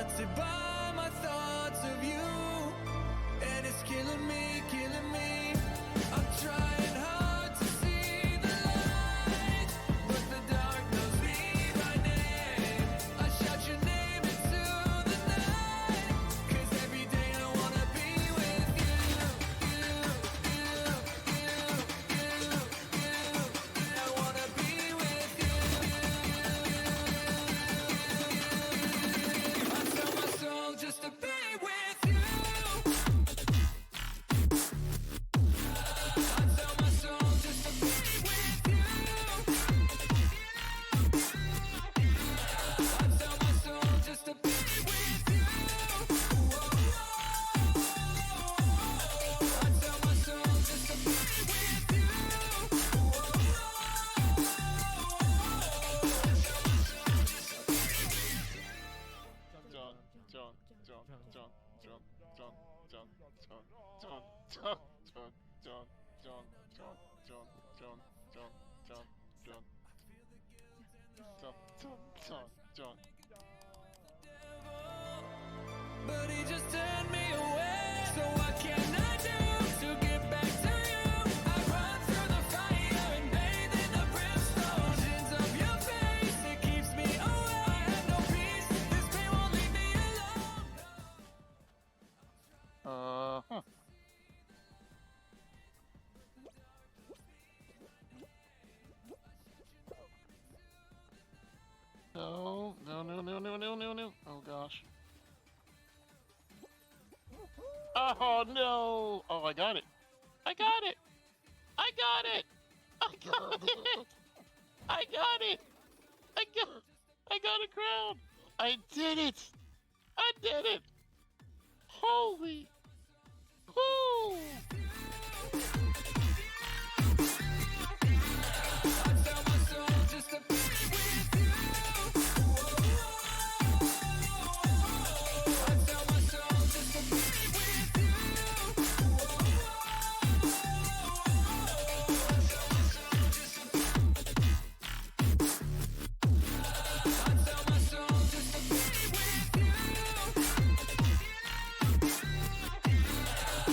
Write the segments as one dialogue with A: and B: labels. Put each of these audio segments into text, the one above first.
A: haunted by my thoughts of you, and it's killing me, killing me. I'm trying hard to see the light, but the dark knows me by name. I shout your name into the night, 'cause every day I wanna be with you, I wanna be with you. I sell my soul just to be with you. I sell my soul just to be with you. I sell my soul just to be with you. I sell my soul just to be with you. But he just turned me away. So what can I do to get back to you? I run through the fire and bathe in the brimstone. Visions of your face, it keeps me away. I have no peace, this pain won't leave me alone.
B: Huh. No. Oh gosh. Oh no! Oh, I got it! I got it! I got it! I got it! I got it! I got a crown! I did it! I did it! Holy! Woo!
A: I sell my soul just to be with you. I sell my soul just to be with you. I sell my soul just to be with you. I sell my soul just to be with you.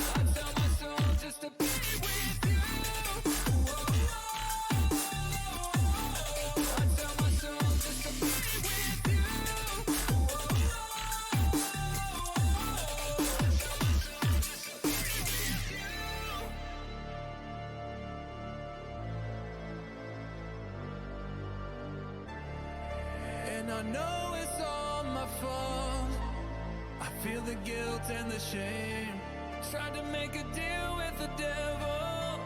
A: I sell my soul just to be with you. And I know it's all my fault. I feel the guilt and the shame. Tried to make a deal with the devil,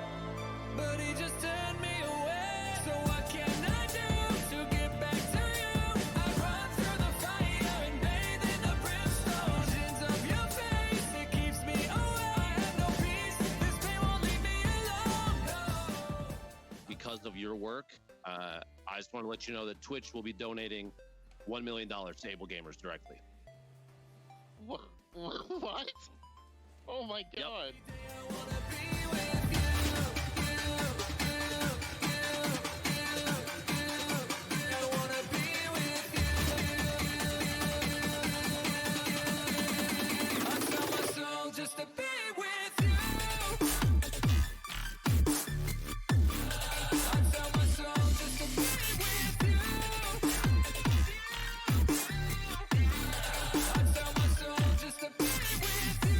A: but he just turned me away. So what can I do to get back to you? I run through the fire and bathe in the brimstone. Visions of your face, it keeps me away. I have no peace, this pain won't leave me alone. No.
C: Because of your work, I just want to let you know that Twitch will be donating $1 million to Able Gamers directly.
B: What? Oh my god!
A: I wanna be with you. I wanna be with you. I sell my soul just to be with you. I sell my soul just to be with you. I sell my soul just to be with you.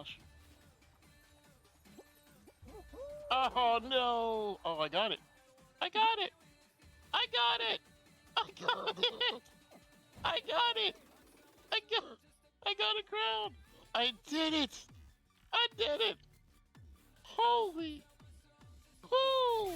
B: gosh. Oh no! Oh, I got it. I got it. I got it. I got it. I got it. I got a crown. I did it. I did it. Holy. Woo!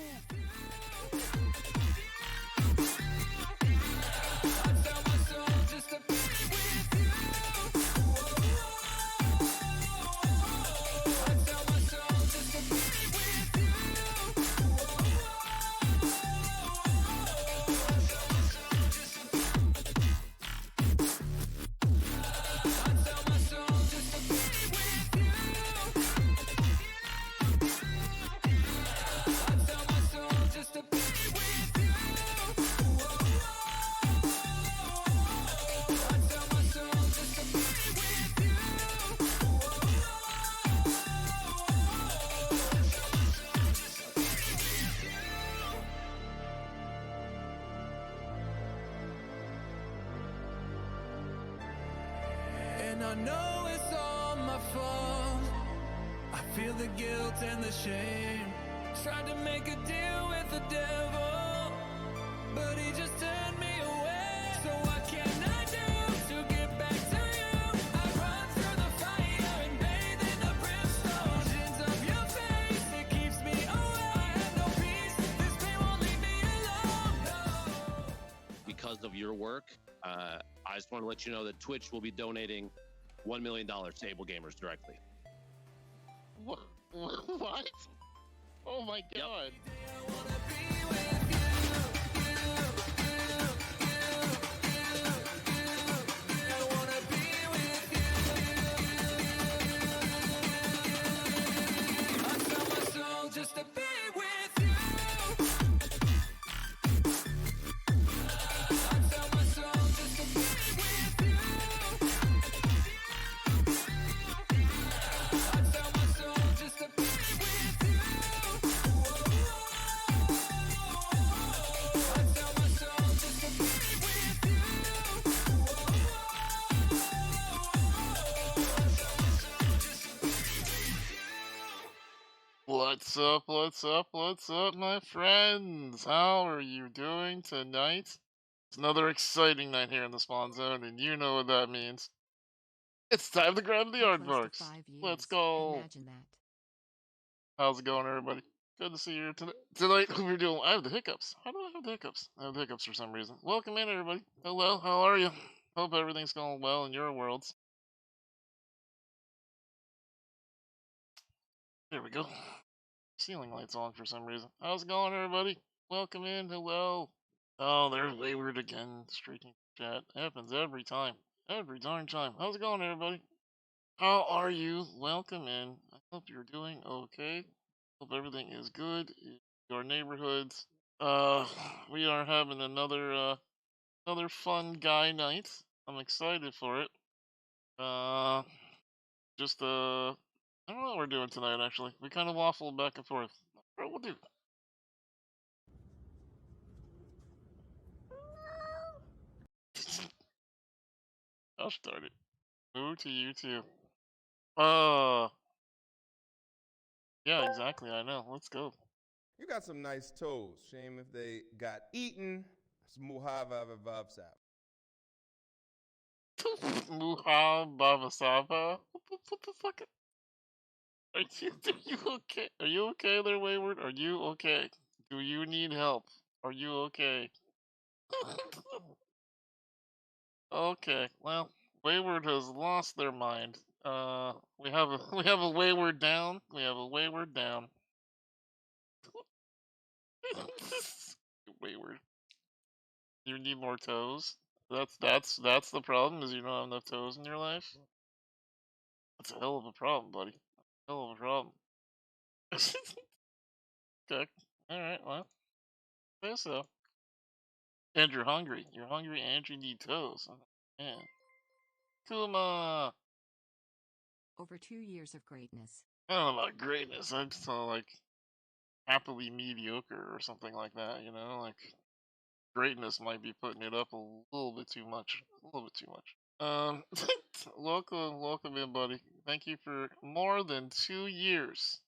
A: And I know it's all my fault. I feel the guilt and the shame. Tried to make a deal with the devil, but he just turned me away. So what can I do to get back to you? I run through the fire and bathe in the brimstone. Visions of your face, it keeps me away. I have no peace, this pain won't leave me alone, no.
C: Because of your work, I just want to let you know that Twitch will be donating $1 million to able gamers directly.
B: What? Oh my god.
A: Just to be with you. I tell my soul just to be with you. I tell my soul just to be with you. I tell my soul just to be with you.
B: What's up, my friends? How are you doing tonight? It's another exciting night here in the spawn zone, and you know what that means. It's time to grab the
D: Close to
B: aardvarks.
D: 5 years.
B: Let's go.
D: Imagine that.
B: How's it going, everybody? Good to see you tonight. We're doing. I have the hiccups. How do I have the hiccups? I have the hiccups for some reason. Welcome in, everybody. Hello. How are you? Hope everything's going well in your worlds. There we go. Ceiling lights on for some reason. How's it going, everybody? Welcome in. Hello. Oh, there's Wayward again. Streaking chat. Happens every time. Every darn time. How's it going, everybody? How are you? Welcome in. I hope you're doing okay. Hope everything is good in your neighborhoods. We are having another fun guy night. I'm excited for it. I don't know what we're doing tonight. Actually, we kind of waffle back and forth. What we'll do. I'll start it. Ooh, to you too. Yeah, exactly. I know. Let's go.
E: You got some nice toes. Shame if they got eaten. Smuhavavavavsav.
B: Muhababasaba? What the fuck? Are you okay? Are you okay there, Wayward? Are you okay? Do you need help? Are you okay? Okay, well, Wayward has lost their mind. We have a Wayward down. We have a Wayward down. Wayward. You need more toes. That's the problem. Is you don't have enough toes in your life. That's a hell of a problem, buddy. Hell of a problem. Okay. All right. Well, say so. And you're hungry. You're hungry, and you need toes. Oh, man. Kuma.
D: Over 2 years of greatness.
B: I don't know about greatness. I'm just like happily mediocre or something like that. You know, like greatness might be putting it up a little bit too much. A little bit too much. Welcome in, buddy. Thank you for more than 2 years.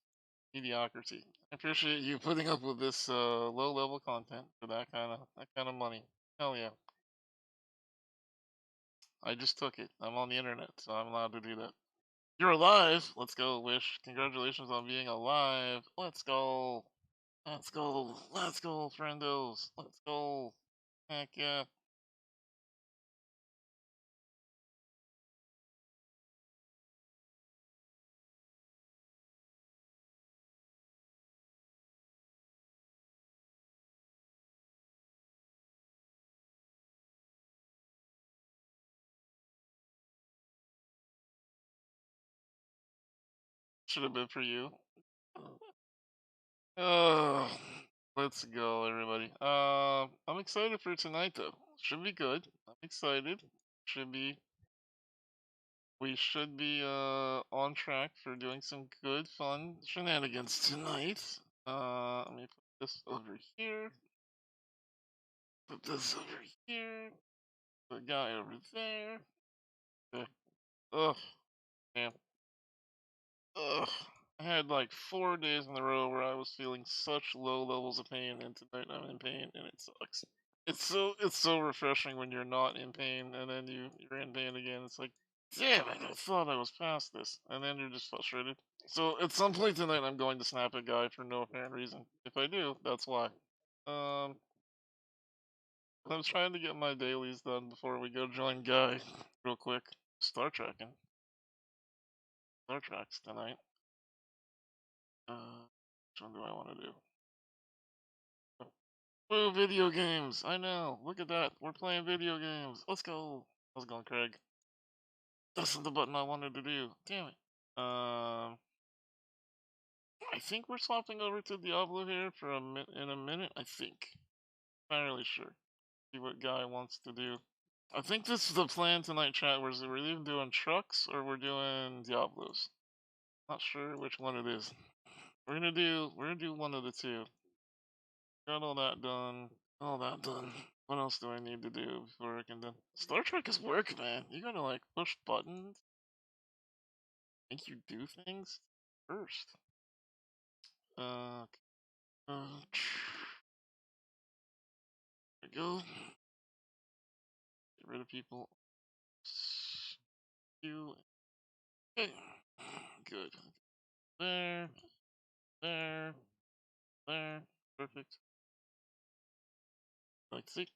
B: Mediocrity. I appreciate you putting up with this low level content for that kind of money. Hell yeah. I just took it. I'm on the internet, so I'm allowed to do that. You're alive. Let's go, Wish. Congratulations on being alive. Let's go. Let's go. Let's go, friendos. Let's go. Heck yeah. Should have been for you. Oh, let's go, everybody. I'm excited for tonight, though. Should be good. I'm excited. Should be. We should be on track for doing some good, fun shenanigans tonight. Let me put this over here. Put this over here. The guy over there. Okay. Ugh, man. Ugh. I had like 4 days in a row where I was feeling such low levels of pain, and tonight I'm in pain, and it sucks. It's so refreshing when you're not in pain, and then you're in pain again. It's like, damn it! I thought I was past this, and then you're just frustrated. So at some point tonight, I'm going to snap a guy for no apparent reason. If I do, that's why. I'm trying to get my dailies done before we go join Guy, real quick. Star Trekking. Star Treks tonight. Which one do I want to do? Woo, video games! I know. Look at that. We're playing video games. Let's go. How's it going, Craig? That's not the button I wanted to do. Damn it. I think we're swapping over to Diablo here for in a minute. I think. Entirely sure. See what Guy wants to do. I think this is the plan tonight, chat. We're either doing trucks or we're doing Diablos. Not sure which one it is. We're gonna do one of the two. Got all that done. All that done. What else do I need to do before I can do? Star Trek is work, man. You gotta like push buttons. Make you do things first. There we go. Get rid of people. You. Okay. Good. There. There. There. Perfect. Like, see?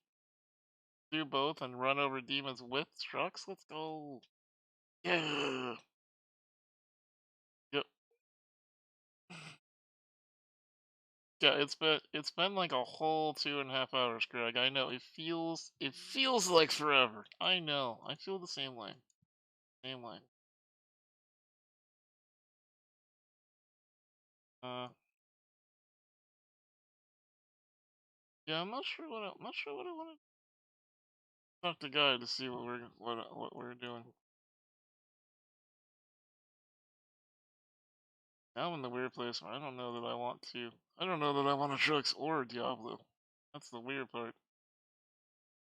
B: Do both and run over demons with trucks? Let's go. Yeah. Yep. Yeah, it's been like a whole 2.5 hours, Greg. I know it feels like forever. I know. I feel the same way. Same way. Yeah, I'm not sure what I want to talk to Guy to see what we're doing. Now I'm in the weird place where I don't know that I want to. I don't know that I want to trucks or Diablo. That's the weird part.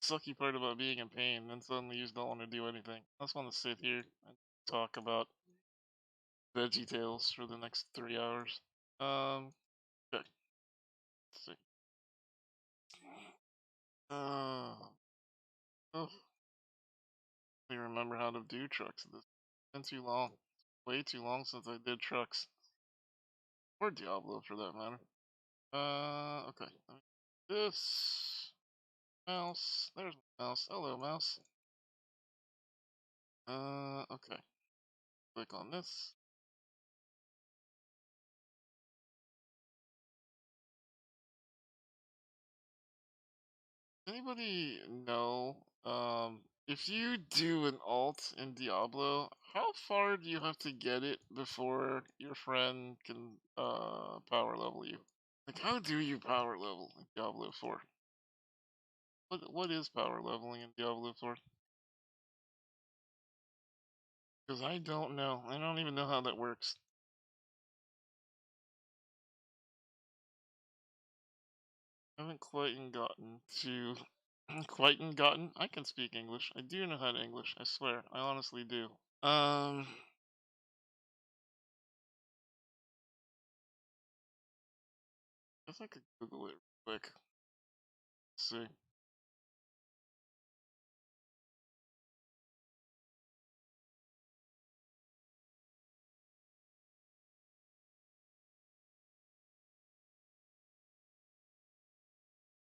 B: Sucky part about being in pain, then suddenly you just don't want to do anything. I just want to sit here and talk about Veggie Tales for the next 3 hours. Okay. Let's see. Oh. I remember how to do trucks. It's been too long. Way too long since I did trucks. Or Diablo for that matter. Okay. This mouse. There's my mouse. Hello, mouse. Okay. Click on this. Anybody know, if you do an alt in Diablo, how far do you have to get it before your friend can, power level you? Like, how do you power level in Diablo 4? What is power leveling in Diablo 4? Because I don't know. I don't even know how that works. I haven't quite gotten to... quite gotten? I can speak English. I do know how to English. I swear. I honestly do. guess I could Google it real quick. Let's see.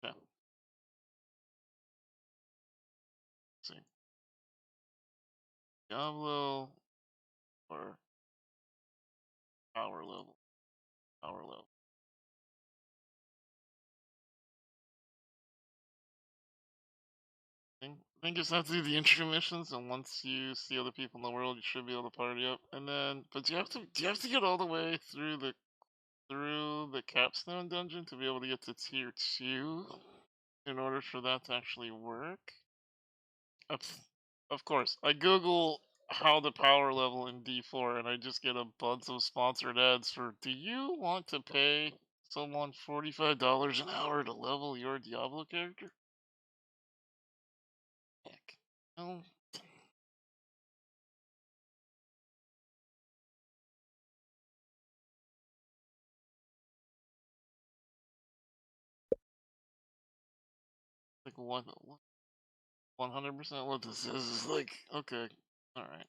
B: Yeah. Let's see. Diablo or power level. Power level. I think you just have to do the intro missions, and once you see other people in the world, you should be able to party up. And then, but you have to get all the way through the capstone dungeon to be able to get to tier 2 in order for that to actually work. Of course, I Google how to power level in D4, and I just get a bunch of sponsored ads for, do you want to pay someone $45 an hour to level your Diablo character? Heck. No. Like, what? 100% what this is like, okay, alright.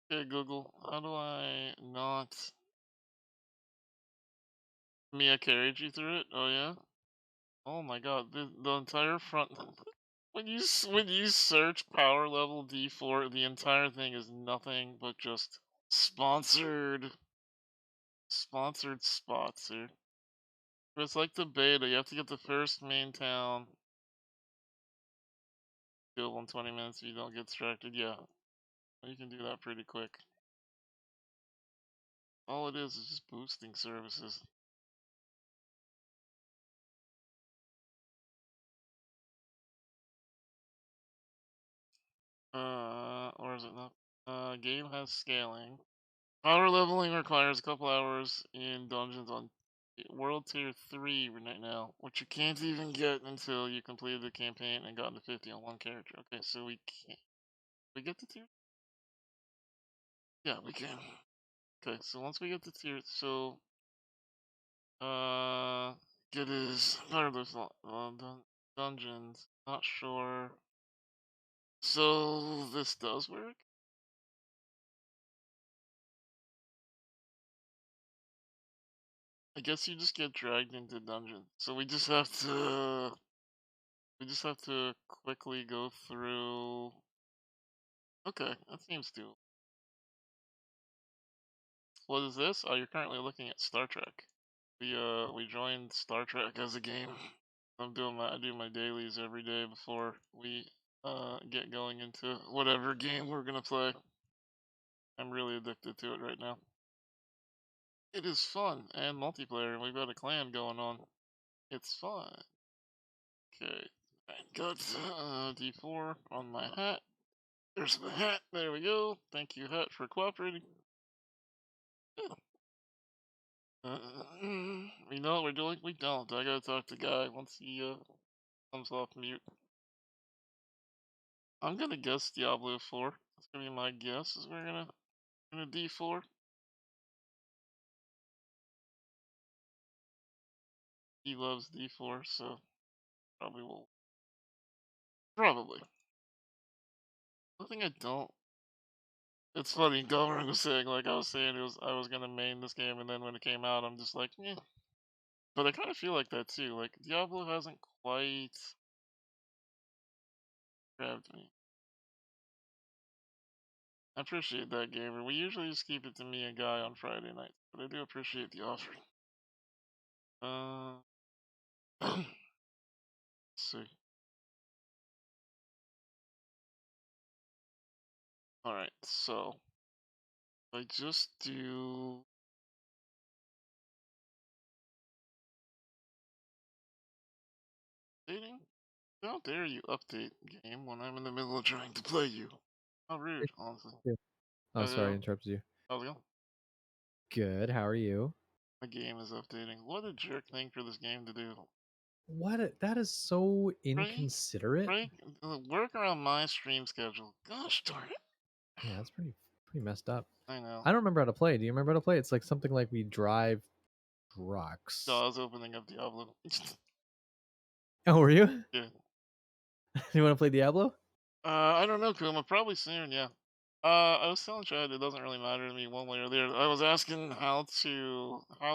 B: Okay, Google, how do I not... Mia carried you through it? Oh, yeah? Oh my god, the entire front... when you search power level D4, the entire thing is nothing but just sponsored spots here. It's like the beta, you have to get the first main town. Kill in 20 minutes if you don't get distracted, yeah. You can do that pretty quick. All it is just boosting services. Or is it not? Game has scaling. Power leveling requires a couple hours in dungeons on World Tier 3 right now, which you can't even get until you completed the campaign and gotten to 50 on one character. Okay, so we can't. We get to tier? Yeah, we can. Okay, so once we get to tier, so get his Powerless dungeons. Not sure. So this does work? I guess you just get dragged into dungeons. So we just have to quickly go through. Okay, that seems doable. What is this? Oh, you're currently looking at Star Trek. We joined Star Trek as a game. I do my dailies every day before we get going into whatever game we're gonna play. I'm really addicted to it right now. It is fun and multiplayer, and we've got a clan going on. It's fun. Okay, I got D4 on my hat. There's my hat. There we go. Thank you, hat, for cooperating. We know what we're doing? We don't. I gotta talk to Guy once he comes off mute. I'm gonna guess Diablo 4. That's gonna be my guess. Is we're gonna D4. He loves D4, so probably will. Probably. One thing I don't. It's funny. Gomer was saying, like I was saying, I was gonna main this game, and then when it came out, I'm just like, eh. But I kind of feel like that too. Like Diablo hasn't quite grabbed me. I appreciate that, Gamer. We usually just keep it to me and Guy on Friday night, but I do appreciate the offering. Let's see. Alright, so I just do updating? How dare you update game when I'm in the middle of trying to play you? How rude, honestly.
F: Oh, sorry, I interrupted you.
B: How's it going?
F: Good. How are you?
B: My game is updating. What a jerk thing for this game to do.
F: That is so inconsiderate.
B: Right? Work around my stream schedule. Gosh darn it.
F: Yeah, that's pretty messed up.
B: I know.
F: I don't remember how to play. Do you remember how to play? It's like something like we drive Drux.
B: No, I was opening up Diablo.
F: Oh, were you?
B: Yeah.
F: You want to play Diablo?
B: I don't know, Kuma. Probably soon, yeah. I was telling Chad it doesn't really matter to me one way or the other. I was asking how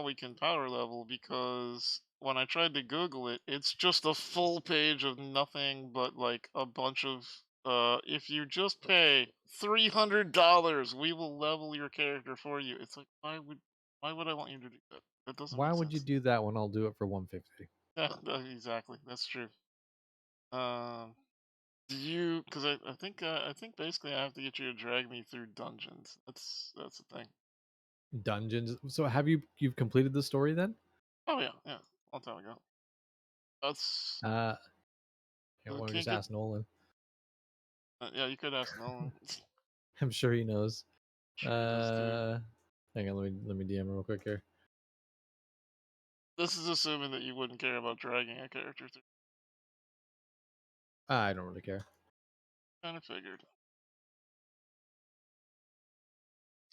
B: we can power level because when I tried to Google it, it's just a full page of nothing but like a bunch of if you just pay $300, we will level your character for you. It's like why would I want you to do that? That doesn't
F: Why
B: make
F: would you
B: sense.
F: do that when I'll do it for 150?
B: Yeah, exactly. That's true. Um, do you? Because I think basically I have to get you to drag me through dungeons. That's the thing.
F: Dungeons. So you've completed the story then?
B: Oh yeah, yeah, long time ago. That's
F: Yeah, why don't you
B: can't
F: just
B: get.
F: ask Nolan?
B: Yeah, you could ask Nolan.
F: I'm sure he knows.
B: Sure he does too.
F: Hang on, let me DM him real quick here.
B: This is assuming that you wouldn't care about dragging a character through.
F: I don't really care.
B: Kind of figured.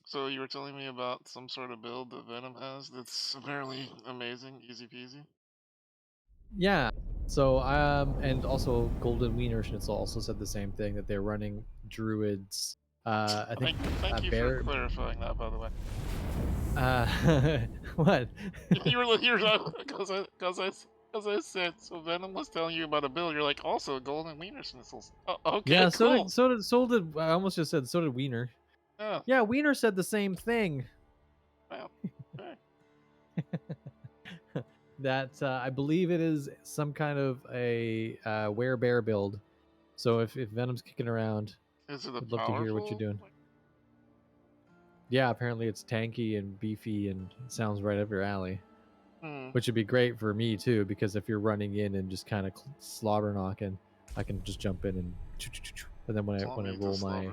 B: So you were telling me about some sort of build that Venom has that's apparently amazing, easy peasy.
F: Yeah. So and also Golden Wiener Schnitzel also said the same thing, that they're running druids. I think
B: Thank you for
F: bear.
B: clarifying that, by the way.
F: What?
B: You were because I said so. Venom was telling you about a build. You're like also golden wiener schnitzels. Oh, okay,
F: Yeah.
B: cool.
F: So did I almost just said so did Wiener.
B: Yeah.
F: Yeah, Wiener said the same thing.
B: Wow. Okay.
F: That I believe it is some kind of a werebear build. So if Venom's kicking around,
B: Is it a
F: I'd love to hear what you're
B: powerful?
F: doing. Yeah, apparently it's tanky and beefy and sounds right up your alley.
B: Hmm.
F: Which would be great for me too, because if you're running in and just kind of slaughter knocking, I can just jump in and then when I roll my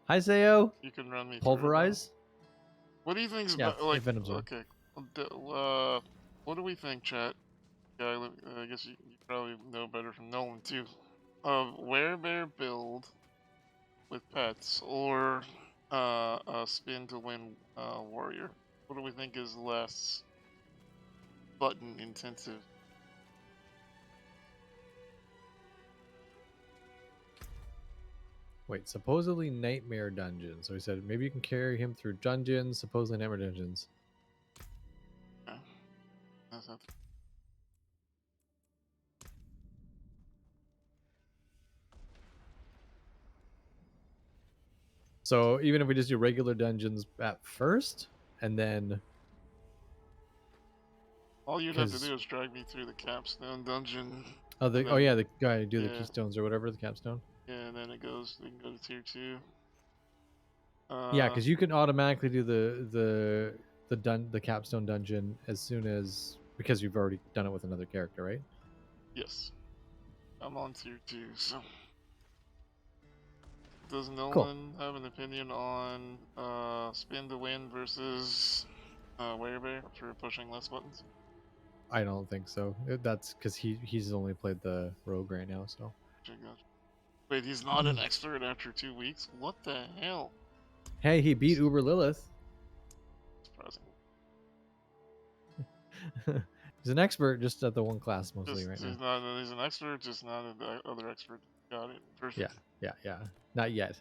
F: Hi Sayo,
B: You can run me through it, Venom.
F: pulverize.
B: What do you think's
F: Yeah,
B: like?
F: Venom's on.
B: Okay. What do we think, chat? Yeah, I guess you probably know better from Nolan too. Werebear build with pets or a spin to win warrior. What do we think is less button intensive?
F: Wait, supposedly nightmare dungeons. So he said maybe you can carry him through dungeons, supposedly nightmare dungeons.
B: Yeah. That's not
F: So even if we just do regular dungeons at first, and then
B: all you'd have to
F: 'cause-
B: do is drag me through the capstone dungeon.
F: oh yeah, the guy do the
B: Yeah.
F: keystones or whatever, the capstone.
B: Yeah, and then we can go to tier 2.
F: Yeah, because you can automatically do the capstone dungeon as soon as, because you've already done it with another character, right?
B: Yes. I'm on tier 2, so does Nolan
F: Cool.
B: have an opinion on spin to win versus werebear for pushing less buttons?
F: I don't think so. That's because he's only played the rogue right now. So
B: Gotcha. Wait, he's not an expert after 2 weeks? What the hell?
F: hey, he beat Uber Lilith.
B: Surprising.
F: He's an expert just at the one class mostly right
B: He's
F: now.
B: not. He's an expert, just not an other expert. Got it. Perfect.
F: Yeah. Not yet.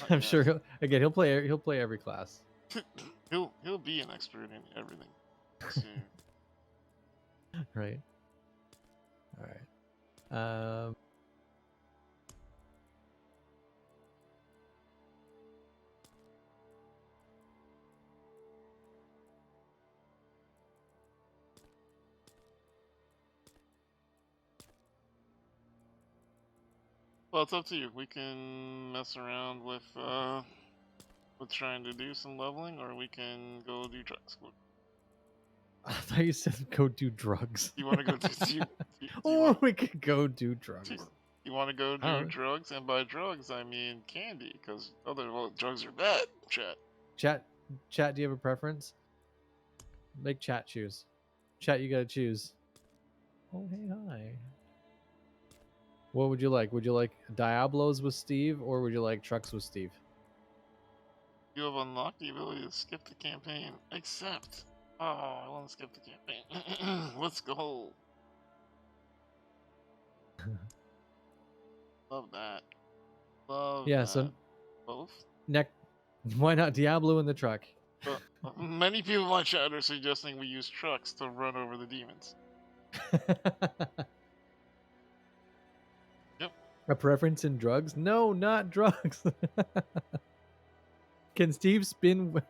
B: Not
F: I'm
B: yet.
F: sure he'll play every class.
B: he'll be an expert in everything. So,
F: Right. All right.
B: well, it's up to you. We can mess around with trying to do some leveling, or we can go do drugs.
F: I thought you said go do drugs.
B: You want to go do?
F: Or we could go do drugs.
B: You want to go do drugs, and by drugs I mean candy, because drugs are bad. Chat.
F: Chat. Do you have a preference? Make chat choose. Chat, you gotta choose. Oh, hey, hi. What would you like? Would you like Diablos with Steve, or would you like Trucks with Steve?
B: You have unlocked the ability to skip the campaign. Except, oh, I want to skip the campaign. Let's go. Love that. Love
F: Yeah.
B: that.
F: So
B: Both.
F: why not Diablo in the truck?
B: But many people in my chat are suggesting we use trucks to run over the demons. Yep.
F: A preference in drugs? No, not drugs. Can Steve spin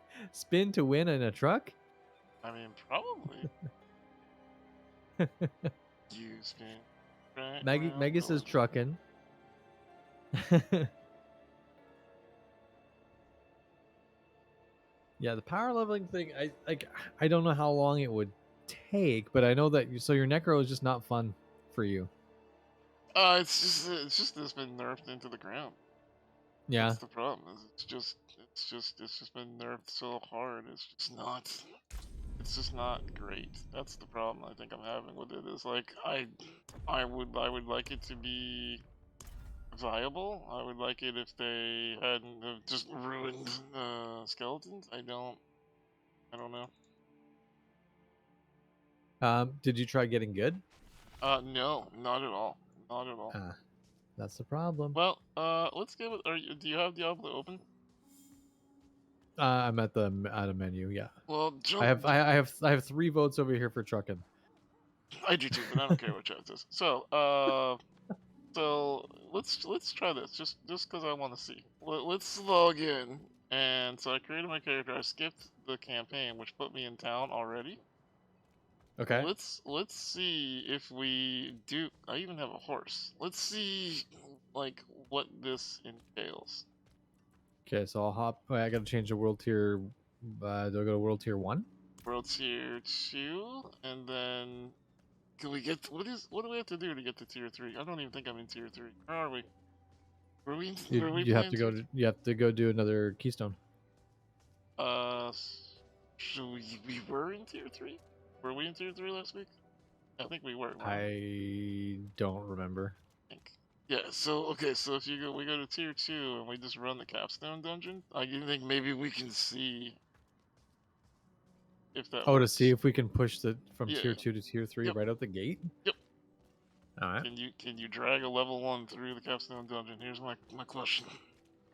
F: to win in a truck?
B: I mean, probably. You spin right
F: Maggie
B: round
F: says
B: the-
F: trucking. Yeah, the power leveling thing, I don't know how long it would take, but I know that so your necro is just not fun for you.
B: It's just been nerfed into the ground.
F: Yeah.
B: That's the problem. It's just been nerfed so hard. It's just not great. That's the problem I think I'm having with it. Is like I would like it to be viable. I would like it if they hadn't have just ruined skeletons. I don't know.
F: Did you try getting good?
B: No, not at all. Not at all.
F: That's the problem.
B: Well, let's give it. Do you have Diablo open?
F: I'm at the menu. Yeah.
B: Well,
F: I have 3 votes over here for trucking.
B: I do too, but I don't care what chat says. So, so let's try this just because I want to see. Let's log in, and so I created my character. I skipped the campaign, which put me in town already.
F: Okay.
B: Let's see if we do. I even have a horse. Let's see like what this entails.
F: Okay, so I'll hop. Wait, I gotta change the world tier. Do I go to world tier 1?
B: World tier 2, and then can we get what do we have to do to get to tier 3? I don't even think I'm in tier 3. Where are we? Were we
F: You have to go.
B: playing
F: You have to go do another keystone.
B: So we were in tier 3? Were we in tier 3 last week? I think we were.
F: I don't remember.
B: I think. Yeah, so okay, so if we go to tier 2 and we just run the capstone dungeon, I think maybe we can see if that
F: Oh,
B: works.
F: to see if we can push from
B: Yeah.
F: tier 2 to tier 3
B: Yep.
F: right out the gate?
B: Yep.
F: Alright.
B: Can you drag a level 1 through the capstone dungeon? Here's my question.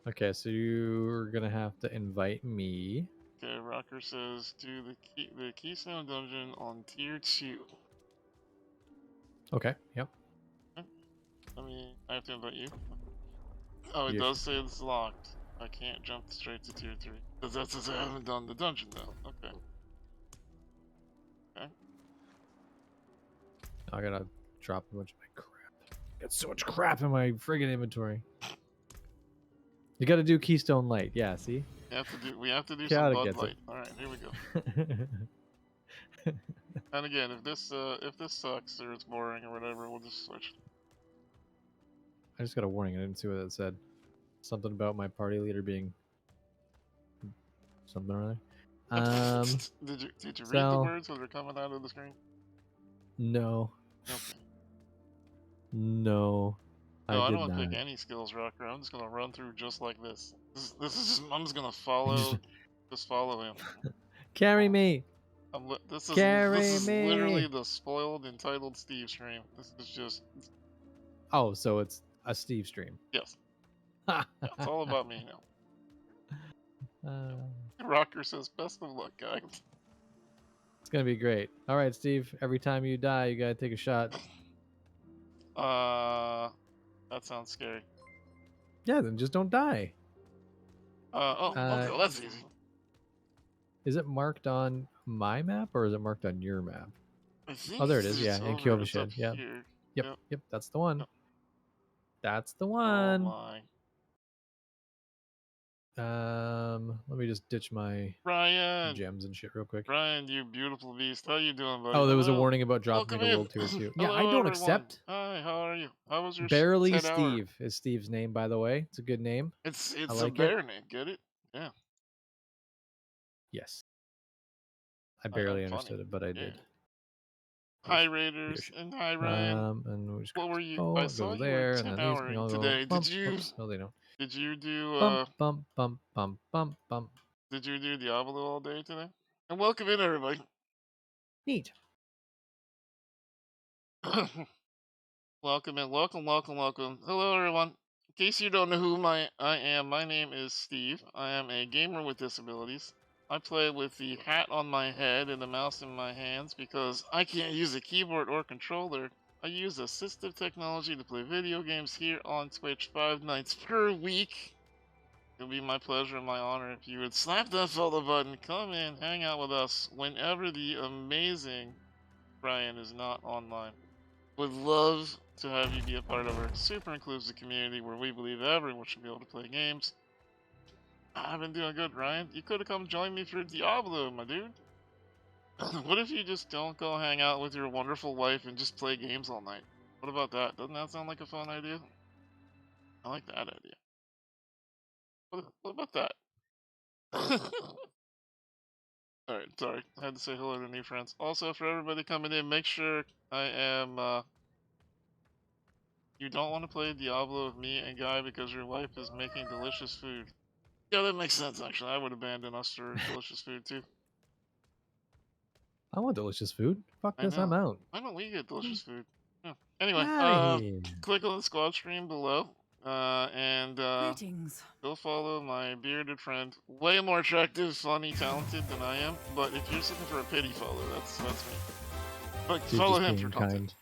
F: Okay, so you're gonna have to invite me.
B: Okay, Rocker says do the keystone dungeon on tier 2.
F: Okay, yep.
B: I have to invite you. Oh, it
F: You
B: does say it's locked. I can't jump straight to tier 3. Because that says I haven't done the dungeon though. Okay.
F: I gotta drop a bunch of my crap. Got so much crap in my friggin' inventory. You gotta do Keystone Light. Yeah, see?
B: We have to do
F: Kiara
B: some Bud
F: gets it.
B: Light. Alright, here we go. And again, if this sucks or it's boring or whatever, we'll just switch.
F: I just got a warning. I didn't see what it said. Something about my party leader being something or other.
B: Did you read the
F: so-
B: words that are coming out of the screen?
F: No.
B: Okay.
F: No.
B: No, I
F: did
B: don't want to
F: not.
B: pick any skills, Rocker. I'm just gonna run through just like this. This is just, I'm just gonna follow, just follow him.
F: Carry me.
B: This
F: Carry
B: is
F: me.
B: literally the spoiled, entitled Steve stream. This is just
F: Oh, so it's a Steve stream.
B: yes. Yeah, it's all about me now.
F: Uh,
B: Rocker says, "Best of luck, guys."
F: it's gonna be great. All right, Steve. Every time you die, you gotta take a shot.
B: That sounds scary.
F: Yeah, then just don't die.
B: Okay, well, that's easy.
F: Is it marked on my map or is it marked on your map?
B: I think
F: Oh, there it
B: it's
F: is. Yeah,
B: just
F: in
B: over- it's
F: Kyovashed.
B: up
F: Yeah.
B: here.
F: Yep.
B: Yep.
F: That's the one.
B: Yep.
F: That's the
B: Oh
F: one.
B: my.
F: Let me just ditch my
B: Ryan,
F: gems and shit real quick.
B: Ryan, you beautiful beast. How you doing, buddy?
F: Oh, there was a
B: Hello.
F: warning about dropping
B: Welcome
F: me to
B: in.
F: World Tier 2. Yeah,
B: Hello,
F: I don't
B: everyone.
F: accept.
B: Hi, how are you? How was your
F: Barely
B: 10 hour?
F: Steve is Steve's name, by the way. It's a good name.
B: It's
F: I
B: a
F: like
B: bear name. Get it? Yeah.
F: Yes. I barely
B: I'm
F: understood
B: funny.
F: it, but I
B: Yeah.
F: did.
B: Hi Raiders and hi Ryan.
F: And we just
B: What were you?
F: Oh,
B: I
F: it
B: saw
F: goes
B: you
F: there,
B: were
F: and
B: 10
F: then these
B: houring
F: can all go
B: today.
F: bump.
B: Did you?
F: Oops. No, they don't.
B: Did you do
F: Bump, bump, bump, bump, bump, bump.
B: Did you do Diablo all day today? And welcome in, everybody.
F: Neat.
B: Welcome in. Welcome. Hello, everyone. In case you don't know who I am, my name is Steve. I am a gamer with disabilities. I play with the hat on my head and the mouse in my hands because I can't use a keyboard or controller. I use assistive technology to play video games here on Twitch 5 nights per week. It would be my pleasure and my honor if you would slap that follow button, come in, hang out with us whenever the amazing Brian is not online. Would love to have you be a part of our super inclusive community where we believe everyone should be able to play games. I've been doing good, Ryan. You could have come join me for Diablo, my dude. What if you just don't go hang out with your wonderful wife and just play games all night? What about that? Doesn't that sound like a fun idea? I like that idea. What about that? Alright, sorry. I had to say hello to new friends. Also, for everybody coming in, make sure I am, you don't want to play Diablo with me and Guy because your wife is making delicious food. Yeah, that makes sense, actually. I would abandon us for delicious food, too.
F: I want delicious food. Fuck
B: I
F: this, I'm
B: know.
F: out.
B: Why don't we get delicious food? Yeah. Anyway,
F: Outta here.
B: click on the squad stream below, and
G: Greetings.
B: go follow my bearded friend. Way more attractive, funny, talented than I am. But if you're just looking for a pity follow, that's me. But
F: She's
B: follow
F: just
B: him
F: being
B: for content.
F: kind.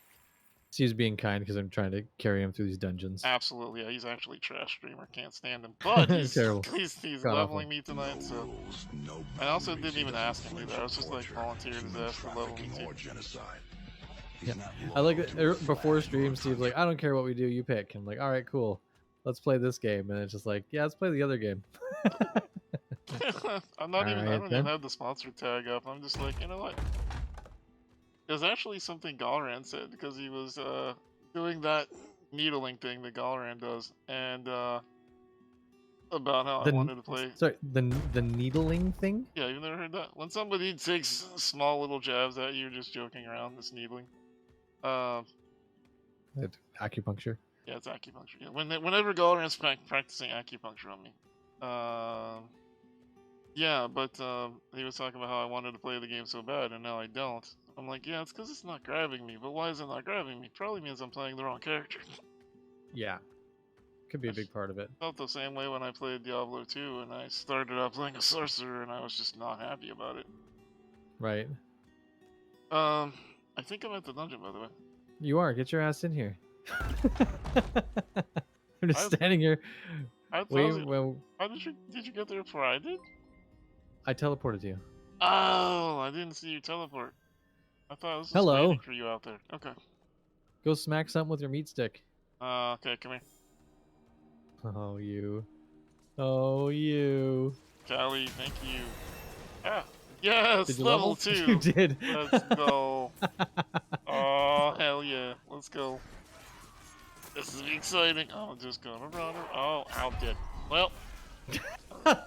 F: She's being kind because I'm trying to carry him through these dungeons.
B: Absolutely, yeah. He's actually a trash streamer. Can't stand him. But he's
F: Terrible.
B: he's
F: God
B: leveling
F: awful.
B: me tonight, so I also didn't even ask him either. I was just like volunteered his ass to level me too.
F: Yeah. I like it. Before stream, Steve's like, I don't care what we do, you pick. I'm like, all right, cool. Let's play this game. And it's just like, yeah, let's play the other game.
B: I'm not even. I
F: Alright,
B: don't
F: then.
B: even have the sponsor tag up. I'm just like, you know what? There's actually something Galran said because he was doing that needling thing that Galran does, and about how I wanted to play.
F: Sorry, the needling thing?
B: Yeah, you've never heard that? When somebody takes small little jabs at you, just joking around, it's needling.
F: Acupuncture.
B: Yeah, it's acupuncture. Yeah, whenever Galran's practicing acupuncture on me. Yeah, but he was talking about how I wanted to play the game so bad, and now I don't. I'm like, yeah, it's because it's not grabbing me. But why is it not grabbing me? Probably means I'm playing the wrong character.
F: Yeah. Could be a big part of it.
B: Felt the same way when I played Diablo 2, and I started out playing a sorcerer, and I was just not happy about it.
F: Right.
B: I think I'm at the dungeon, by the way.
F: You are. Get your ass in here. I'm just standing here.
B: Wait,
F: Well,
B: how did you get there before I did?
F: I teleported you.
B: Oh, I didn't see you teleport. I thought I was just
F: Hello.
B: waiting for you out there. Okay.
F: Go smack something with your meat stick.
B: Okay, come here.
F: Oh, you. Oh, you.
B: Callie, thank you. Ah, yes,
F: Did you
B: level
F: level?
B: 2.
F: You did.
B: Let's go. Oh, hell yeah. Let's go. This is exciting. Oh, I'm just gonna run her. Oh, ow, dead. Well. I'm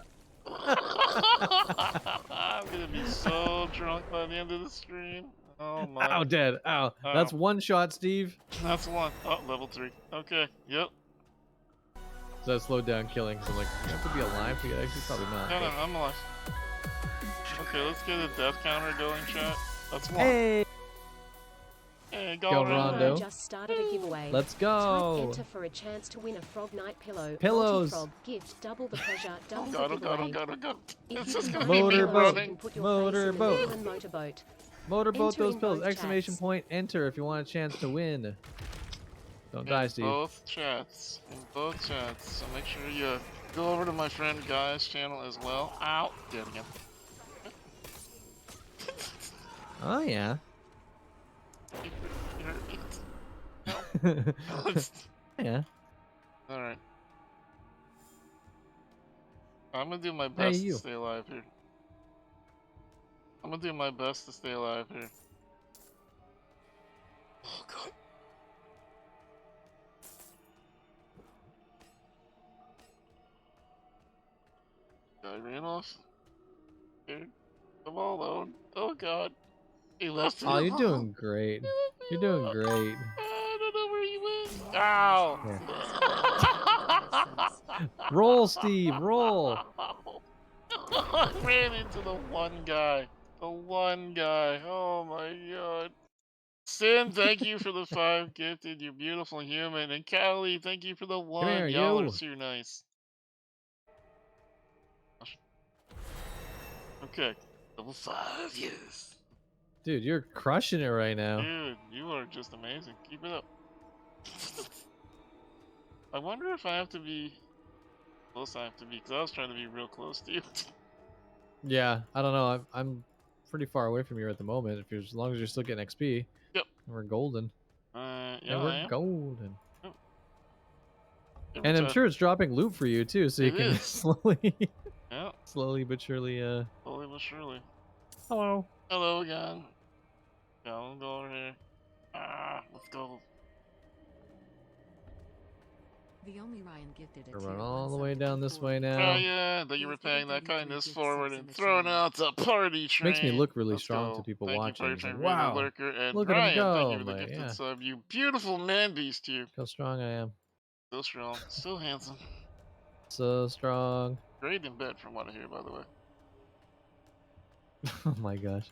B: gonna be so drunk by the end of the stream. Oh my.
F: Ow, dead. Ow.
B: Ow.
F: That's one shot, Steve.
B: That's one. Oh, level 3. Okay, yep.
F: So I slowed down killing because I'm like, you have to be alive to get actually probably not.
B: No, I'm alive. Okay, let's get a death counter going, chat. That's one.
F: Hey,
B: Hey,
F: Go,
B: go
F: Rondo.
G: I just started a giveaway.
F: let's
G: Type
F: go.
G: enter for a chance to win a Frog Night pillow.
F: Pillows.
G: Multi-frog gift, double the pleasure, double
B: Oh
G: the
B: god,
G: giveaway.
B: This
G: If
B: is
G: you
B: gonna
G: can
B: be me
G: find
F: Motorboat.
G: pillows, you
B: running.
G: can put your face in the
F: Motorboat.
G: middle and motorboat.
F: Motorboat
G: Enter
F: those
G: in
F: pills.
G: both
F: Exclamation
G: chats.
F: point. Enter if you want a chance to win. Don't die,
B: In
F: Steve.
B: both chats. In both chats. So make sure you go over to my friend Guy's channel as well. Ow! Dead again.
F: Oh yeah.
B: You hurt me.
F: Yeah.
B: Alright. I'm gonna do my best to
F: you.
B: stay alive here. I'm gonna do my best to stay alive here. Oh god. Guy ran off. Dude, I'm all alone. Oh god. He left me
F: Oh, you're
B: alone.
F: doing great. You're doing great.
B: I don't know where he went. Ow!
F: Roll, Steve, roll.
B: I ran into the one guy. The one guy. Oh my god. Sin, thank you for the 5 gifted, you beautiful human. And Callie, thank you for the 1.
F: here,
B: Y'all are
F: you.
B: too nice. Okay. Level 5, yes.
F: Dude, you're crushing it right now.
B: Dude, you are just amazing. Keep it up. I wonder if I have to be close I have to be, because I was trying to be real close to you.
F: Yeah, I don't know. I'm pretty far away from you at the moment. If you're, as long as you're still getting XP,
B: Yep.
F: we're golden.
B: Yeah,
F: And
B: I
F: we're
B: am.
F: golden.
B: Every
F: And I'm
B: time-
F: sure it's dropping loot for you too, so you
B: It
F: can
B: is.
F: slowly,
B: Yeah,
F: slowly but surely.
B: slowly but surely.
F: Hello.
B: Hello again. Yeah, I'll go over here. Let's go.
D: The only Ryan gifted a
F: We're
D: tier
F: running
D: 1
F: all the
D: sub
F: way
D: to
F: down this way
B: Oh
F: now.
B: yeah, that you were
D: Please give
B: paying
D: the
B: that
D: 33
B: kindness
D: gift
B: forward
D: subs
B: and
D: in the
B: throwing
D: chat.
B: out the party train.
F: Makes me look really
B: Let's
F: strong
B: go.
F: to people
B: Thank
F: watching.
B: You
F: It's
B: for
F: like,
B: your favorite
F: wow,
B: lurker. And
F: look at him
B: Ryan,
F: go.
B: thank you for
F: I'm
B: the
F: like,
B: gifted
F: yeah,
B: sub. You beautiful man beast, you.
F: look how strong I am.
B: So strong, so handsome.
F: So strong.
B: Great in bed, from what I hear, by the way.
F: Oh my gosh.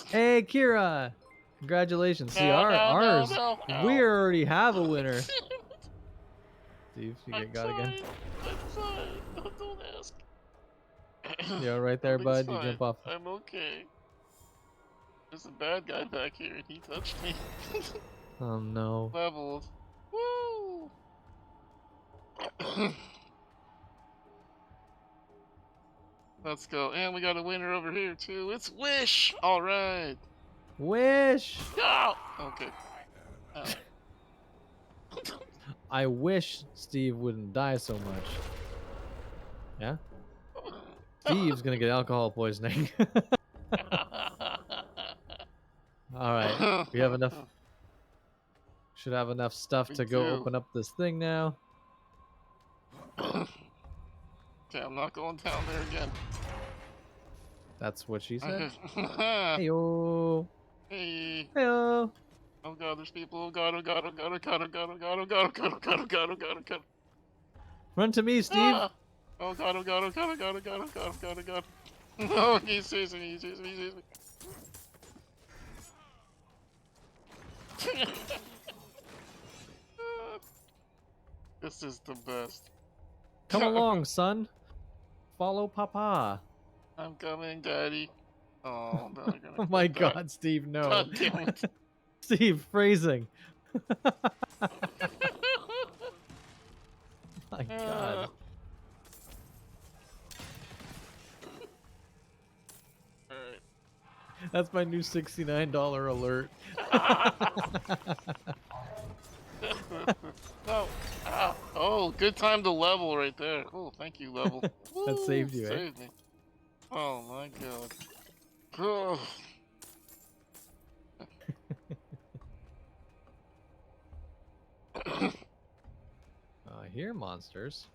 F: Hey, Kira. Congratulations. See,
B: No,
F: ours,
B: no.
F: we already have a winner. Steve, you
B: I'm
F: get got again.
B: fine. I'm fine. Don't ask.
F: You all right there,
B: Everything's
F: bud? You
B: fine.
F: jump off.
B: I'm okay. There's a bad guy back here, and he touched me.
F: Oh no.
B: Levels. Woo! Let's go. And we got a winner over here, too. It's Wish! Alright.
F: Wish.
B: Oh! Okay. Oh.
F: I wish Steve wouldn't die so much. Yeah? Steve's gonna get alcohol poisoning. Alright. We have enough. Should have enough stuff
B: We
F: to go
B: do.
F: open up this thing now.
B: Okay, I'm not going down there again.
F: That's what she said.
B: Hey.
F: Heyo.
B: Hey.
F: Heyo.
B: Oh god, there's people. Oh god, oh god, oh god, oh god, oh god, oh god, oh god, oh god, oh god, oh god, oh god, oh god.
F: Run to me, Steve.
B: Ah! Oh god, oh god, oh god, oh god, oh god, oh god, oh god, oh god. No, he's chasing me, he's chasing me, he's chasing me. This is the best.
F: Come along, son. Follow Papa.
B: I'm coming, Daddy. Oh, no, you're gonna
F: Oh my
B: quit that.
F: God, Steve, no.
B: God damn it.
F: Steve, phrasing. My God.
B: Alright.
F: That's my new $69 alert.
B: No. Ow. Oh, good time to level right there. Oh, thank you, level.
F: That saved you, eh?
B: Saved me. Oh my god. Oh.
F: I hear monsters.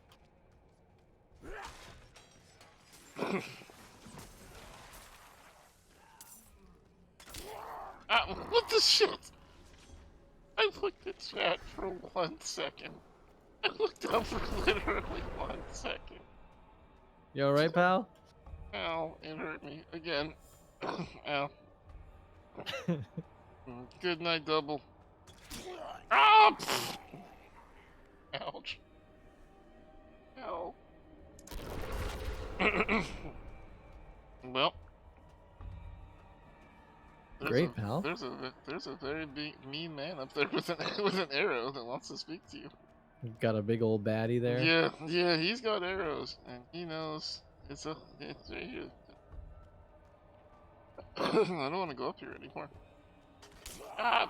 B: What the shit? I looked at chat for 1 second. I looked up for literally 1 second.
F: You alright, pal?
B: Ow, it hurt me again. Ow. Good night, double. Ah! Ouch. Ow. Well.
F: Great, pal.
B: There's a very big, mean man up there with an arrow that wants to speak to you.
F: Got a big old baddie there.
B: Yeah, he's got arrows, and he knows it's right here. I don't want to go up here anymore. Ah!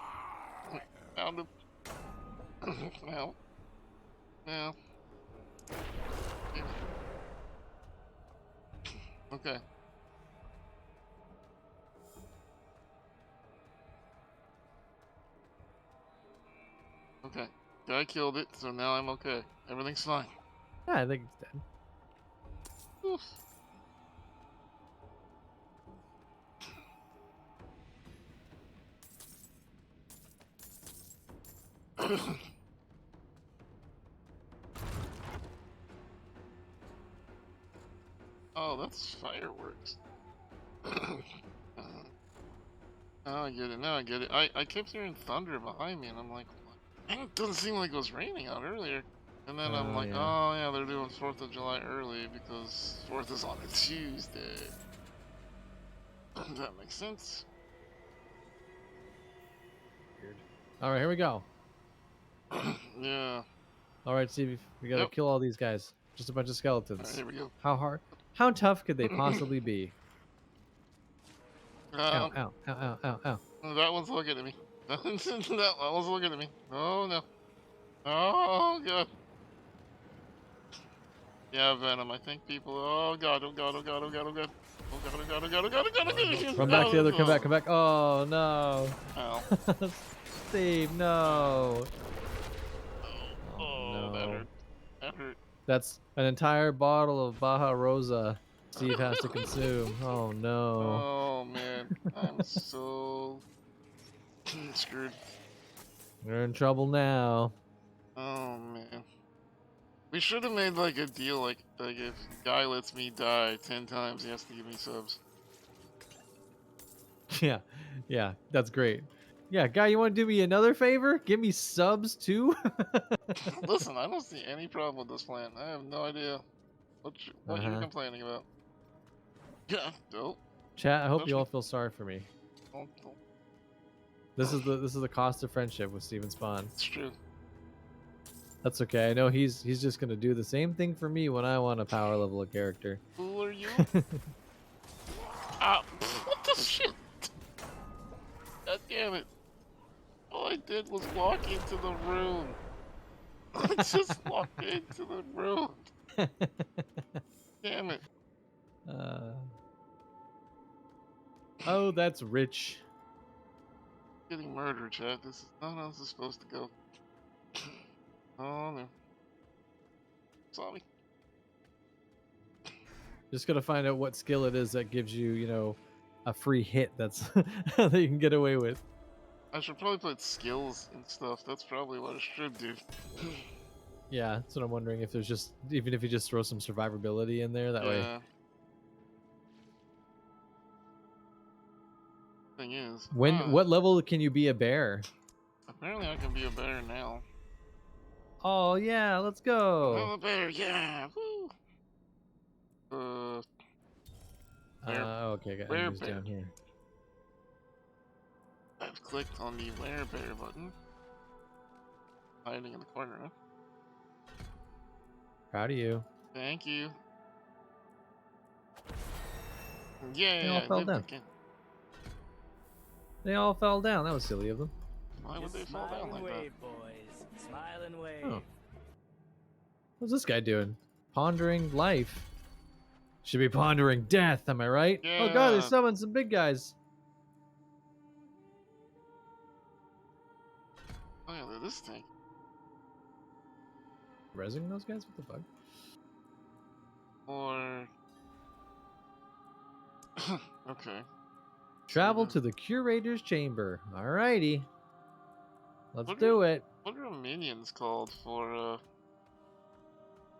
B: Found him. Now. Now. Okay. Okay. Guy killed it, so now I'm okay. Everything's fine.
F: Yeah, I think it's dead.
B: Oof. Oh, that's fireworks. Now I get it. Now I get it. I kept hearing thunder behind me, and I'm like, what? It doesn't seem like it was raining out earlier. And then I'm like,
F: yeah.
B: oh yeah, they're doing 4th of July early because 4th is on a Tuesday. That makes sense.
F: All right, here we go.
B: Yeah.
F: All right, Steve, we gotta
B: Yep.
F: kill all these guys. Just a bunch of skeletons.
B: Alright, here we go.
F: How hard? How tough could they possibly be? Ow,
B: Um,
F: ow, ow, ow, ow, ow.
B: that one's looking at me. That one's looking at me. Oh no. Oh god. Yeah, Venom. I think people. Oh god. Oh god. Oh god. Oh god. Oh god. Oh god. Oh god. Oh god. Oh god. Oh god. Oh god.
F: Run back to the other. Come back. Come back. Oh no.
B: Ow.
F: Steve, no.
B: Oh,
F: no.
B: that hurt. That hurt.
F: That's an entire bottle of Baja Rosa Steve has to consume. Oh no.
B: Oh man. I'm so screwed.
F: We're in trouble now.
B: Oh man. We should have made like a deal, like if guy lets me die 10 times, he has to give me subs.
F: Yeah, yeah, that's great. Yeah, guy, you want to do me another favor? Give me subs too?
B: Listen, I don't see any problem with this plan. I have no idea what you're complaining about. Yeah, dope.
F: Chat, I hope
B: Don't
F: you
B: you-
F: all feel sorry for me.
B: Don't.
F: This is the cost of friendship with SteveInSpawn.
B: It's true.
F: That's okay. I know he's just gonna do the same thing for me when I want to power level a character.
B: Who are you? Ah, what the shit? God damn it. All I did was walk into the room. I just walked into the room. Damn it.
F: Oh, that's rich.
B: Getting murdered, chat. This is not how this is supposed to go. Oh no. Saw me.
F: Just gotta find out what skill it is that gives you, you know, a free hit that's that you can get away with.
B: I should probably put skills and stuff. That's probably what I should do.
F: Yeah, that's what I'm wondering, if there's just, even if you just throw some survivability in there, that way.
B: Yeah. Thing is,
F: What level can you be a bear?
B: apparently I can be a bear now.
F: Oh yeah, let's
B: I'm
F: go.
B: a bear, yeah. Woo.
F: Okay, got
B: Where
F: enemies
B: bear?
F: down here.
B: I've clicked on the where bear button. Hiding in the corner, huh?
F: Proud of you.
B: Thank you. Yeah,
F: They all fell
B: lived
F: down.
B: again.
F: They all fell down. That was silly of them.
B: Why would they fall down like that?
H: boys. Smile and wave.
F: Oh. What's this guy doing? Pondering life. Should be pondering death, am I right? Oh god, they
B: Yeah.
F: summoned some big guys.
B: Oh yeah, they're this thing.
F: Rezzing those guys? What the fuck?
B: Or okay.
F: Travel to the curator's chamber. Alrighty. Let's
B: What
F: do it.
B: What are minions called for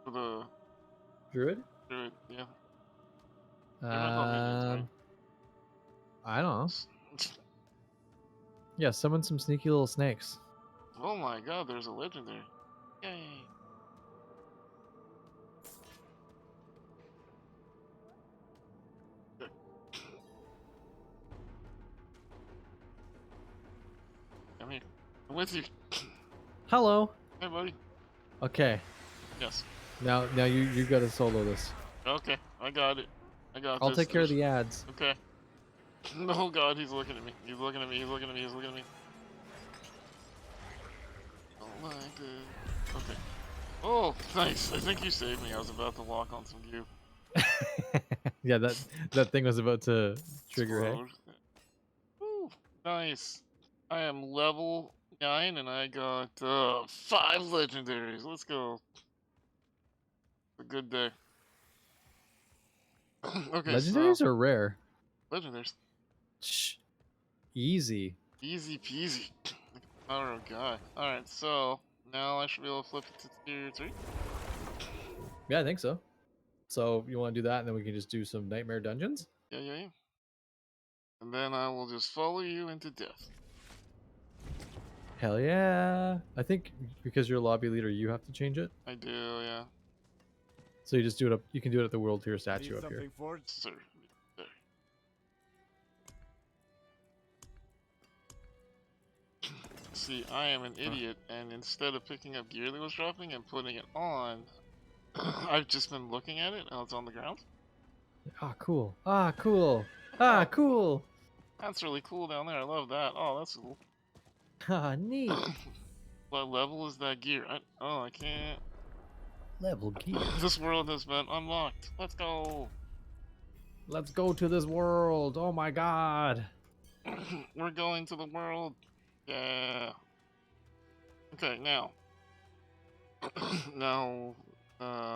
B: the
F: Druid?
B: druid? Yeah. They're not called minions,
F: I don't know.
B: right?
F: Yeah, summon some sneaky little snakes.
B: Oh my god, there's a legendary. Yay. Come here. I'm with you.
F: Hello.
B: Hey, buddy.
F: Okay.
B: Yes.
F: Now you gotta solo this.
B: Okay, I got it. I got
F: I'll
B: this.
F: take care of the ads.
B: Okay. Oh god, he's looking at me. He's looking at me. He's looking at me. He's looking at me. Oh my god. Okay. Oh, nice. I think you saved me. I was about to walk on some goo.
F: Yeah, that thing was about to trigger. Hey?
B: Explode. Woo, nice. I am level 9 and I got 5 legendaries. Let's go. It's a good day. Okay,
F: Legendaries
B: so,
F: are rare.
B: legendaries.
F: Shh. Easy.
B: Easy peasy. Like a power of God. Alright, so now I should be able to flip it to tier 3.
F: Yeah, I think so. So you want to do that, and then we can just do some nightmare dungeons.
I: Yeah, yeah, yeah. And then I will just follow you into death.
F: Hell yeah! I think because you're lobby leader, you have to change it.
I: I do, yeah.
F: So you just do it up. You can do it at the world tier statue
H: Need
F: up here.
H: something for it?
I: Sir. There. See, I am an idiot, and instead of picking up gear that was dropping and putting it on, I've just been looking at it, and it's on the ground.
F: Ah, cool. Ah, cool. Ah, cool.
I: That's really cool down there. I love that. Oh, that's cool.
F: Ah, neat.
I: What level is that gear? I can't.
F: Level gear.
I: This world has been unlocked. Let's go.
F: Let's go to this world. Oh my god.
I: We're going to the world. Yeah. Okay, now.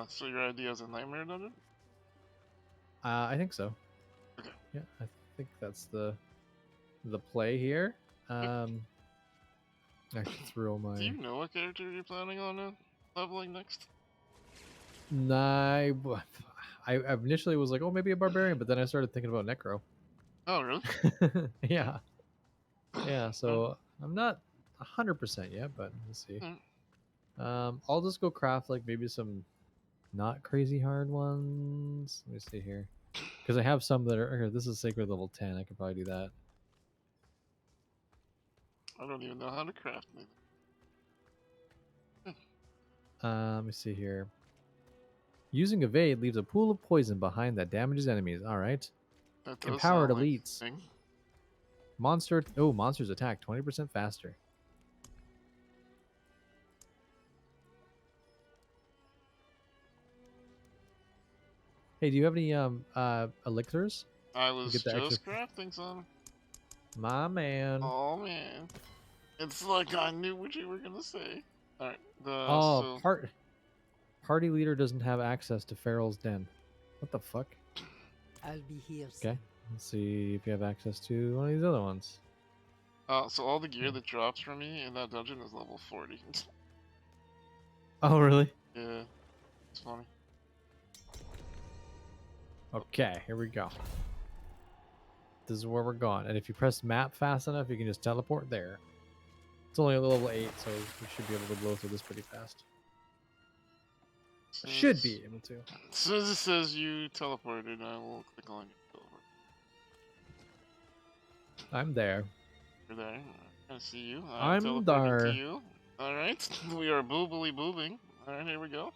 I: So your idea is a nightmare dungeon?
F: I think so.
I: Okay.
F: Yeah, I think that's the play here. I should throw my.
I: Do you know what character you're planning on leveling next?
F: Nah, I initially was like, oh, maybe a barbarian, but then I started thinking about necro.
I: Oh, really?
F: Yeah. Yeah, so I'm not 100% yet, but let's see. I'll just go craft like maybe some not crazy hard ones. Let me see here. Because I have some that are here. This is sacred level 10. I could probably do that.
I: I don't even know how to craft it.
F: Let me see here. Using evade leaves a pool of poison behind that damages enemies. All right.
I: That does
F: Empowered
I: sound like
F: elites.
I: a thing.
F: Monsters attack 20% faster. Hey, do you have any elixirs?
I: I was
F: get the
I: just
F: extra-
I: crafting some.
F: My man.
I: Oh man, it's like I knew what you were gonna say. All right,
F: Party leader doesn't have access to Farrell's den. What the fuck?
J: I'll be here.
F: Okay, let's see if you have access to one of these other ones.
I: So all the gear that drops from me in that dungeon is level 40.
F: Oh, really?
I: Yeah, it's funny.
F: Okay, here we go. This is where we're going. And if you press map fast enough, you can just teleport there. It's only a level 8, so we should be able to blow through this pretty fast. Should be able to.
I: As soon as it says you teleported, I will click on you. Teleport.
F: I'm there.
I: You're there. I see you.
F: I'm
I: teleporting
F: there.
I: to you. All right, we are boobily boobing. All right, here we go.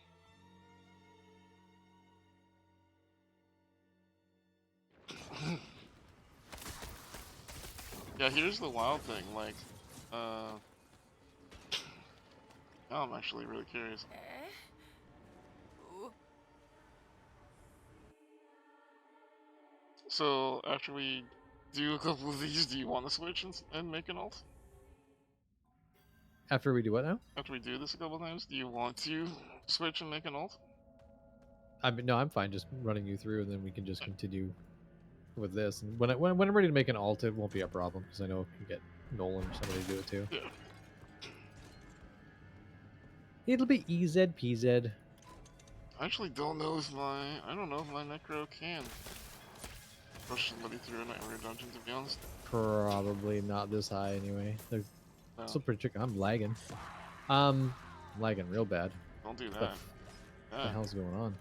I: Yeah, here's the wild thing. Like, now I'm actually really curious. So after we do a couple of these, do you want to switch and make an ult?
F: After we do what now?
I: After we do this a couple of times, do you want to switch and make an ult?
F: I mean, no, I'm fine just running you through, and then we can just continue with this. And when I'm ready to make an ult, it won't be a problem, because I know I can get Nolan or somebody to do it too.
I: Yeah.
F: It'll be EZ PZ.
I: I actually don't know if I don't know if my Necro can push somebody through a Nightmare Dungeon, to be honest.
F: Probably not this high anyway. They're
I: No,
F: still pretty tricky. I'm lagging. Lagging real bad.
I: don't do
F: What
I: that.
F: the hell's going on?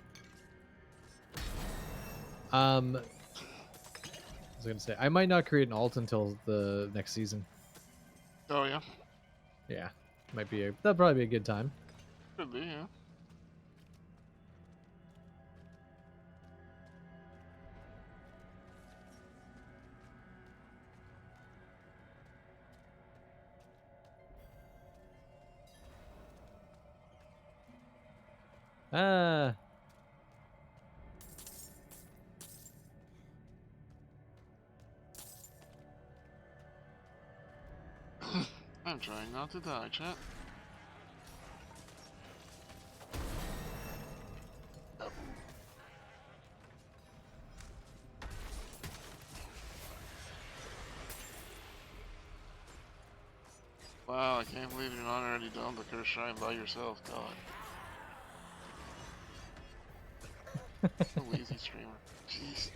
F: I was gonna say I might not create an alt until the next season.
I: Oh yeah?
F: Yeah, that'd probably be a good time.
I: Could be, yeah.
F: Ah.
I: I'm trying not to die, chat. Wow, I can't believe you're not already done the Curse Shrine by yourself, God. A lazy streamer. Jeez.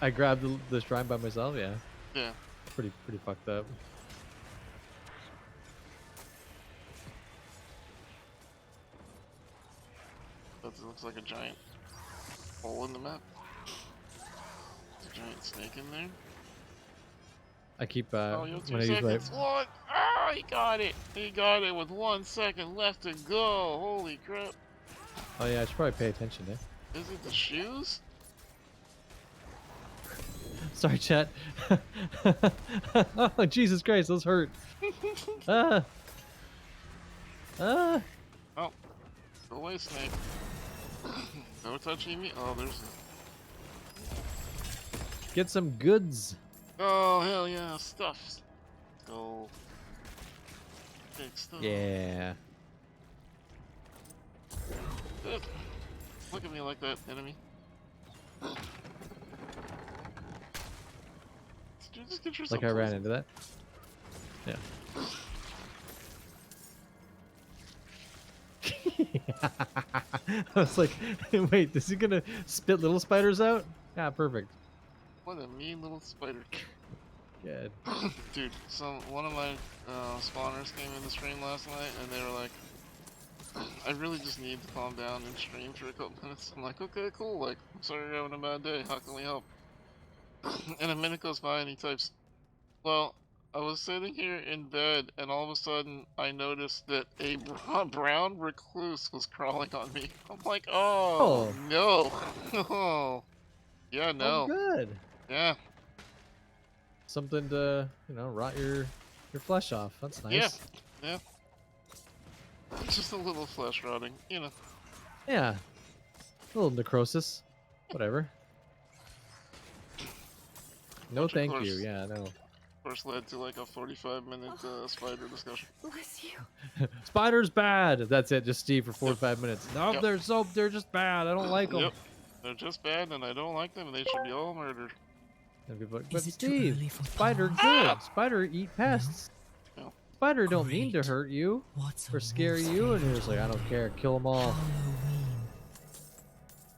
F: I grabbed the shrine by myself. Yeah,
I: Yeah.
F: pretty fucked up.
I: That looks like a giant hole in the map. There's a giant snake in there.
F: I keep
I: Oh, you have 2
F: when I use my
I: seconds. What? Ah, he got it. He got it with 1 second left to go. Holy crap.
F: oh yeah, I should probably pay attention. Eh?
I: Is it the shoes?
F: Sorry, chat. Oh Jesus Christ, those hurt. Ah. Ah.
I: Oh, go away, snake. No touching me. Oh, there's.
F: Get some goods.
I: Oh hell yeah, stuff. Go. Big stuff.
F: Yeah.
I: Ugh. Look at me like that, enemy. Did you just get yourself
F: Like I ran
I: poisoned?
F: into that. Yeah. I was like, wait, is he gonna spit little spiders out? Yeah, perfect.
I: What a mean little spider.
F: Good.
I: Dude, one of my spawners came in the stream last night and they were like, I really just need to calm down and stream for a couple minutes. I'm like, okay, cool, like, I'm sorry you're having a bad day, how can we help? And a minute goes by and he types, well, I was sitting here in bed and all of a sudden I noticed that a brown recluse was crawling on me. I'm like, oh, no. Oh, yeah, no.
F: Oh, good.
I: Yeah.
F: Something to, rot your flesh off. That's nice.
I: Yeah. Just a little flesh rotting,
F: Yeah. A little necrosis. Whatever. No,
I: Which, of
F: thank
I: course-
F: you. Yeah, no.
I: Of course, led to like a 45-minute spider discussion.
J: Bless you.
F: Spider's bad. That's it. Just Steve for 45 minutes. No,
I: Yep.
F: they're just bad. I don't like them.
I: Yep. They're just bad and I don't like them and they should be all murdered.
F: And people are like,
J: Is
F: but
J: it too early
F: Steve,
J: for
F: spider
J: thoughts?
F: good. Spider eat pests.
I: No.
F: Spider don't mean to
J: Great.
F: hurt you
J: What's
F: or
J: a
F: scare
J: wolf's
F: you. And
J: favorite
F: you're just like, I don't
J: holiday?
F: care. Kill them all.
J: Halloween.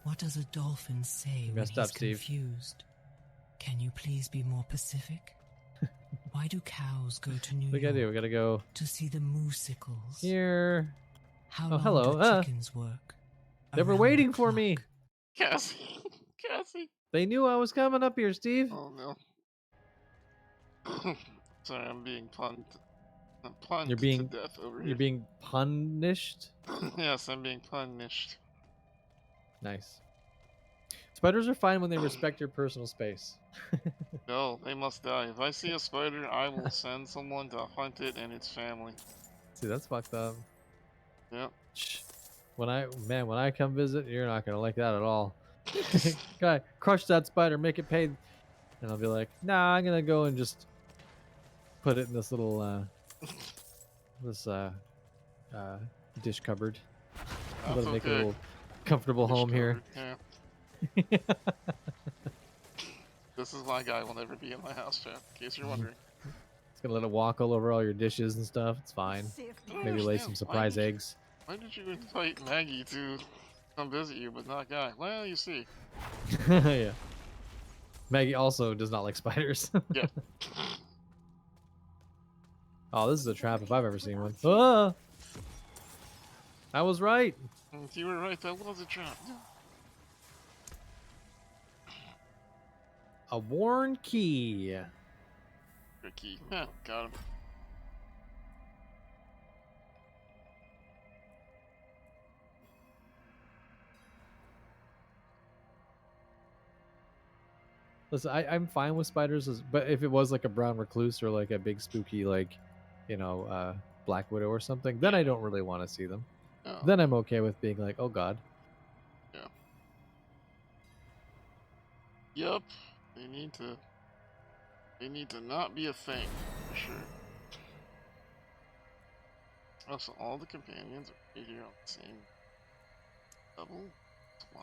J: What does a dolphin say when
F: messed
J: he's
F: up, Steve.
J: confused? Can you please be more Pacific? Why do cows go to New
F: We gotta do.
J: York
F: We gotta go
J: to see the moosicles?
F: here.
J: How
F: Oh,
J: long
F: hello,
J: do chickens work?
F: They were
J: Around the
F: waiting for me.
J: clock.
I: Cassie. Cassie.
F: They knew I was coming up here, Steve.
I: Oh no. Sorry, I'm being punned. I'm punned
F: You're being-
I: to death over
F: You're
I: here.
F: being punished.
I: Yes, I'm being punished.
F: Nice. Spiders are fine when they respect your personal space.
I: No, they must die. If I see a spider, I will send someone to hunt it and its family.
F: See, that's fucked up.
I: Yep.
F: Shh. When I come visit, you're not gonna like that at all. Guy, crush that spider, make it pay. And I'll be like, nah, I'm gonna go and just put it in this little this dish cupboard. I'm
I: That's
F: gonna make a
I: okay.
F: little comfortable
I: Dish
F: home here.
I: cupboard, Yeah. This is my guy will never be in my house, chat, in case you're wondering.
F: It's gonna let it walk all over all your dishes and stuff. It's fine.
I: I don't
F: Maybe lay
I: understand.
F: some
I: Why
F: surprise
I: did you-
F: eggs.
I: Why did you invite Maggie to come visit you, but not Guy? Well, you see.
F: Yeah. Maggie also does not like spiders.
I: Yeah.
F: Oh, this is a trap if I've ever seen one. Ah! I was right.
I: You were right, that was a trap.
F: A worn key.
I: Ricky. Yeah, got him.
F: Listen, I'm fine with spiders, but if it was like a brown recluse or like a big spooky, like, Black Widow or something, then I don't really want to see them.
I: Oh,
F: Then I'm okay with being like, oh god.
I: Yup. They need to not be a thing, for sure. Also, all the companions are right here on the same level. Why?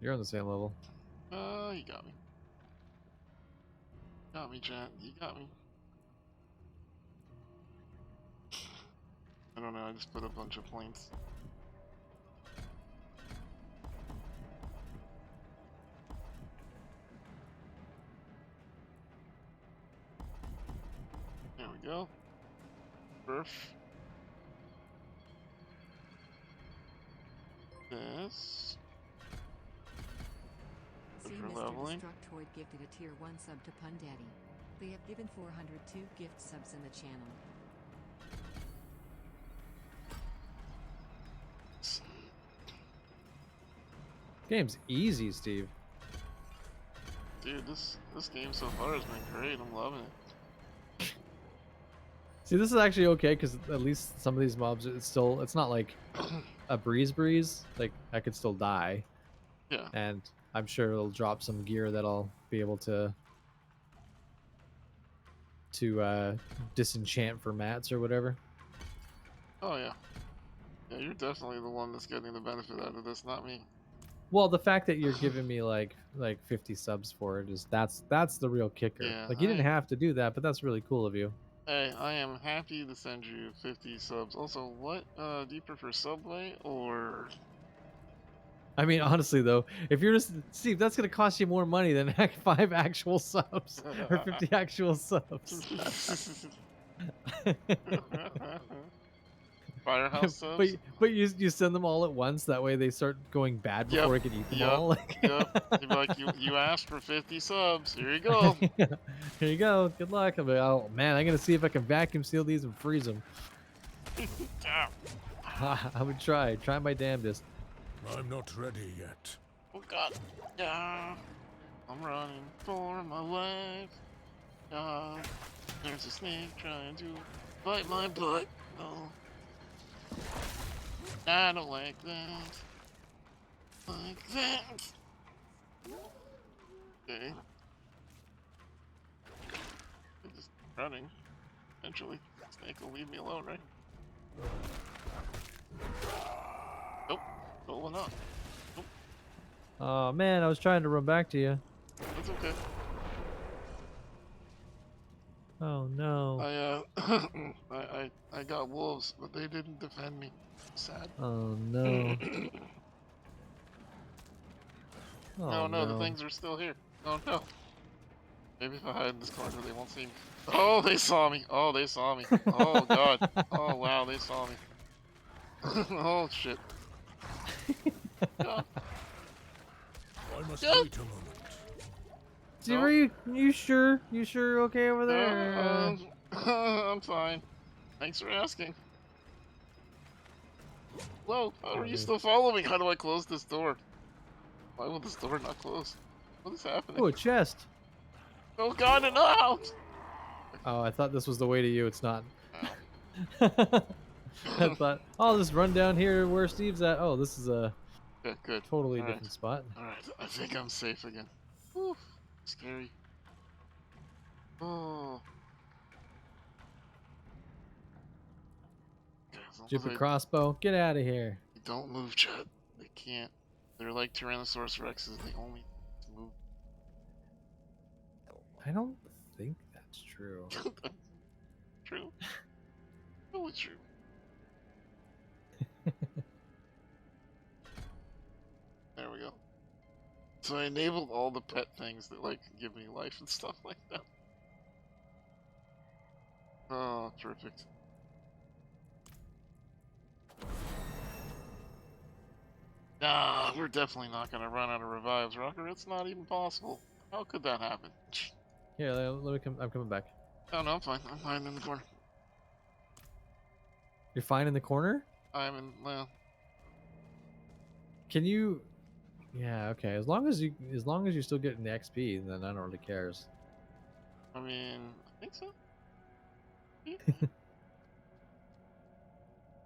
F: You're on the same level.
I: You got me. Got me, chat. You got me. I don't know, I just put a bunch of points. There we go. Perf. This.
D: See,
I: For
D: Mr.
I: leveling.
D: Destructoid gifted a tier 1 sub to Pun Daddy. They have given 402 gift subs in the channel.
F: Game's easy, Steve.
I: Dude, this game so far has been great. I'm loving it.
F: See, this is actually okay because at least some of these mobs, it's not like a breeze. Like I could still die.
I: Yeah.
F: And I'm sure it'll drop some gear that I'll be able to disenchant for mats or whatever.
I: Oh yeah. Yeah, you're definitely the one that's getting the benefit out of this, not me.
F: Well, the fact that you're giving me like 50 subs for it is that's the real kicker.
I: Yeah,
F: Like you didn't have to do that, but that's really cool of you.
I: Hey, I am happy to send you 50 subs. Also, what do you prefer, Subway or?
F: I mean, honestly though, if you're just Steve, that's gonna cost you more money than 5 actual subs or 50 actual subs.
I: Firehouse subs?
F: But you send them all at once. That way they start going bad before I can eat them all.
I: Yep. You'd be like, you asked for 50 subs. Here you go.
F: Here you go. Good luck. I'm like, oh man, I'm gonna see if I can vacuum seal these and freeze them. I would try my damnedest.
A: I'm not ready yet.
I: Oh god. Yeah. I'm running for my life. There's a snake trying to bite my butt. Oh. I don't like that. Like that. Okay. I'm just running. Eventually, snake will leave me alone, right? Nope. Going up. Nope.
F: Oh man, I was trying to run back to you.
I: That's okay.
F: Oh no.
I: I got wolves, but they didn't defend me. Sad.
F: Oh no. Oh,
I: no, the things are still here. Oh no. Maybe if I hide in this corner, they won't see me. Oh, they saw me. Oh, they saw me. Oh god. Oh wow, they saw me. Oh shit. God.
A: I must wait a moment.
F: Steve, are you sure? You sure you're okay over there?
I: I'm fine. Thanks for asking. Whoa, how are you still following? How do I close this door? Why will this door not close? What is happening?
F: Oh, a chest.
I: Oh god, and out!
F: Oh, I thought this was the way to you. It's not. I thought, I'll just run down here where Steve's at. Oh, this is a
I: good.
F: totally different spot.
I: Alright, I think I'm safe again. Whew, scary. Oh.
F: Stupid crossbow, get out of here.
I: Don't move, Chad. They can't. They're like Tyrannosaurus Rexes. They only move.
F: I don't think that's true.
I: True. Totally true. There we go. So I enabled all the pet things that like give me life and stuff like that. Oh, perfect. Nah, we're definitely not gonna run out of revives, Rocker. It's not even possible. How could that happen?
F: Here, let me come. I'm coming back.
I: Oh no, I'm fine. I'm fine in the corner.
F: You're fine in the corner?
I: I'm in. Well,
F: can you? Yeah, okay. As long as you're still getting the XP, then I don't really cares.
I: I mean, I think so. Yeah.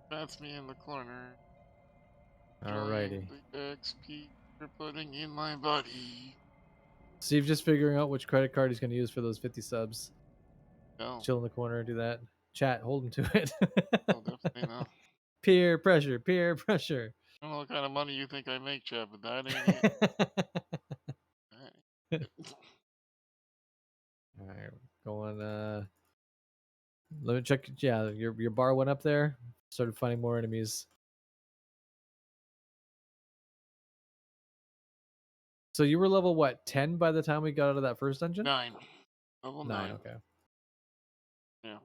I: That's me in the corner.
F: Alrighty.
I: The XP you're putting in my body.
F: Steve just figuring out which credit card he's going to use for those 50 subs.
I: No.
F: Chill in the corner, do that. Chat, hold him to it.
I: Oh, definitely not.
F: Peer pressure, peer pressure.
I: I don't know what kind of money you think I make, Chad, but that ain't it.
F: Alright, going, let me check. Yeah, your bar went up there. started finding more enemies. So you were level what, 10 by the time we got out of that first dungeon?
I: 9. Level 9.
F: Okay.
I: Yeah.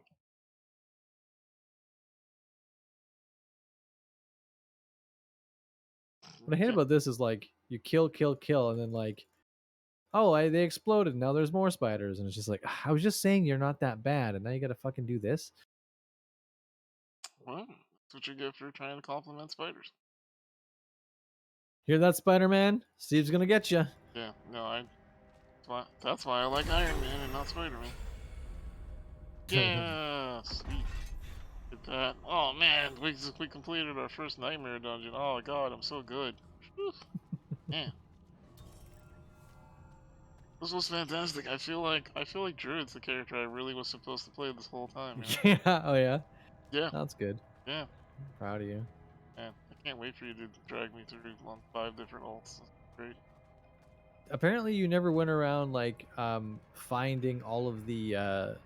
F: What I hate about this is like you kill, and then like, oh, they exploded. Now there's more spiders, and it's just like, I was just saying you're not that bad, and now you gotta fucking do this.
I: Well, that's what you get for trying to compliment spiders.
F: Hear that, Spider-Man? Steve's gonna get you.
I: Yeah, no, that's why I like Iron Man and not Spider-Man. Yeah, sweet. Get that. Oh man, we completed our first nightmare dungeon. Oh god, I'm so good. Whew. Man, this was fantastic. I feel like Druid's the character I really was supposed to play this whole time. You know?
F: Yeah. Oh yeah.
I: Yeah.
F: That's good.
I: Yeah.
F: I'm proud of you.
I: Man, I can't wait for you to drag me through on 5 different ults. That's great.
F: Apparently, you never went around like finding all of the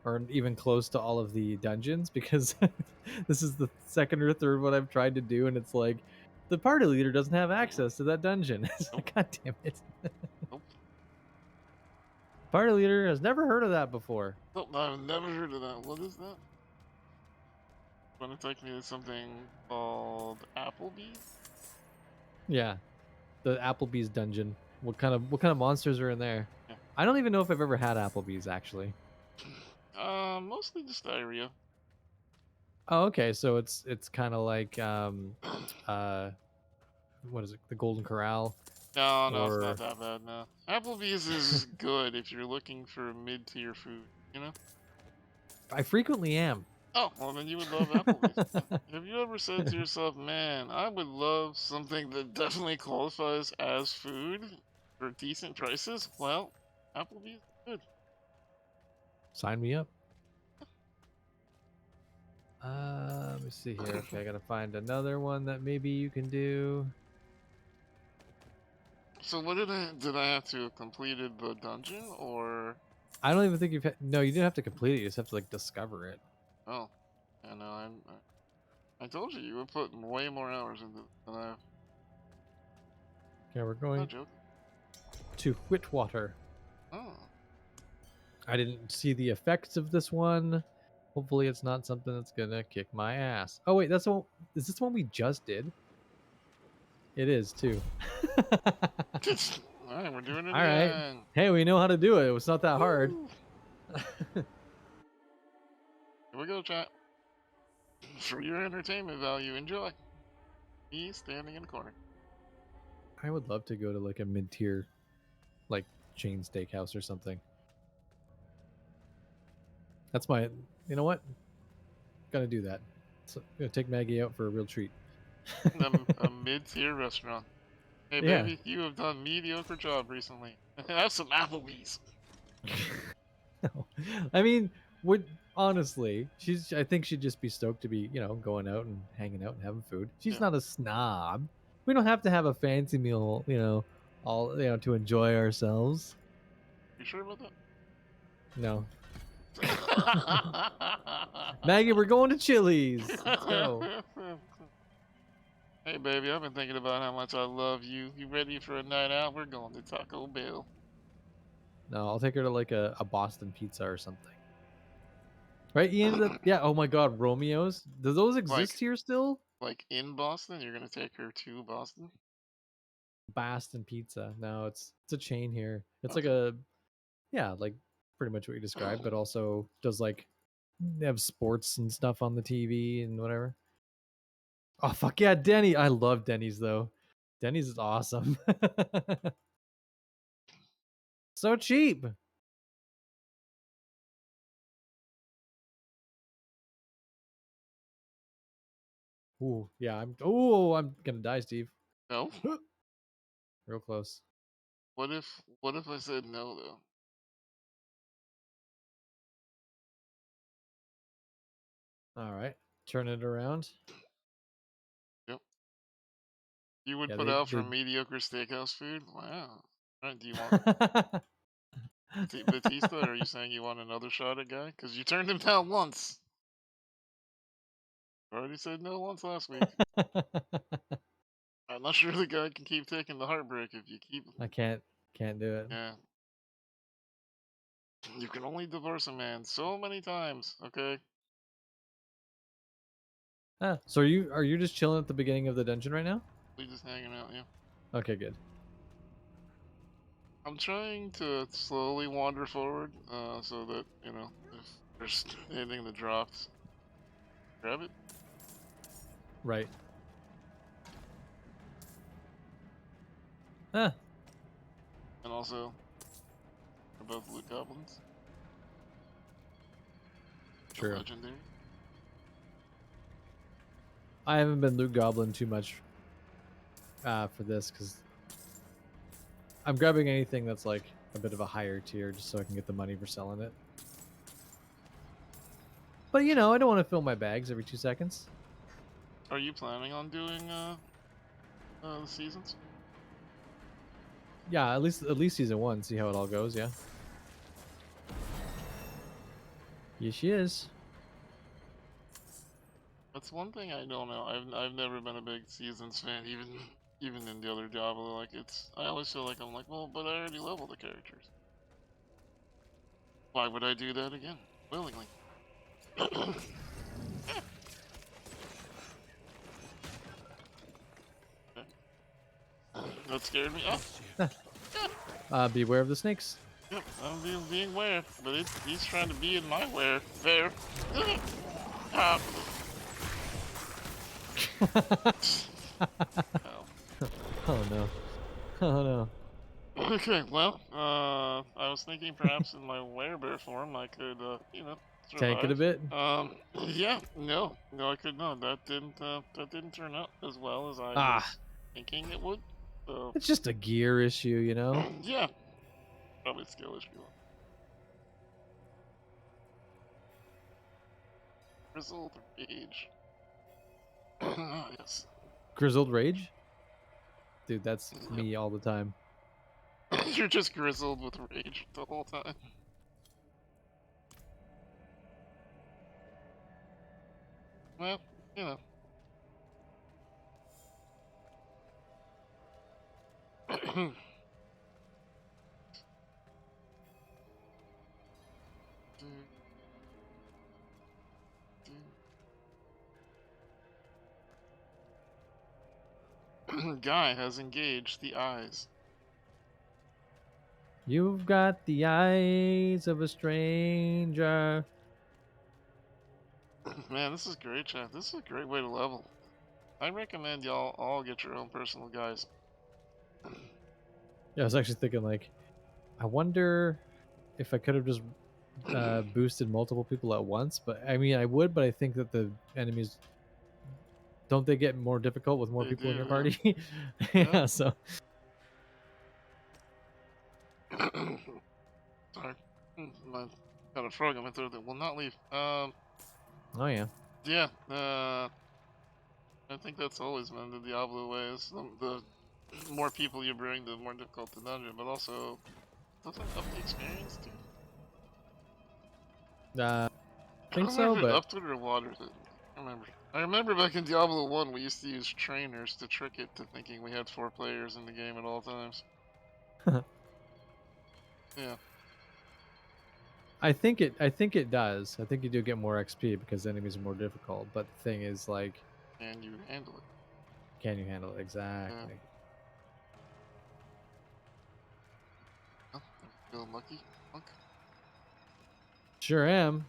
F: or even close to all of the dungeons, because this is the second or third one I've tried to do, and it's like the party leader doesn't have access to that dungeon. It's like, God damn it.
I: Nope.
F: Party leader has never heard of that before.
I: Nope, I've never heard of that. What is that? Want to take me to something called Applebee's?
F: Yeah, the Applebee's dungeon. What kind of monsters are in there?
I: Yeah.
F: I don't even know if I've ever had Applebee's actually.
I: Mostly just diarrhea.
F: Oh, okay. So it's kind of like what is it? The Golden Corral.
I: No, it's not that bad. No, Applebee's is good if you're looking for mid-tier food. You know.
F: I frequently am.
I: Oh, well then you would love Applebee's. Have you ever said to yourself, "Man, I would love something that definitely qualifies as food for decent prices"? Well, Applebee's is good.
F: Sign me up. Let me see here. Okay, I gotta find another one that maybe you can do.
I: So what did I have to have completed the dungeon, or?
F: I don't even think you've no, you didn't have to complete it. You just have to like discover it.
I: Oh, yeah, no, I told you would put way more hours into than I have.
F: Okay, we're going
I: No joke.
F: to Whitwater.
I: Oh.
F: I didn't see the effects of this one. Hopefully it's not something that's gonna kick my ass. Oh wait, that's the one. Is this one we just did? It is too.
I: Alright, we're doing it
F: All right.
I: again.
F: Hey, we know how to do it. It's not that hard.
I: Here we go, chat. For your entertainment value, enjoy. Me standing in the corner.
F: I would love to go to like a mid-tier, like chain steakhouse or something. That's my. You know what? Gotta do that. So, gonna take Maggie out for a real treat.
I: A mid-tier restaurant. Hey
F: Yeah.
I: baby, you have done a mediocre job recently. Have some Applebee's.
F: No. I mean, honestly, I think she'd just be stoked to be, going out and hanging out and having food. She's not a snob. We don't have to have a fancy meal, all to enjoy ourselves.
I: You sure about that?
F: No. Maggie, we're going to Chili's. Let's go.
I: Hey baby, I've been thinking about how much I love you. You ready for a night out? We're going to Taco Bell.
F: No, I'll take her to like a Boston Pizza or something. Right, Ian? Yeah, oh my god, Romeo's? Do those exist here still?
I: Like in Boston? You're gonna take her to Boston?
F: Boston Pizza. No, it's a chain here. It's like like pretty much what you described, but also does like they have sports and stuff on the TV and whatever. Oh fuck yeah, Denny! I love Denny's though. Denny's is awesome. So cheap. Ooh, yeah. I'm gonna die, Steve.
I: No.
F: Real close.
I: What if I said no though?
F: All right, turn it around.
I: Yep. You would put out for mediocre steakhouse food? Wow. Alright, do you want Batista, or are you saying you want another shot at guy? Because you turned him down once. I already said no once last week. I'm not sure the guy can keep taking the heartbreak if you keep.
F: I can't do it.
I: Yeah. You can only divorce a man so many times, okay?
F: Ah, so are you just chilling at the beginning of the dungeon right now?
I: We just hanging out, yeah.
F: Okay, good.
I: I'm trying to slowly wander forward, so that, you know, if there's anything that drops, grab it.
F: Right. Ah,
I: And also, above the loot goblins. The
F: true.
I: legendary.
F: I haven't been loot goblin too much for this because I'm grabbing anything that's like a bit of a higher tier just so I can get the money for selling it. But you know, I don't want to fill my bags every 2 seconds.
I: Are you planning on doing, the seasons?
F: Yeah, at least season 1. See how it all goes. Yeah. Yes, she is.
I: That's one thing I don't know. I've never been a big seasons fan, even in the other Diablo. Like I always feel like I'm like, well, but I already leveled the characters. Why would I do that again? Willingly. That scared me. Oh,
F: Beware of the snakes.
I: yep, I'm being aware, but he's trying to be in my wear. Fair. Ah. Oh.
F: Oh no. Oh no.
I: Okay, well, I was thinking perhaps in my werebear form I could, you know, survive.
F: Tank it a bit.
I: Yeah, no, I could not. That didn't turn out as well as I
F: Ah.
I: was thinking it would. So
F: It's just a gear issue, you know?
I: yeah, probably skill issue. Grizzled rage. Ah, yes.
F: Grizzled rage? Dude, that's me all the time.
I: You're just grizzled with rage the whole time. Well, you know. Guy has engaged the eyes.
F: You've got the eyes of a stranger.
I: Man, this is great, chat. This is a great way to level. I recommend y'all all get your own personal guys.
F: Yeah, I was actually thinking, like, I wonder if I could have just boosted multiple people at once. But I mean, I would, but I think that the enemies don't they get more difficult with more
I: They
F: people in
I: do,
F: your
I: yeah.
F: party? Yeah, so
I: Sorry. I got a frog in my throat that will not leave.
F: oh yeah.
I: Yeah, I think that's always been the Diablo way. Is the more people you bring, the more difficult the dungeon. But also, doesn't it up the experience too?
F: I
I: I
F: think
I: don't
F: so,
I: remember if it
F: but
I: upped it or watered it. I remember. I remember back in Diablo 1, we used to use trainers to trick it to thinking we had 4 players in the game at all times. Yeah.
F: I think it does. I think you do get more XP because the enemies are more difficult. But the thing is, like,
I: And you handle it.
F: can you handle it exactly?
I: Oh, feeling lucky, punk.
F: Sure am.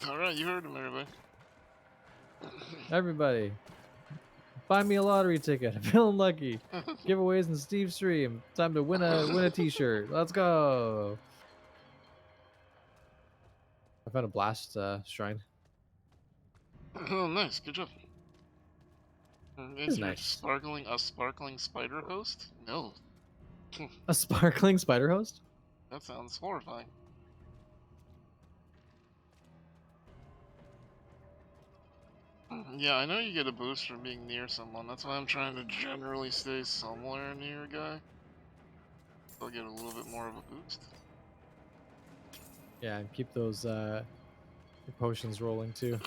I: Alright, you heard him, everybody.
F: Everybody, buy me a lottery ticket. I'm feeling lucky. Giveaways in Steve's stream. Time to win a T-shirt. Let's go. I found a blast shrine.
I: Oh, nice, good job.
F: It's
I: Is your
F: nice.
I: a sparkling spider host? No.
F: A sparkling spider host?
I: That sounds horrifying. Yeah, I know you get a boost from being near someone. That's why I'm trying to generally stay somewhere near a guy. So I'll get a little bit more of a boost.
F: Yeah, and keep those your potions rolling too.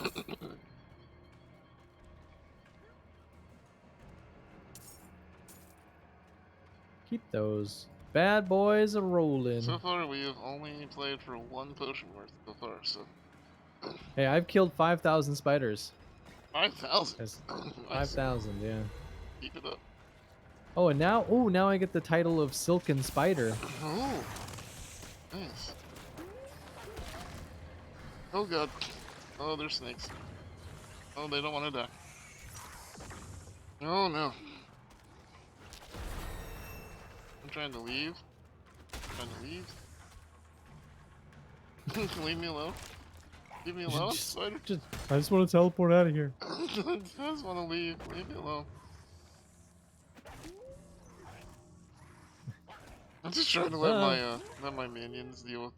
F: Keep those bad boys a rolling.
I: So far, we have only played for 1 potion worth so far, so.
F: Hey, I've killed 5,000 spiders.
I: 5,000?
F: Yes,
I: Nice.
F: 5,000, yeah.
I: Keep it up.
F: Oh, and now I get the title of Silken Spider.
I: Oh, nice. Oh god. Oh, there's snakes. Oh, they don't want to die. Oh no. I'm trying to leave. I'm trying to leave. Leave me alone. Leave me alone, spider.
F: I just want to teleport out of here.
I: I just want to leave. Leave me alone. I'm just trying to let my minions deal with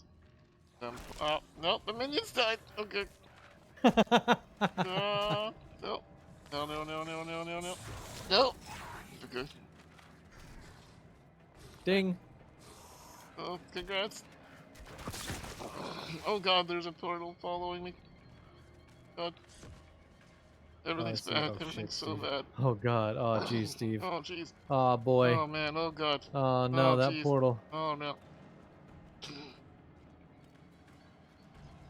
I: them. Oh no, the minions died. Okay. No. No. No. No. No. No. No. No. No. No. Okay.
F: Ding.
I: Oh, congrats. Oh god, there's a portal following me. God. Everything's
F: see.
I: bad.
F: Oh,
I: Everything's
F: shit,
I: so
F: Steve.
I: bad.
F: Oh god. Oh geez, Steve.
I: Oh jeez.
F: Oh boy.
I: Oh man. Oh god.
F: Oh no,
I: Oh,
F: that
I: jeez.
F: portal.
I: Oh no.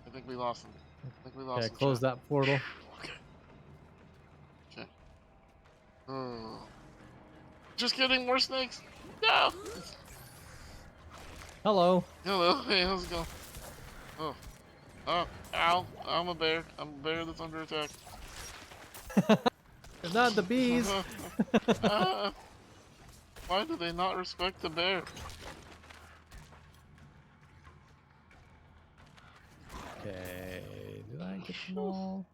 I: I think we lost him. I think we lost
F: Okay,
I: him.
F: close that portal.
I: Okay. Okay. Oh. Just kidding, more snakes. No.
F: Hello.
I: Hello. Hey, how's it going? Oh. Oh. Ow. I'm a bear. I'm a bear that's under attack.
F: It's not the bees.
I: Why do they not respect the bear?
F: Okay. Did I get them all?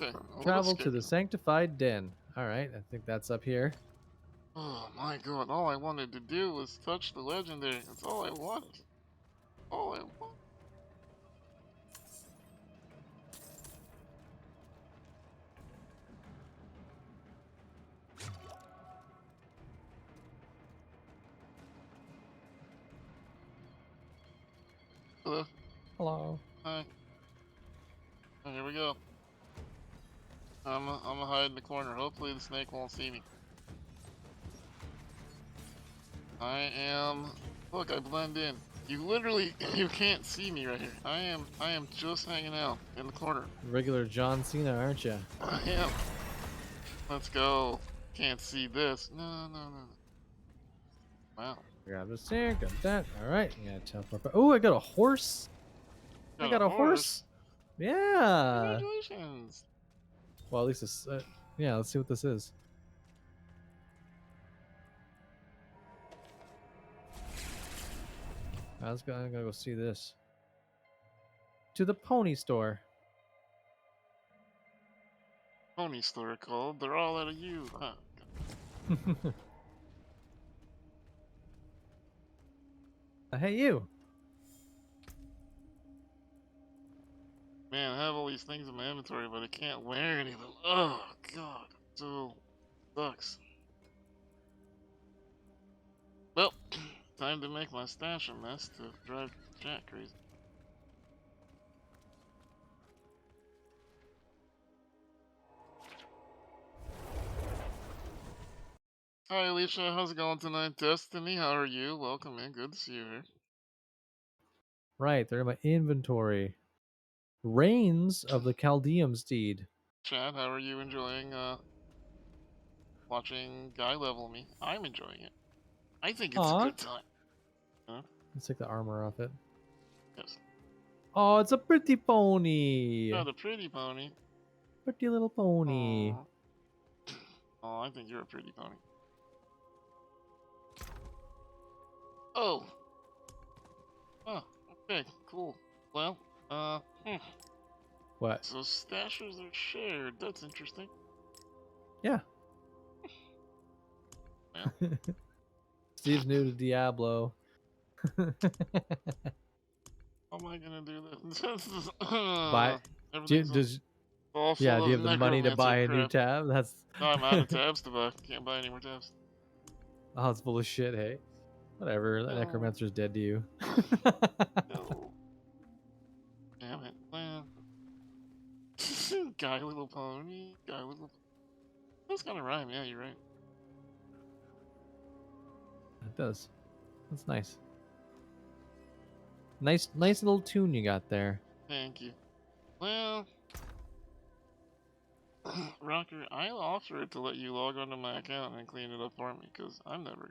I: Okay, a little
F: Travel to
I: scared.
F: the sanctified den. Alright, I think that's up here.
I: Oh my god, all I wanted to do was touch the legendary. That's all I wanted. All I want. Hello.
F: Hello.
I: Hi. Oh, here we go. I'm gonna hide in the corner. Hopefully the snake won't see me. I am. Look, I blend in. You literally, you can't see me right here. I am just hanging out in the corner.
F: Regular John Cena, aren't you?
I: I am. Let's go. Can't see this. No, no, no, no. Wow.
F: Grab this here, got that. Alright, yeah, teleport. Oh, I got a horse. I got a horse. Yeah.
I: Congratulations.
F: Well, at least it's. Yeah, let's see what this is. I'm gonna go see this. To the pony store.
I: Pony store called. They're all out of you. Huh?
F: Hey, you.
I: Man, I have all these things in my inventory, but I can't wear any of them. Oh god, so sucks. Well, time to make my stash a mess to drive chat crazy. Hi Alicia, how's it going tonight? Destiny, how are you? Welcome in, good to see you here.
F: Right, they're in my inventory. Reigns of the Chaldeum Steed.
I: Chat, how are you enjoying watching Guy level me? I'm enjoying it. I think it's a good time. Huh?
F: Let's take the armor off it.
I: Yes.
F: Oh, it's a pretty pony.
I: Not a pretty pony.
F: Pretty little pony.
I: Aww. Oh, I think you're a pretty pony. Oh. Oh, okay, cool. Well,
F: What?
I: So stashes are shared. That's interesting.
F: Yeah.
I: Well.
F: Steve's new to Diablo.
I: How am I gonna do this?
F: Buy. Do you have the money to buy a new tab? That's.
I: No, I'm out of tabs to buy. Can't buy any more tabs.
F: Oh, it's full of shit. Hey, whatever. That necromancer's dead to you.
I: No. Damn it, man. Guy little pony. Guy little. That's gonna rhyme. Yeah, you're right.
F: it does. That's nice. Nice little tune you got there.
I: Thank you. Well, Rocker, I'll offer it to let you log onto my account and clean it up for me, because I'm never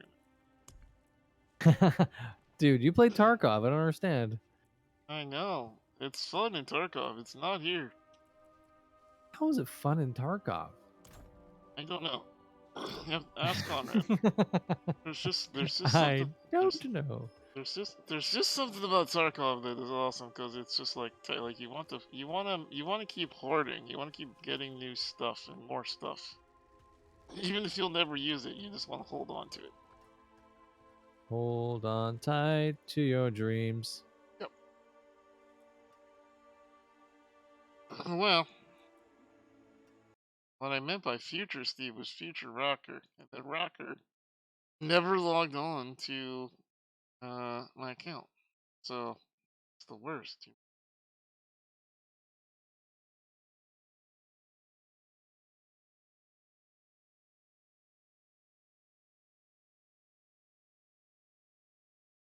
I: gonna.
F: Dude, you played Tarkov. I don't understand.
I: I know. It's fun in Tarkov. It's not here.
F: How is it fun in Tarkov?
I: I don't know. You have to ask Conrad. there's just
F: I
I: something.
F: don't know.
I: There's just something about Tarkov that is awesome, because it's just like you want to keep hoarding. You want to keep getting new stuff and more stuff. Even if you'll never use it, you just want to hold on to it.
F: Hold on tight to your dreams.
I: Yep. Well, what I meant by future Steve was future Rocker, and that Rocker never logged on to my account, so it's the worst.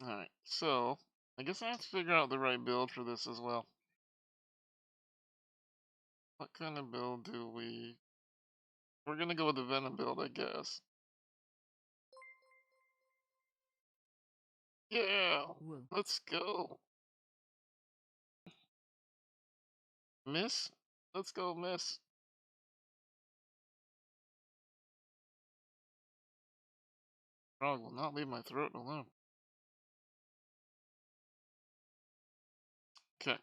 I: Alright, so I guess I have to figure out the right build for this as well. What kind of build do we... We're gonna go with the Venom build, I guess. Yeah!
D: Whoa.
I: Let's go! Miss? Let's go, Miss. Frog will not leave my throat alone. Okay.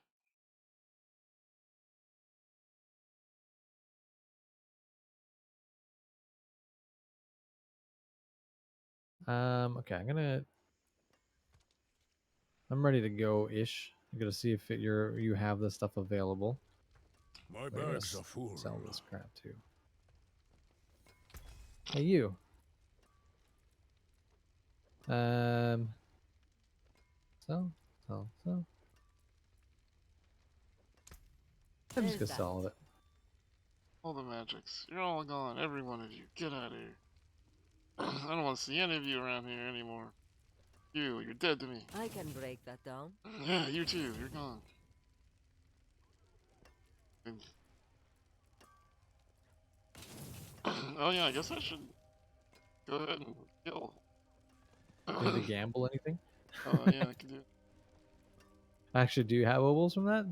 F: Okay, I'm ready to go-ish. I'm gonna see if you have this stuff available.
A: My
F: I'm gonna
A: bags are full.
F: sell this crap too. Hey, you. So. I'm just gonna sell it.
I: All the magics. You're all gone. Every one of you. Get out of here. I don't want to see any of you around here anymore. You're dead to me.
H: I can break that down.
I: Yeah, you too. You're gone. And... oh yeah, I guess I should go ahead and kill.
F: Need to gamble anything?
I: Yeah, I can do it.
F: Actually, do you have ovals from that?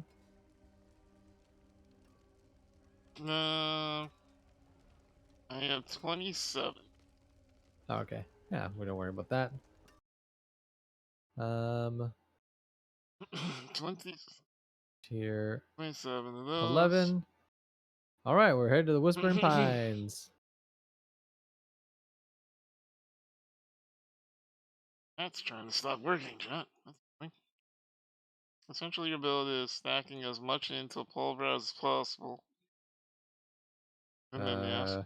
I: No. I have 27.
F: Oh, okay. Yeah, we don't worry about that.
I: 20.
F: Tier
I: 27 of those.
F: 11. All right, we're headed to the Whispering Pines.
I: That's trying to stop working, chat. That's fine. Essentially, your build is stacking as much into pulver as possible. And then, yes.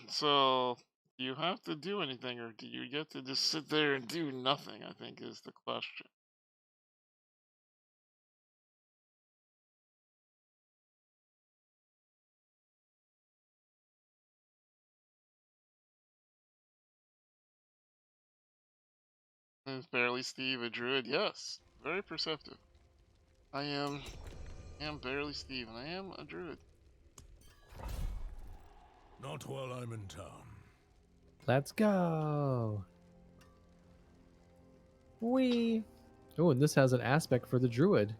I: So, do you have to do anything, or do you get to just sit there and do nothing, I think is the question. Is Barely Steve a druid? Yes. Very perceptive. I am Barely Steve, and I am a druid.
A: Not while I'm in town.
F: Let's go. Wee. Oh, and this has an aspect for the druid.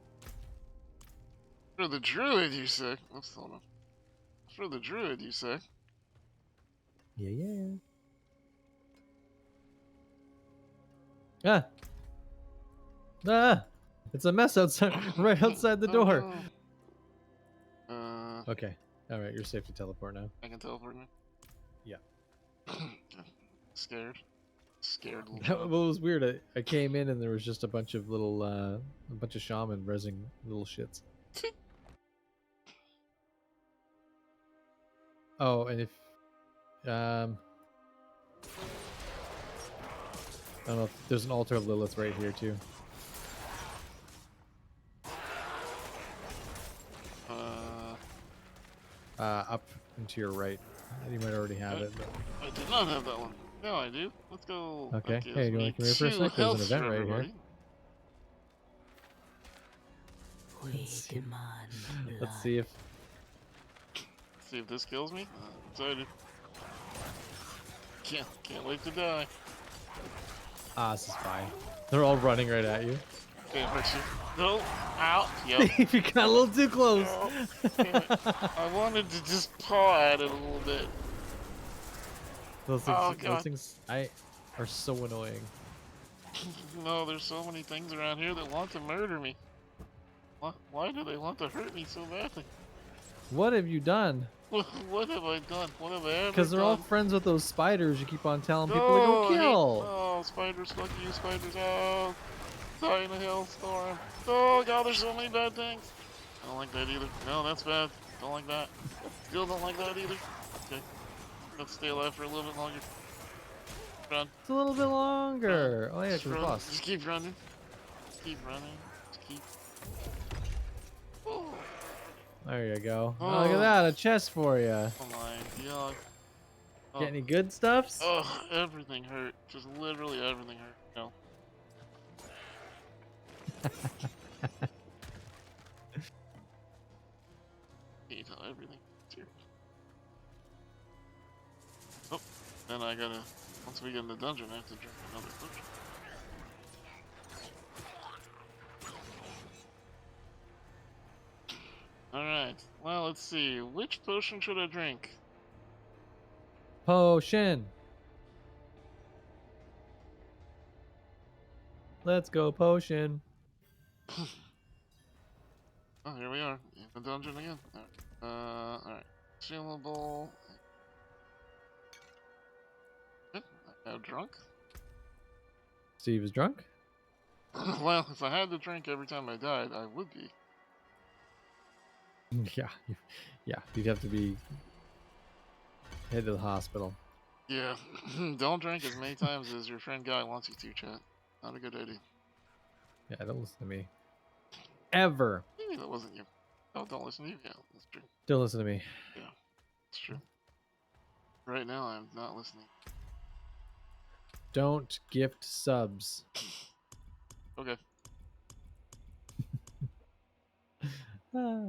I: For the druid, you say? Let's hold on. For the druid, you say?
F: Yeah. Ah! It's a mess outside, right outside the door.
I: No.
F: Okay. All right, you're safe to teleport now.
I: I can teleport now?
F: Yeah.
I: Scared little
F: That
I: child.
F: was weird. I came in and there was just a bunch of little, a bunch of shaman rezzing little shits. Oh, and if, I don't know if there's an altar of Lilith right here too. Up and to your right. You might already have it. But...
I: I did not have that one. Now I do. Let's go.
F: Okay.
I: That
F: Hey,
I: gives
F: do you
I: me
F: want to come here for a
I: 2
F: sec? There's an
I: health
F: event
I: for
F: right here.
I: everybody.
J: We demand blood.
F: Let's see if.
I: See if this kills me. Excited. Can't wait to die.
F: Ah, this is fine. They're all running right at you.
I: Okay, hurts you. No. Ow. Yep.
F: You got a little too close.
I: Oh, damn it. I wanted to just paw at it a little bit.
F: Those things,
I: Oh,
F: those
I: God.
F: things are so annoying.
I: No, there's so many things around here that want to murder me. Why do they want to hurt me so badly?
F: What have you done?
I: What have I done? What have I ever done?
F: Because they're all friends with those spiders you keep on telling people to
I: No,
F: go
I: I hate-
F: kill.
I: Oh, spiders, fuck you, spiders. Oh, die in a hailstorm. Oh, God, there's so many bad things. I don't like that either. No, that's bad. Don't like that. Still don't like that either. Okay. Let's stay alive for a little bit longer. Run.
F: It's a little bit longer. Oh yeah,
I: Just
F: because
I: run.
F: boss.
I: Just keep running. Just keep running. Just keep. Oh,
F: There you go.
I: Oh.
F: Oh, look at that, a chest for you.
I: oh my God. Oh.
F: Get any good stuffs?
I: Oh, everything hurt. Just literally everything hurt. No. Hate how everything hurts here. Oh, then I gotta. Once we get in the dungeon, I have to drink another potion. Alright, well, let's see. Which potion should I drink?
F: Potion. Let's go, potion.
I: Oh, here we are. In the dungeon again. Alright. Chillable. Yep, I'm now drunk.
F: Steve is drunk?
I: Well, if I had to drink every time I died, I would be.
F: Yeah. Yeah, you'd have to be head to the hospital.
I: Yeah. Don't drink as many times as your friend Guy wants you to, chat. Not a good idea.
F: Yeah, don't listen to me. Ever.
I: Maybe that wasn't you. Oh, don't listen to you. Yeah, that's true.
F: Don't listen to me.
I: Yeah, it's true. Right now, I'm not listening.
F: Don't gift subs.
I: Okay.
F: Ah.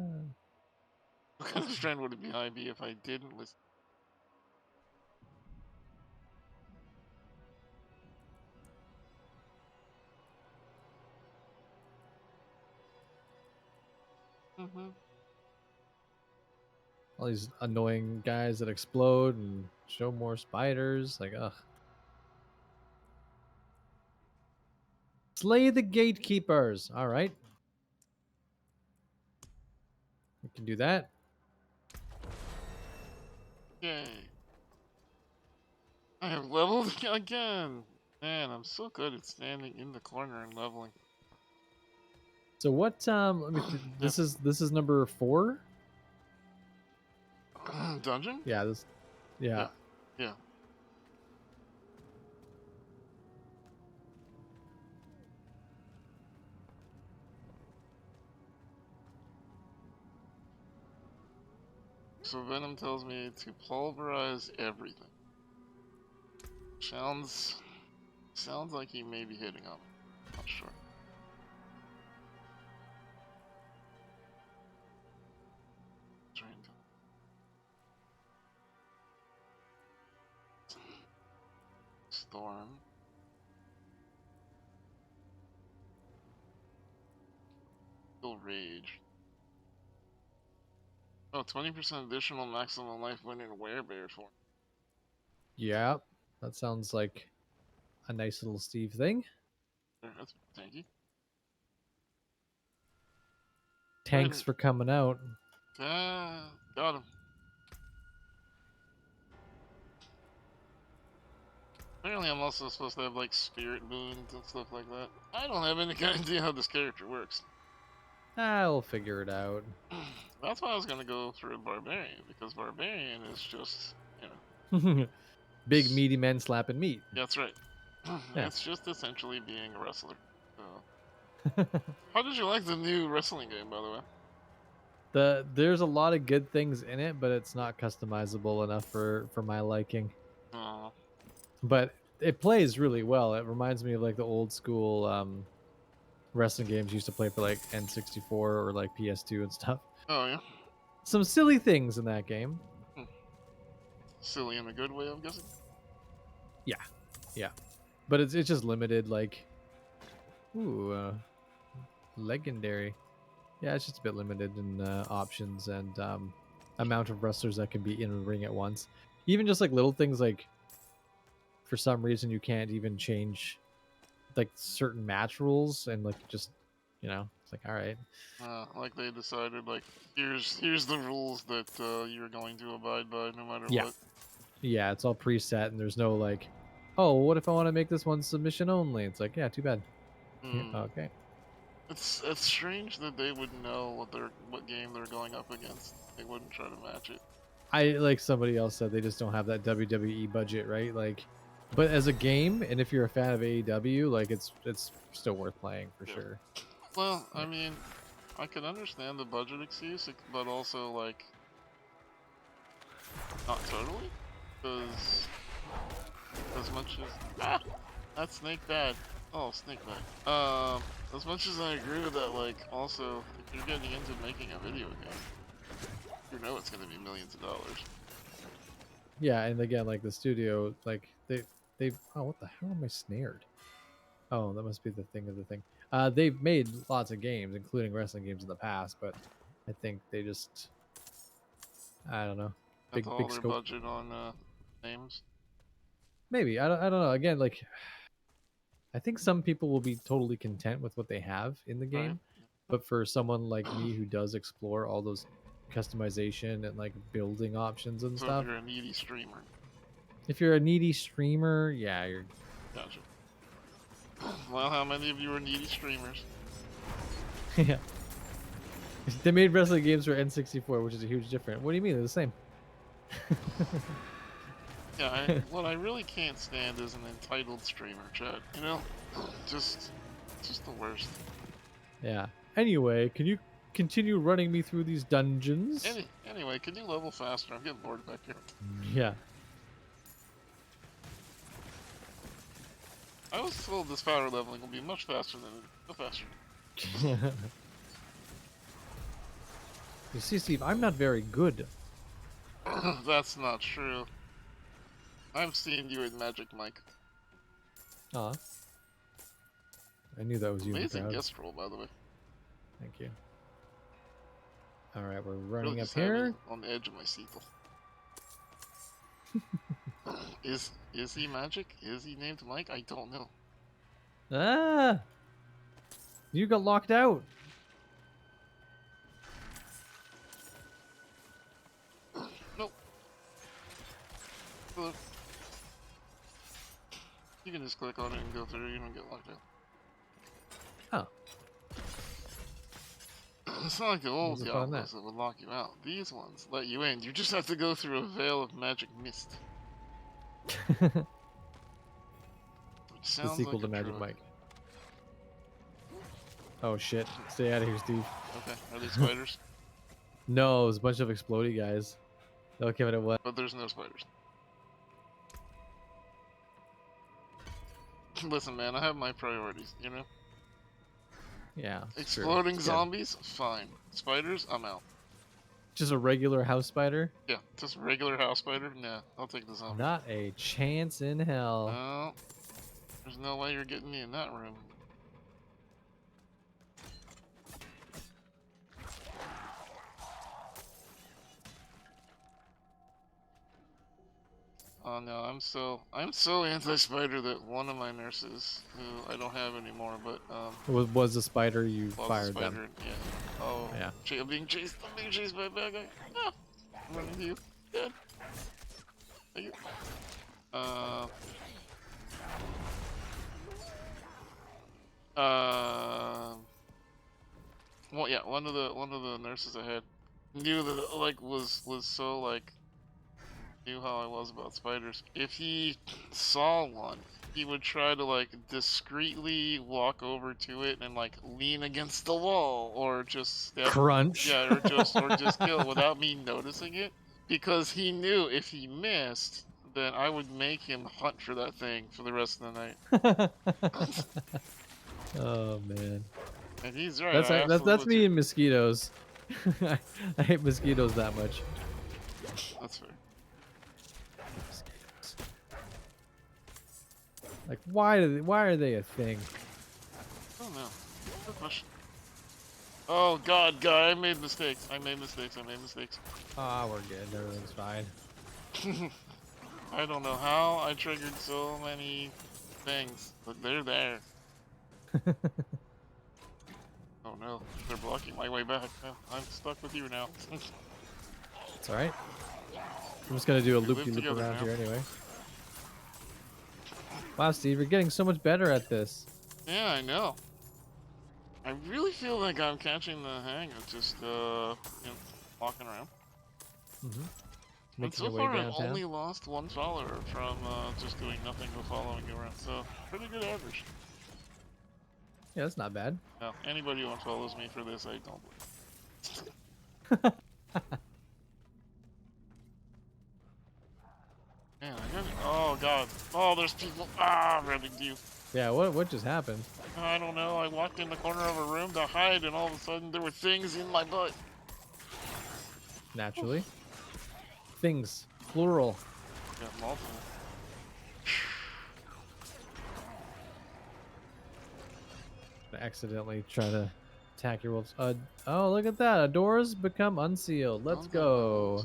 I: What kind of strand would it be if I didn't listen? Mm-hmm.
F: All these annoying guys that explode and show more spiders. Like, ugh. Slay the gatekeepers. All right. We can do that.
I: Yay. I have leveled again. Man, I'm so good at standing in the corner and leveling.
F: So what? Let me. This is number 4.
I: Dungeon?
F: Yeah. This. Yeah.
I: Yeah. So Venom tells me to pulverize everything. Sounds like he may be hitting on me. Not sure. Trying to storm. Still rage. Oh, 20% additional maximum life when in werebear form.
F: Yeah. That sounds like a nice little Steve thing.
I: There, that's tanky.
F: Thanks for coming out.
I: Ah, got him. Apparently I'm also supposed to have like spirit wounds and stuff like that. I don't have any idea how this character works.
F: I'll figure it out.
I: That's why I was gonna go for a barbarian, because barbarian is just, you know.
F: Big meaty men slapping meat.
I: That's right.
F: Yeah.
I: It's just essentially being a wrestler. So. How did you like the new wrestling game, by the way?
F: There's a lot of good things in it, but it's not customizable enough for my liking.
I: Oh.
F: But it plays really well. It reminds me of like the old school wrestling games used to play for like N64 or like PS2 and stuff.
I: Oh yeah.
F: Some silly things in that game.
I: Silly in a good way, I'm guessing.
F: Yeah, but it's just limited. Like, ooh, legendary. Yeah, it's just a bit limited in options and amount of wrestlers that can be in a ring at once. Even just like little things like, for some reason you can't even change like certain match rules and like just, it's like, all right.
I: Like they decided, like, here's the rules that you're going to abide by no matter
F: Yeah.
I: what.
F: Yeah, it's all preset and there's no like, oh, what if I want to make this one submission only? It's like, yeah, too bad. Okay.
I: It's strange that they would know what game they're going up against. They wouldn't try to match it.
F: Like somebody else said, they just don't have that WWE budget, right? Like, but as a game, and if you're a fan of AEW, like it's still worth playing for sure.
I: Well, I mean, I can understand the budget excuse, but also like not totally, because as much as that's Snake bad. Oh, Snake bad. As much as I agree with that, like also if you're getting into making a video game, you know it's gonna be millions of dollars.
F: Yeah, and again, like the studio, like they oh, what the hell am I snared? Oh, that must be the thing of the thing. They've made lots of games, including wrestling games in the past, but I think they just, I don't know,
I: That's all
F: big
I: their
F: scope.
I: budget on names.
F: Maybe I don't know. Again, like I think some people will be totally content with what they have in the game,
I: Right.
F: but for someone like me who does explore all those customization and like building options and
I: So
F: stuff,
I: if you're a needy streamer.
F: if you're a needy streamer, yeah, you're.
I: Gotcha. Well, how many of you are needy streamers?
F: Yeah. They made wrestling games for N64, which is a huge difference. What do you mean? They're the same.
I: Yeah, what I really can't stand is an entitled streamer, Chad. You know? Just the worst.
F: Yeah. Anyway, can you continue running me through these dungeons?
I: Anyway, can you level faster? I'm getting bored back here.
F: Yeah.
I: I was told this power leveling will be much faster than it. Go faster.
F: You see, Steve, I'm not very good.
I: That's not true. I've seen you in Magic Mike.
F: Aw. I knew that was you.
I: Amazing guest roll, by the way.
F: Thank you. Alright, we're running
I: Really
F: up
I: just had me
F: here.
I: on the edge of my seat. Is he magic? Is he named Mike? I don't know.
F: Ah! You got locked out.
I: Nope. Hello. You can just click on it and go through. You don't get locked out.
F: Oh.
I: It's not like the old
F: What's the fun in
I: Diablos that would lock you out. These ones let you in. You just have to go through a veil of magic mist. Which
F: The
I: sounds
F: sequel
I: like
F: to
I: a
F: Magic
I: drug.
F: Mike. Oh shit. Stay out of here, Steve.
I: Okay, are these spiders?
F: No, it was a bunch of explodey guys. Okay, but it was.
I: But there's no spiders. Listen, man, I have my priorities, you know?
F: Yeah.
I: Exploding
F: sure.
I: zombies? Fine. Spiders? I'm out.
F: Just a regular house spider?
I: Yeah, just a regular house spider? Nah, I'll take the zombie.
F: Not a chance in hell.
I: No. There's no way you're getting me in that room. Oh no, I'm so anti-spider that one of my nurses, who I don't have anymore, but
F: Was the spider you
I: was a
F: fired
I: spider,
F: them?
I: yeah. Oh,
F: Yeah.
I: I'm being chased by a bad guy. Ah, I'm running to you. Dead. Thank you. Well, yeah, one of the nurses I had knew that like was so like knew how I was about spiders. If he saw one, he would try to like discreetly walk over to it and like lean against the wall or just step,
F: Crunch.
I: yeah, or just kill without me noticing it, because he knew if he missed, then I would make him hunt for that thing for the rest of the night.
F: Oh man.
I: And he's right.
F: That's
I: I
F: that's
I: absolutely
F: me
I: would
F: and mosquitoes. I hate mosquitoes that much.
I: too. That's fair.
F: Like why are they a thing?
I: I don't know. Good question. Oh god, I made mistakes. I made mistakes.
F: Ah, we're good. Everything's fine.
I: I don't know how I triggered so many things, but they're there. Oh no, they're blocking my way back. No, I'm stuck with you now.
F: It's alright. I'm just gonna do a
I: We live
F: loop-de-loop
I: together
F: around
I: now.
F: here anyway. Wow, Steve, you're getting so much better at this.
I: Yeah, I know. I really feel like I'm catching the hang of just, walking around.
F: Mm-hmm.
I: And
F: Making
I: so
F: your way
I: far, I've
F: downtown.
I: only lost one follower from just doing nothing but following you around. So, pretty good average.
F: Yeah, that's not bad.
I: No, anybody who unfollows me for this, I don't believe. Man, I got it. Oh god. Oh, there's people. Ah, running to you.
F: Yeah, what just happened?
I: I don't know. I walked in the corner of a room to hide, and all of a sudden there were things in my butt.
F: Naturally. Things. Plural.
I: Got multiple.
F: I accidentally try to attack your wolves. Oh, look at that. A door's become unsealed. Let's go.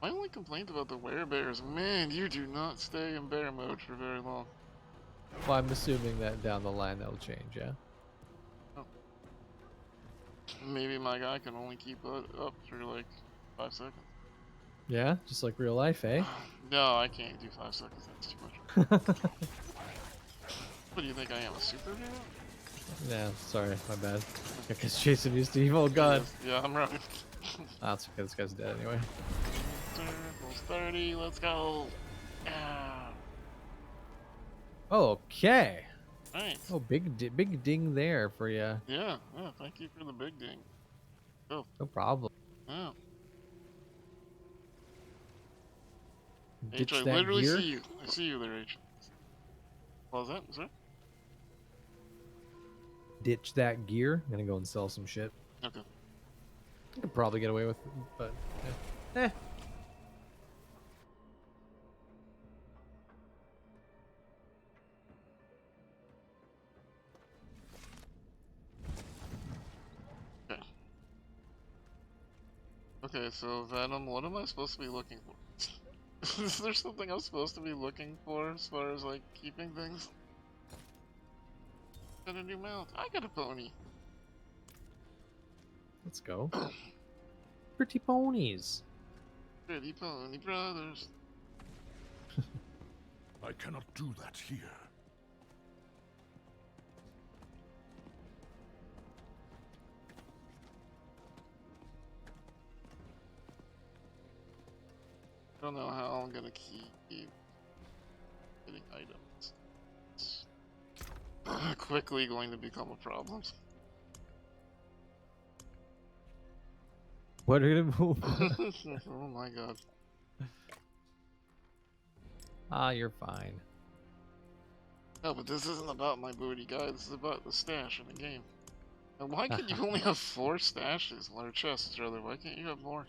I: My only complaint about the werebears, man, you do not stay in bear mode for very long.
F: Well, I'm assuming that down the line that'll change, yeah?
I: Maybe my guy can only keep it up for like 5 seconds.
F: Yeah? Just like real life, eh?
I: No, I can't do 5 seconds. That's too much. What do you think I am, a superhero?
F: Yeah, sorry, my bad. I guess chasing you, Steve. Oh god.
I: Yeah, I'm right.
F: Ah, that's okay. This guy's dead anyway.
I: Circles 30, let's go. Ah.
F: Okay.
I: Nice.
F: Oh, big ding there for you.
I: Yeah, thank you for the big ding. Oh.
F: No problem.
I: Yeah.
F: Ditch
I: H, I
F: that
I: literally
F: gear.
I: see you. I see you there, H. What was that, sir?
F: Ditch that gear. I'm gonna go and sell some shit.
I: Okay.
F: I could probably get away with it, but eh.
I: Okay. Okay, so Venom, what am I supposed to be looking for? Is there something I'm supposed to be looking for as far as like keeping things? Got a new mount. I got a pony.
F: Let's go. Pretty ponies.
I: Pretty pony brothers.
K: I cannot do that here.
I: I don't know how I'm gonna keep getting items. It's quickly going to become a problem.
F: What are you gonna move?
I: Oh my god.
F: Ah, you're fine.
I: No, but this isn't about my booty, guy. This is about the stash in the game. And why can you only have 4 stashes? Or chests, rather. Why can't you have more?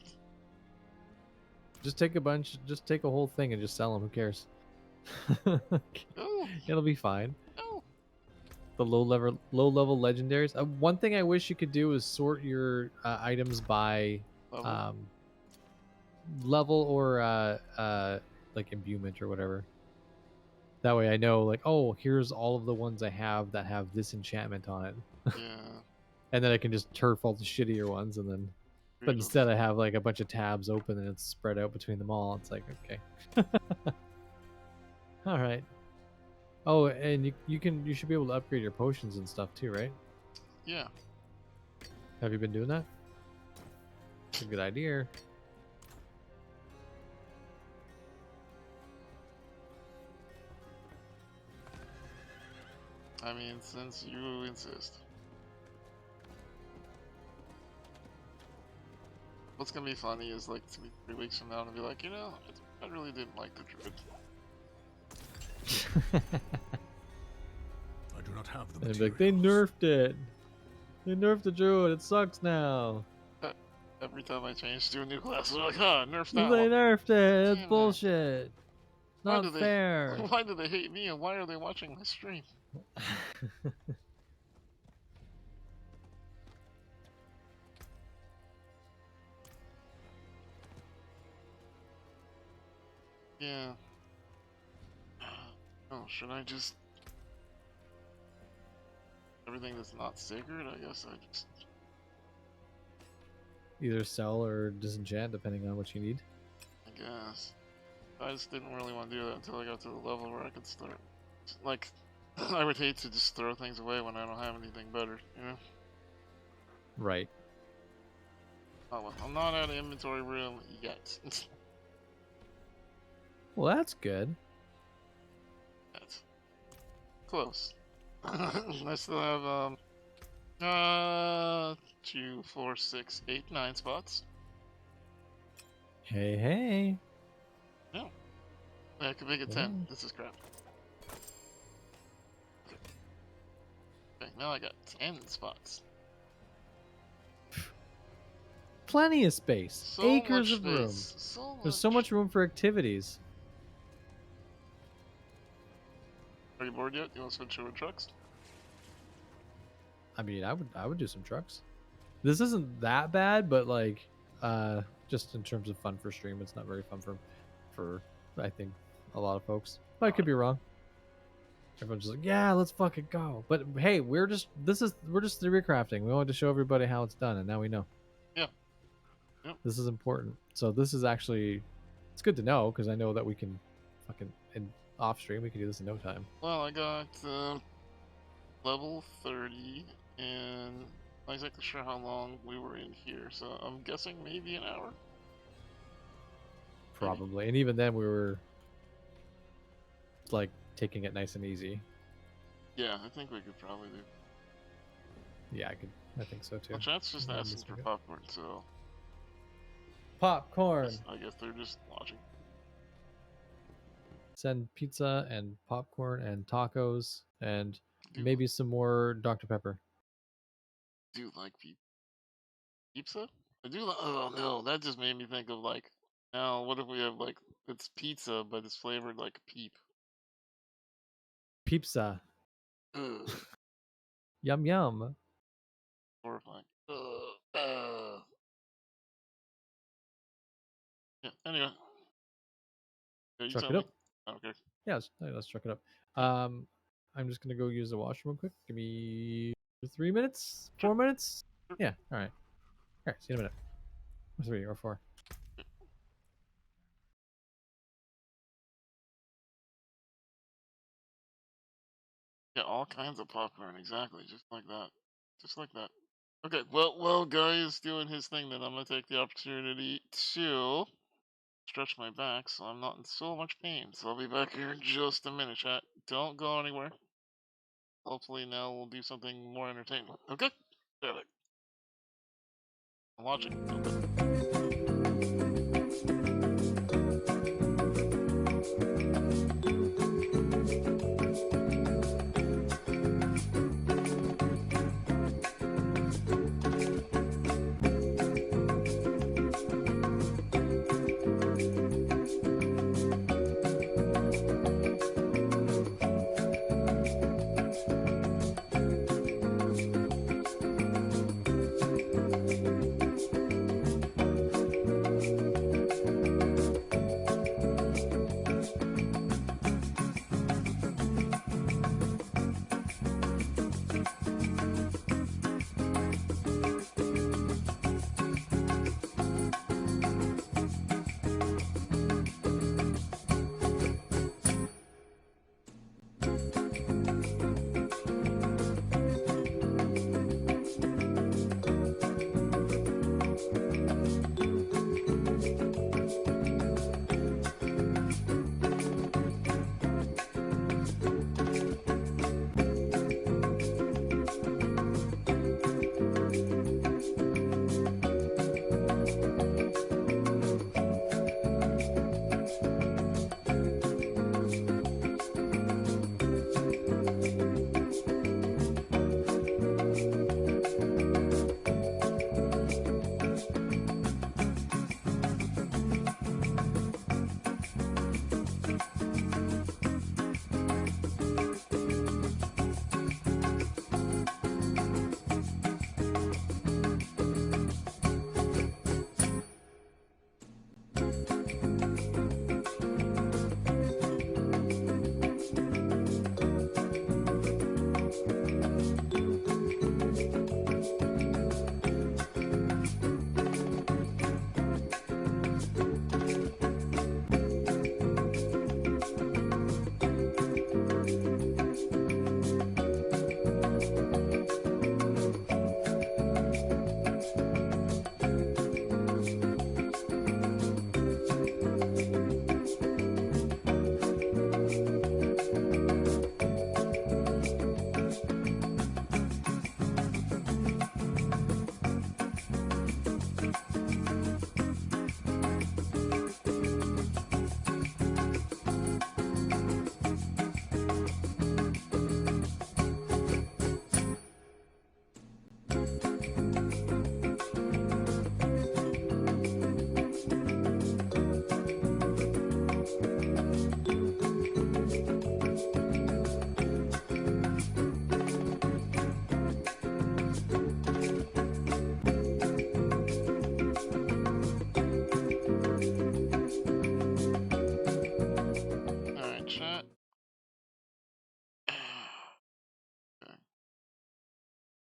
F: Just take a bunch. Just take a whole thing and just sell them. Who cares?
I: Oh.
F: It'll be fine.
I: Oh.
F: The low level legendaries. One thing I wish you could do is sort your items by level or like imbuement or whatever. That way I know, like, oh, here's all of the ones I have that have this enchantment on it.
I: Yeah.
F: And then I can just turf all the shittier ones, and then. But instead, I have like a bunch of tabs open, and it's spread out between them all. It's like, okay. All right. Oh, and you should be able to upgrade your potions and stuff too, right?
I: Yeah.
F: Have you been doing that? It's a good idea.
I: I mean, since you insist. What's gonna be funny is like 3 weeks from now and be like, you know, I really didn't like the druid.
K: I do not have the
F: And like, they nerfed it. They nerfed the druid. It sucks now.
I: Every time I change to a new class, I'm like, ah, nerf
F: They
I: that one.
F: nerfed it. It's
I: Damn it.
F: bullshit.
I: Why
F: Not
I: do they-
F: fair.
I: Why do they hate me and why are they watching my stream? Yeah. Oh, should I just... Everything that's not sacred, I guess I just...
F: Either sell or disenchant, depending on what you need.
I: I guess. I just didn't really want to do that until I got to the level where I could start. Like, I would hate to just throw things away when I don't have anything better, you know?
F: Right.
I: Oh well, I'm not out of inventory room yet.
F: Well, that's good.
I: Yet. Close. I still have, 2, 4, 6, 8, 9 spots.
F: Hey, hey.
I: No. I could make it 10. This is crap. Okay, now I got 10 spots.
F: Plenty of space.
I: So
F: Acres
I: much
F: of room.
I: space. So
F: There's so much room for activities.
I: Are you bored yet? You want to switch over trucks?
F: I mean, I would do some trucks. This isn't that bad, but like, just in terms of fun for stream, it's not very fun for I think a lot of folks. But I could be wrong. Everyone's just like, yeah, let's fucking go. But hey, we're just theory crafting. We wanted to show everybody how it's done, and now we know.
I: Yeah. Yep.
F: This is important. So this is actually, it's good to know because I know that we can fucking off stream we can do this in no time.
I: Well, I got level 30, and I'm not exactly sure how long we were in here, so I'm guessing maybe an hour.
F: Probably, and even then we were like taking it nice and easy.
I: Yeah, I think we could probably do.
F: Yeah, I think so too.
I: Well, chat's just
F: Yeah,
I: asking for popcorn, so
F: popcorn.
I: I guess they're just watching.
F: Send pizza and popcorn and tacos and maybe some more Dr. Pepper.
I: I do like pizza? I do like. Oh no, that just made me think of like. Now, what if we have like it's pizza, but it's flavored like peep?
F: Pizza.
I: Ugh,
F: Yum yum.
I: horrifying. Yeah. Anyway. Yeah, you
F: Truck
I: tell
F: it
I: me.
F: up.
I: Okay.
F: Yeah, let's truck it up. I'm just gonna go use the washroom real quick. Give me 3 minutes, 4 minutes. Yeah. All right. All right. See you in a minute. Or 3 or 4.
I: Yeah, all kinds of popcorn, exactly, just like that. Just like that. Okay, well, Guy is doing his thing, then I'm gonna take the opportunity to stretch my back so I'm not in so much pain. So I'll be back here in just a minute, chat. Don't go anywhere. Hopefully now we'll do something more entertaining. Okay? There. I'm watching. Okay.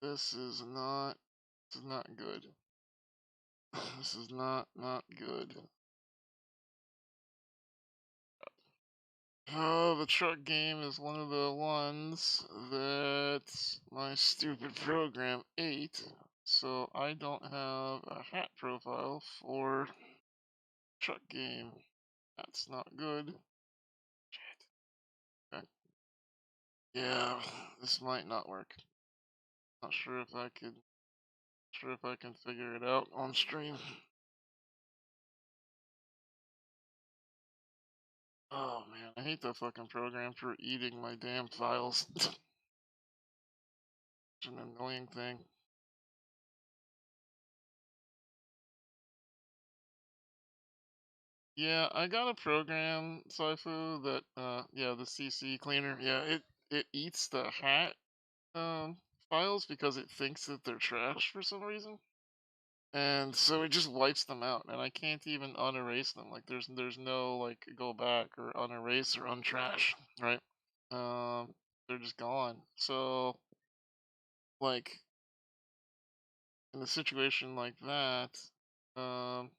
I: This is not good. This is not good. Oh, the truck game is one of the ones that my stupid program ate, so I don't have a hat profile for truck game. That's not good. Shit. Okay. Yeah, this might not work. Not sure if I can figure it out on stream. Oh man, I hate that fucking program for eating my damn files. Such an annoying thing. Yeah, I got a program, Saifu, that yeah, the CC cleaner. Yeah, it eats the hat files because it thinks that they're trash for some reason. And so it just wipes them out, and I can't even unerase them. Like there's no like go back or unerase or untrash, right? They're just gone. So like in a situation like that, um,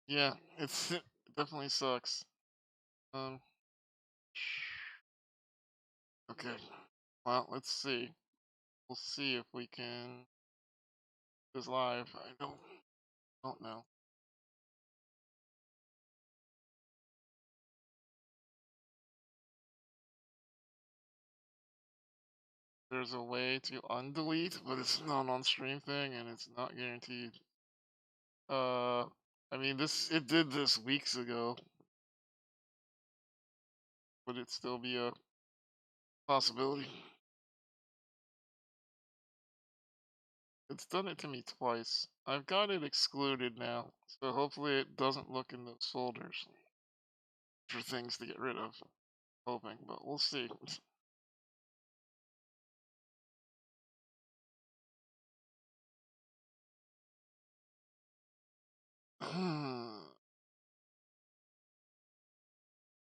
I: yeah, it definitely sucks. Um, okay, well let's see. We'll see if we can do this live. I don't know. There's a way to undelete, but it's not an on-stream thing, and it's not guaranteed. I mean, it did this weeks ago. Would it still be a possibility? It's done it to me twice. I've got it excluded now, so hopefully it doesn't look in those folders for things to get rid of. Hoping, but we'll see.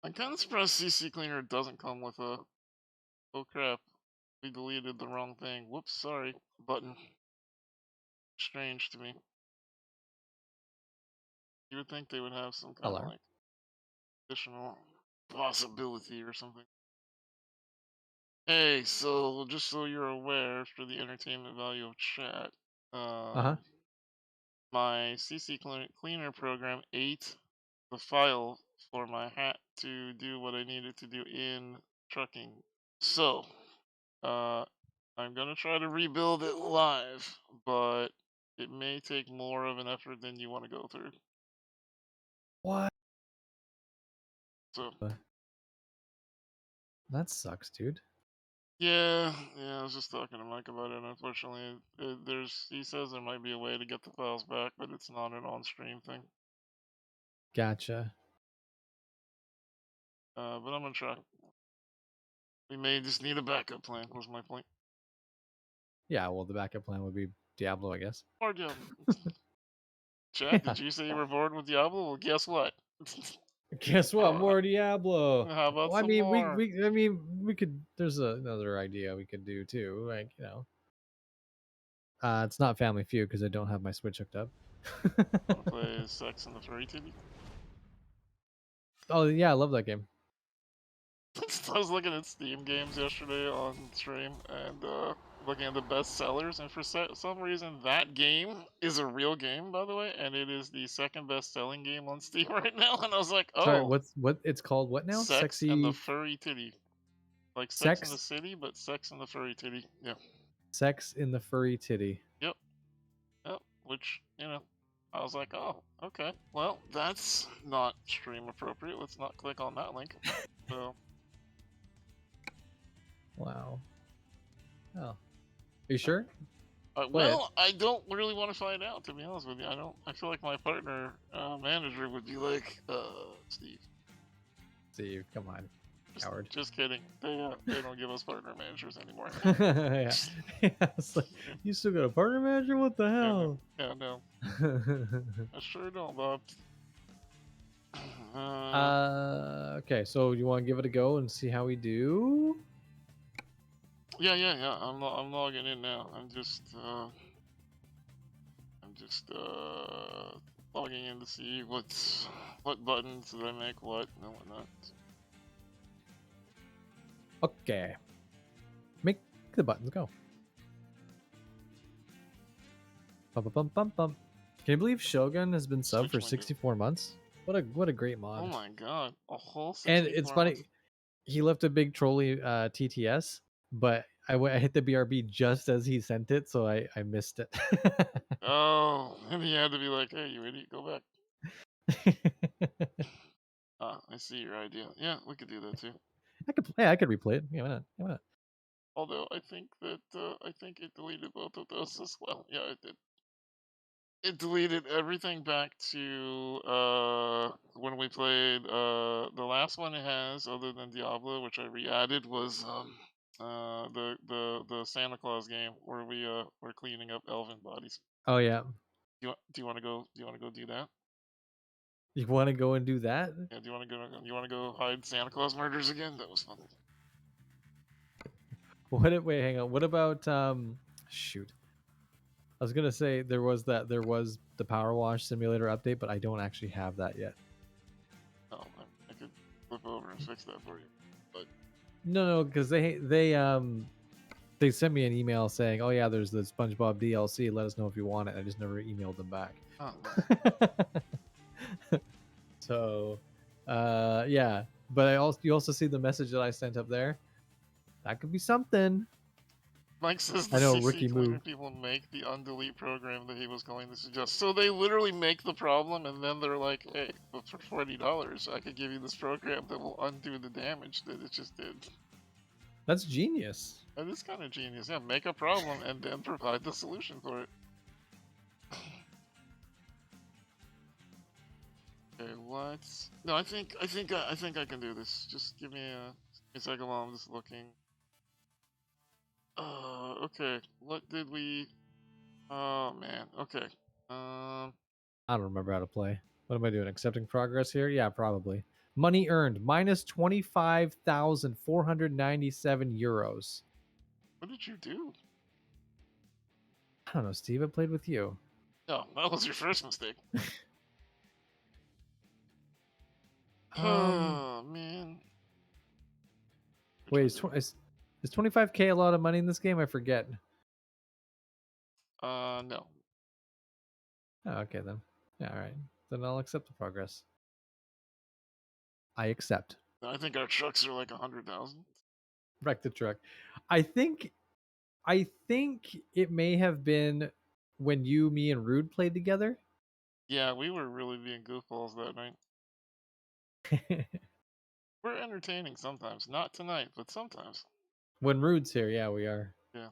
I: I'm kind of surprised CC Cleaner doesn't come with a... Oh crap, we deleted the wrong thing. Whoops, sorry. Button. Strange to me. You would think they would have some kind of like additional possibility or something. Hey, so just so you're aware, for the entertainment value of chat, my CC Cleaner program ate the file for my hat to do what I needed to do in trucking. So, I'm gonna try to rebuild it live, but it may take more of an effort than you want to go through.
F: What?
I: So
F: that sucks, dude.
I: Yeah, I was just talking to Mike about it. Unfortunately, he says there might be a way to get the files back, but it's not an on-stream thing.
F: Gotcha.
I: But I'm gonna try. We may just need a backup plan. Was my point.
F: Yeah, well, the backup plan would be Diablo, I guess.
I: Or Diablo. Chad, did you say you were bored with Diablo? Well, guess what?
F: Guess what? More Diablo.
I: How about
F: I
I: some
F: mean,
I: more?
F: we could. There's another idea we could do too. Like, you know, it's not Family Feud because I don't have my Switch hooked up.
I: Wanna play Sex and the Furry Titty?
F: Oh yeah, I love that game.
I: I was looking at Steam games yesterday on stream and looking at the best sellers, and for some reason that game is a real game, by the way, and it is the second best selling game on Steam right now. And I was like, oh,
F: Sorry, what it's called? What now?
I: Sex
F: Sexy
I: and the Furry Titty, like Sex in the City, but Sex and the Furry Titty. Yeah.
F: Sex in the Furry Titty.
I: Yep. Which, you know, I was like, oh, okay. Well, that's not stream appropriate. Let's not click on that link. So.
F: Wow. Oh. Are you sure?
I: Well, I don't really want to find out, to be honest with you. I feel like my partner manager would be like,
F: Steve, come on. Coward.
I: Just kidding. They don't give us partner managers anymore.
F: Yeah. It's like, you still got a partner manager? What the hell?
I: Yeah, no. I sure don't, Bob.
F: Okay, so you want to give it a go and see how we do?
I: Yeah. I'm logging in now. I'm just logging in to see what buttons did I make, what and whatnot.
F: Okay. Make the buttons go. Bum, bum, bum, bum, bum. Can you believe Shogun has been subbed
I: Switch
F: for
I: window.
F: 64 months? What a great mod.
I: Oh my god, a whole 64
F: And it's funny,
I: months.
F: he left a big trolley TTS, but I hit the BRB just as he sent it, so I missed it.
I: Oh, and he had to be like, hey, you idiot, go back. I see your idea. Yeah, we could do that too.
F: I could replay it. Yeah, why not? Yeah, why not?
I: Although I think that I think it deleted both of those as well. Yeah, it did. It deleted everything back to when we played the last one it has other than Diablo, which I re-added, was the Santa Claus game where we're cleaning up elven bodies.
F: Oh yeah.
I: Do you want to go do that?
F: You want to go and do that?
I: Yeah, do you want to go hide Santa Claus murders again? That was fun.
F: Wait, hang on. What about shoot. I was gonna say there was the Power Wash Simulator update, but I don't actually have that yet.
I: Oh, I could flip over and fix that for you. But
F: No, because they sent me an email saying, "Oh yeah, there's the SpongeBob DLC. Let us know if you want it." I just never emailed them back.
I: oh,
F: So, yeah. But you also see the message that I sent up there. That could be something.
I: Mike says the
F: I know,
I: CC
F: Ricky
I: Cleaner
F: moved.
I: people make the undelete program that he was going to suggest. So they literally make the problem, and then they're like, "Hey, but for $40, I could give you this program that will undo the damage that it just did."
F: That's genius.
I: That is kind of genius. Yeah, make a problem and then provide the solution for it. Okay, what? No, I think I can do this. Just give me a second while I'm just looking. Okay. What did we? Oh man. Okay.
F: I don't remember how to play. What am I doing? Accepting progress here? Yeah, probably. Money earned minus 25,497 euros.
I: What did you do?
F: I don't know, Steve. I played with you.
I: No, that was your first mistake.
F: Um,
I: Oh man.
F: Wait, is 25K a lot of money in this game? I forget.
I: No.
F: Oh, okay then. Yeah, all right. Then I'll accept the progress. I accept.
I: I think our trucks are like 100,000.
F: Wreck the truck. I think it may have been when you, me, and Rude played together.
I: Yeah, we were really being goofballs that night. We're entertaining sometimes. Not tonight, but sometimes.
F: When Rude's here, yeah, we are.
I: Yeah.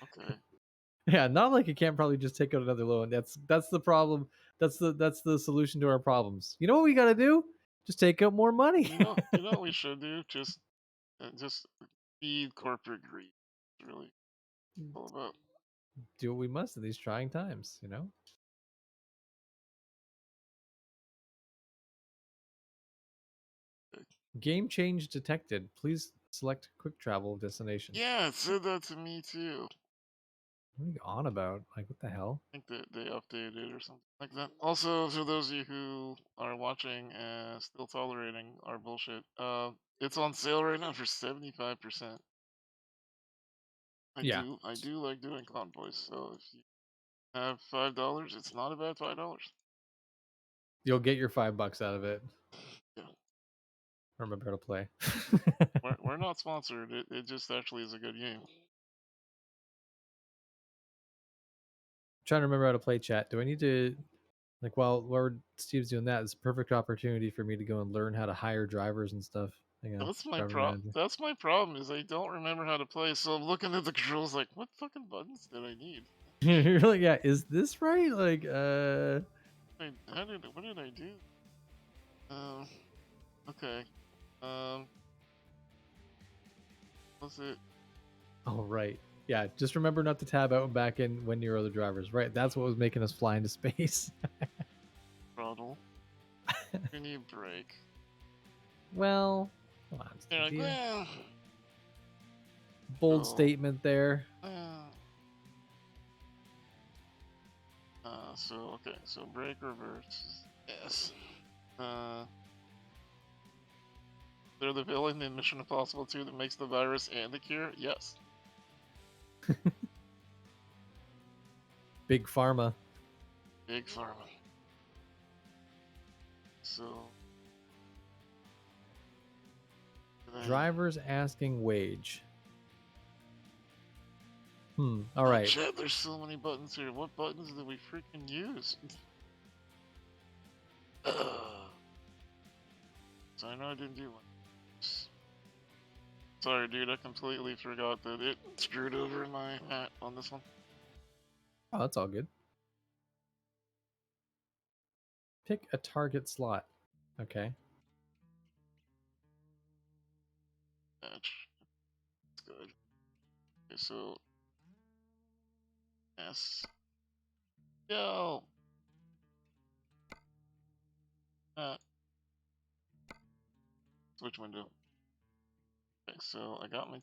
I: Okay.
F: Yeah, not like you can't probably just take out another loan. That's the problem. That's the solution to our problems. You know what we got to do? Just take out more money.
I: You know what we should do? Just feed corporate greed. It's really all about.
F: Do what we must in these trying times, you know? Game change detected. Please select quick travel destination.
I: Yeah, it said that to me too.
F: What are you on about? Like, what the hell?
I: I think that they updated it or something like that. Also, for those of you who are watching and still tolerating our bullshit, it's on sale right now for 75%. I do like doing convoys, so if you have $5, it's not a bad $5.
F: You'll get your $5 out of it.
I: Yeah.
F: Remember how to play.
I: we're not sponsored. It just actually is a good game.
F: Trying to remember how to play chat. Do I need to, like, while Steve's doing that, it's a perfect opportunity for me to go and learn how to hire drivers and stuff. Hang on,
I: That's my problem. That's my problem is I don't remember how to play, so I'm looking at the controls like, what fucking buttons did I need?
F: You're like, yeah, is this right? Like,
I: what did I do? Okay. What's it?
F: Oh, right. Yeah, just remember not to tab out and back in when you're other drivers. Right, that's what was making us fly into space.
I: Throttle. You need brake.
F: Well, Come on,
I: They're like,
F: Steve.
I: well,
F: Bold
I: so,
F: statement there.
I: So okay, so break reverse. Yes. They're the villain in Mission Impossible 2 that makes the virus and the cure? Yes.
F: Big Pharma.
I: Big Pharma. So.
F: Drivers asking wage. All
I: Oh,
F: right.
I: Chat, there's so many buttons here. What buttons do we freaking use? So I know I didn't do one. Sorry, dude, I completely forgot that it screwed over my hat on this one.
F: Oh, that's all good. Pick a target slot. Okay.
I: That's good. Okay, so S. Yo. Switch window. Okay, so I got my.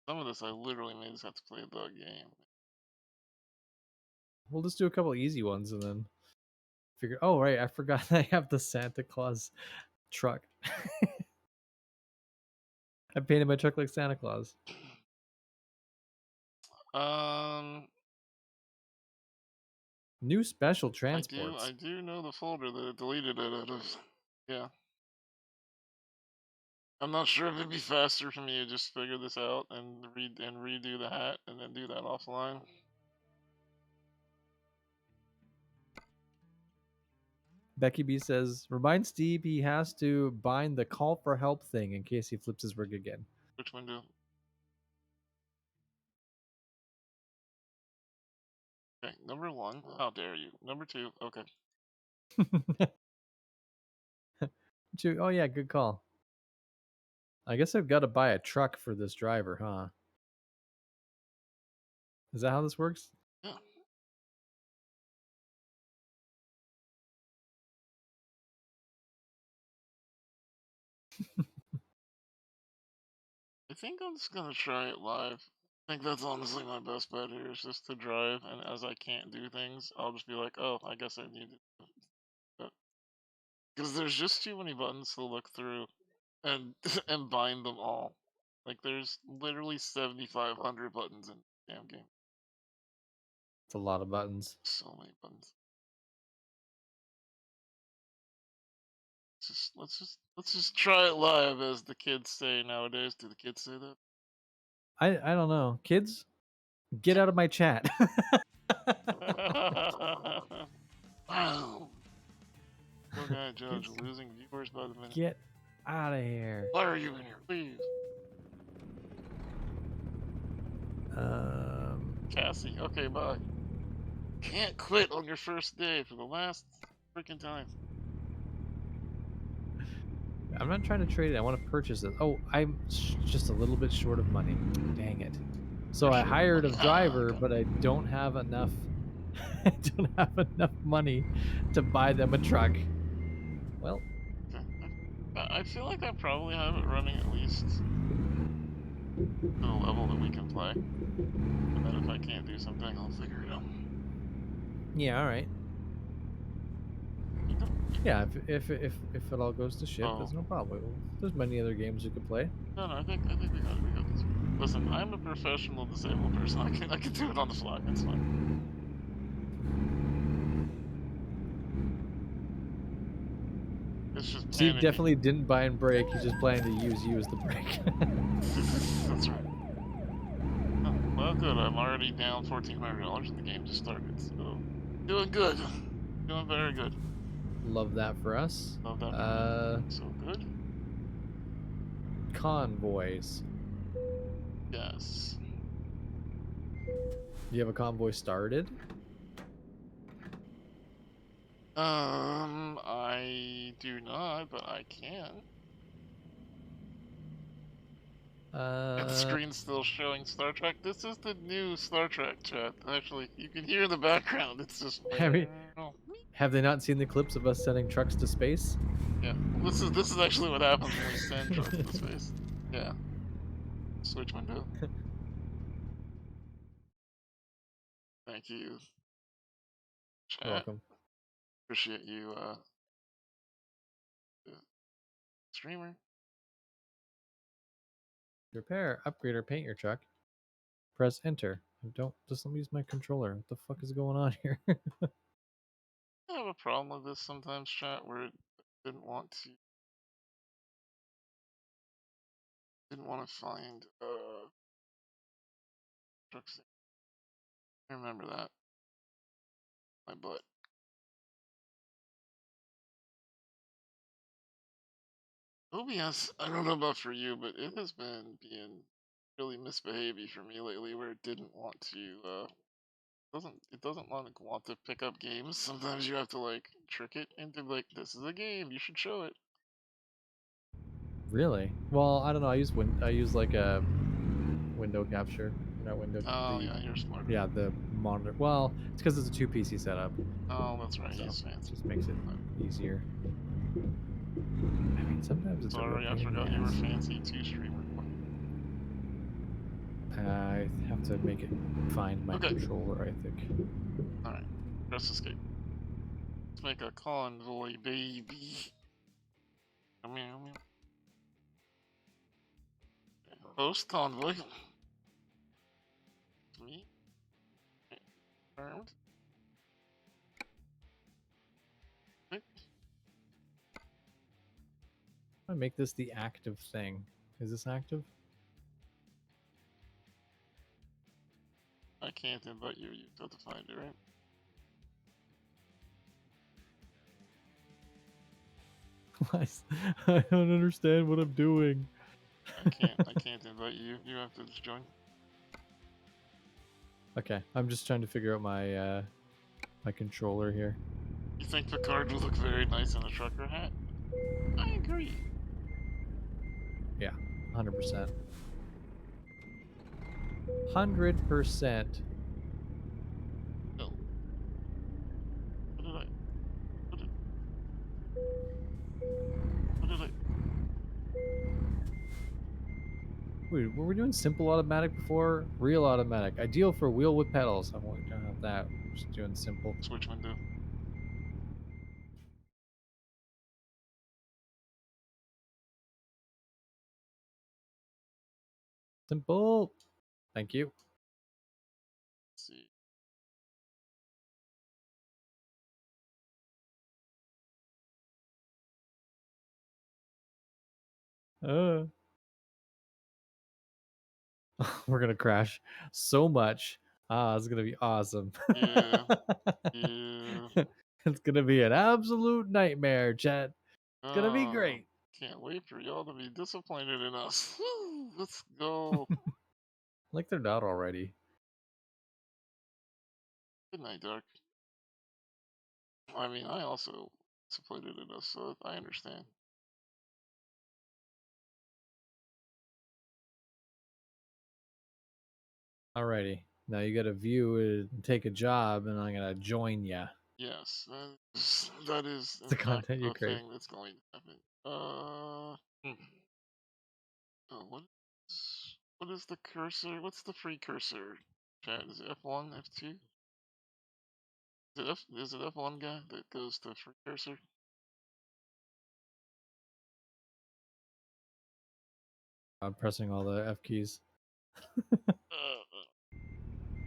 I: Some of this I literally may just have to play the game.
F: We'll just do a couple easy ones and then figure. Oh, right. I forgot I have the Santa Claus truck. I painted my truck like Santa Claus. New special transports.
I: I do know the folder that it deleted it out of. Yeah. I'm not sure if it'd be faster for me to just figure this out and redo the hat and then do that offline.
F: Becky B says, remind Steve he has to bind the call for help thing in case he flips his rig again.
I: Which window? Okay, number 1. How dare you? Number 2. Okay.
F: Oh yeah, good call. I guess I've got to buy a truck for this driver, huh? Is that how this works?
I: Yeah. I think I'm just gonna try it live. I think that's honestly my best bet here, is just to drive, and as I can't do things, I'll just be like, oh, I guess I need it. Because there's just too many buttons to look through and and bind them all. Like, there's literally 7,500 buttons in the damn game.
F: It's a lot of buttons.
I: So many buttons. Let's just try it live, as the kids say nowadays. Do the kids say that?
F: I don't know. Kids, get out of my chat.
I: Wow. Poor guy Judge losing viewers by the minute.
F: Get out of here.
I: Why are you in here? Please. Cassie, okay, bye. Can't quit on your first day for the last freaking time.
F: I'm not trying to trade it. I want to purchase it. Oh, I'm just a little bit short of money. Dang it. So I hired a driver, but I don't have enough. I don't have enough money to buy them a truck. Well,
I: I feel like I probably have it running at least to the level that we can play. And then if I can't do something, I'll figure it out.
F: yeah, all right. Yeah, if it all goes to shit, there's no problem. There's many other games you could play.
I: No, I think we got this. Listen, I'm a professional disabled person. I can do it on the fly. It's fine. It's just
F: Steve
I: panicking.
F: definitely didn't buy and brake. He's just planning to use you as the brake.
I: That's right. Oh, well, good. I'm already down $1,400 and the game just started, so doing good. Doing very good.
F: Love that for us.
I: Love that. So good.
F: Convoys.
I: Yes.
F: Do you have a convoy started?
I: I do not, but I can. The screen's still showing Star Trek. This is the new Star Trek chat. Actually, you can hear in the background. It's just.
F: Have they not seen the clips of us sending trucks to space?
I: Yeah, well, this is actually what happens when we send trucks to space. Yeah. Switch window. Thank you. Chat.
F: You're welcome.
I: Appreciate you, streamer.
F: Repair, upgrade, or paint your truck. Press enter. Just let me use my controller. What the fuck is going on here?
I: I have a problem with this sometimes, chat, where it didn't want to find trucks. I remember that. My butt. OBS, I don't know about for you, but it has been being really misbehaving for me lately, where it didn't want to doesn't want to pick up games. Sometimes you have to like trick it into like, this is a game, you should show it.
F: Really? Well, I don't know. I use like a window capture, not window.
I: Oh yeah, you're smart.
F: Yeah, the monitor. Well, it's because it's a 2 PC setup.
I: Oh, that's right.
F: So
I: He's fancy.
F: just makes it easier. I mean, sometimes it's.
I: Sorry, I forgot you were fancy too, streamer.
F: I have to make it find my controller, I think.
I: Alright, press escape. Let's make a convoy, baby. Come here, come here. Host convoy. Me. Confirmed.
F: I make this the active thing. Is this active?
I: I can't invite you. You have to find it, right?
F: I don't understand what I'm doing.
I: I can't invite you. You have to just join.
F: Okay, I'm just trying to figure out my my controller here.
I: You think Picard would look very nice in a trucker hat? I agree.
F: Yeah, 100%. 100%.
I: No. What did I?
F: Wait, were we doing simple automatic before? Real automatic. Ideal for wheel with pedals. I want to have that. Just doing simple.
I: Switch window.
F: Simple. Thank you.
I: Let's see.
F: We're gonna crash so much. It's gonna be awesome.
I: Yeah. Yeah.
F: It's gonna be an absolute nightmare, chat. It's gonna be great.
I: Can't wait for y'all to be disappointed in us. Woo, let's go.
F: Like they're not already.
I: Good night, Dark. I mean, I also disappointed in us, so I understand.
F: Alrighty. Now you gotta view it and take a job, and I'm gonna join ya.
I: Yes, that is
F: the content you create.
I: thing that's going to happen. What is the cursor? What's the free cursor? Chat, is it F1, F2? Is it F1 guy that goes to free cursor?
F: I'm pressing all the F keys.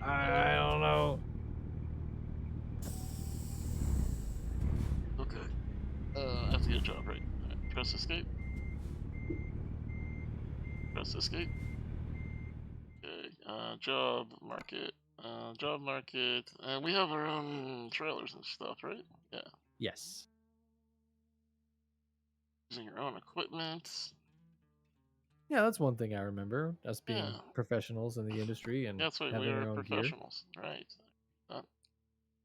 F: I don't know.
I: Okay. I have to get a job, right? Press escape. Press escape. Okay. Job market. Job market. And we have our own trailers and stuff, right? Yeah.
F: Yes.
I: Using your own equipment.
F: Yeah, that's one thing I remember. Us being professionals in the industry and
I: that's right. We
F: having our
I: are
F: own
I: professionals,
F: gear.
I: right?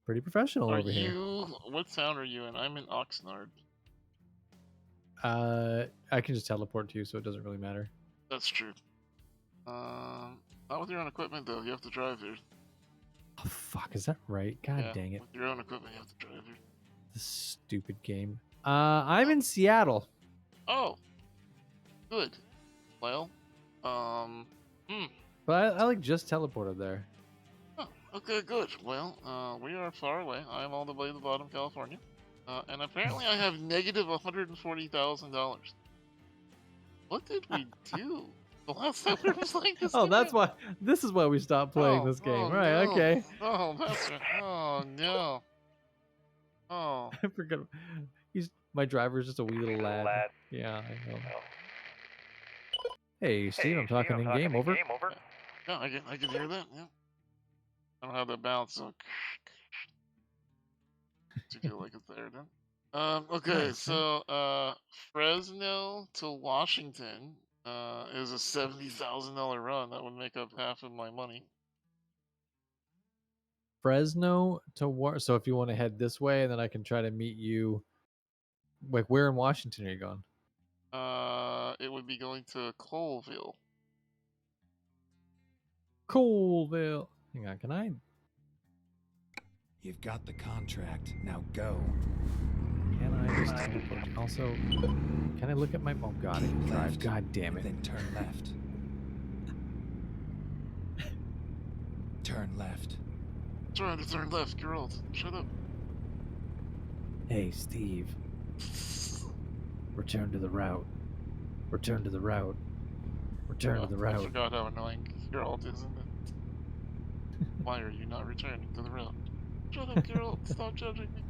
F: Pretty professional
I: are
F: over here.
I: What town are you in? I'm in Oxnard.
F: I can just teleport to you, so it doesn't really matter.
I: That's true. Not with your own equipment though. You have to drive here.
F: Oh, fuck, is that right? God
I: Yeah,
F: dang it.
I: With your own equipment, you have to drive here.
F: This stupid game. I'm in Seattle.
I: Oh, good. Well,
F: But I like just teleported there.
I: Oh, okay, good. Well, we are far away. I am all the way to the bottom, California. And apparently I have negative $140,000. What did we do? The last time we were playing this
F: Oh,
I: game?
F: that's why. This is why we stopped playing
I: Oh,
F: this game.
I: oh,
F: Right,
I: no.
F: okay.
I: Oh, that's right. Oh, no. Oh.
F: I forgot. My driver's just a wee little lad. Yeah, I know. Hey, Steve, I'm talking in game. Over.
I: Yeah, I can hear that. Yeah. I don't have that bounce, so. To feel like it's there, then. Okay,
F: Nice,
I: so Fresno to Washington is a $70,000 run. That would make up half of my money.
F: Fresno to So if you want to head this way, then I can try to meet you. Like, where in Washington are you going?
I: It would be going to Colville.
F: Colville. Hang on, can I?
L: You've got the contract. Now go.
F: Can I just teleport? Also, can I look at my? Oh God, I can drive. God damn it!
L: Then turn left. Turn left.
I: Trying to turn left, Geralt. Shut up.
F: Hey, Steve. Return to the route. Return to the route. Return to the route.
I: I forgot how annoying Geralt is, isn't it? Why are you not returning to the route? Shut up, Geralt. Stop judging me.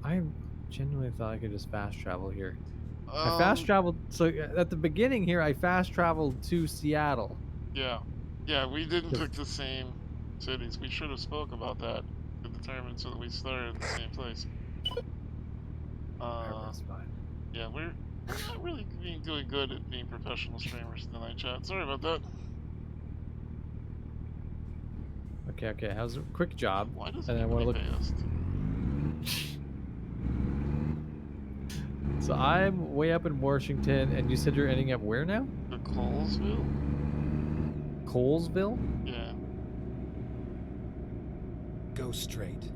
F: I genuinely thought I could just fast travel here. I fast traveled. So at the beginning here, I fast traveled to Seattle.
I: Yeah. Yeah, we didn't pick the same cities. We should have spoke about that to determine so that we started in the same place.
F: That's fine.
I: Yeah, we're not really doing good at being professional streamers tonight, chat. Sorry about that.
F: Okay. How's a quick job?
I: Why does
F: and I want to look. So I'm way up in Washington, and you said you're ending up where now?
I: The Colesville.
F: Colesville?
I: Yeah.
L: Go straight.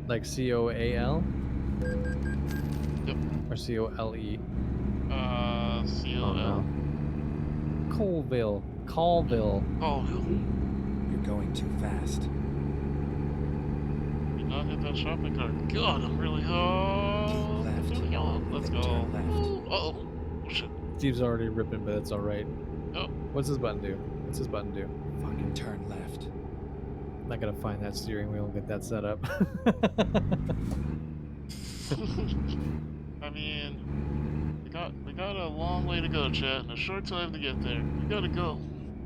F: Like COAL?
I: Yep.
F: Or COLE?
I: COL.
F: Colville.
I: Colville.
L: You're going too fast.
I: Did not hit that shopping cart. God, I'm really Let's go. Uh-oh. Oh, shit.
F: Steve's already ripping, but it's alright.
I: Oh.
F: What's this button do?
L: Fucking turn left.
F: I'm not gonna find that steering wheel and get that set up.
I: I mean, we got a long way to go, chat, and a short time to get there. We gotta go.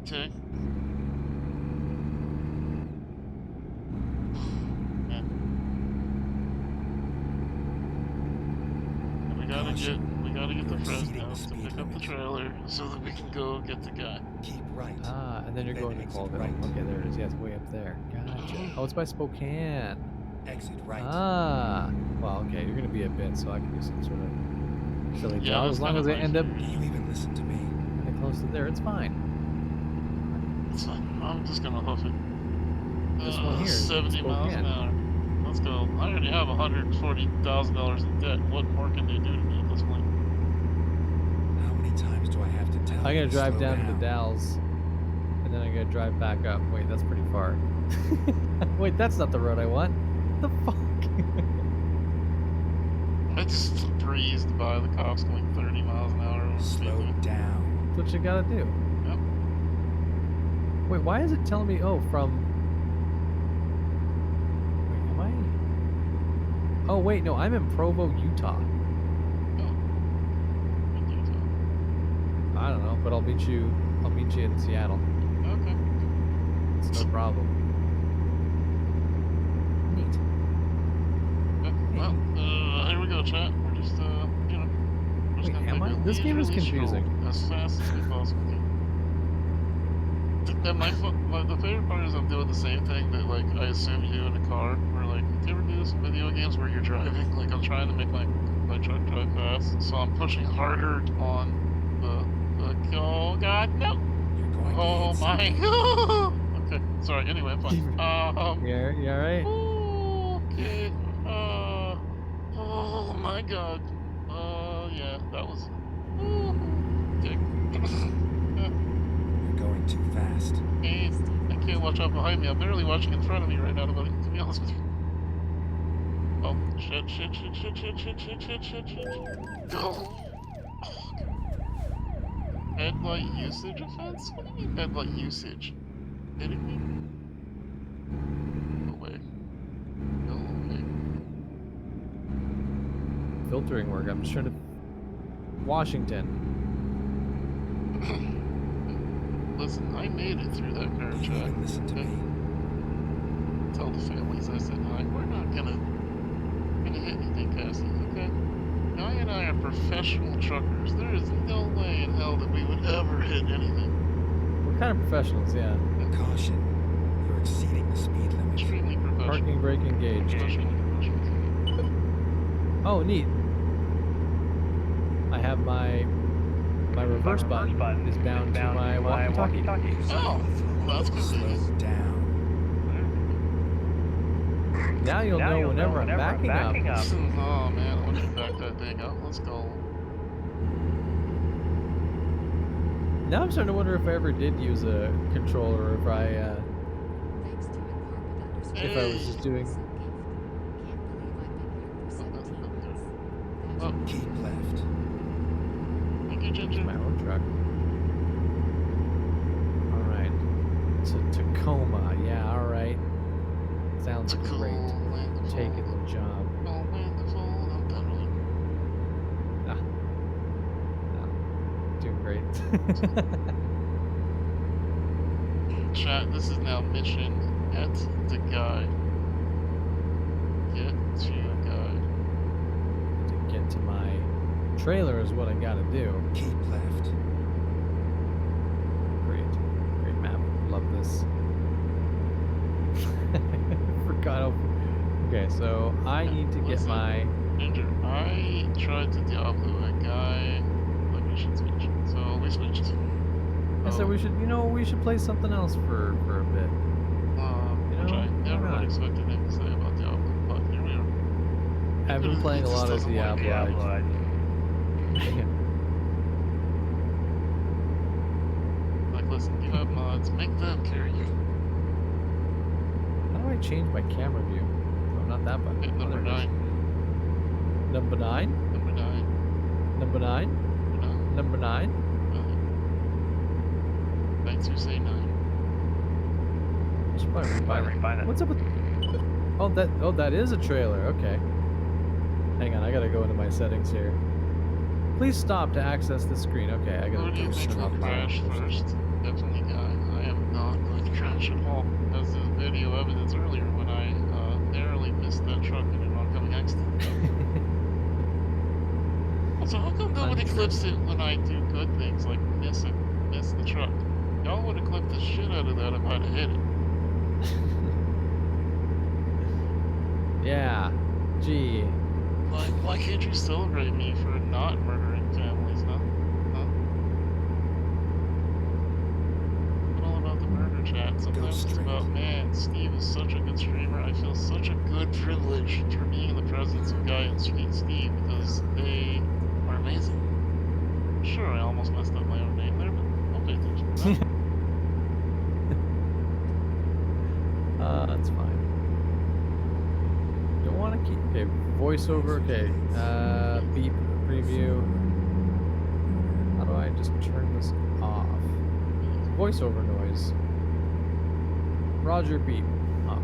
I: Okay. We gotta get the Fresno to pick up the trailer so that we can go get the guy.
L: Keep right.
F: Ah, and then you're going to Colville. Right. Okay, there it is. Yeah, it's way up there. Gotcha. Oh, it's by Spokane.
L: Exit right.
F: Ah. Well, okay, you're gonna be a bit, so I can do some sort of silly
I: Yeah,
F: job. As long as I end up
L: You even listen to me.
F: close to there, it's fine.
I: It's fine. I'm just gonna hoof it.
F: This one here.
I: 70 miles an hour. Let's go. I already have $140,000 in debt. What more can they do to me at this point?
L: How many times do I have to tell you?
F: I'm gonna
L: to
F: drive
L: slow
F: down to the Dalles, and then I'm gonna drive back up. Wait, that's pretty far. Wait, that's not the road I want. The fuck?
I: I just breezed by the cops going 30 miles an hour.
L: Slow down.
F: That's what you gotta do.
I: Yep.
F: Wait, why is it telling me? Oh, from. Wait, am I? Oh wait, no, I'm in Provo, Utah. I don't know, but I'll meet you in Seattle.
I: Okay.
F: It's no problem. Neat.
I: Well, here we go, chat. We're just, we're just
F: Wait,
I: gonna
F: am I?
I: make a
F: This game is
I: leisurely
F: confusing.
I: stroll as fast as we possibly can. And the favorite part is I'm doing the same thing that, like, I assume you do in a car, where, like, do you ever do some video games where you're driving? Like, I'm trying to make my truck drive fast, so I'm pushing harder on Oh god, no!
L: You're going to
I: Oh
L: hit
I: my
L: something.
I: god! Okay, sorry, anyway, I'm fine.
F: You alright?
I: Okay. Oh my god. Yeah, that was. Okay.
L: You're going too fast.
I: Hey, I can't watch out behind me. I'm barely watching in front of me right now, buddy, to be honest with you. Oh, shit. Oh. Headlight usage offense? What do you mean headlight usage? Kidding me? Go away. Go away.
F: Filtering work. I'm just trying to. Washington.
I: Listen, I made it through that car
L: You
I: track.
L: even listen to me.
I: Tell the families I said hi. We're not gonna hit anything, Cassie, okay? Guy and I are professional truckers. There is no way in hell that we would ever hit anything.
F: We're kind of professionals, yeah.
L: Caution. You're exceeding the speed limit.
I: Extremely professional.
F: Parking brake engaged.
I: Professional.
F: Oh, neat. I have my reverse button is bound to my walkie-talkie.
I: Oh, well, that's good.
L: Slow down.
F: Now you'll know whenever I'm backing up.
I: Oh man, I want to back that thing up. Let's go.
F: Now I'm starting to wonder if I ever did use a controller, or if I was just doing.
I: Oh,
L: Keep left.
I: thank you, Ginger.
F: My own truck. All right. To Tacoma. Yeah. All right. Sounds great. Taking the job. No. Doing great.
I: Chat, this is now mission at the guy. Get to guy.
F: To get to my trailer is what I gotta do.
L: Keep left.
F: Great. Great map. Love this. Forgot. Okay, so I need to get
I: Listen,
F: my.
I: Ginger, I tried to Diablo a guy, like we should switch. So we switched.
F: I said we should, we should play something else for a bit.
I: Which I never would expected him to say about Diablo, but here we are.
F: I've been playing a
I: He just
F: lot of
I: doesn't like
F: Diablo.
I: Like, listen, you have mods, make them carry you.
F: How do I change my camera view? Oh, not that button.
I: Hit number
F: Oh, there it is.
I: 9.
F: Number 9?
I: Number 9.
F: Number 9? Number 9?
I: Thanks for saying 9.
F: I should probably refine that. What's up with... Oh, that is a trailer. Okay. Hang on, I gotta go into my settings here. Please stop to access the screen. Okay, I gotta
I: Who do you think
F: turn
I: will
F: off my...
I: crash first? Definitely guy. I am not going to crash at all. As the video evidence earlier when I narrowly missed that truck in an oncoming accident. So how come nobody clips it when I do good things like miss the truck? Y'all would have clipped the shit out of that if I'd have hit it.
F: Yeah. Gee.
I: Like, why can't you celebrate me for not murdering families, huh? What all about the murder chat? Sometimes it's about, man, Steve is such a good streamer. I feel such a good privilege for being in the presence of Guy and Steve because they are amazing. Sure, I almost messed up my own name there, but I'll pay attention to that.
F: That's fine. Don't want to keep. Okay, voiceover. Okay, beep preview. How do I just turn this off? Voiceover noise. Roger beep off.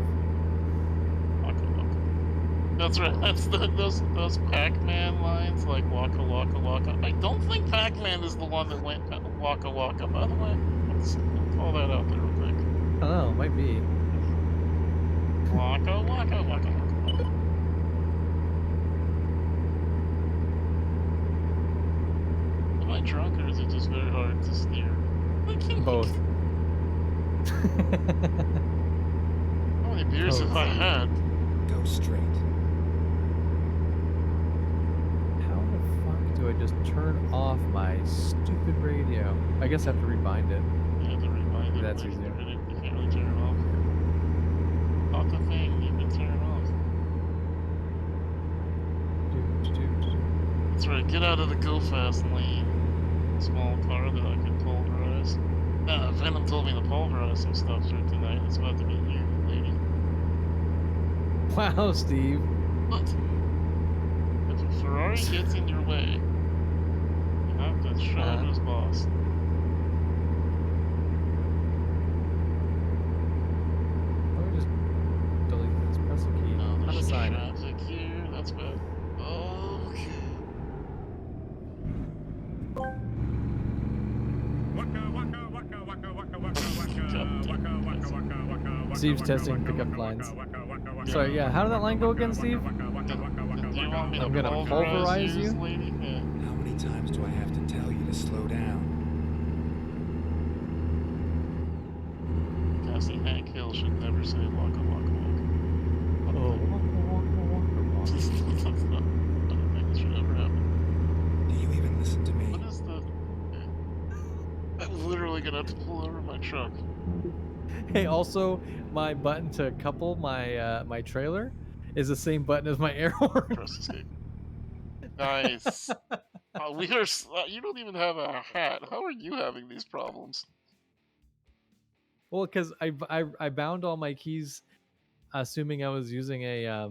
I: That's right. That's those Pac-Man lines like waka waka waka. I don't think Pac-Man is the one that went waka waka. By the way, let's call that out there real quick.
F: I don't know. Might be.
I: Waka waka waka waka. Am I drunk or is it just very hard to steer?
F: Both.
I: How many beers have I had?
L: Go straight.
F: How the fuck do I just turn off my stupid radio. I guess I have to rebind it.
I: You have to rebind it.
F: That's
I: but
F: easier.
I: You can't really turn it off. Not the thing you can turn off. That's right, get out of the go fast lane. Small car that I can pulverize. Venom told me to pulverize some stuff for tonight. It's about to be you, lady.
F: Wow, Steve.
I: What? If a Ferrari gets in your way, you have to shred his boss.
F: Or just delete this. Press a key.
I: No, there's
F: Unassign.
I: traffic here. That's bad. Okay.
F: Steve's testing pickup lines. Sorry, yeah. How did that line go again, Steve?
I: Do you want me to
F: I'm gonna pulverize you.
I: lady? Yeah.
L: How many times do I have to tell you to slow down?
I: Cassie Hank Hill should never say waka waka waka.
F: Oh,
I: That's not a thing that should ever happen.
L: Do you even listen to me?
I: What is the... I'm literally gonna have to pull over my truck.
F: Hey, also, my button to couple my my trailer is the same button as my air horn.
I: Press escape. Nice. We are... You don't even have a hat. How are you having these problems?
F: Well, because I bound all my keys, assuming I was using a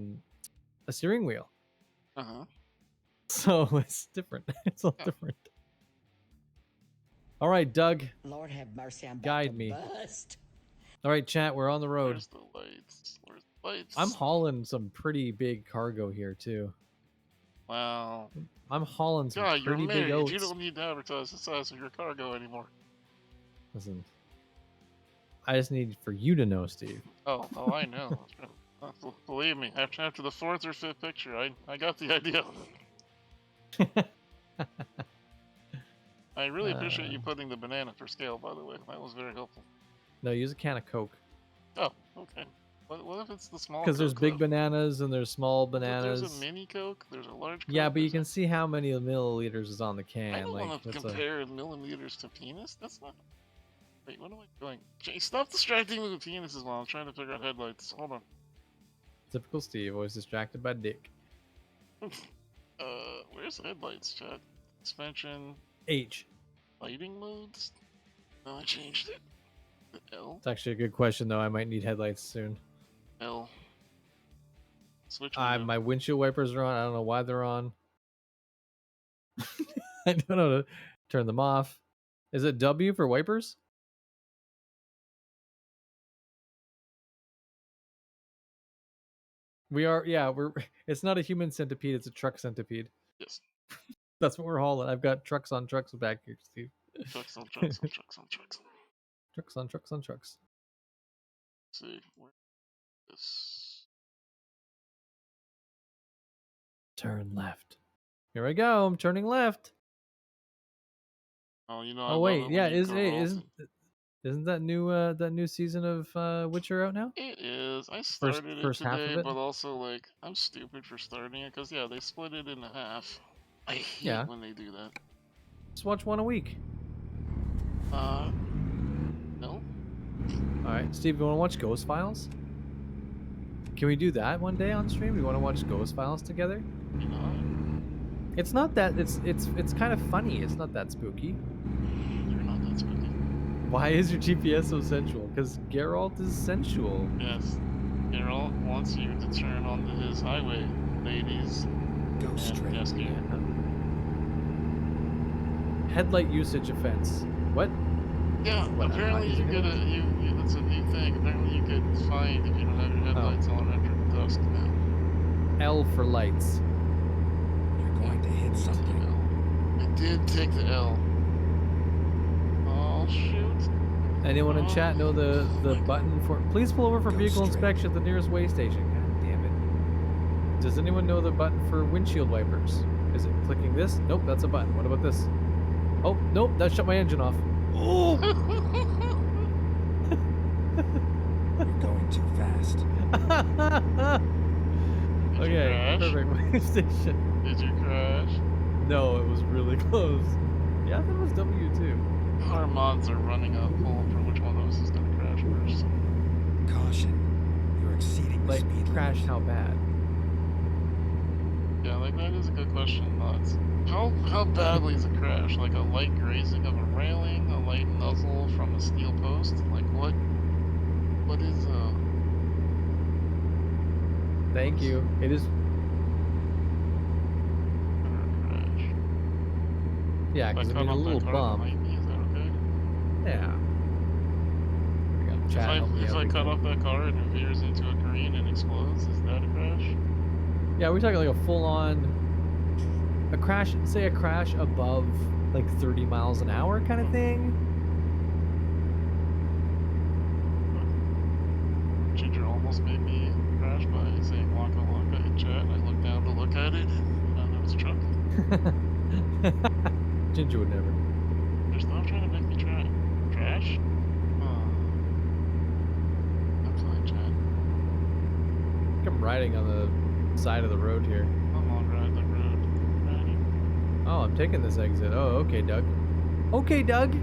F: steering wheel.
I: Uh-huh.
F: So it's different. It's a little different. All right, Doug.
M: Lord have mercy, I'm
F: Guide
M: about
F: me.
M: to bust.
F: All right, chat. We're on the road.
I: Where's the lights? Where's the lights?
F: I'm hauling some pretty big cargo here too.
I: Wow.
F: I'm hauling some
I: God, you're
F: pretty big
I: married.
F: oats.
I: You don't need to advertise the size of your cargo anymore.
F: Listen, I just need for you to know, Steve.
I: Oh, I know. Believe me, after the fourth or fifth picture, I got the idea. I really appreciate you putting the banana for scale, by the way. That was very helpful.
F: No, use a can of Coke.
I: Oh, okay. What if it's the small?
F: Because there's
I: Coke,
F: big
I: though?
F: bananas and there's small
I: But
F: bananas.
I: There's a mini Coke. There's a large Coke.
F: Yeah, but you can see how many milliliters is on the can.
I: I don't
F: like,
I: want to
F: that's
I: compare millimeters to penis. That's not. Wait, what am I doing? Jay, stop distracting me with penises while I'm trying to figure out headlights. Hold on.
F: Typical Steve, always distracted by dick.
I: Where's headlights, chat? Suspension.
F: H.
I: Lighting modes? No, I changed it. The L?
F: It's actually a good question, though. I might need headlights soon.
I: L. Switch
F: My windshield wipers are on. I don't know why they're on. I don't know how to turn them off. Is it W for wipers? We're. It's not a human centipede. It's a truck centipede.
I: Yes.
F: That's what we're hauling. I've got trucks on trucks back here, Steve.
I: Trucks on trucks on trucks on trucks.
F: Trucks on trucks on trucks.
I: Let's see. Where this?
F: Turn left. Here I go. I'm turning left.
I: Oh, you know.
F: Oh wait, yeah. Isn't that new season of Witcher out now?
I: It is. I started
F: first
I: it
F: half
I: today,
F: of it?
I: but also like I'm stupid for starting it because yeah, they split it in half. I hate when they do that.
F: Just watch one a week.
I: No.
F: All right, Steve, you want to watch Ghost Files? Can we do that one day on stream? We want to watch Ghost Files together?
I: You know.
F: It's not that. It's kind of funny. It's not that spooky.
I: You're not that spooky.
F: Why is your GPS so sensual? Because Geralt is sensual.
I: Yes. Geralt wants you to turn onto his highway, ladies.
L: Go straight.
I: Yes,
F: Yeah. Headlight usage offense. What?
I: Yeah,
F: What,
I: apparently
F: I'm
I: you
F: not
I: get
F: using
I: that's a new thing. Apparently you get fined if you don't have your headlights on after dusk now.
F: L for lights.
L: You're going to hit something.
I: I did take the L. Oh shoot.
F: Anyone in chat know the button for? Please pull over for
L: Go
F: vehicle
L: straight.
F: inspection at the nearest way station. God damn it! Does anyone know the button for windshield wipers? Is it clicking this? Nope, that's a button. What about this? Oh, nope, that shut my engine off. Oh!
L: You're going too fast.
I: Did you
F: Okay,
I: crash?
F: perfect. Way station.
I: Did you crash?
F: No, it was really close. Yeah, I thought it was W2.
I: Our mods are running a poll for which one of us is gonna crash first.
L: Caution. You're exceeding the
F: Like,
L: speed
F: crash
L: limit.
F: how bad?
I: Yeah, like that is a good question, mods. How badly is a crash? Like a light grazing of a railing, a light nuzzle from a steel post? Like what is
F: Thank you. It is.
I: crash?
F: Yeah,
I: If I
F: because I
I: cut
F: mean, a
I: off
F: little
I: that car
F: bump.
I: behind me, is that okay?
F: Yeah. We got chat help me
I: If
F: out
I: I cut
F: again.
I: off that car and it veers into a green and explodes, is that a crash?
F: Yeah, we're talking like a full-on a crash. Say a crash above like 30 miles an hour kind of thing.
I: Ginger almost made me crash by saying Waka Waka in chat, and I looked down to look at it, and there was a truck.
F: Ginger would never.
I: They're still trying to make me crash? I'm fine, chat.
F: I'm riding on the side of the road here.
I: I'm on ride the road. Ready?
F: Oh, I'm taking this exit. Oh, okay, Doug. Okay, Doug.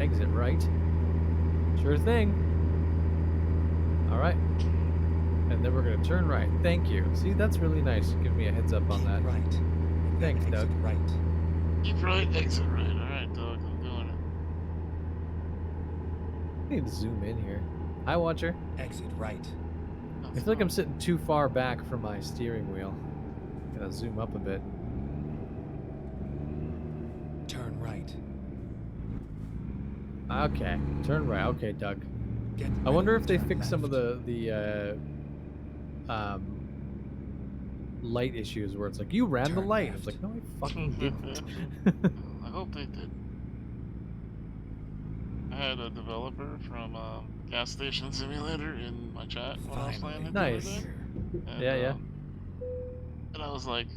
F: Exit right. Sure thing. All right. And then we're going to turn right. Thank you. See, that's really nice. Give me a heads up on that.
L: Right.
F: Thanks,
L: Exit
F: Doug.
L: Right.
I: Keep right, exit right. Alright, Doug, I'm doing it.
F: I need to zoom in here. Hi, Watcher.
L: Exit right.
F: I feel like I'm sitting too far back from my steering wheel. Gotta zoom up a bit.
L: Turn right.
F: Okay, turn right. Okay, Doug.
L: Get
F: I wonder
L: ready
F: if
L: to
F: they
L: turn
F: fixed some of
L: left.
F: the light issues where it's like you ran the
L: Turn
F: light.
L: left.
F: It's like no, I fucking didn't.
I: I hope they did. I had a developer from Gas Station Simulator in my chat when I was playing it the other
F: Nice.
I: day. And,
F: Yeah.
I: And I was like,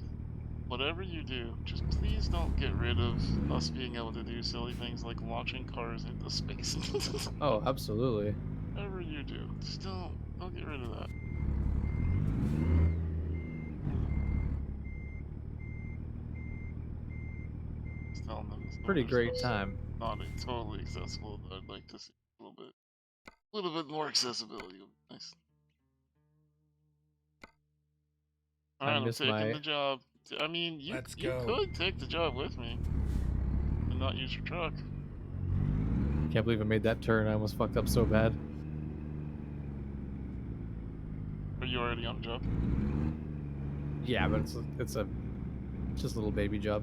I: whatever you do, just please don't get rid of us being able to do silly things like launching cars into space.
F: Oh, absolutely.
I: Whatever you do, just don't get rid of that. Just telling them some
F: Pretty
I: other
F: great
I: stuff's
F: time.
I: not totally accessible, but I'd like to see a little bit more accessibility. Would be nice. Alright, I'm
F: miss
I: taking
F: my-
I: the job. I mean, you
L: go.
I: could take the job with me and not use your truck.
F: Can't believe I made that turn. I almost fucked up so bad.
I: Are you already on a job?
F: Yeah, but it's just a little baby job.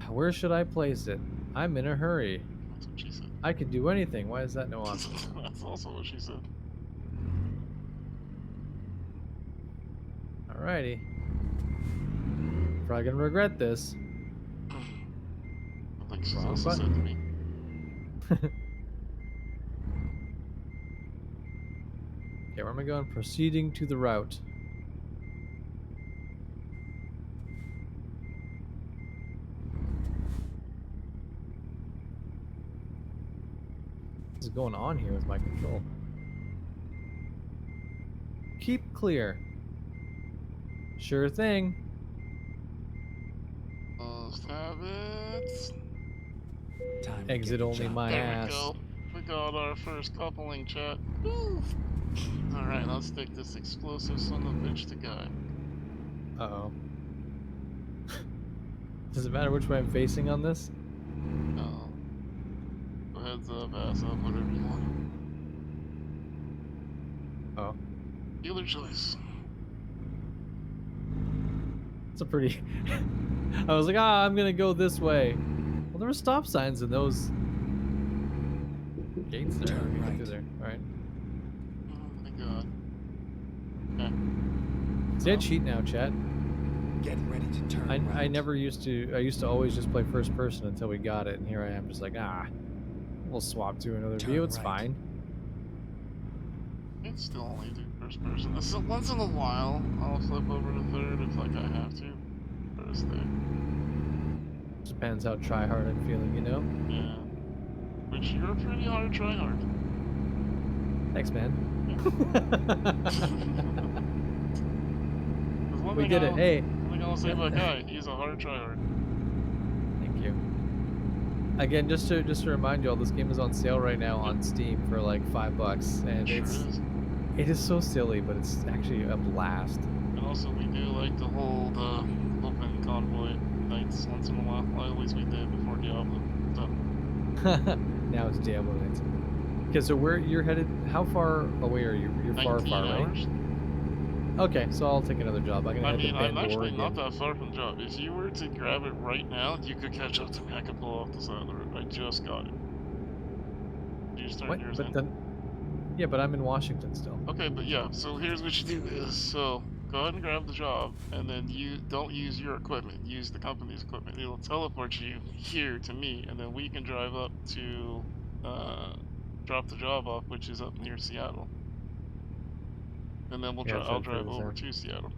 F: Where should I place it? I'm in a hurry.
I: That's what she said.
F: I can do anything. Why is that no option?
I: That's also what she said.
F: Alrighty. Probably gonna regret this.
I: I think she's
F: Wrong
I: also
F: button.
I: said to me.
F: Okay, where am I going? Proceeding to the route. What is going on here with my control? Keep clear. Sure thing.
I: Most habits.
L: Time to
F: Exit
L: get the
F: only
L: job
F: my
I: There
F: ass.
I: we go. We got our first coupling chat. Alright, let's take this explosive son of a bitch to guy.
F: Uh-oh. Does it matter which way I'm facing on this?
I: No. Go heads up, ass up, whatever you want.
F: Oh.
I: Dealer choice.
F: It's a pretty... I was like, I'm gonna go this way. Well, there were stop signs in those gates there.
L: Turn
F: We can
L: right.
F: get through there. Alright.
I: Oh my god. Okay.
F: See, I cheat now, chat.
L: Get ready to turn
F: I
L: right.
F: never used to... I used to always just play first person until we got it, and here I am just like, we'll swap to another
L: Turn
F: view, it's
L: right.
F: fine.
I: It's still only do first person. So once in a while, I'll flip over to third if like I have to. First day.
F: Depends how try-hard I'm feeling, you know?
I: Yeah. Which you're a pretty hard try hard.
F: Thanks, man.
I: There's a
F: We did it. Hey.
I: One thing I'll say about Guy, he's a hard tryhard.
F: Thank you. Again, just to remind you all, this game is on sale right now on Steam for like $5, and it is so silly, but it's actually a blast.
I: And also, we do like to hold open convoy nights once in a while. Well, at least we did before Diablo. So.
F: Now it's Diablo nights. Okay, so where you're headed? How far away are you? You're far, right? Okay, so I'll take another job. I'm
I: actually not that far from the job. If you were to grab it right now, you could catch up to me. I could pull off the side of the road. I just got it. You just turned yours in?
F: Yeah, but I'm in Washington still.
I: Okay, but yeah, so here's what you do is, so go ahead and grab the job, and then you don't use your equipment, use the company's equipment. It'll teleport you here to me, and then we can drive up to drop the job off, which is up near Seattle. And then I'll drive over to Seattle.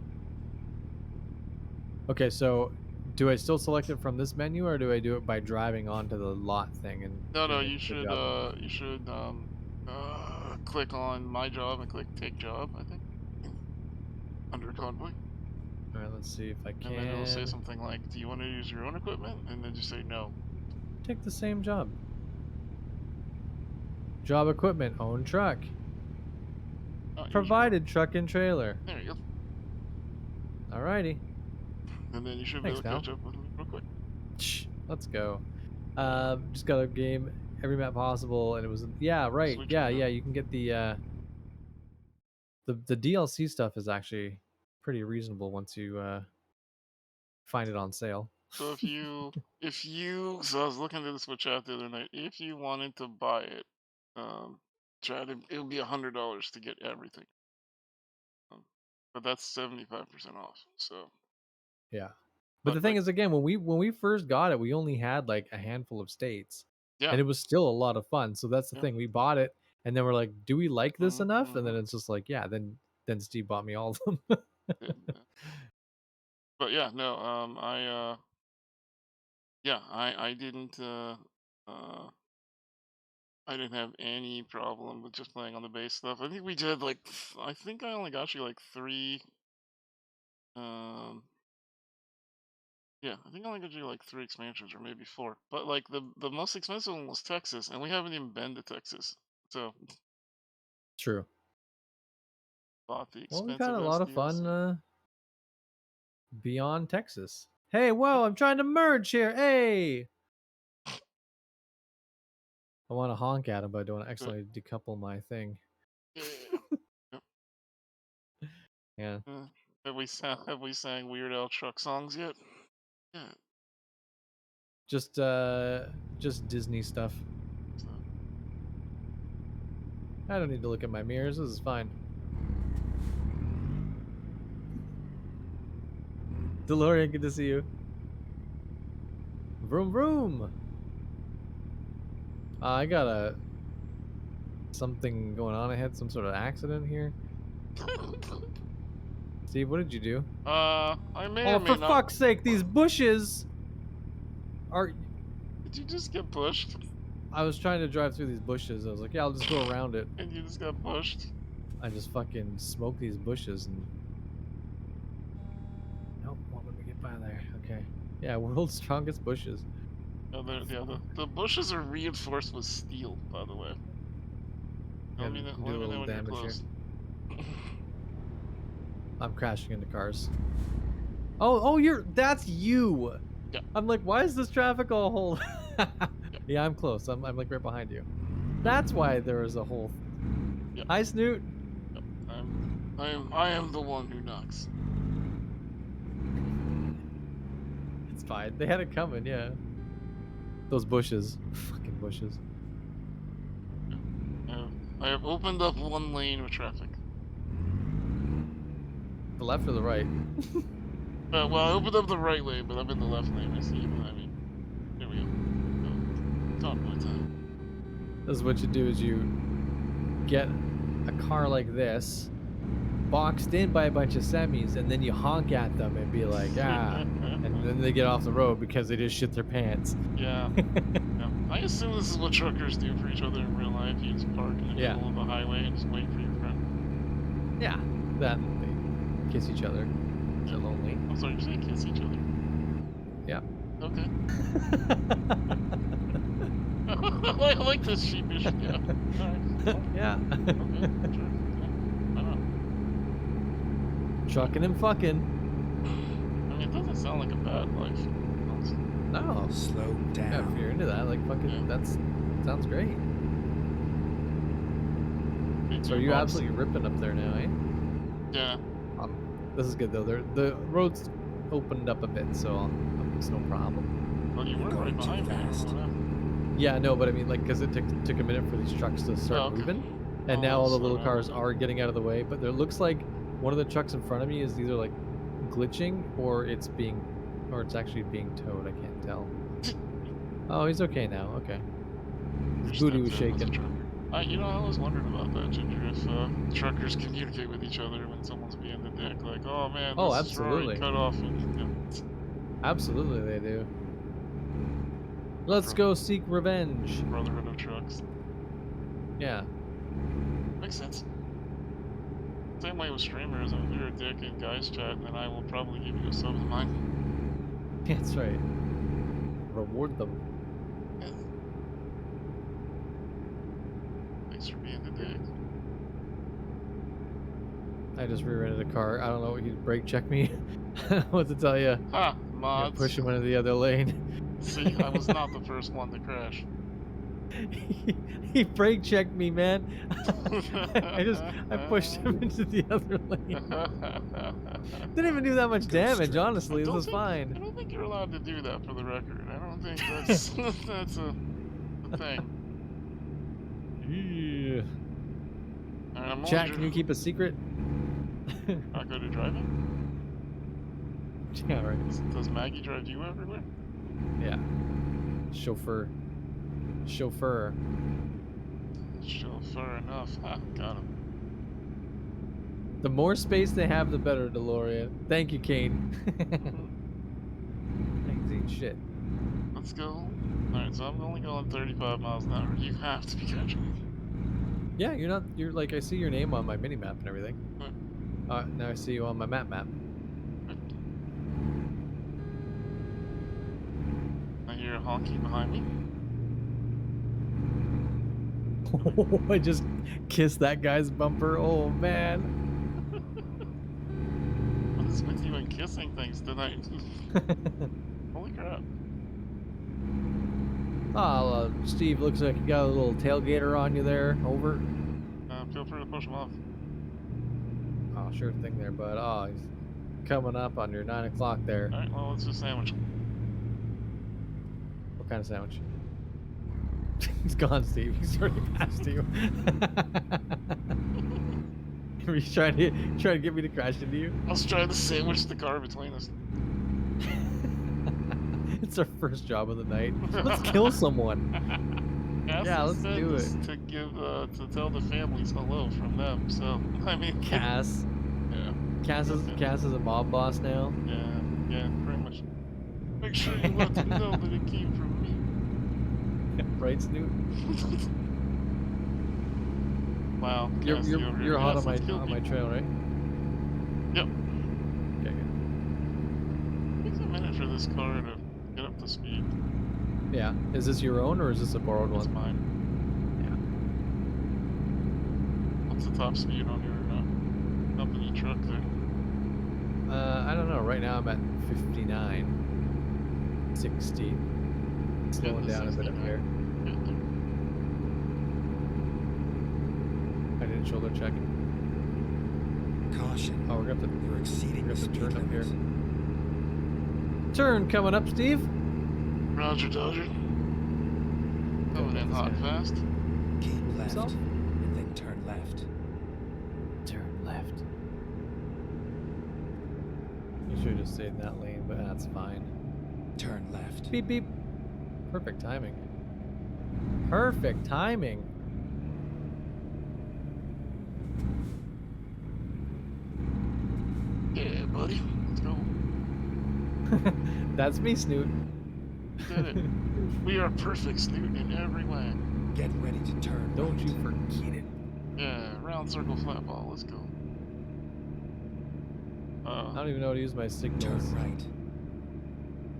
F: Okay, so do I still select it from this menu, or do I do it by driving onto the lot thing? And
I: no, you should click on my job and click take job, I think, under convoy.
F: All right, let's see if I can.
I: And then it'll say something like, do you want to use your own equipment? And then just say no.
F: Take the same job. Job equipment, own truck. Provided truck and trailer.
I: There you go.
F: Alrighty.
I: And then you should be able to catch up with me real quick.
F: Let's go. Just got a game, every map possible, and it was right. Yeah, you can get the DLC stuff is actually pretty reasonable once you find it on sale.
I: So so I was looking at the Switch app the other night. If you wanted to buy it, it would be $100 to get everything. But that's 75% off. So.
F: Yeah. But the thing is, again, when we first got it, we only had like a handful of states.
I: Yeah.
F: And it was still a lot of fun. So that's the thing. We bought it, and then we're like, do we like this enough? And then it's just like, yeah. Then Steve bought me all of them.
I: But yeah, no. I didn't. I didn't have any problem with just playing on the base stuff. I think we did I think I only got you like 3. Yeah, I think I only got you like 3 expansions or maybe 4. But like the most expensive one was Texas, and we haven't even been to Texas. So.
F: True.
I: Bought the
F: well,
I: expensive.
F: we had a lot of fun beyond Texas. Hey, whoa! I'm trying to merge here. Hey. I want to honk at him, but I don't accidentally decouple my thing. Yeah.
I: Have we sang Weird Al truck songs yet? Yeah.
F: Just Disney stuff. I don't need to look at my mirrors. This is fine. DeLorean, good to see you. Vroom vroom. I got something going on. I had some sort of accident here. Steve, what did you do?
I: I may or may
F: not. Oh, for fuck's sake, these bushes are...
I: Did you just get pushed?
F: I was trying to drive through these bushes. I was like, yeah, I'll just go around it.
I: And you just got pushed?
F: I just fucking smoked these bushes and... Nope, won't let me get by there. Okay. Yeah, world's strongest bushes.
I: Oh, the bushes are reinforced with steel, by the way. Let me know when you're close.
F: I'm crashing into cars. Oh, that's you.
I: Yeah.
F: I'm like, why is this traffic all whole? Yeah, I'm close. I'm like right behind you. That's why there was a whole.
I: Yep.
F: Hi, Snoot.
I: Yep. I am the one who knocks.
F: It's fine. They had it coming. Yeah. Those bushes. Fucking bushes.
I: I have opened up one lane of traffic.
F: The left or the right?
I: Well, I opened up the right lane, but I'm in the left lane. I see you behind me. There we go. Talk about time.
F: This is what you do: is you get a car like this, boxed in by a bunch of semis, and then you honk at them and be like, ah, and then they get off the road because they just shit their pants.
I: Yeah. Yeah. I assume this is what truckers do for each other in real life. You just park in the middle of the highway and just wait for your friend.
F: Yeah, that they kiss each other. Dogs are lonely.
I: I'm sorry, you say kiss each other?
F: Yeah.
I: Okay. I like this sheepish. Yeah. Alright.
F: Yeah.
I: Okay, sure. Why not?
F: Trucking and fucking.
I: I mean, it doesn't sound like a bad life.
F: No.
L: Slow down.
F: Yeah, if you're into that, like fucking, that's sounds great. So are you absolutely ripping up there now, eh?
I: Yeah.
F: This is good though. The road's opened up a bit, so it's no problem.
I: Well, you were right behind me.
F: Yeah, no, but I mean, like, because it took a minute for these trucks to start moving, and now all the little cars are getting out of the way. But there looks like one of the trucks in front of me is either like glitching or it's actually being towed. I can't tell. Oh, he's okay now. Okay. His booty was shaking.
I: You know, I always wondered about that, Ginger. If truckers communicate with each other when someone's being the dick, like, oh man, this is already cut off.
F: Absolutely, they do. Let's go seek revenge.
I: Brotherhood of trucks.
F: Yeah.
I: Makes sense. Same way with streamers. If you're a dick in guys chat, then I will probably give you a sub of mine.
F: That's right. Reward them.
I: Yeah. Thanks for being the dick.
F: I just rear-ended a car. I don't know what he'd brake check me. What to tell you?
I: Ha! Mods.
F: Push him into the other lane.
I: See, I was not the first one to crash.
F: He brake checked me, man. I pushed him into the other lane. Didn't even do that much damage, honestly. This was fine.
I: I don't think you're allowed to do that, for the record. I don't think that's that's a thing.
F: Yeah.
I: Right,
F: Chat, can you keep a secret?
I: Not good at driving?
F: Yeah, right.
I: Does Maggie drive you everywhere?
F: Yeah. Chauffeur
I: enough. Ha, got him.
F: The more space they have, the better, DeLorean. Thank you, Kane. Thanks, ain't shit.
I: Let's go. Alright, so I'm only going 35 miles an hour. You have to be catching me.
F: Yeah, you're like, I see your name on my mini map and everything. Now I see you on my map.
I: I hear a honky behind me.
F: I just kissed that guy's bumper. Oh man.
I: What is with you and kissing things tonight? Holy crap.
F: Oh, Steve, looks like you got a little tailgater on you there. Over.
I: Feel free to push him off.
F: Oh, sure thing there, bud. Oh, he's coming up on your 9 o'clock there.
I: Alright, well, let's just sandwich him.
F: What kind of sandwich? He's gone, Steve. He's already past you. Are you trying to get me to crash into you?
I: I was trying to sandwich the car between us.
F: It's our first job of the night. Let's kill someone. Yeah, let's do it.
I: To give, to tell the families hello from them. So I mean,
F: Cass.
I: Yeah.
F: Cass is a mob boss now.
I: Yeah, pretty much. Make sure you let them know that it came from me.
F: Right, Snoot?
I: Wow.
F: You're hot on my trail, right?
I: Yep.
F: Okay, good.
I: Takes a minute for this car to get up to speed.
F: Yeah. Is this your own or is this a borrowed one?
I: It's mine. Yeah. What's the top speed on your company truck there?
F: I don't know. Right now I'm at 59. 60. Slowing down a bit up here. I didn't shoulder check.
L: Caution.
F: Oh, we're gonna have to.
L: You're exceeding the speed
F: turn up here.
L: limit.
F: Turn coming up, Steve.
I: Roger, Dodger. Coming in hot and fast.
L: Keep left,
F: Himself?
L: and then turn left.
F: Turn left. You should have just stayed in that lane, but that's fine.
L: Turn left.
F: Beep beep. Perfect timing. Perfect timing.
I: Yeah, buddy. Let's go.
F: That's me, Snoot.
I: Did it. We are perfect, Snoot, in every way.
L: Get ready to turn.
F: Don't
L: right.
F: you forget it.
I: Yeah, round circle flat ball. Let's go.
F: I don't even know how to use my signals.
L: Turn right.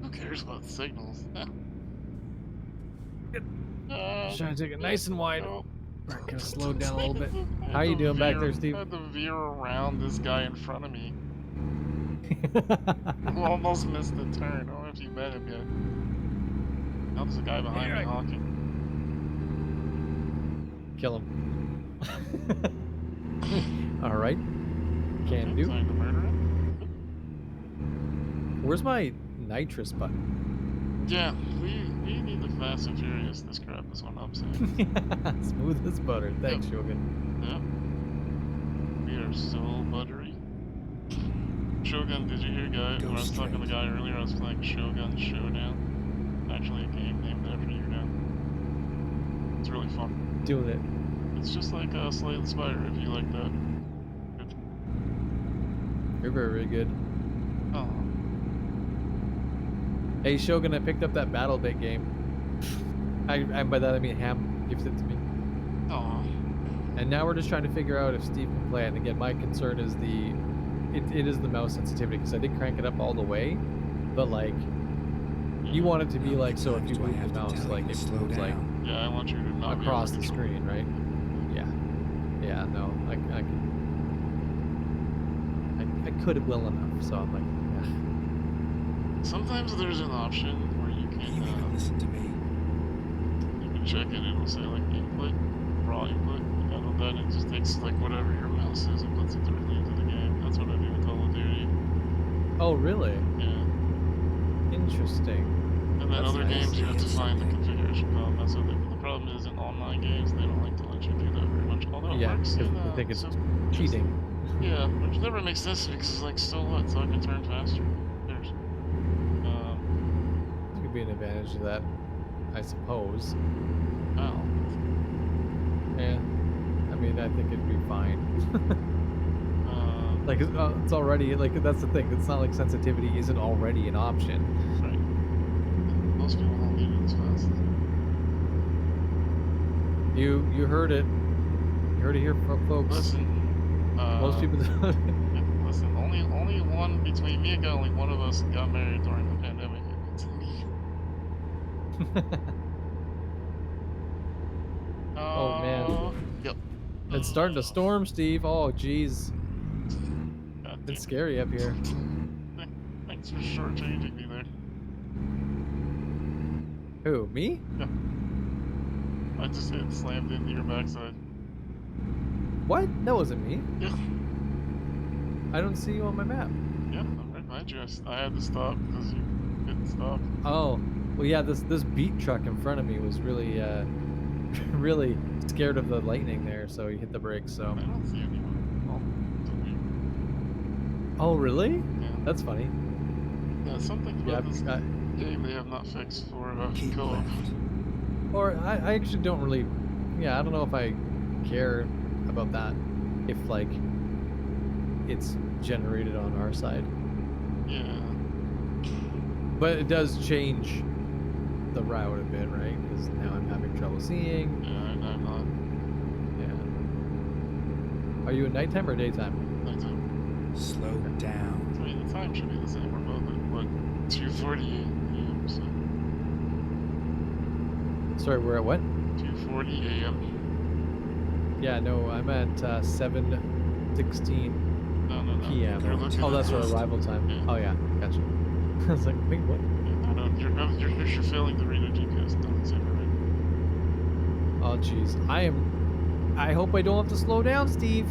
I: Who cares about the signals?
F: Just trying to take it nice and wide.
I: Oh.
F: Alright, kind of slowed down a little bit. How you doing back there, Steve?
I: I had to veer around this guy in front of me. Almost missed the turn. I don't know if you met him yet. Now there's a guy behind me honking.
F: Kill him. Alright. Can do.
I: Time to murder him.
F: Where's my nitrous button?
I: Yeah, we need the Fast and Furious this crap is what I'm saying.
F: Smooth as butter. Thanks,
I: Yep.
F: Shogun.
I: Yep. We are so buttery. Shogun, did you hear guy when I was talking to the guy earlier? I was playing Shogun Showdown. Actually a game named after you now. It's really fun.
F: Doing it.
I: It's just like Slay the Spire if you like that.
F: You're very, very good.
I: Oh.
F: Hey Shogun, I picked up that BattleBit game. I by that I mean Ham gifted it to me.
I: Oh.
F: And now we're just trying to figure out if Steve can play it. And again, my concern is it is the mouse sensitivity because I did crank it up all the way, but like you want it to be like so if you move the mouse like it moves like
I: yeah, I want you to not
F: across the screen, right? Yeah. Yeah, no, I could have well enough, so I'm like, yeah.
I: Sometimes there's an option where you can
L: listen to me.
I: You can check it and it'll say like input, raw input, and on that it just takes like whatever your mouse is and puts it directly into the game. That's what I do with Call of Duty.
F: Oh really?
I: Yeah.
F: Interesting.
I: And then
F: That's
I: other
F: nice.
I: games you have to find the configuration file. That's what the problem is in online games, they don't like to let you do that very much. Although it
F: Yeah,
I: works in,
F: I think it's cheating.
I: Yeah, which never makes sense because it's like, so what? So I can turn faster. There's
F: Could be an advantage of that, I suppose.
I: Oh.
F: Yeah. I mean, I think it'd be fine. Like it's already like that's the thing. It's not like sensitivity isn't already an option.
I: Right. Most people don't need it as fast.
F: You heard it. You heard it here, folks.
I: Listen.
F: Most people don't.
I: Listen. Only one between me and God. Only one of us got married during the pandemic. It's me.
F: Oh man.
I: Yep.
F: It's starting to storm, Steve. Oh jeez. It's scary up here.
I: Thanks for shortchanging me there.
F: Who? Me?
I: Yeah. I just hit slammed into your backside.
F: What? That wasn't me.
I: Yeah.
F: I don't see you on my map.
I: Yeah, I'm right behind you. I had to stop because you didn't stop.
F: Oh, well, yeah. This beat truck in front of me was really, really scared of the lightning there, so he hit the brakes. So.
I: I don't see anyone.
F: Oh, really?
I: Yeah.
F: That's funny.
I: Yeah, something about this game they have not fixed for co-op.
F: Or I actually don't really. Yeah, I don't know if I care about that. If like it's generated on our side.
I: Yeah.
F: But it does change the route a bit, right? Because now I'm having trouble seeing.
I: Yeah, I'm not.
F: Yeah. Are you at nighttime or daytime?
I: Nighttime.
L: Slow down.
I: I mean, the time should be the same. We're both at, what, 2:48 a.m. So.
F: Sorry, we're at what?
I: 2:40 a.m.
F: Yeah, no, I'm at 7:16
I: No.
F: p.m. Oh, that's our arrival time.
I: Yeah.
F: Oh yeah, gotcha. I was like, wait, what?
I: No, you're failing to read a GPS. No, it's right.
F: Oh jeez, I hope I don't have to slow down, Steve.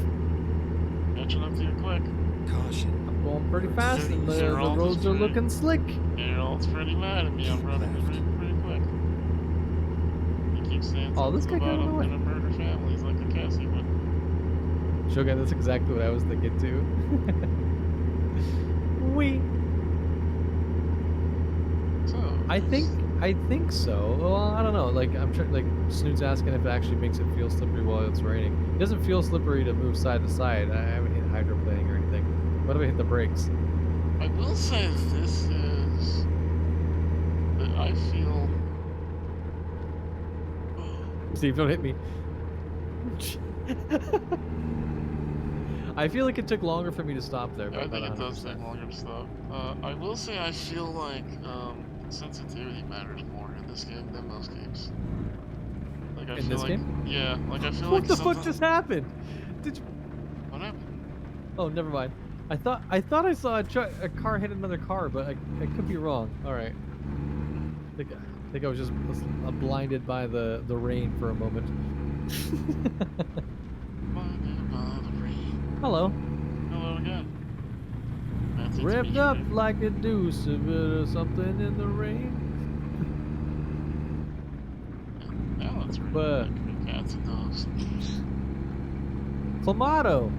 I: Catching up to you quick.
L: Caution.
F: I'm going pretty fast, and the
I: Gerald is
F: roads are
I: pretty-
F: looking slick.
I: Gerald's pretty mad at me. I'm running pretty quick. He keeps saying
F: Oh, this
I: something
F: guy
I: about
F: got
I: I'm
F: away.
I: gonna murder families like a Cassie would.
F: Shogun, that's exactly what I was thinking too. We.
I: So.
F: I think so. Well, I don't know. Like I'm trying. Like Snoot's asking if it actually makes it feel slippery while it's raining. It doesn't feel slippery to move side to side. I haven't hit hydroplaning or anything. What if I hit the brakes?
I: I will say this is that I feel.
F: Steve, don't hit me. I feel like it took longer for me to stop there,
I: Yeah,
F: but
I: I think
F: about
I: it does
F: 100%.
I: take longer to stop. I will say I feel like sensitivity matters more in this game than most games. Like I
F: In
I: feel
F: this
I: like,
F: game?
I: yeah, like I feel
F: What
I: like
F: the fuck
I: sometimes.
F: just happened? Did you?
I: What happened?
F: Oh, never mind. I thought I saw a car hit another car, but I could be wrong. All right. I think I was just blinded by the rain for a moment.
I: Blinded by the rain.
F: Hello.
I: Hello again. Fancy to
F: Revved
I: meet
F: up
I: you.
F: like a deuce of something in the rain.
I: Now let's read
F: But
I: cats and dogs.
F: Clamato.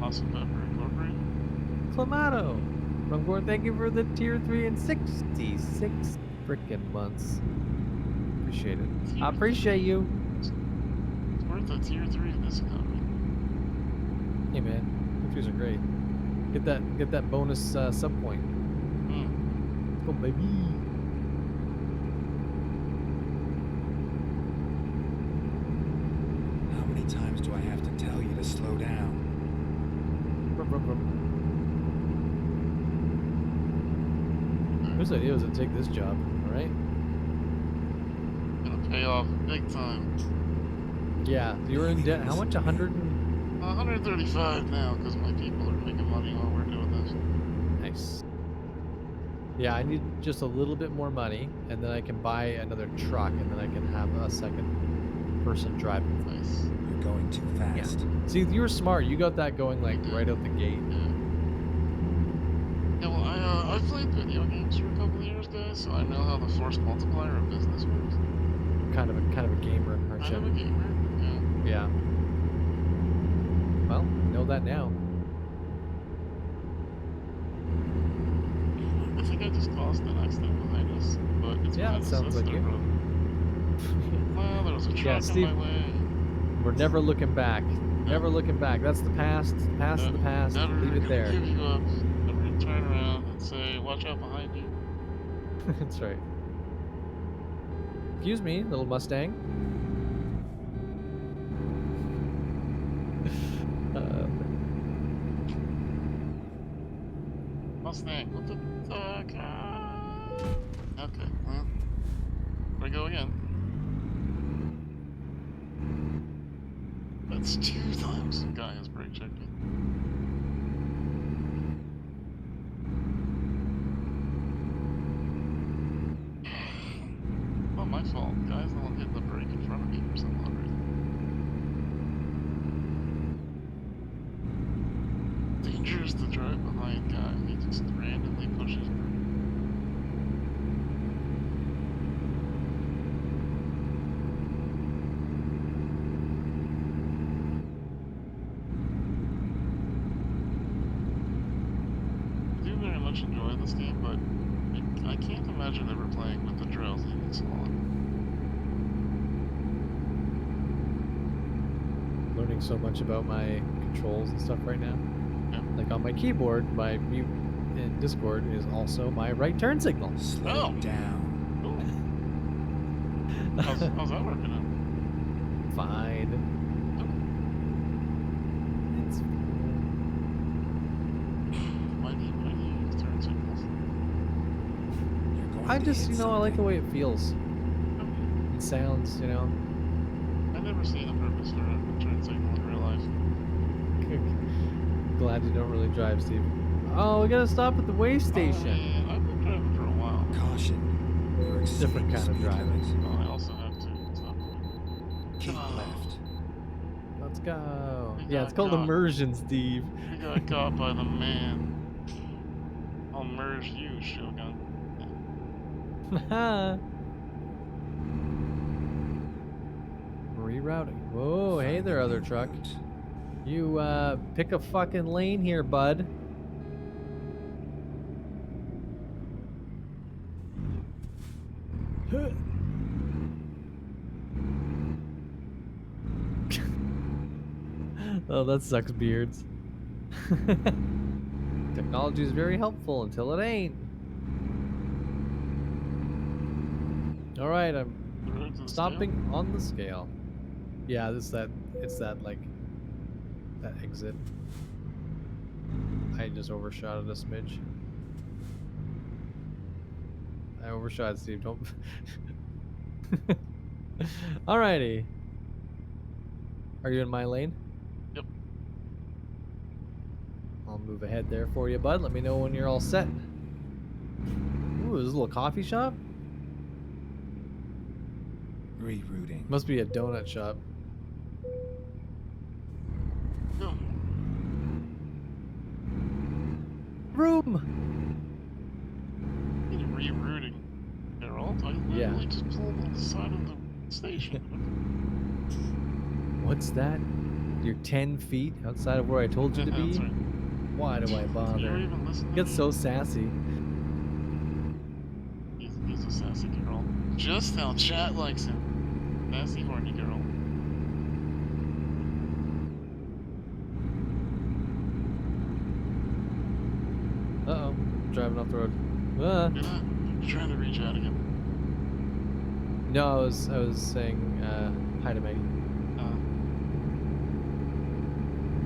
I: Awesome Pepper Incorporated.
F: Clamato. Rumgorn, thank you for the tier 3 and 66 frickin' months. Appreciate it. I appreciate you.
I: It's worth a tier 3 in this economy.
F: Hey man, tier 3s are great. Get that bonus sub point. Let's go, baby.
L: How many times do I have to tell you to slow down?
F: Whose idea was to take this job, alright?
I: Gonna pay off big time.
F: Yeah, you were in debt. How much?
I: 135 now, because my people are making money while we're doing this.
F: Nice. Yeah, I need just a little bit more money, and then I can buy another truck, and then I can have a second person driving.
I: Nice.
L: You're going too fast.
F: Yeah. See, you were smart. You got that going like right out the gate.
I: Yeah, well, I played video games for a couple of years, guys, so I know how the force multiplier of business works.
F: Kind of a gamer, aren't you?
I: Kind of a gamer, yeah.
F: Yeah. Well, know that now.
I: I think I just caused an accident behind us, but it's
F: Yeah,
I: fine.
F: it sounds like you.
I: Well, there was a truck
F: Yeah, Steve,
I: in my way.
F: we're never looking back. Never looking back. That's the past. The past is the past.
I: Never
F: Leave it there.
I: give you up. Never turn around and say, watch out behind you.
F: That's right. Excuse me, little Mustang.
I: Mustang, what the fuck? Okay, well, here we go again. That's 2 times the guy has brake checked me. Not my fault. The guy's the one hitting the brake in front of me for some odd reason. Dangerous to drive behind guy. He just randomly pushes brake. I do very much enjoy this game, but I can't imagine ever playing with the drowsy on.
F: Learning so much about my controls and stuff right now.
I: Yeah.
F: Like on my keyboard, my mute in Discord is also my right turn signal.
L: Slow down.
I: How's that working out?
F: Fine. It's
I: Why do you use turn signals?
F: I just, I like the way it feels. It sounds,
I: I've never seen a purpose for a turn signal in real life.
F: Glad you don't really drive, Steve. Oh, we gotta stop at the way station.
I: Man, I've been driving for a while.
L: Caution. You're
F: Different kind of
L: speed
F: driving.
L: limit.
I: Oh, I also have to stop.
L: Keep left.
F: Let's go.
I: We
F: Yeah,
I: got
F: it's called
I: caught.
F: immersion, Steve.
I: We got caught by the man. I'll merge you, Shogun.
F: Rerouting. Whoa, hey there, other truck. You, pick a fucking lane here, bud. Oh, that sucks, beards. Technology is very helpful until it ain't. All right, I'm stopping on the scale. Yeah, it's that like that exit. I just overshot it a smidge. I overshot, Steve. Don't. Alrighty. Are you in my lane?
I: Yep.
F: I'll move ahead there for you, bud. Let me know when you're all set. Ooh, there's a little coffee shop?
L: Rerouting.
F: Must be a donut shop.
I: No.
F: Room!
I: Rerouting. Carol, I
F: Yeah.
I: literally just pulled on the side of the station.
F: What's that? You're 10 feet outside of where I told you to be?
I: That's right.
F: Why do I bother?
I: You're even listening.
F: Get so sassy.
I: He's a sassy girl. Just how chat likes him. Sassy, horny girl.
F: Uh-oh. Driving off the road. Ah.
I: You're not trying to reach out again.
F: No, I was saying hi to Maggie.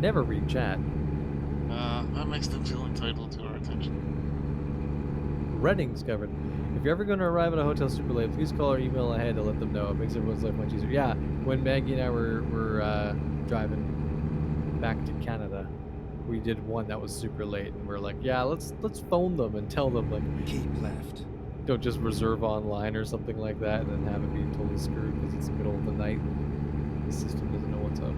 F: Never read chat.
I: That makes them feel entitled to our attention.
F: Redding's covered. If you're ever going to arrive at a hotel super late, please call or email ahead to let them know. It makes everyone's life much easier. Yeah, when Maggie and I were driving back to Canada, we did one that was super late, and we're like, yeah, let's phone them and tell them, like,
L: Keep left.
F: don't just reserve online or something like that, and then have it be totally screwed because it's the middle of the night. The system doesn't know what's up.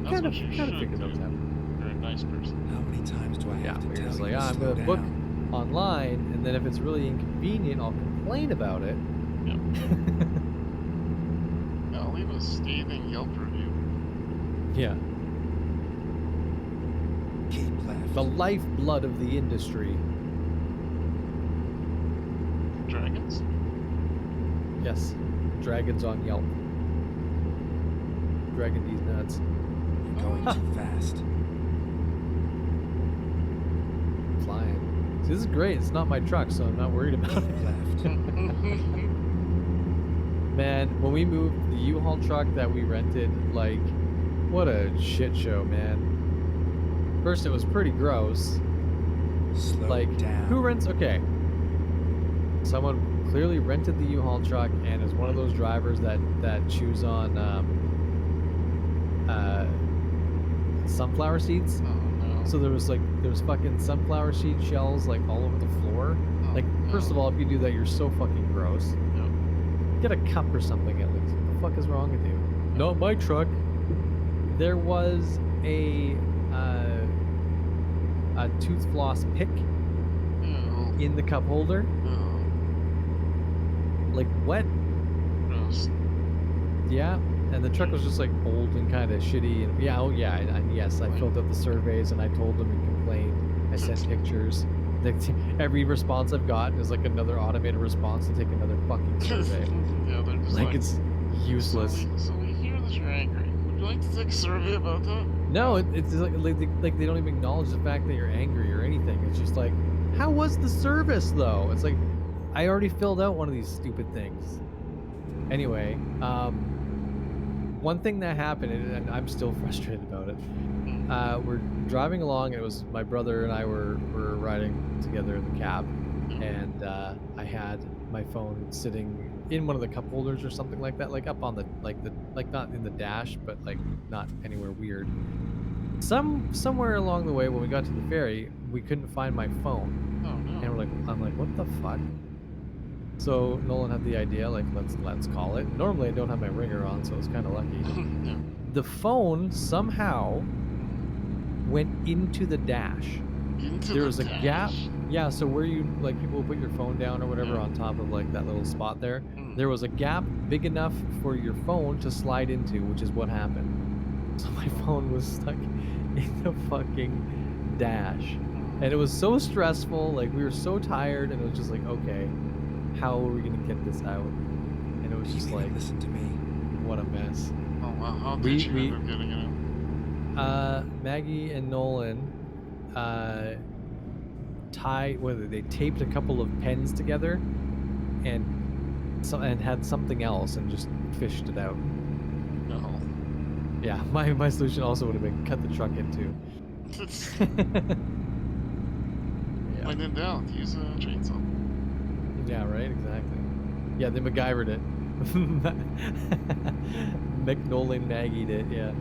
I: That's
F: Kind of
I: what you
F: figured
I: should
F: that was
I: do.
F: happening.
I: You're a nice person.
L: How many times do I
F: Yeah,
L: have to
F: we're
L: tell
F: just
L: you
F: like,
L: to
F: I'm
L: slow
F: gonna book
L: down?
F: online, and then if it's really inconvenient, I'll complain about it.
I: Yep. I'll leave a scathing Yelp review.
F: Yeah.
L: Keep left.
F: The lifeblood of the industry.
I: Dragons?
F: Yes. Dragons on Yelp. Dragging these nuts.
L: You're going too fast.
F: Flying. See, this is great. It's not my truck, so I'm not worried about it.
L: Keep left.
F: Man, when we moved the U-Haul truck that we rented, like, what a shit show, man. First, it was pretty gross.
L: Slow
F: Like,
L: down.
F: who rents? Okay. Someone clearly rented the U-Haul truck and is one of those drivers that chews on sunflower seeds.
I: Oh no.
F: So there was fucking sunflower seed shells like all over the floor.
I: Oh,
F: Like, first of
I: no.
F: all, if you do that, you're so fucking gross.
I: Yep.
F: Get a cup or something at least. What the fuck is wrong with you? Not my truck. There was a tooth floss pick
I: Ew.
F: in the cup holder.
I: Ew.
F: Like, what?
I: Gross.
F: Yeah. And the truck was just like old and kind of shitty. And yeah, oh yeah, and yes, I filled out the surveys and I told them and complained. I sent pictures. Every response I've gotten is like another automated response to take another fucking survey.
I: Yeah, they're just
F: Like, it's useless.
I: So we hear that you're angry. Would you like to take a survey about that?
F: No, it's like they don't even acknowledge the fact that you're angry or anything. It's just like, how was the service though? It's like, I already filled out one of these stupid things. Anyway, one thing that happened, and I'm still frustrated about it. We're driving along, and it was my brother and I were riding together in the cab, and I had my phone sitting in one of the cup holders or something like that, like up on the not in the dash, but like not anywhere weird. Somewhere along the way when we got to the ferry, we couldn't find my phone,
I: Oh no.
F: and I'm like, what the fuck? So Nolan had the idea, like, let's call it. Normally I don't have my ringer on, so I was kind of lucky.
I: Yeah.
F: The phone somehow went into the dash.
I: Into
F: There
I: the
F: was a
I: dash.
F: gap. Yeah, so where you, like, people will put your phone down or whatever
I: Yeah.
F: on top of, like, that little spot there.
I: Mm.
F: There was a gap big enough for your phone to slide into, which is what happened. So my phone was stuck in the fucking dash. And it was so stressful, like, we were so tired, and it was just like, okay, how are we gonna get this out? And it was
L: You
F: just
L: need to
F: like,
L: listen to me.
F: what a mess.
I: Oh wow, how
F: We-
I: did you
F: we-
I: end up getting it?
F: Maggie and Nolan they taped a couple of pens together and had something else and just fished it out.
I: No.
F: Yeah, my solution also would have been cut the truck in two. Yeah.
I: When in doubt, use a chainsaw.
F: Yeah, right, exactly. Yeah, they MacGyvered it. McNolan Maggie'd it, yeah.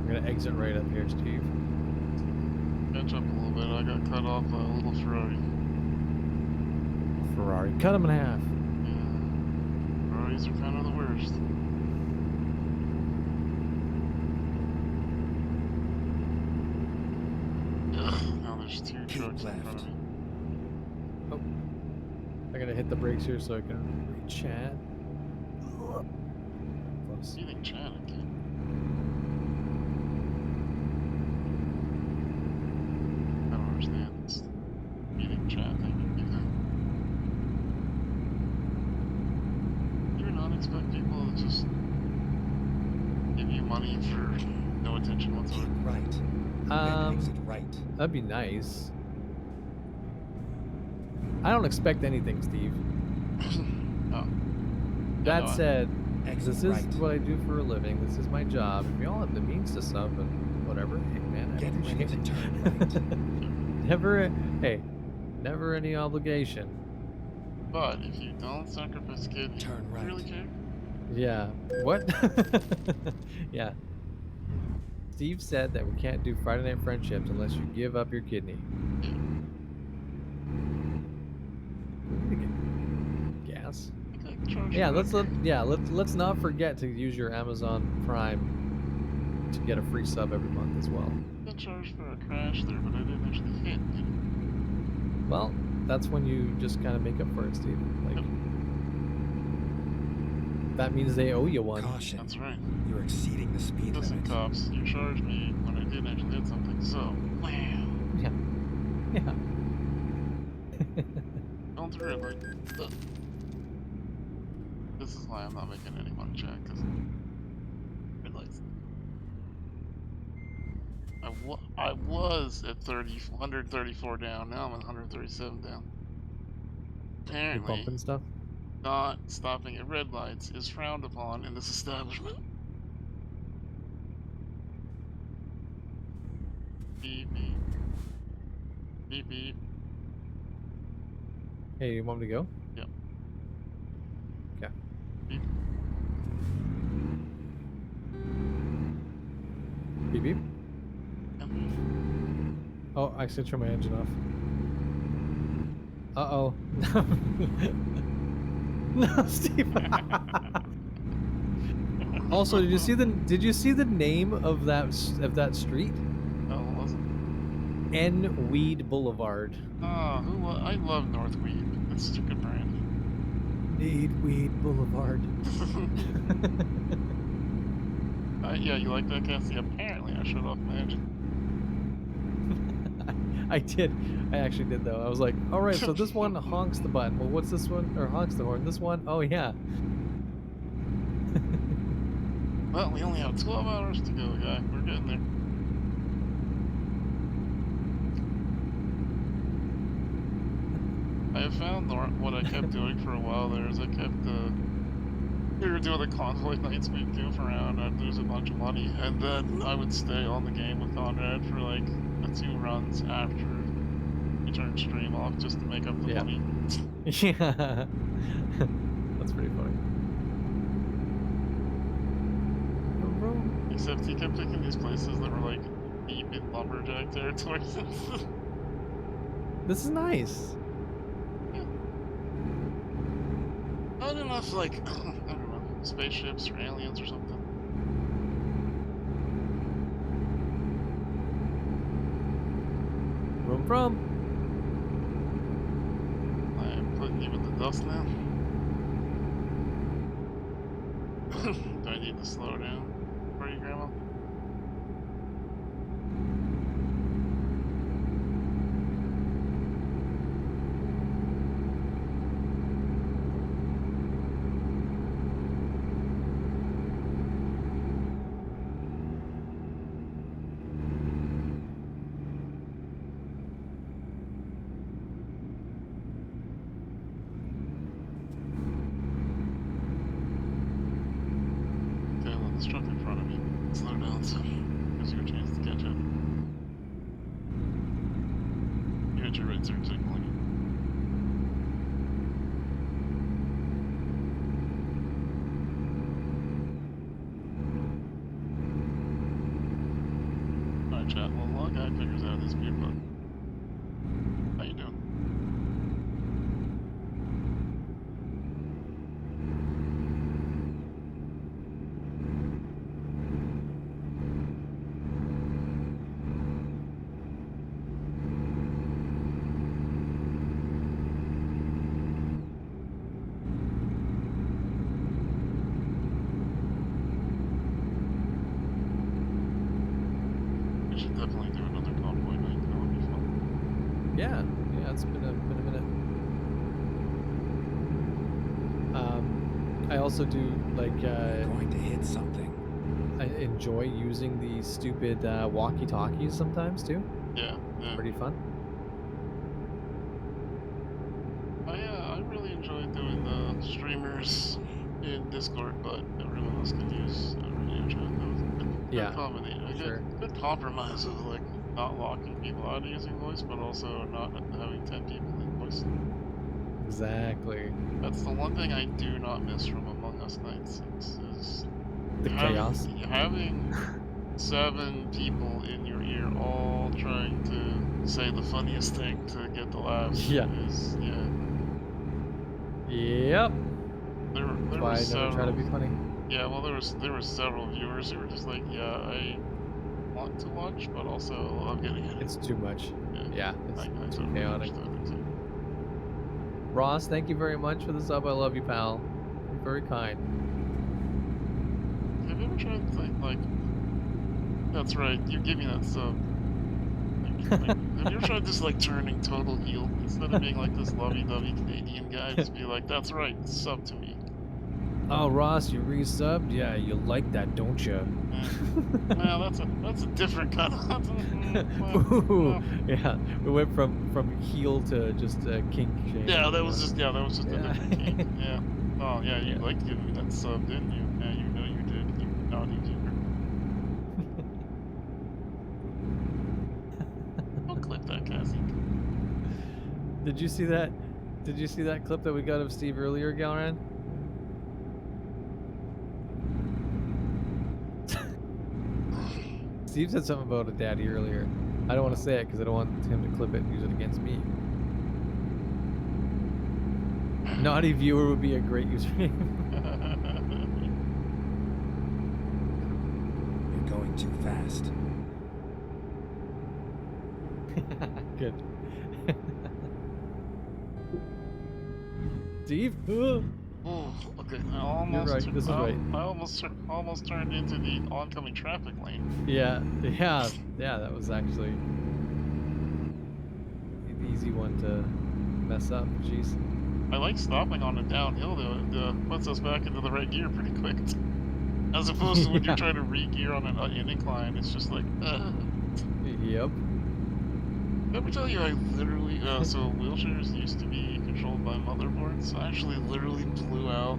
F: We're gonna exit right up here, Steve.
I: Catch up a little bit. I got cut off by a little Ferrari.
F: Ferrari. Cut him in half.
I: Yeah. Ferraris are kind of the worst. Now there's two trucks in front of me.
F: Oh. I gotta hit the brakes here so I can read chat. Close.
I: You think chat again? I don't understand this meeting chat thing. You would not expect people to just give you money for no attention whatsoever.
L: Right. Exit right.
F: That'd be nice. I don't expect anything, Steve.
I: Oh.
F: That said,
L: Exit
F: this is what I do for a living. This is my job. If we all have the means to sub and whatever, hey man, I
L: Get ready
F: appreciate
L: to
F: it.
L: turn right.
F: Never any obligation.
I: But if you don't sacrifice a kid,
L: Turn
I: you
L: right.
I: really care?
F: Yeah. What? Yeah. Steve said that we can't do Friday Night Friendships unless you give up your kidney. Gas. Yeah, let's not forget to use your Amazon Prime to get a free sub every month as well.
I: I got charged for a crash there, but I didn't actually hit.
F: Well, that's when you just kind of make up for it, Steve. Like, that means they owe you one.
L: Caution.
I: That's right.
L: You're exceeding the speed
I: Listen,
L: limit.
I: cops, you charged me when I didn't actually hit something, so wow.
F: Yeah. Yeah.
I: Going through red light. This is why I'm not making any money, Jack, because red lights. I was at 134 down, now I'm at 137 down.
F: You're
I: Apparently,
F: bumping stuff?
I: not stopping at red lights is frowned upon in this establishment. Beep, beep. Beep, beep.
F: Hey, you want me to go?
I: Yep.
F: Okay.
I: Beep.
F: Beep beep. Oh, I should turn my engine off. Uh-oh. No, Steve. Also, did you see the name of that street?
I: Oh, what was it?
F: N Weed Boulevard.
I: Oh, I love Northweed. It's such a good brand.
F: Need Weed Boulevard.
I: Yeah, you like that, Cassie? Apparently, I shut off my engine.
F: I did. I actually did though. I was like, all right, so this one honks the button. Well, what's this one? Or honks the horn. This one? Oh yeah.
I: Well, we only have 12 hours to go, guy. We're getting there. I have found what I kept doing for a while there is I kept we were doing the convoy nights, we'd goof around, I'd lose a bunch of money, and then I would stay on the game with Conrad for like the 2 runs after we turned stream off just to make up the money.
F: Yeah. That's pretty funny.
I: Except he kept picking these places that were like deep in lumberjack territory.
F: This is nice.
I: Not enough like, I don't know, spaceships or aliens or something.
F: Vroom vroom.
I: I'm putting you in the dust now. Do I need to slow down for you, Grandma? this truck in front of me. Slow down, so gives you a chance to catch up. You hit your right turn signal again. Alright, chat. Well, the long guy figures out his mute button. How you doing? We should definitely do another convoy night. That would be fun.
F: Yeah, it's been a minute. I also do like
L: Going to hit something.
F: I enjoy using the stupid walkie-talkies sometimes too.
I: Yeah, yeah.
F: Pretty fun.
I: I really enjoy doing the streamers in Discord, but everyone else could use radio chat. That was a good combination. A good compromise of like not locking people out of using voice, but also not having 10 people in voice.
F: Exactly.
I: That's the one thing I do not miss from Among Us nights is
F: The chaos.
I: Having 7 people in your ear all trying to say the funniest thing to get the laughs.
F: Yeah. Yep.
I: There
F: Why
I: were
F: I never
I: several.
F: try to be funny.
I: Yeah, well, there were several viewers who were just like, yeah, I want to watch, but also I'm getting it.
F: It's too much. Yeah, it's too
I: totally
F: chaotic.
I: understood it too.
F: Ross, thank you very much for the sub. I love you, pal. You're very kind.
I: Have you ever tried to think like, that's right, you give me that sub. Have you ever tried just like turning total heel instead of being like this lovey-dovey Canadian guy? Just be like, that's right, sub to me.
F: Oh, Ross, you resubbed? Yeah, you like that, don't you?
I: Well, that's a different kind of.
F: Ooh, yeah, we went from heel to just kink shame.
I: Yeah, that was just a different kink. Yeah. Oh yeah, you liked giving me that sub, didn't you? Yeah, you know you did. You naughty jigger. Don't clip that, Cassie.
F: Did you see that? Did you see that clip that we got of Steve earlier, Galran? Steve said something about a daddy earlier. I don't want to say it because I don't want him to clip it and use it against me. Naughty viewer would be a great username.
L: You're going too fast.
F: Good. Steve?
I: Oh, okay. I almost.
F: You're right. This is right.
I: I almost turned into the oncoming traffic lane.
F: Yeah. That was actually an easy one to mess up. Jeez.
I: I like stopping on a downhill though. It puts us back into the right gear pretty quick. As opposed to when you're trying to re-gear on an incline, it's just like,
F: Yep.
I: Did I ever tell you I literally, so wheelchairs used to be controlled by motherboards. I actually literally blew out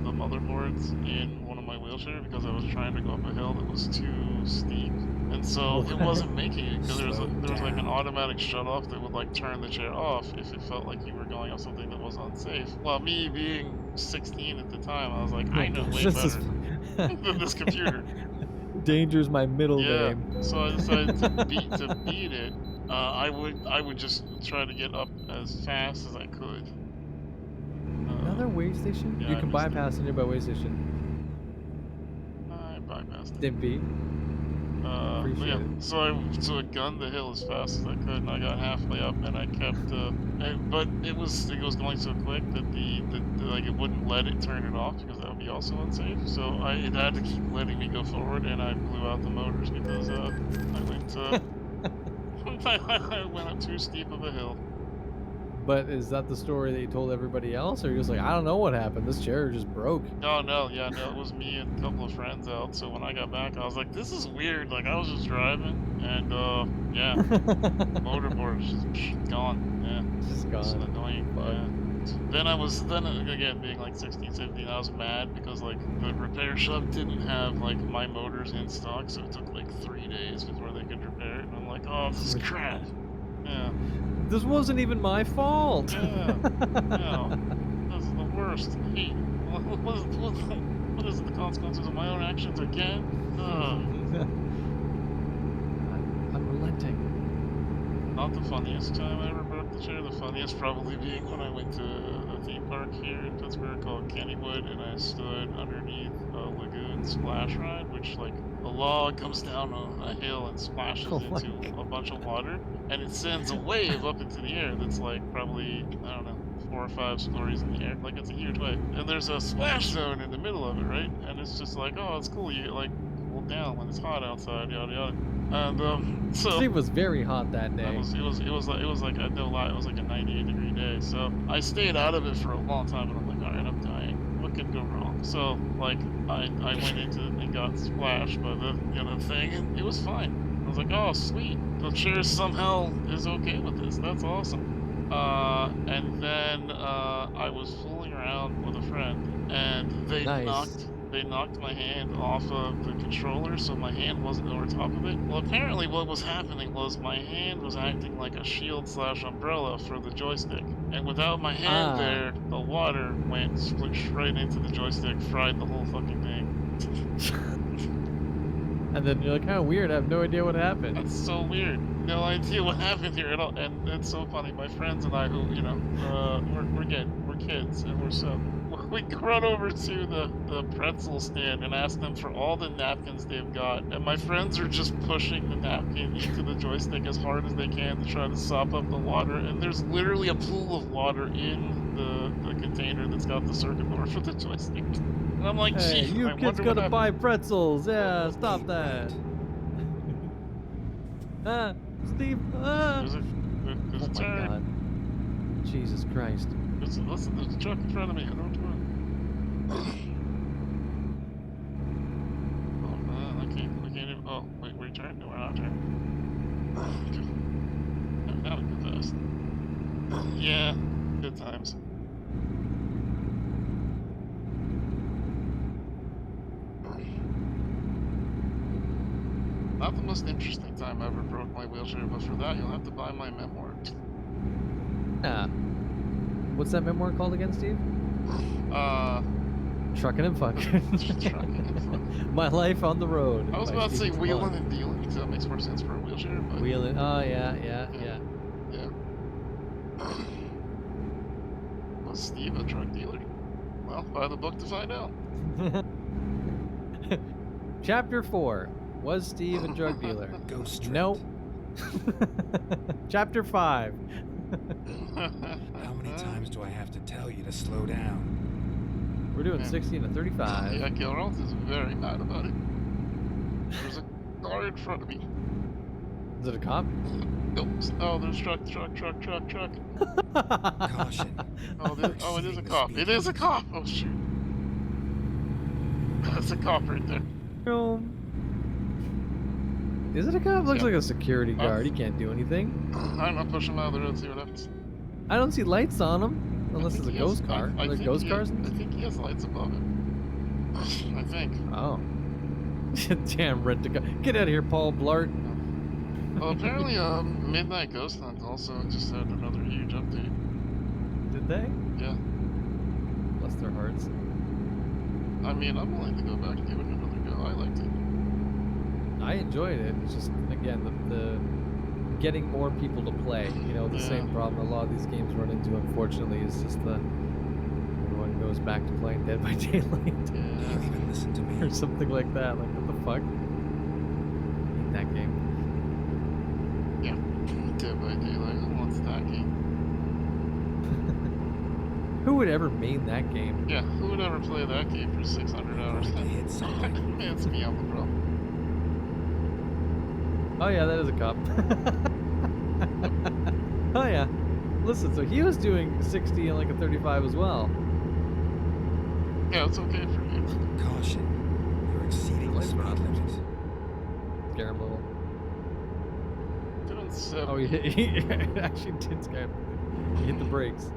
I: the motherboards in one of my wheelchairs because I was trying to go up a hill that was too steep. And so it wasn't making it because there was like an automatic shut-off that would like turn the chair off if it felt like you were going up something that was unsafe. Well, me being 16 at the time, I was like, I know way better than this computer.
F: Danger's my middle name.
I: So I decided to beat it. I would just try to get up as fast as I could.
F: Another way station?
I: Yeah,
F: You can bypass a nearby way station.
I: I bypassed it.
F: Dimpy.
I: Yeah, so I gunned the hill as fast as I could, and I got halfway up, and I kept. But it was going so quick that the like it wouldn't let it turn it off because that would be also unsafe. So it had to keep letting me go forward, and I blew out the motors because I went I went up too steep of a hill.
F: But is that the story that you told everybody else, or you're just like, I don't know what happened. This chair just broke.
I: Oh no, yeah, no, it was me and a couple of friends out. So when I got back, I was like, this is weird. Like I was just driving, and yeah, motorboard was just gone. Yeah,
F: Just gone.
I: It's annoying. Yeah. then again being like 16, 17, I was mad because like the repair shop didn't have like my motors in stock, so it took like 3 days before they could repair it. And I'm like, oh, this is crap. Yeah.
F: This wasn't even my fault.
I: Yeah. No. This is the worst. Hey, what is the consequences of my own actions again?
F: I'm relenting.
I: Not the funniest time I ever broke the chair. The funniest probably being when I went to a theme park here in Pittsburgh called Kennywood, and I stood underneath a lagoon splash ride, which like a log comes down a hill and splashes into a bunch of water, and it sends a wave up into the air that's like probably, I don't know, 4 or 5 stories in the air. Like, it's a huge wave. And there's a splash zone in the middle of it, right? And it's just like, oh, it's cool. You get like cooled down when it's hot outside, yada yada. And so
F: it was very hot that day.
I: It was like no lie, it was like a 98-degree day. So I stayed out of it for a long time, and I'm like, all right, I'm dying. What could go wrong? So like I went into it and got splashed by the thing, and it was fine. I was like, oh sweet, the chair somehow is okay with this. That's awesome. And then I was fooling around with a friend, and they knocked my hand off of the controller, so my hand wasn't over top of it. Well, apparently what was happening was my hand was acting like a shield/umbrella for the joystick. And without my hand there, the water went straight into the joystick, fried the whole fucking thing.
F: And then you're like, how weird, I have no idea what happened.
I: That's so weird. No idea what happened here at all. And it's so funny. My friends and I, who, we're kids, and we run over to the pretzel stand and ask them for all the napkins they've got. And my friends are just pushing the napkin into the joystick as hard as they can to try to sop up the water. And there's literally a pool of water in the container that's got the circuit board for the joystick. And I'm like,
F: hey,
I: gee,
F: you kids gotta buy pretzels. Yeah, stop that. Steve.
I: There's a
F: oh
I: turn.
F: my God. Jesus Christ.
I: Listen, there's a truck in front of me. I don't do it. Oh man, I can't even. Oh, wait, we're turning. No, we're not turning. Now we go fast. Yeah, good times. Not the most interesting time I ever broke my wheelchair, but for that you'll have to buy my memoir.
F: Yeah. What's that memoir called again, Steve? Trucking and Fucking.
I: Trucking and Fucking.
F: My Life on the Road.
I: I was about to say Wheeling and Dealing, because that makes more sense for a wheelchair. But
F: Wheeling. Oh, yeah.
I: Was Steve a drug dealer? Well, buy the book to find out.
F: Chapter 4. Was Steve a drug dealer?
L: Ghost Trip.
F: Nope. Chapter 5.
L: How many times do I have to tell you to slow down?
F: We're doing 16 to 35.
I: Yeah, Gilroth is very mad about it. There's a car in front of me.
F: Is it a cop?
I: Nope. Oh, there's truck.
L: Caution.
I: Oh, it is a cop. It is a cop. Oh, shoot. That's a cop right there.
F: Is it a cop? Looks like a security guard. He can't do anything.
I: I don't know. Push him out of the road and see what happens.
F: I don't see lights on him. Unless it's a ghost car. Are there ghost cars?
I: I think he has lights above him. I think.
F: Oh. Damn, rent-a-car. Get out of here, Paul Blart.
I: Well, apparently, Midnight Ghost Hunt also just had another huge update.
F: Did they?
I: Yeah.
F: Bless their hearts.
I: I mean, I'm willing to go back and give it another go. I liked it.
F: I enjoyed it. It's just, again, the getting more people to play. You know, the same problem a lot of these games run into, unfortunately, is just everyone goes back to playing Dead by Daylight.
L: You can't even listen to me.
F: Or something like that. Like, what the fuck? I hate that game.
I: Yeah. Dead by Daylight. Who wants that game?
F: Who would ever main that game?
I: Yeah, who would ever play that game for 600 hours?
L: Hit something.
I: It's me on the problem.
F: Oh yeah, that is a cop. Oh yeah. Listen, so he was doing 60 and like a 35 as well.
I: Yeah, it's okay for me.
L: Caution. You're exceeding the speed limit.
F: Scare him a little.
I: Doing 70.
F: Oh, he actually did scare him. He hit the brakes.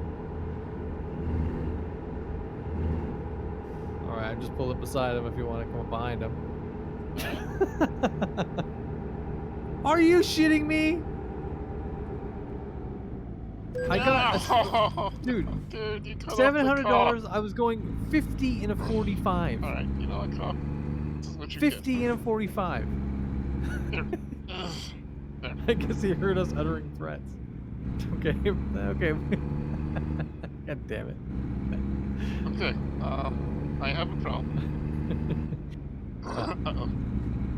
F: All right, I just pulled up beside him if you want to come up behind him. Are you shitting me? I got dude,
I: Dude, you cut
F: $700. I was going 50 in a 45.
I: All right, you know what, cop? This is what you
F: 50 in a 45.
I: There.
F: I guess he heard us uttering threats. Okay, okay. God damn it.
I: Okay, I have a problem. Uh-oh.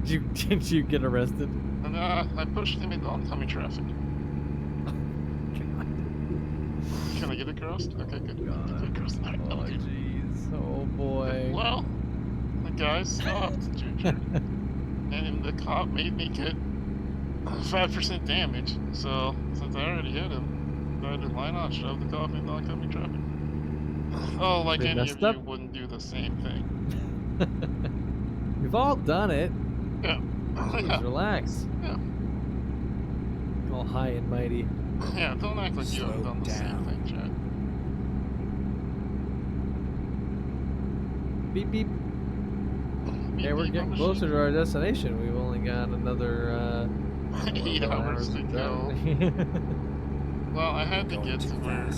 F: Did you get arrested?
I: And, I pushed him into oncoming traffic. Can I get it crossed? Okay, good. Get it crossed. Right,
F: oh, jeez. Oh, boy.
I: Well, the guy stopped, Ginger. And the cop made me get 5% damage. So, since I already hit him, I decided, why not shove the cop into oncoming traffic? Oh, like any of you wouldn't do the same thing.
F: We've all done it.
I: Yeah.
F: Please relax.
I: Yeah.
F: All high and mighty.
I: Yeah, don't act like you haven't done the same thing, Chad.
F: Beep beep. Yeah, we're getting closer to our destination. We've only got another
I: 8 hours to go. Well, I had to get to where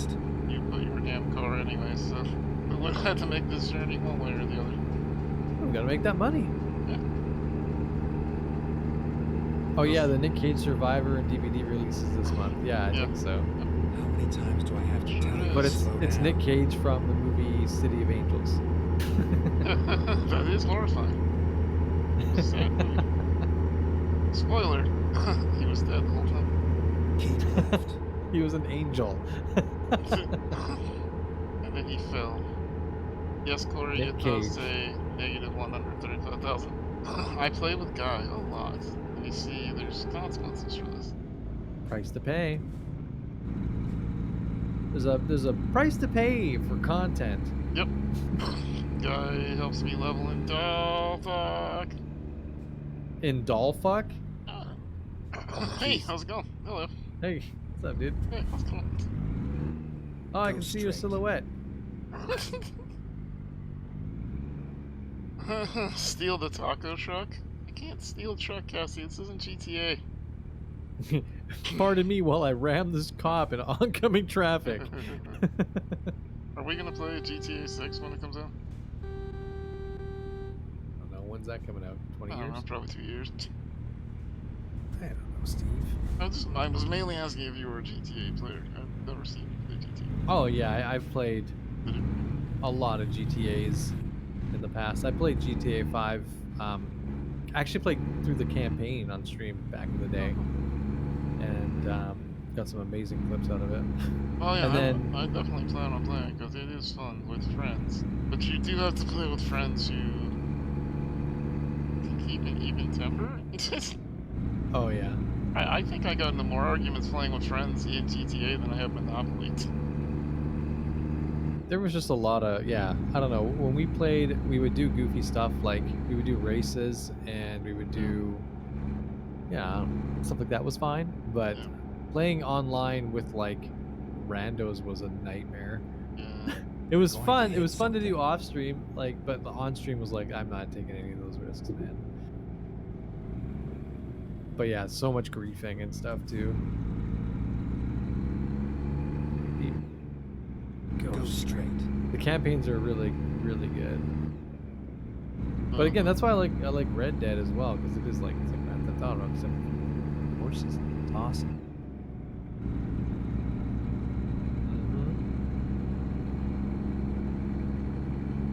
I: you put your damn car anyway, so we would have had to make this journey one way or the other.
F: We gotta make that money.
I: Yeah.
F: Oh yeah, the Nick Cage Survivor and DVD releases this month. Yeah, I think so.
L: How many times do I have to tell you?
F: But it's Nick Cage from the movie City of Angels.
I: That is horrifying. Sad movie. Spoiler. He was dead the whole time.
F: He was an angel.
I: And then he fell. Yes, Corey,
F: Nick
I: it
F: Cage.
I: does say negative 135,000. I play with Guy a lot. And you see, there's consequences for this.
F: Price to pay. There's a price to pay for content.
I: Yep. Guy helps me level in Dalfuck.
F: In Dollfuck?
I: Hey, how's it going? Hello.
F: Hey, what's up, dude?
I: Hey, how's it going?
F: Oh, I can see your silhouette.
I: Steal the taco truck? I can't steal a truck, Cassie. This isn't GTA.
F: Pardon me while I ram this cop in oncoming traffic.
I: Are we gonna play GTA 6 when it comes out?
F: I don't know. When's that coming out? 20
I: I
F: years?
I: don't know, probably 2 years.
F: I don't know, Steve.
I: I was mainly asking if you were a GTA player. I've never seen you play GTA.
F: Oh yeah, I've played a lot of GTAs in the past. I played GTA 5. Actually played through the campaign on stream back in the day, and got some amazing clips out of it.
I: Oh yeah,
F: and then
I: I definitely plan on playing because it is fun with friends. But you do have to play with friends who can keep an even temper.
F: oh yeah.
I: I think I got into more arguments playing with friends in GTA than I have Monopoly.
F: There was just a lot of, I don't know, when we played, we would do goofy stuff, like, we would do races, and we would do, stuff like that was fine, but playing online with, like, randos was a nightmare. It was fun, it was fun to do off-stream, like, but the on-stream was like, I'm not taking any of those risks, man. But yeah, so much griefing and stuff, too.
L: Go straight.
F: The campaigns are really, really good. But again, that's why I like Red Dead as well, because it's like Grand Theft Auto, except for horses. It's awesome.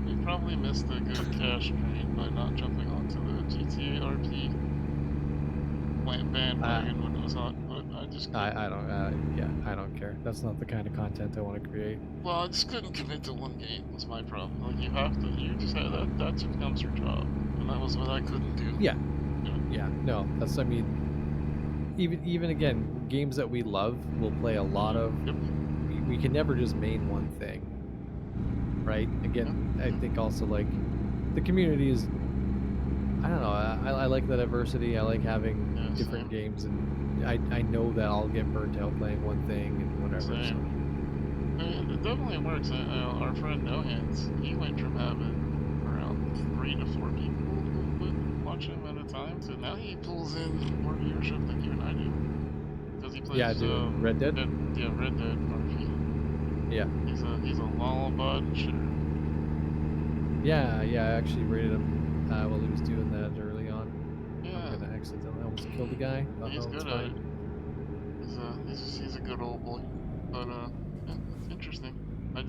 I: We probably missed a good cash train by not jumping onto the GTA RP bandwagon when it was hot, but I just couldn't.
F: I don't care. That's not the kind of content I want to create.
I: Well, I just couldn't commit to one game was my problem. Like, you have to, you just had that just becomes your job, and that was what I couldn't do.
F: Yeah. No, that's, I mean, even again, games that we love, we'll play a lot of.
I: Yep.
F: We can never just main one thing, right? Again, I think also, like, the community is, I don't know, I like the diversity. I like having different games, and I know that I'll get burnt out playing one thing and whatever. So.
I: definitely works. Our friend No Hands, he went from having around 3 to 4 people who would watch him at a time, so now he pulls in more viewership than you and I do. Because he plays
F: Red Dead?
I: Red Dead RP.
F: Yeah.
I: He's a lollabot shooter.
F: Yeah, I actually rated him while he was doing that early on.
I: Yeah.
F: I'm gonna accidentally almost kill the guy.
I: He's
F: It's
I: good at
F: fine.
I: it. He's a good old boy. But yeah, it's interesting. But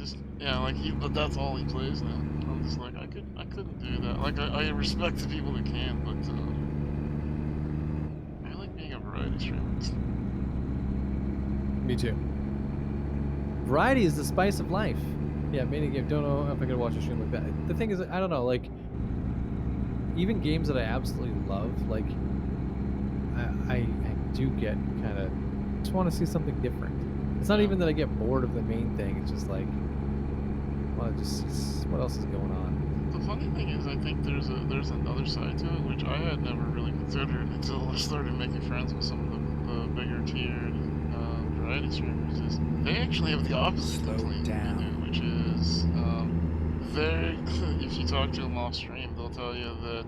I: that's all he plays now. I'm just like, I couldn't do that. Like, I respect the people that can, but I like being a variety streamer.
F: Me too. Variety is the spice of life. Yeah, many games. Don't know if I could watch a stream like that. The thing is, I don't know. Like, even games that I absolutely love, like, I do get kind of just want to see something different. It's not even that I get bored of the main thing. It's just like, I want to just see what else is going on.
I: The funny thing is, I think there's another side to it, which I had never really considered until I started making friends with some of the bigger tiered variety streamers. Is they actually have the opposite completely to do, which is if you talk to them off stream, they'll tell you that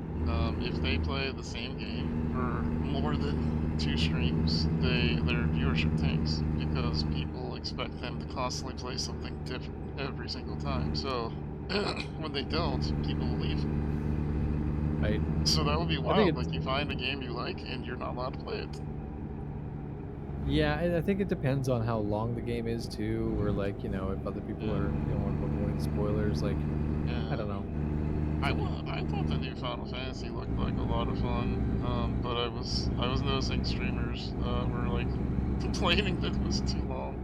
I: if they play the same game for more than 2 streams, their viewership tanks because people expect them to constantly play something different every single time. So when they don't, people leave.
F: Right.
I: So that would be wild. Like, you find a game you like and you're not allowed to play it.
F: Yeah, I think it depends on how long the game is too, or like, you know, if other people are, you know, avoiding spoilers. Like, I don't know.
I: I thought the new Final Fantasy looked like a lot of fun, but I was noticing streamers were like complaining that it was too long.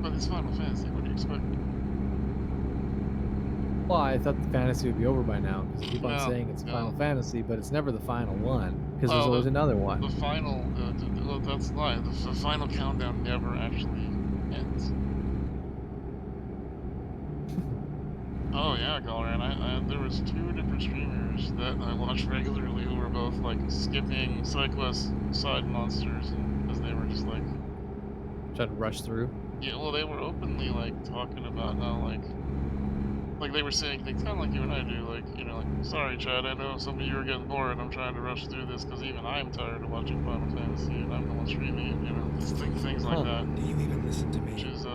I: But it's Final Fantasy. What do you expect?
F: Well, I thought the fantasy would be over by now because they keep on saying it's Final Fantasy, but it's never the final one because there's always another one.
I: The final, that's a lie. The final countdown never actually ends. Oh yeah, Gallery, and there was 2 different streamers that I watched regularly who were both like skipping side quests, side monsters, because they were just like
F: trying to rush through.
I: Yeah, well, they were openly like talking about how like they were saying things kind of like you and I do, like, you know, like, sorry Chad, I know some of you are getting bored, I'm trying to rush through this because even I'm tired of watching Final Fantasy and I'm the one streaming it, you know, things like that.
L: Do you even listen to me?
I: Which is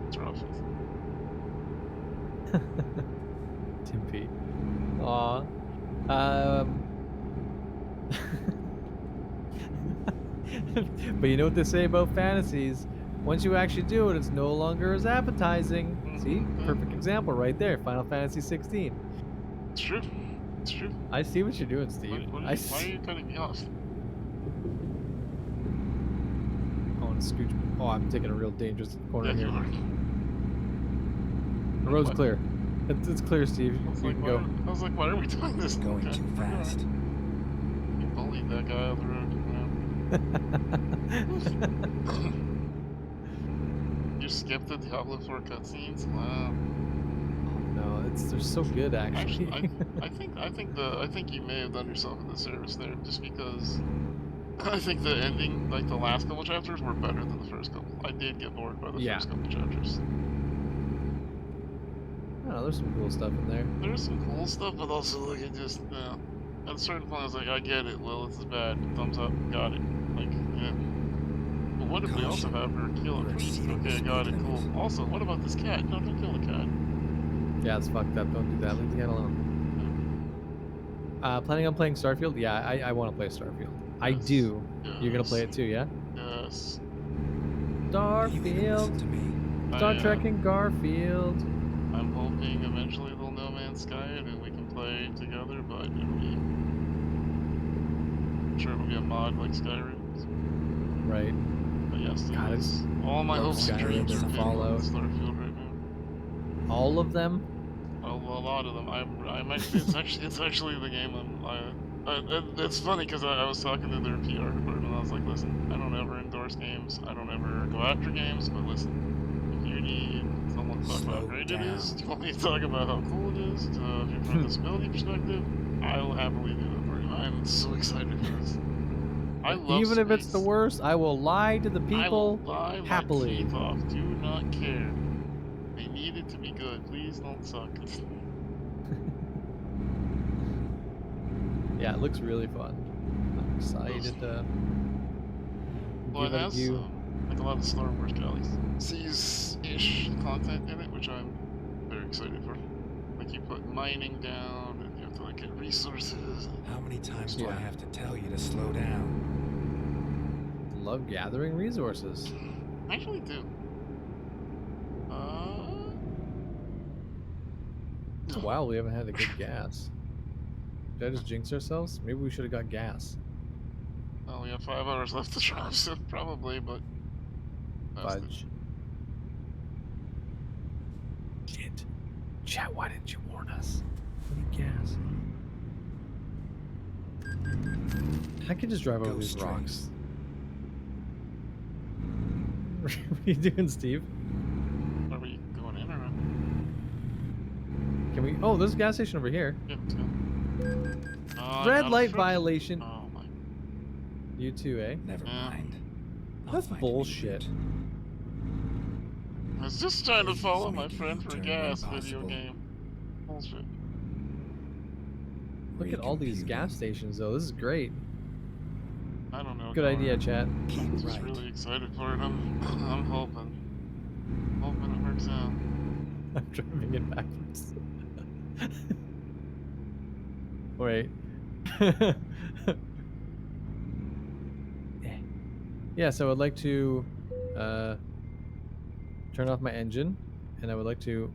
I: it's rough.
F: Tim Pete. Aw. But you know what they say about fantasies? Once you actually do it, it's no longer as appetizing. See? Perfect example right there. Final Fantasy 16.
I: It's true. It's true.
F: I see what you're doing, Steve.
I: Why are you cutting me off?
F: I want to scooch. Oh, I'm taking a real dangerous corner here. The road's clear. It's clear, Steve. You can go.
I: I was like, why are we doing this?
L: Going too fast.
I: You bullied that guy out the road. You skipped the Diablo IV cutscenes? Wow.
F: No, they're so good actually.
I: I think you may have done yourself a disservice there, just because I think the ending, like the last couple chapters, were better than the first couple. I did get bored by the first couple chapters.
F: Oh, there's some cool stuff in there.
I: There's some cool stuff, but also like it just at a certain point I was like, I get it, Lilith is bad. Thumbs up, got it. Like, yeah. But what if we also have her kill a priest? Okay, got it, cool. Also, what about this cat? No, don't kill the cat.
F: Yeah, it's fucked up. Don't do that. Leave the cat alone. Planning on playing Starfield? Yeah, I want to play Starfield. Yes. I do. Yes. You're gonna play it too, yeah?
I: Yes.
F: Starfield. Star Trek and Garfield.
I: I'm hoping eventually they'll No Man's Sky it and we can play together, but it'll be. I'm sure it'll be a mod like Skyrim.
F: Right.
I: But yes, all my hopes and dreams are
F: Fallout.
I: Starfield right now.
F: All of them?
I: A lot of them. I'm actually. It's actually the game it's funny because I was talking to their PR department and I was like, listen, I don't ever endorse games. I don't ever go after games, but listen, if you need someone to talk about how great it is, do you want me to talk about how cool it is? If you're from a disability perspective, I will happily do that for you. I'm so excited for this. I love
F: Even if it's the
I: space.
F: worst, I will lie to the
I: I will
F: people
I: lie my
F: happily.
I: teeth off. Do not care. They need it to be good. Please don't suck.
F: Yeah, it looks really fun. I'm excited to
I: Well,
F: give
I: it
F: it a
I: has
F: view.
I: like a lot of Star Wars Seas-ish content in it, which I'm very excited for. Like you put mining down, and you have to like get resources.
L: How many times do I
F: Yeah.
L: have to tell you to slow down?
F: Love gathering resources.
I: I actually do.
F: It's a while we haven't had a good gas. Did I just jinx ourselves? Maybe we should have got gas.
I: Well, we have 5 hours left to drive, so probably, but that's it.
F: Fudge. Shit. Chat, why didn't you warn us? We need gas. I can just drive over these
L: straight.
F: rocks. What are you doing, Steve?
I: Are we going in or not?
F: Can we? Oh, there's a gas station over here.
I: Yeah, let's go.
F: Red
I: not a
F: light
I: frick-
F: violation.
I: Oh my.
F: You too, eh?
L: Never
I: Yeah.
L: mind. I'll
F: That's
L: find a
F: bullshit.
L: route.
I: I was just trying to
L: Please
I: follow
L: make
I: my
L: a
I: friend for
L: U-turn
I: gas
L: when
I: video
L: possible.
I: game. Bullshit.
F: Look at all these gas stations, though. This is great.
I: I don't know.
F: Good idea, chat.
L: Keep
I: I'm just
L: right.
I: really excited for it. I'm hoping it works out.
F: I'm driving it backwards. Wait. Yeah, so I'd like to turn off my engine, and I would like to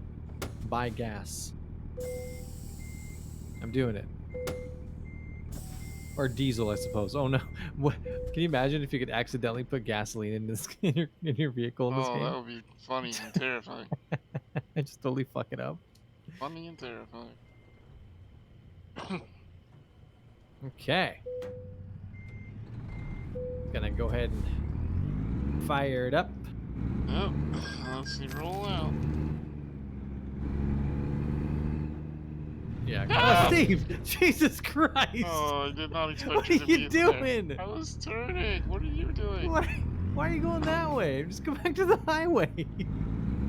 F: buy gas. I'm doing it. Or diesel, I suppose. Oh no! What? Can you imagine if you could accidentally put gasoline in this in your vehicle in this
I: Oh,
F: game?
I: that would be funny and terrifying.
F: I just totally fuck it up.
I: Funny and terrifying.
F: Okay. Gonna go ahead and fire it up.
I: Yep. Let's see, roll out.
F: Yeah.
I: Ah!
F: Oh, Steve! Jesus Christ!
I: Oh, I did not expect
F: What are
I: you to be
F: you
I: in there.
F: doing?
I: I was turning. What are you doing?
F: Why are you going that way? Just go back to the highway.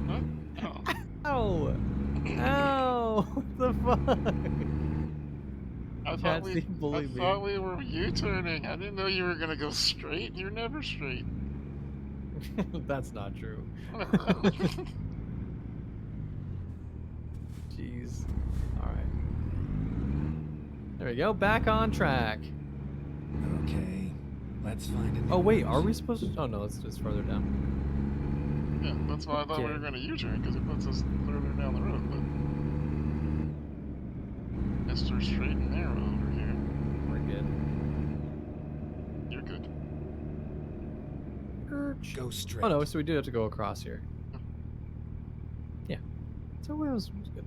I: What? Oh.
F: Ow! Ow! What the fuck?
I: I
F: Chat, Steve bullied me.
I: thought we were U-turning. I didn't know you were gonna go straight. You're never straight.
F: That's not true. Jeez. Alright. There we go. Back on track.
L: Okay, let's find a new
F: Oh, wait. Are
L: route.
F: we supposed to? Oh, no. It's just further down.
I: Yeah, that's why I thought we
F: Okay.
I: were gonna U-turn, because it puts us further down the road, but... Mr. Straight and Narrow over here.
F: We're good.
I: You're good.
L: Go straight.
F: Oh, no. So we do have to go across here. Yeah. So where was good?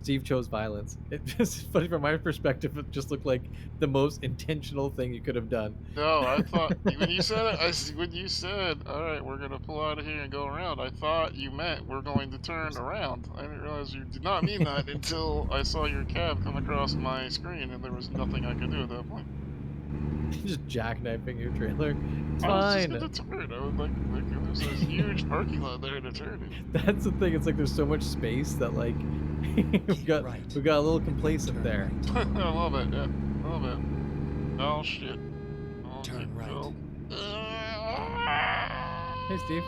F: Steve chose violence. It's funny from my perspective. It just looked like the most intentional thing you could have done.
I: No, I thought when you said it, when you said, "All right, we're gonna pull out of here and go around," I thought you meant we're going to turn around. I didn't realize you did not mean that until I saw your cab come across my screen, and there was nothing I could do at that point.
F: Just jackknifing your trailer. It's
I: I was
F: fine.
I: just gonna turn. I was like there's this huge parking lot there to turn in.
F: That's the thing. It's like there's so much space that like we got a little complacent there.
I: I love it. Yeah, I love it. Oh shit.
L: Turn right.
F: Hey, Steve.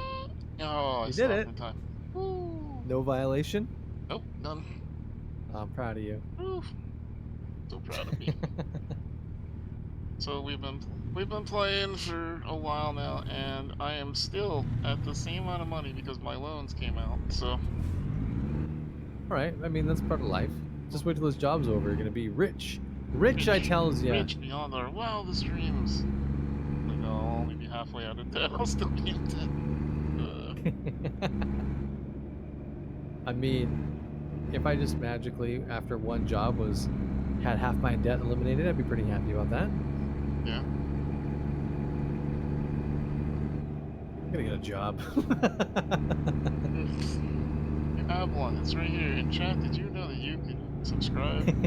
I: Oh, I
F: You did
I: stopped
F: it.
I: in time.
F: No violation.
I: Nope, none.
F: I'm proud of you.
I: Oof. So proud of me. So we've been playing for a while now, and I am still at the same amount of money because my loans came out. So.
F: All right. I mean, that's part of life. Just wait till this job's over. You're gonna be rich. Rich, I tells ya.
I: Rich beyond our wildest dreams. Like I'll only be halfway out of debt. I'll still be in debt.
F: I mean, if I just magically, after one job, had half my debt eliminated, I'd be pretty happy about that.
I: Yeah.
F: I'm gonna get a job.
I: You have one. It's right here. In chat, did you know that you can subscribe and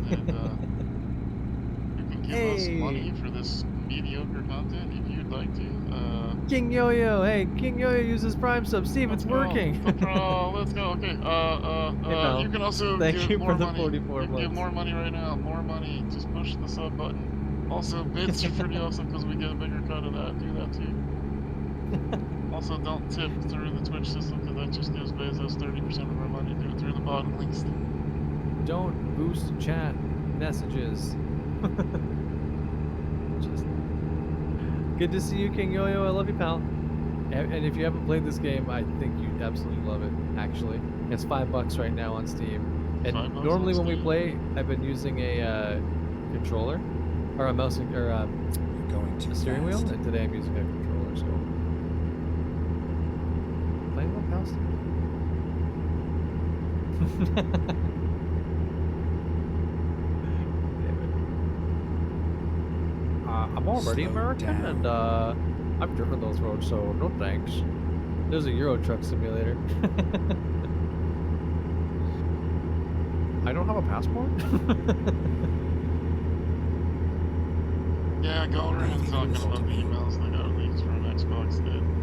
I: you can give us money for this mediocre content, if you'd like to,
F: King Yo-Yo, hey, King Yo-Yo uses Prime sub. Steve, it's working.
I: Let's go. Okay.
F: pal.
I: You can also
F: Thank
I: give
F: you
I: more
F: for the
I: money.
F: 44
I: Give
F: months.
I: more money right now. More money. Just push the sub button. Also, bits are pretty awesome because we get a bigger cut of that. Do that too. Also, don't tip through the Twitch system because that just gives Bezos 30% of our money. Do it through the bottom links.
F: Don't boost chat messages. Just good to see you, King Yo-Yo. I love you, pal. And if you haven't played this game, I think you'd absolutely love it. Actually, it's $5 right now on Steam. And normally when we play, I've been using a controller or a mouse or a steering wheel, and today I'm using a controller. So playing with pal. I'm already American, and I've driven those roads, so no thanks. There's a Euro Truck Simulator. I don't have a passport?
I: Yeah, go around talking about the emails that got leaked from Xbox.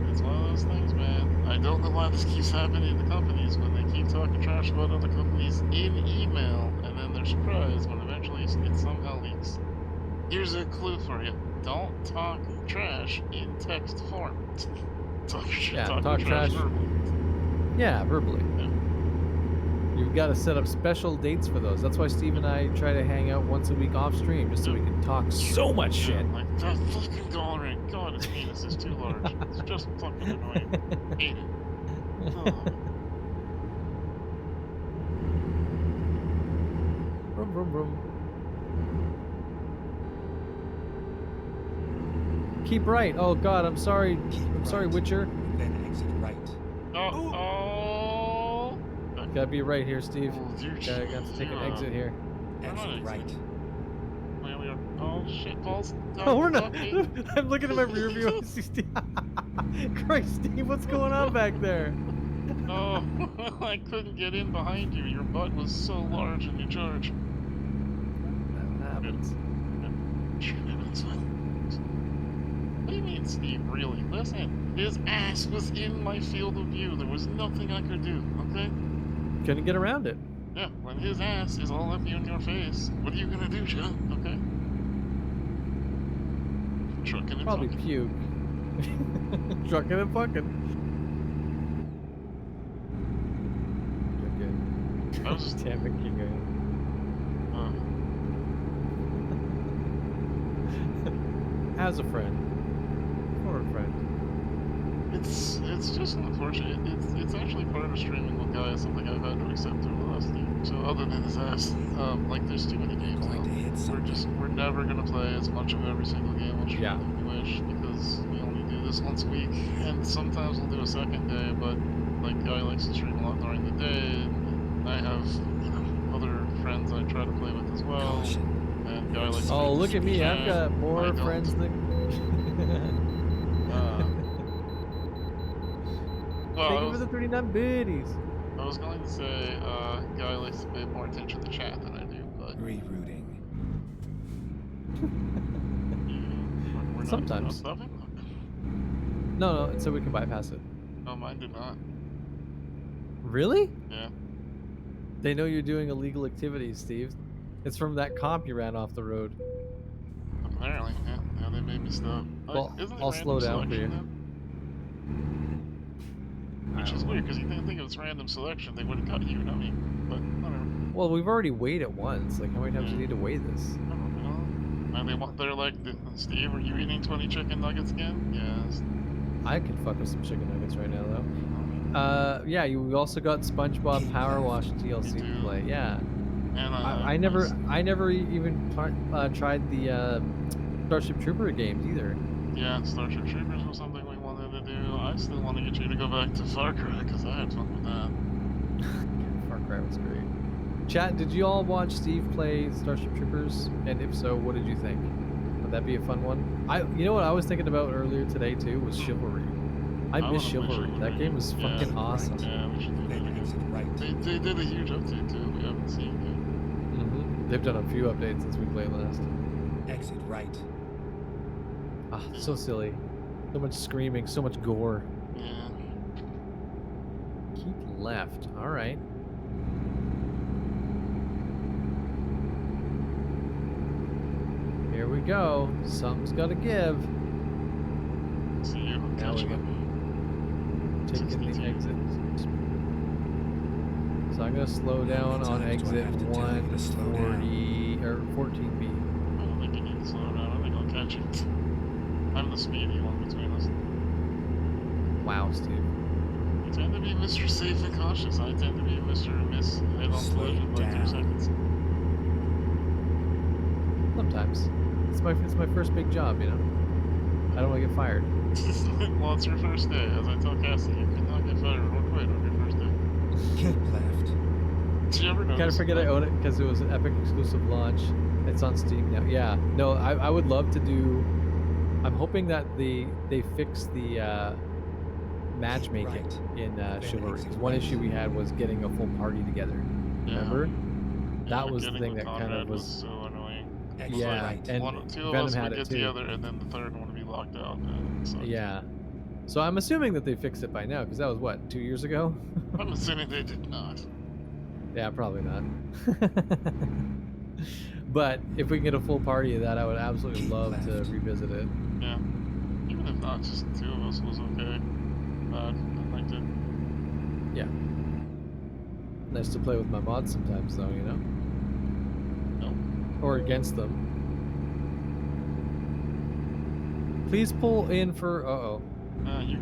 I: It's one of those things, man. I don't know why this keeps happening to companies when they keep talking trash about other companies in email, and then they're surprised when eventually it somehow leaks. Here's a clue for you. Don't talk trash in text form. talk trash verbally.
F: Yeah, verbally. Yeah. You've got to set up special dates for those. That's why Steve and I try to hang out once a week off stream, just so we can talk so much shit.
I: Like, that fucking Gallery. God, his penis is too large. It's just fucking annoying. Hate it.
F: Vroom, vroom, vroom. Keep right. Oh God, I'm sorry. I'm sorry, Witcher.
L: Then exit right.
F: Gotta be right here, Steve. Gotta take an exit here.
I: Exit right. Where we are. Oh shit, balls.
F: Oh, we're not. I'm looking at my rear view. I see Steve. Christ, Steve, what's going on back there?
I: Oh, I couldn't get in behind you. Your butt was so large in your charge.
F: That happens.
I: What do you mean, Steve? Really? Listen, his ass was in my field of view. There was nothing I could do, okay?
F: Couldn't get around it.
I: Yeah, when his ass is all up you in your face, what are you gonna do, John? Okay? Trucking and
F: Probably
I: fucking.
F: puke. Trucking and fucking.
I: I was just
F: damn it, King. As a friend. For a friend.
I: It's just unfortunate. It's actually part of streaming with guys, something I've had to accept over the last year. So other than his ass, like there's too many games now. We're never gonna play as much of every single game on stream as we wish because we only do this once a week, and sometimes we'll do a second day. But like Guy likes to stream a lot during the day, and I have other friends I try to play with as well. And Guy likes.
F: Oh, look at me! I've got more friends than.
I: Well,
F: thank you for the 39 biddies.
I: I was going to say, Guy likes to pay more attention to chat than I do, but
L: rerouting.
I: We're
F: Sometimes.
I: Not stopping?
F: No, so we can bypass it.
I: No, mine did not.
F: Really?
I: Yeah.
F: They know you're doing illegal activities, Steve. It's from that comp you ran off the road.
I: Apparently, yeah. Now they made me stop.
F: Well, I'll slow down for you.
I: Which is weird, because you didn't think it was random selection. They would have got you, not me. But whatever.
F: Well, we've already weighed it once. Like, how many times do you need to weigh this?
I: And they're like, Steve, are you eating 20 chicken nuggets again? Yes.
F: I could fuck with some chicken nuggets right now, though. Yeah, we also got SpongeBob Power Wash DLC to play. Yeah.
I: And
F: I never even tried the Starship Trooper games either.
I: Yeah, Starship Troopers was something we wanted to do. I still want to get you to go back to Far Cry because I had fun with that.
F: Far Cry was great. Chat, did you all watch Steve play Starship Troopers? And if so, what did you think? Would that be a fun one? You know what I was thinking about earlier today too was Chivalry. I miss Chivalry. That game was fucking awesome.
I: Yeah, we should do that again. They did a huge update too. We haven't seen it.
F: They've done a few updates since we played last.
L: Exit right.
F: Ah, so silly. So much screaming, so much gore.
I: Yeah.
F: Keep left. All right. Here we go. Something's got to give.
I: See you.
F: Now we
I: Catch
F: go.
I: you.
F: Taking the
I: 62.
F: exit. So I'm gonna slow down on
L: times do I
F: exit
L: have to tell you to slow down?
F: 140 or 14B.
I: I don't think you need to slow down. I think I'll catch you. I'm the speedy one between us.
F: Wow, Steve.
I: You tend to be Mr. Safe and Cautious. I tend to be Mr. Miss Head on
L: Slow
I: collision by 2
L: down.
I: seconds.
F: Sometimes. It's my first big job, you know. I don't want to get fired.
I: Well, it's your first day. As I tell Cassie, you cannot get fired or quit on your first day.
L: Keep left.
I: Did you ever notice?
F: Kind of forget I own it because it was an Epic exclusive launch. It's on Steam now. Yeah. No, I would love to do. I'm hoping that they fix the matchmaking
L: right.
F: in
L: Then
F: Chivalry.
L: exit
F: 'Cause one
L: right.
F: issue we had was getting a full party together.
I: Yeah.
F: Remember?
I: Yeah,
F: That was the
I: getting
F: thing
I: with
F: that kind
I: Conrad
F: of was.
I: so annoying.
L: Exit
F: Yeah,
L: right.
F: and
I: Two of
F: Venom
I: us
F: had
I: would
F: it
I: get
F: too.
I: together, and then the third one would be locked out. So
F: Yeah. So I'm assuming that they fixed it by now because that was what 2 years ago.
I: I'm assuming they did not.
F: Yeah, probably not. But if we can get a full party of that, I would absolutely
L: Keep
F: love to
L: left.
F: revisit it.
I: Yeah. Even if not, just 2 of us was okay. I liked it.
F: Yeah. Nice to play with my mods sometimes, though, you know?
I: No.
F: Or against them. Please pull in for.
I: You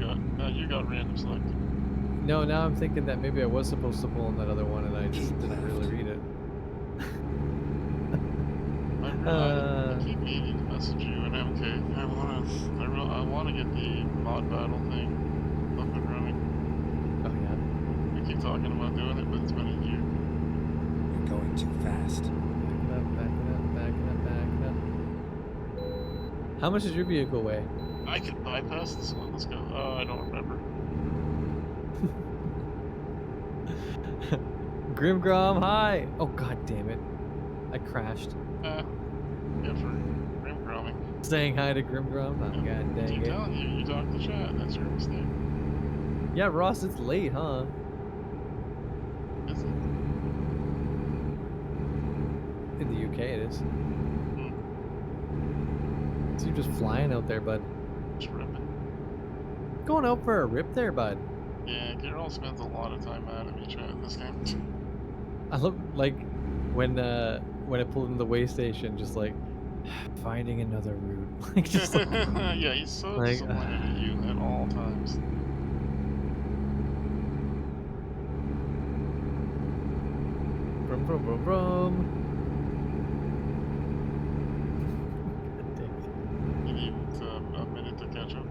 I: got random selected.
F: No, now I'm thinking that maybe I was supposed to pull in that other one and I just
L: Keep
F: didn't
L: left.
F: really read it.
I: I keep meaning to message you and MK. I wanna get the mod battle thing up and running.
F: Oh, yeah.
I: We keep talking about doing it, but it's been a year.
L: You're going too fast.
F: Back it up. How much does your vehicle weigh?
I: I could bypass this one. Let's go. Oh, I don't remember.
F: Grimgrom, hi! Oh, god damn it. I crashed.
I: Yeah, for rim gromming.
F: Saying hi to Grimgrom? Oh, god dang
I: Keep
F: it.
I: telling you, you talked to chat. That's your mistake.
F: Yeah, Ross, it's late, huh?
I: Is it?
F: In the UK, it is.
I: Hmm.
F: So you're just flying out there, bud.
I: Just ripping.
F: Going out for a rip there, bud.
I: Yeah, Geralt spends a lot of time mad at me chat in this game.
F: I look like when I pulled into the way station, just like finding another route. Like just like,
I: Yeah, he's so
F: like,
I: disappointed at you at all times.
F: brum brum brum brum. God dang it.
I: You need a minute to catch up.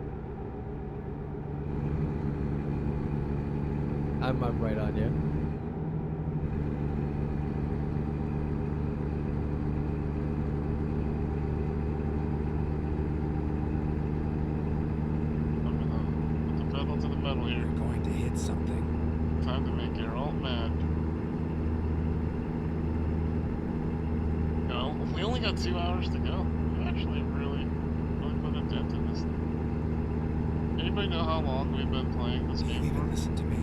F: I'm right on you.
I: I'm gonna put the pedal to the metal here.
L: You're going to hit something.
I: Time to make Geralt mad. No, we only got 2 hours to go. We actually really put a dent in this thing. Anybody know how long we've been playing this
L: You
I: game
L: even
I: for?
L: listen to me.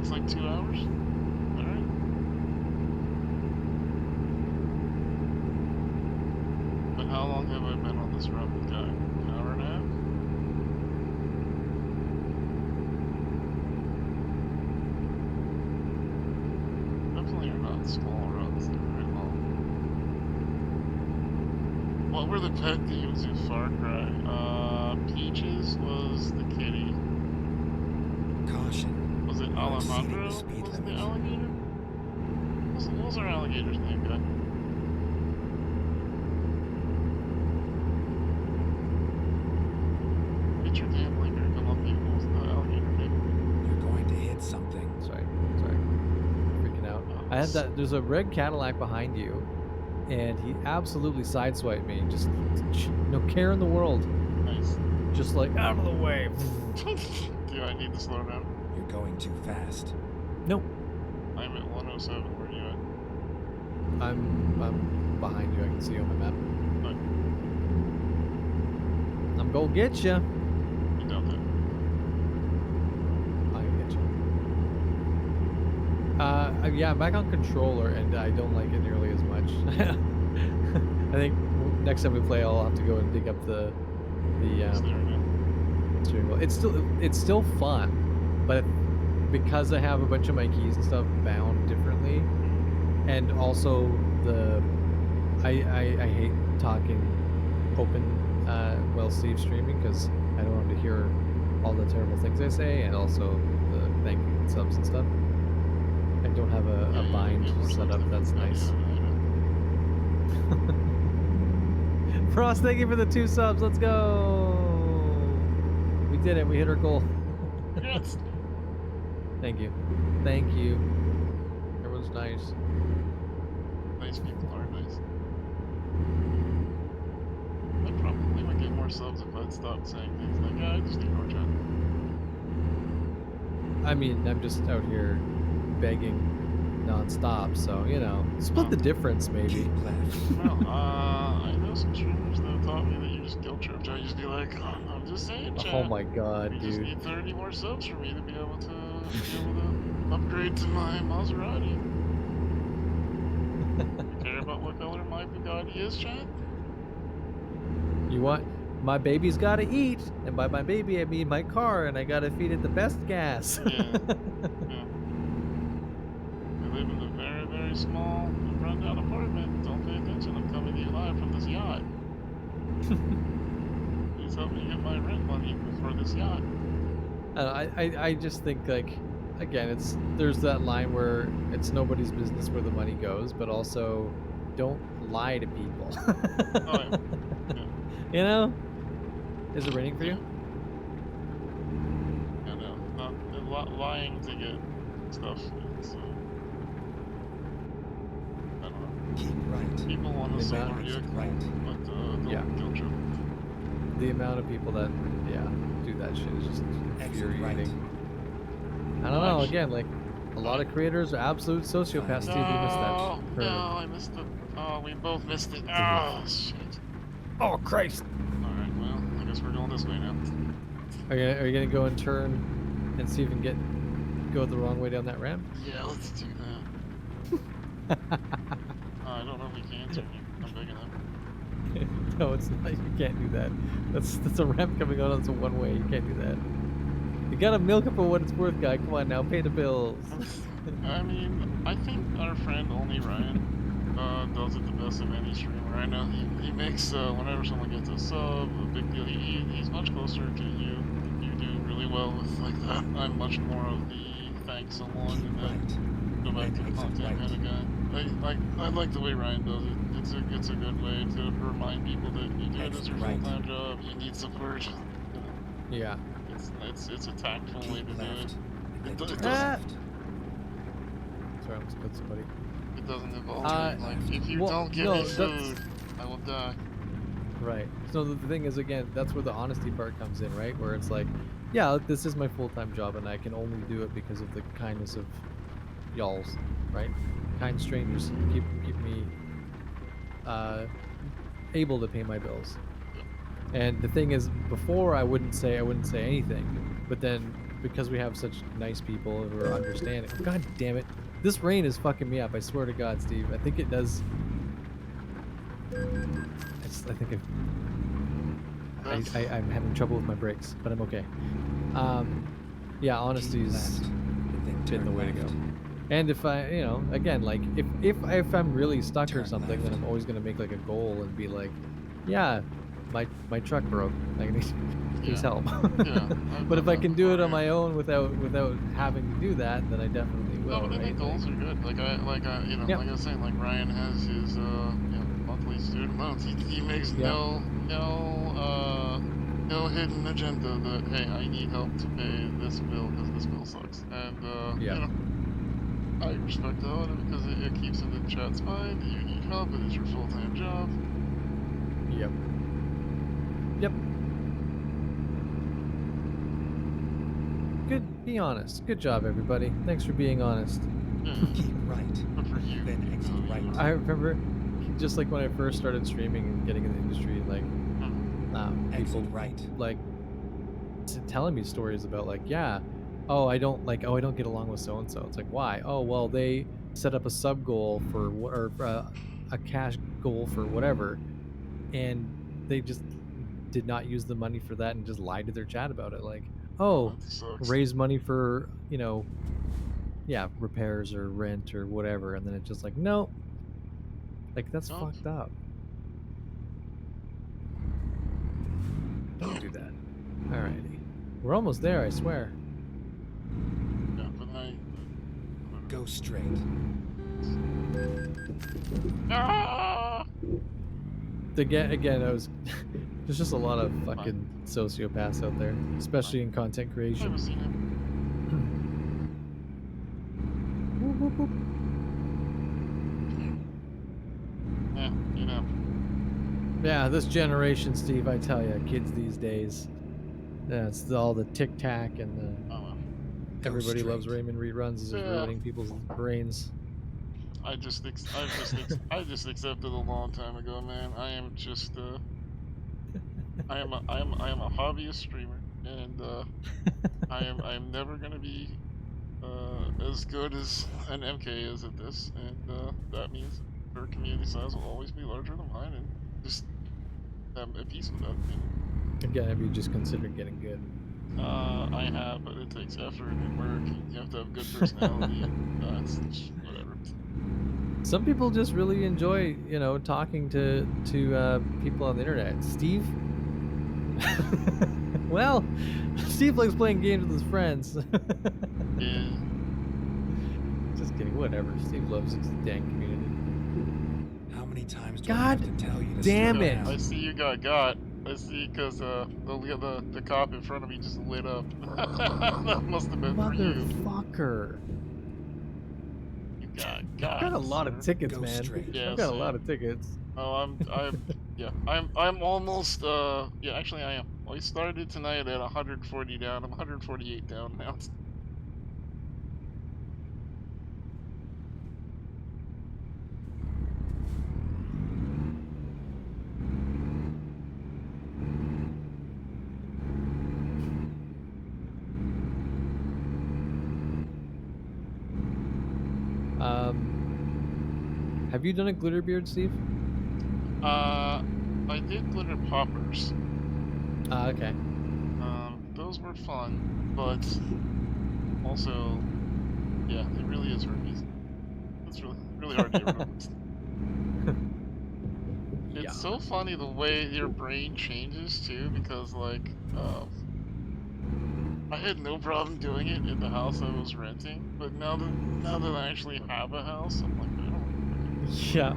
I: It's like 2 hours? Alright. But how long have I been on this run with Guy? An hour and a half? Definitely are not small runs, they're very long. What were the pet themes in Far Cry? Peaches was the kitty.
L: Caution.
I: Was it
L: You're
I: Alejandro?
L: exceeding the speed
I: Was it the
L: limit.
I: alligator? What was our alligator's name, Guy? Get your damn blinker to come up here. What was the alligator name?
L: You're going to hit something.
F: Sorry. Freaking out. I had that. There's a red Cadillac behind you, and he absolutely sideswiped me. Just no care in the world.
I: Nice.
F: Just like out of the way.
I: Do I need to slow down?
L: You're going too fast.
F: Nope.
I: I'm at 107. Where are you at?
F: I'm behind you. I can see you on my map.
I: Nice.
F: I'm gonna get you.
I: You doubt that.
F: I'm gonna get you. Yeah, I'm back on controller, and I don't like it nearly as much. I think next time we play, I'll have to go and dig up the steering wheel. It's still fun, but because I have a bunch of my keys and stuff bound differently, and also I hate talking open while Steve's streaming because I don't want to hear all the terrible things I say, and also the thanking subs and stuff. I don't have a bind set up. That's nice. Frost, thank you for the 2 subs. Let's go. We did it. We hit our goal.
I: Yes.
F: Thank you. Thank you. Everyone's nice.
I: Nice people are nice. I probably would get more subs if I'd stop saying things like, yeah, I just ignore chat.
F: I mean, I'm just out here begging non-stop, so, you know, split the difference, maybe.
I: Well, I know some streamers that have taught me that you just guilt trip chat. You just be like, oh, I'm just saying, chat.
F: Oh my god,
I: you
F: dude.
I: just need 30 more subs for me to be able to upgrade to my Maserati. You care about what color my Bugatti is, chat?
F: You want? My baby's gotta eat, and by my baby I mean my car, and I gotta feed it the best gas.
I: Yeah. I live in a very, very small, run-down apartment. Don't pay attention. I'm coming to you live from this yacht. Please help me get my rent money for this yacht.
F: I just think, like, again, there's that line where it's nobody's business where the money goes, but also don't lie to people.
I: Oh, yeah.
F: You know? Is it raining for you?
I: Yeah, no. Not lying to get stuff. It's, I don't know.
L: Keep right.
I: People want to sell vehicle,
L: right.
I: but don't guilt trip.
F: The amount of people that, do that shit is just infuriating. I don't know, again, like, a lot of creators are absolute sociopaths. Steve, you missed that.
I: No, I missed it. Oh, we both missed it. Oh, shit.
F: Oh, Christ.
I: Alright, well, I guess we're going this way now.
F: Are you gonna go and turn and see if you can go the wrong way down that ramp?
I: Yeah, let's do that. I don't know if we can turn you. I'm big enough.
F: No, it's not. You can't do that. That's a ramp coming out. It's a one way. You can't do that. You gotta milk it for what it's worth, guy. Come on now, pay the bills.
I: I mean, I think our friend Only Ryan does it the best of any streamer. I know he makes whenever someone gets a sub, a big deal. He's much closer to you. You do really well with like that. I'm much more of the thank someone and then go back to the content kind of guy. I like the way Ryan does it. It's a good way to remind people that you do it as your full-time job. You need support.
F: Yeah.
I: It's a tactful way to do it. It doesn't.
F: Sorry, I almost killed somebody.
I: It doesn't involve like if you don't give me food, I will die.
F: Right. So the thing is, again, that's where the honesty part comes in, right? Where it's like, yeah, this is my full-time job, and I can only do it because of the kindness of y'all's, right? Kind strangers keep me able to pay my bills. And the thing is, before I wouldn't say anything, but then because we have such nice people who are understanding. God damn it! This rain is fucking me up. I swear to God, Steve. I think it does. I think I'm having trouble with my brakes, but I'm okay. Yeah, honesty's been the way to go. And if I, again, like if I'm really stuck or something, then I'm always gonna make like a goal and be like, yeah, my truck broke. I need help. But if I can do it on my own without having to do that, then I definitely will.
I: No, but I think goals are good. Like I was saying, like Ryan has his monthly student loans. He makes no hidden agenda that hey, I need help to pay this bill because this bill sucks. And I respect all of it because it keeps in the chat's mind that you need help. It is your full-time job.
F: Yep. Good. Be honest. Good job, everybody. Thanks for being honest.
L: Keep right.
I: But for you,
L: Then exit right.
F: I remember, just like when I first started streaming and getting in the industry, like, people
L: right.
F: like telling me stories about like, yeah, I don't get along with so and so. It's like, why? Oh, well, they set up a sub goal for a cash goal for whatever, and they just did not use the money for that and just lied to their chat about it. Like,
I: That sucks.
F: raise money for repairs or rent or whatever, and then it's just like, no, like that's
I: Nope.
F: fucked up. Don't do that. Alrighty, we're almost there, I swear.
I: Yeah, but
L: Go straight.
I: Ah!
F: Again, I was. There's just a lot of fucking sociopaths out there, especially in content creation.
I: Never seen him.
F: Whoop, whoop, whoop.
I: Yeah, you know.
F: Yeah, this generation, Steve, I tell you, kids these days. Yeah, it's all the tic tac and the.
I: Oh, well.
F: Everybody
L: straight.
F: loves Raymond reruns. Is ruining people's brains.
I: I just accepted a long time ago, man. I am just I am a hobbyist streamer, and I am never gonna be as good as an MK is at this, and that means her community size will always be larger than mine, and just am at peace with that.
F: Again, have you just considered getting good?
I: I have, but it takes effort and work, and you have to have good personality, and it's just whatever.
F: Some people just really enjoy, talking to people on the internet. Steve? Well, Steve likes playing games with his friends.
I: Yeah.
F: Just kidding, whatever. Steve loves his dang community.
L: How many times do I have to tell you to
F: damn
L: slow
F: it!
L: down?
I: I see you got. I see, because the cop in front of me just lit up. That must have been for you.
F: Motherfucker.
I: You got.
F: I've got a lot of tickets,
L: Go
F: man.
L: straight.
I: Yeah,
F: I've got a
I: same.
F: lot of tickets.
I: Oh, I'm almost, yeah, actually I am. I started tonight at 140 down. I'm 148 down now.
F: Have you done a Glitterbeard, Steve?
I: I did glitter poppers.
F: Okay.
I: Those were fun, but also, yeah, it really is herpes. It's really hard to get rid of. It's so funny the way your brain changes too, because like, I had no problem doing it in the house I was renting, but now that I actually have a house, I'm like, I don't.
F: Yeah.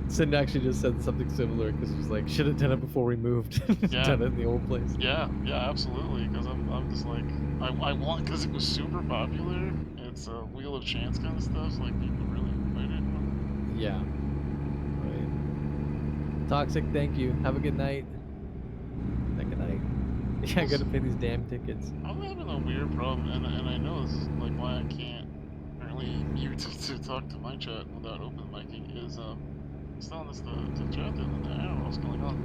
F: Sin actually just said something similar because he was like, should have done it before we moved.
I: Yeah.
F: Done it in the old place.
I: Yeah, absolutely. Because I'm just like, I want, because it was super popular. It's a Wheel of Chance kind of stuff. So like people really enjoyed it.
F: Yeah. Right. Toxic, thank you. Have a good night. Good night. Yeah, I gotta pay these damn tickets.
I: I'm having a weird problem, and I know this is like why I can't apparently mute to talk to my chat without open micing. Is telling us to chat the other day. I don't know what's going on.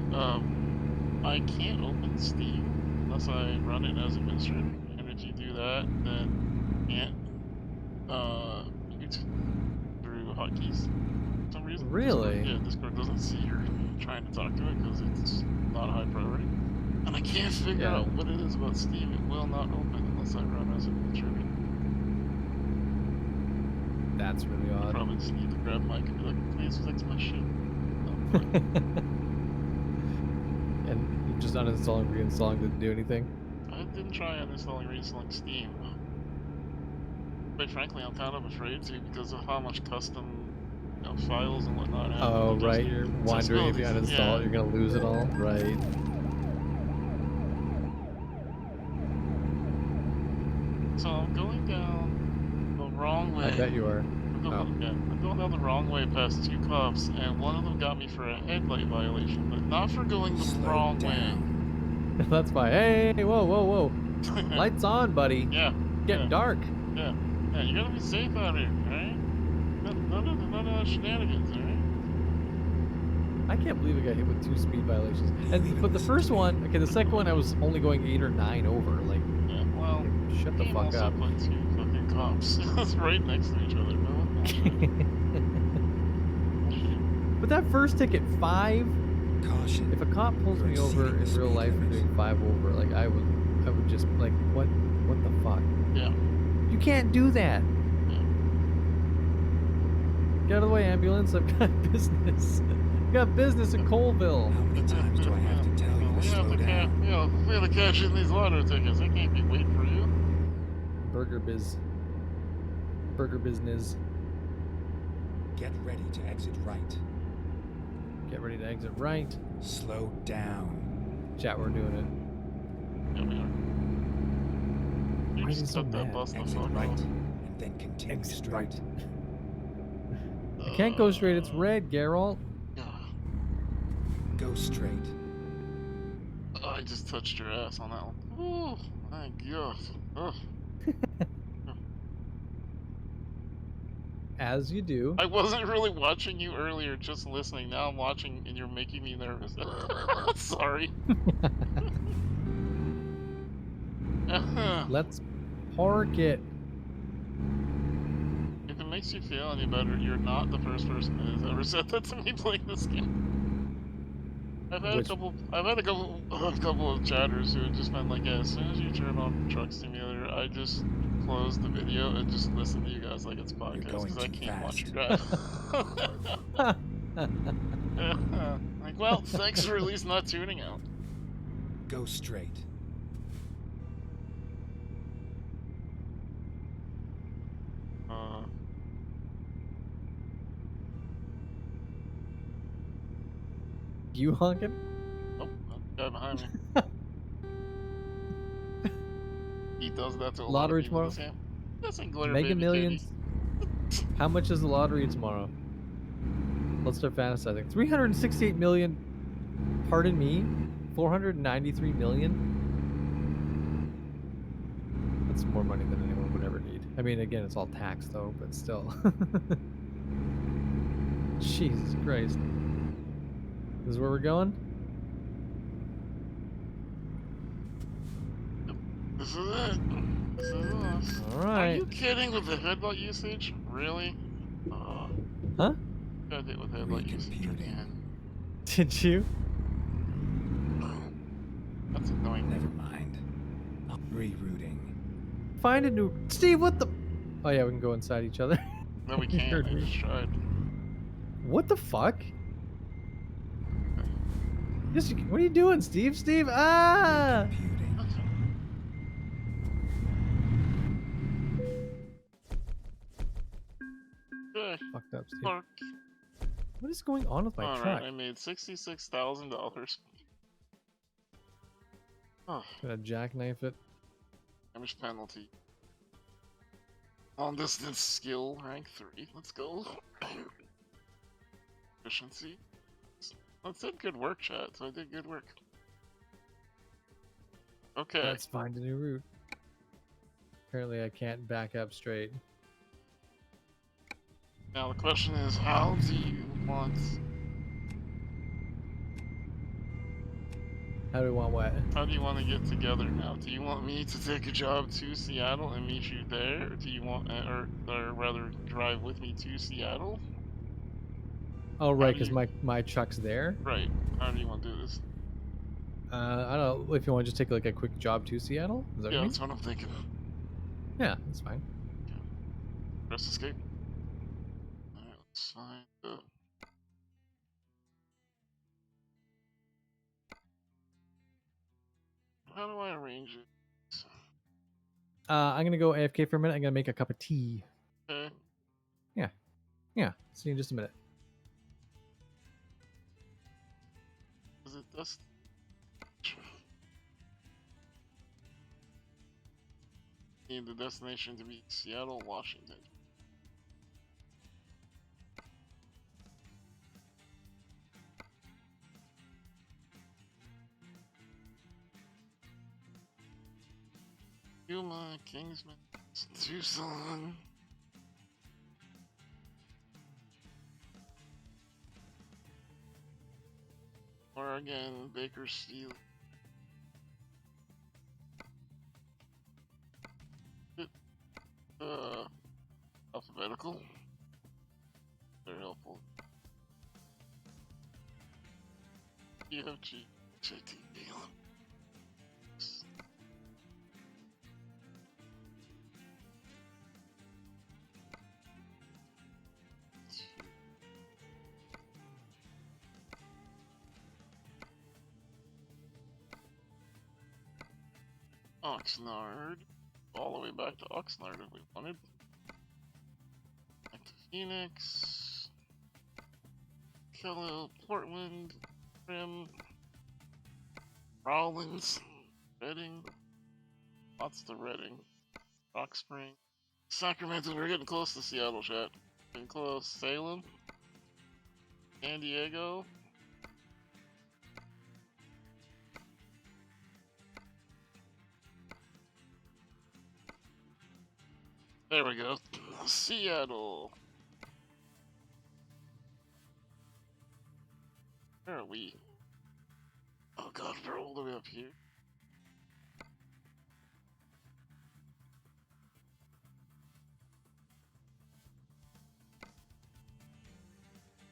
I: I can't open Steam unless I run it as administrator, and if you do that, then you can't mute through hotkeys for some reason.
F: Really?
I: Discord doesn't see you're trying to talk to it because it's not a high priority. And I can't figure out what it is about Steam. It will not open unless I run as administrator.
F: That's really odd.
I: I probably just need to grab Mike and be like, please fix my shit.
F: And you just uninstalling, reinstalling didn't do anything?
I: I didn't try uninstalling, reinstalling Steam. Quite frankly, I'm kind of afraid to because of how much custom files and whatnot.
F: Oh, right. You're wondering if you uninstall it, you're gonna lose it all? Right.
I: So I'm going down the wrong way.
F: I bet you are.
I: I'm going down the wrong way past two cops, and one of them got me for a headlight violation, but not for going the wrong way.
F: That's fine. Hey, whoa, whoa, whoa. Lights on, buddy.
I: Yeah.
F: Getting dark.
I: Yeah. Yeah, you gotta be safe out here, alright? None of the shenanigans, alright?
F: I can't believe I got hit with 2 speed violations. But the first one, okay, the second one I was only going 8 or 9 over. Like,
I: Yeah, well,
F: shut the
I: game
F: fuck
I: also
F: up.
I: put 2 fucking cops right next to each other. No bullshit.
F: But that first ticket, 5.
L: Caution.
F: If a cop pulls me over in real life for doing 5 over, like I would just like, what the fuck?
I: Yeah.
F: You can't do that. Get out of the way, ambulance. I've got business. I've got business in Colville.
L: How many times do I have to tell you to slow down?
I: We have to cash in these lottery tickets. They can't be waiting for you.
F: Burger business.
L: Get ready to exit right.
F: Get ready to exit right.
L: Slow down.
F: Chat, we're doing it.
I: Yeah, we are. You
F: Why is he
I: just
F: so
I: cut that
F: mad?
I: bus the
L: Exit
I: fuck
L: right,
I: off.
L: and then continue
F: Exit
L: straight.
F: right. I can't go straight. It's red, Geralt.
L: Go straight.
I: Oh, I just touched your ass on that one. Oh my god. Ugh.
F: As you do.
I: I wasn't really watching you earlier, just listening. Now I'm watching and you're making me nervous. Sorry.
F: Let's park it.
I: If it makes you feel any better, you're not the first person that has ever said that to me playing this game. I've had a couple of chatters who have just been like, yeah, as soon as you turn on Truck Simulator, I just close the video and just listen to you guys like it's a podcast because I can't watch you guys. Like, well, thanks for at least not tuning out.
L: Go straight.
F: You honking?
I: Oh, guy behind me. He does that to a lot of
F: Lottery
I: people
F: tomorrow?
I: this game. That's in Glitter
F: Mega
I: Baby
F: Millions. How much is the lottery tomorrow? Let's start fantasizing. 368 million. Pardon me. 493 million. That's more money than anyone would ever need. I mean, again, it's all tax though, but still. Jesus Christ. This is where we're going?
I: This is it. This is us.
F: Alright.
I: Are you kidding with the headbutt usage? Really?
F: Huh?
I: Got hit with headbutt usage again.
F: Did you?
I: That's annoying.
L: Never mind. Rerouting.
F: Find a new... Steve, what the... Oh yeah, we can go inside each other.
I: No, we can't. I just tried.
F: What the fuck? What are you doing, Steve? Steve, ah!
I: Okay.
F: Fucked up, Steve.
I: Park.
F: What is going on with my truck?
I: Alright, I made $66,000. Oh,
F: Gonna jackknife it.
I: damage penalty. Long distance skill, rank 3. Let's go. Efficiency. I said good work, chat, so I did good work. Okay.
F: Let's find a new route. Apparently I can't back up straight.
I: Now the question is, how do you want...
F: How do we want what?
I: How do you want to get together now? Do you want me to take a job to Seattle and meet you there? Or do you want, or rather drive with me to Seattle?
F: Oh right, because my truck's there.
I: Right. How do you want to do this?
F: I don't know if you want to just take like a quick job to Seattle. Is that
I: Yeah,
F: what you
I: that's what I'm thinking.
F: Yeah, that's fine.
I: Okay. Press escape. Alright, let's find the... How do I arrange it?
F: I'm gonna go AFK for a minute. I'm gonna make a cup of tea.
I: Okay.
F: Yeah. See you in just a minute.
I: Is it dust? Need the destination to be Seattle, Washington. Yuma, Kingsman, Tucson. again, Baker Steel. Alphabetical. Very helpful. EFG, JTB on. Oxnard. All the way back to Oxnard if we wanted. Back to Phoenix. Kello, Portland, Prim, Rawlins, Reading. Lots to Reading. Rock Spring. Sacramento, we're getting close to Seattle, chat. Getting close. Salem. San Diego. There we go. Seattle. Where are we? Oh god, we're all the way up here.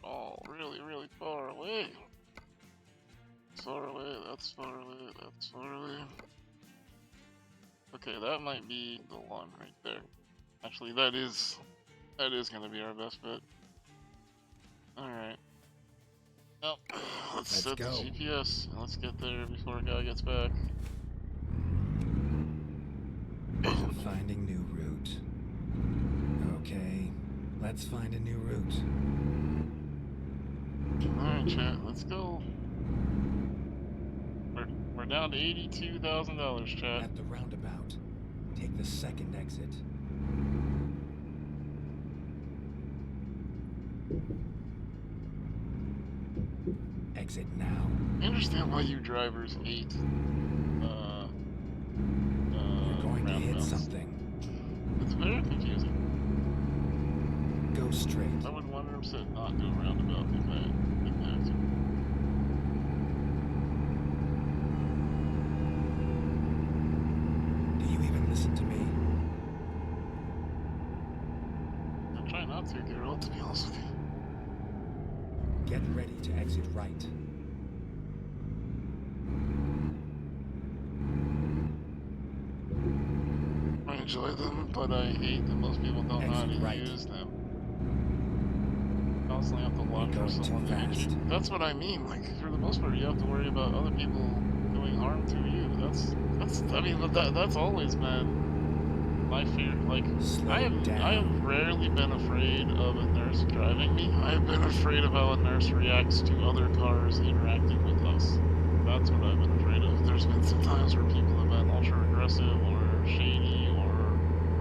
I: Oh, really, really far away. Far away, that's far away, that's far away. Okay, that might be the one right there. Actually, that is gonna be our best bet. Alright. Well, let's set
L: go.
I: the GPS and let's get there before a guy gets back.
L: Finding new route. Okay, let's find a new route.
I: Alright, chat, let's go. We're down to $82,000, chat.
L: At the roundabout, take the second exit. Exit now.
I: I understand why you drivers hate
L: We're going to hit
I: roundabouts.
L: something.
I: It's very confusing.
L: Go straight.
I: I would 100% not go roundabout if I had to.
L: Do you even listen to me?
I: I try not to, girl, to be honest with you.
L: Get ready to exit right.
I: I enjoy them, but I hate that most people don't know how to
L: Exit right.
I: use them. Constantly have to look for
L: Going too
I: someone to hit you.
L: fast.
I: That's what I mean. Like, for the most part, you have to worry about other people doing harm to you. I mean, but that's always been my fear. Like,
L: Slow
I: I have
L: down.
I: rarely been afraid of a nurse driving me. I have been afraid of how a nurse reacts to other cars interacting with us. That's what I've been afraid of. There's been some times where people have been ultra aggressive or shady or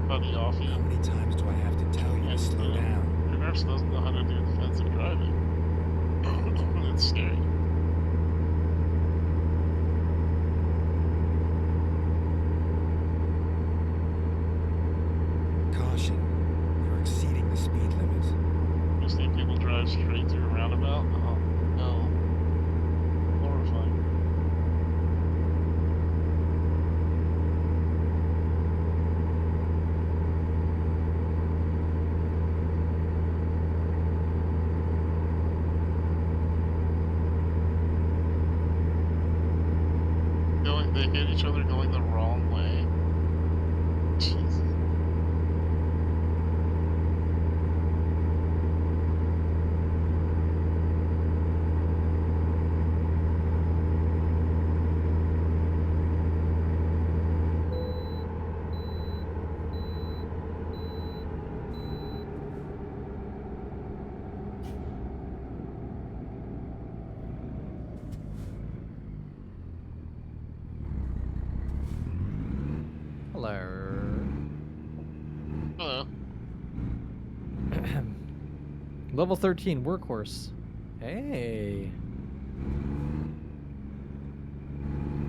I: buddy off you.
L: How many times do I have to tell you to slow down?
I: Your nurse doesn't know how to do defensive driving. It's scary.
L: Caution. You're exceeding the speed limit.
I: You see people drive straight through a roundabout? Oh, no. Horrifying. They hit each other going the wrong way. Jesus. Hello.
F: Level 13 workhorse. Hey.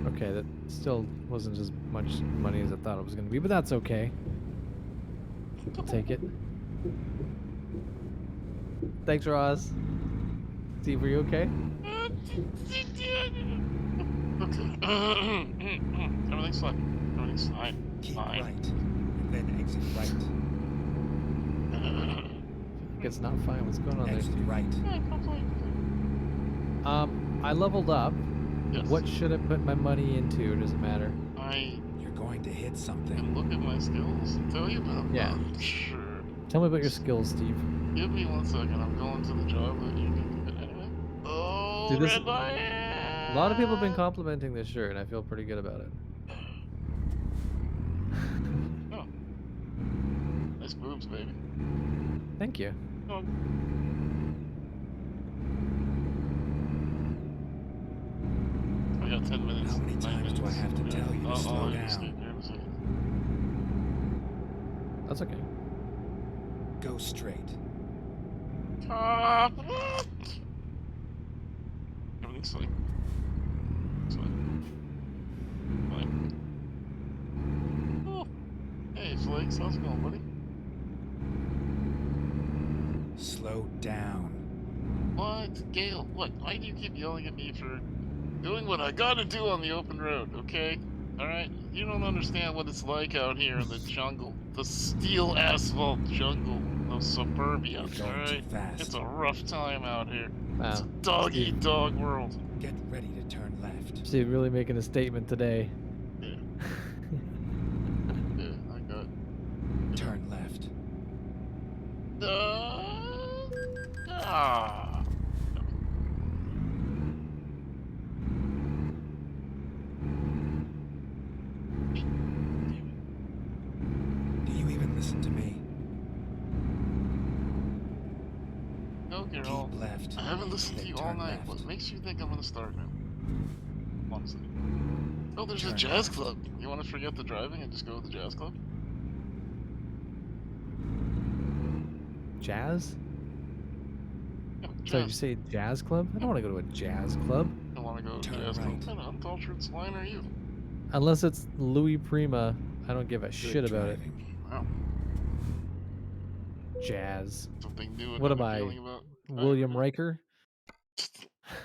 F: Okay, that still wasn't as much money as I thought it was going to be, but that's okay. I'll take it. Thanks, Roz. Steve, are you okay?
I: Everything's fine. Everything's fine.
L: Keep
I: Fine.
L: right, and then exit right.
F: I think it's not fine. What's going on there,
L: Exit
F: Steve?
L: right.
F: I leveled up.
I: Yes.
F: What should I put my money into? Does it matter?
L: You're going to hit
I: Can
L: something.
I: look at my skills and tell you about
F: Yeah.
I: them. Sure.
F: Tell me about your skills, Steve.
I: Give me 1 second. I'm going to the job that you need to get anyway. Oh,
F: Dude, this-
I: red light.
F: A lot of people have been complimenting this shirt, and I feel pretty good about it.
I: Oh. Nice boobs, baby.
F: Thank you.
I: Oh. I got 10 minutes.
L: How many
I: 9
L: times do I
I: minutes.
L: have to tell you to slow
I: I'll
L: down?
I: escape here in a second.
F: That's okay.
L: Go straight.
I: Everything's fine. It's fine. Fine. Oh. Hey, Flakes, how's it going, buddy?
L: Slow down.
I: What? Gale, what? Why do you keep yelling at me for doing what I gotta do on the open road, okay? Alright? You don't understand what it's like out here in the jungle. The steel asphalt jungle of suburbia,
L: You're going
I: alright?
L: too fast.
I: It's a rough time out here. It's a
F: Wow.
I: dog-eat-dog world.
L: Get ready to turn left.
F: Steve really making a statement today.
I: Yeah. Yeah, I got it.
L: Turn left.
I: Ah.
L: Do you even listen to me?
I: No, girl.
L: Keep left.
I: I haven't listened to
L: then
I: you all
L: turn
I: night.
L: left.
I: What makes you think I'm gonna start now? Honestly. Oh, there's a
L: Turn
I: jazz
L: left.
I: club. You want to forget the driving and just go to the jazz club?
F: Jazz?
I: Yeah,
F: Sorry, did you
I: jazz.
F: say jazz club? I don't want to go to a jazz club.
I: I want to go to
L: Turn
I: jazz
L: right.
I: club. What uncultured swine are you?
F: Unless it's Louis Prima, I don't give a
L: Good
F: shit about it.
L: driving.
I: Wow.
F: Jazz.
I: Something new. I
F: What
I: have
F: am
I: a
F: I?
I: feeling about.
F: William Riker?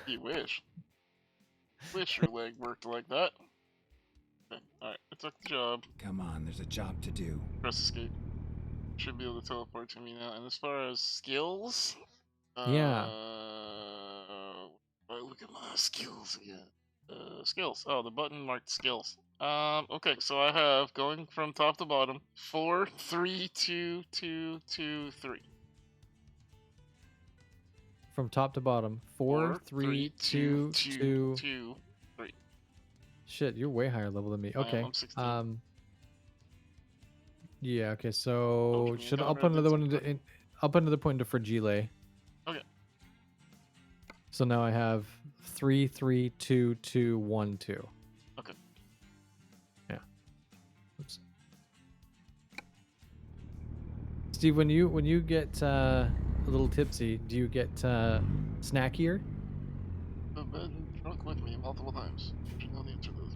I: You wish. Wish your leg worked like that. Okay, alright, I took the job.
L: Come on, there's a job to do.
I: Press escape. Should be able to teleport to me now. And as far as skills,
F: Yeah.
I: I look at my skills again. Skills. Oh, the button marked skills. Okay, so I have going from top to bottom 4, 3, 2, 2, 2, 3.
F: From top to bottom. 4, 3, 2, 2.
I: 2, 3.
F: Shit, you're way higher level than me.
I: I am,
F: Okay.
I: I'm 16.
F: Yeah, okay,
I: Oh,
F: so
I: give me a
F: should I
I: comrade,
F: put another
I: that's
F: one
I: okay.
F: into I'll put another point into Fragile.
I: Okay.
F: So now I have 3, 3, 2, 2, 1, 2.
I: Okay.
F: Yeah. Oops. Steve, when you get a little tipsy, do you get snackier?
I: I've been drunk with me multiple times. You should know the answer to this.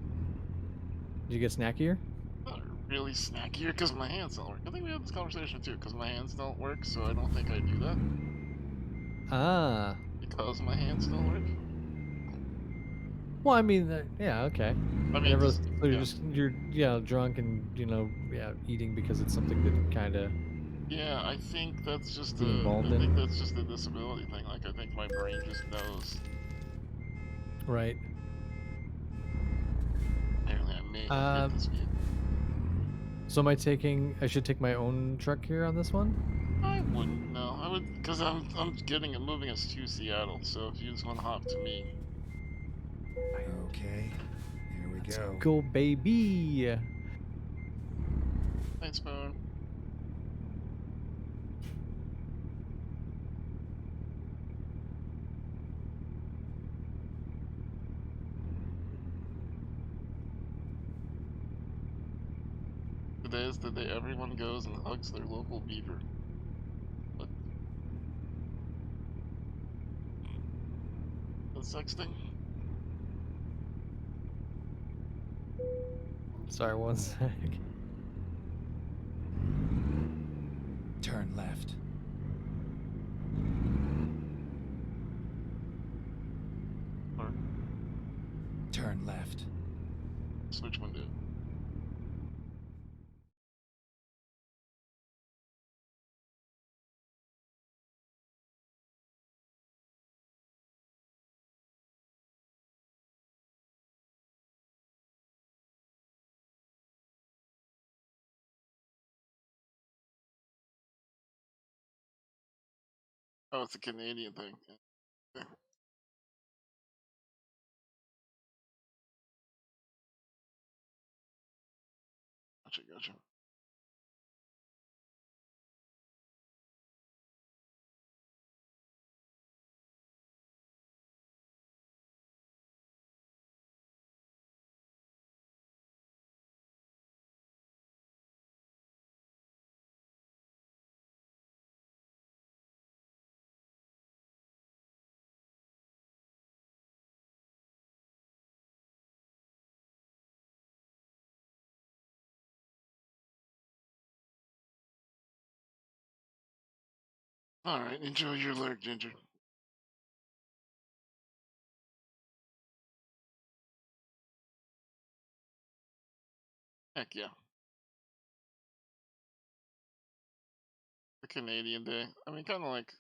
F: Do you get snackier?
I: Not really snackier because my hands don't work. I think we had this conversation too because my hands don't work, so I don't think I do that.
F: Ah.
I: Because my hands don't work.
F: Well, I mean, yeah, okay.
I: I mean,
F: Whenever-
I: just-
F: so you're
I: yeah.
F: just drunk and eating because it's something that kind of.
I: Yeah, I think that's just
F: Being
I: a.
F: involved
I: I
F: in?
I: think that's just a disability thing. Like I think my brain just knows.
F: Right.
I: Apparently, I may have hit this vehicle.
F: So am I taking? I should take my own truck here on this one.
I: I wouldn't know. I would because I'm moving us to Seattle. So if you just want to hop to me,
L: Okay, here we go.
F: Go, baby.
I: thanks, Spoon. Today is the day everyone goes and hugs their local beaver. What? That's sexting?
F: Sorry, one sec.
L: Turn left.
I: Or
L: Turn left.
I: Switch window. Oh, it's a Canadian thing. Yeah. Gotcha, gotcha. Alright, enjoy your lurk, Ginger. Heck yeah. The Canadian Day. I mean, kind of like,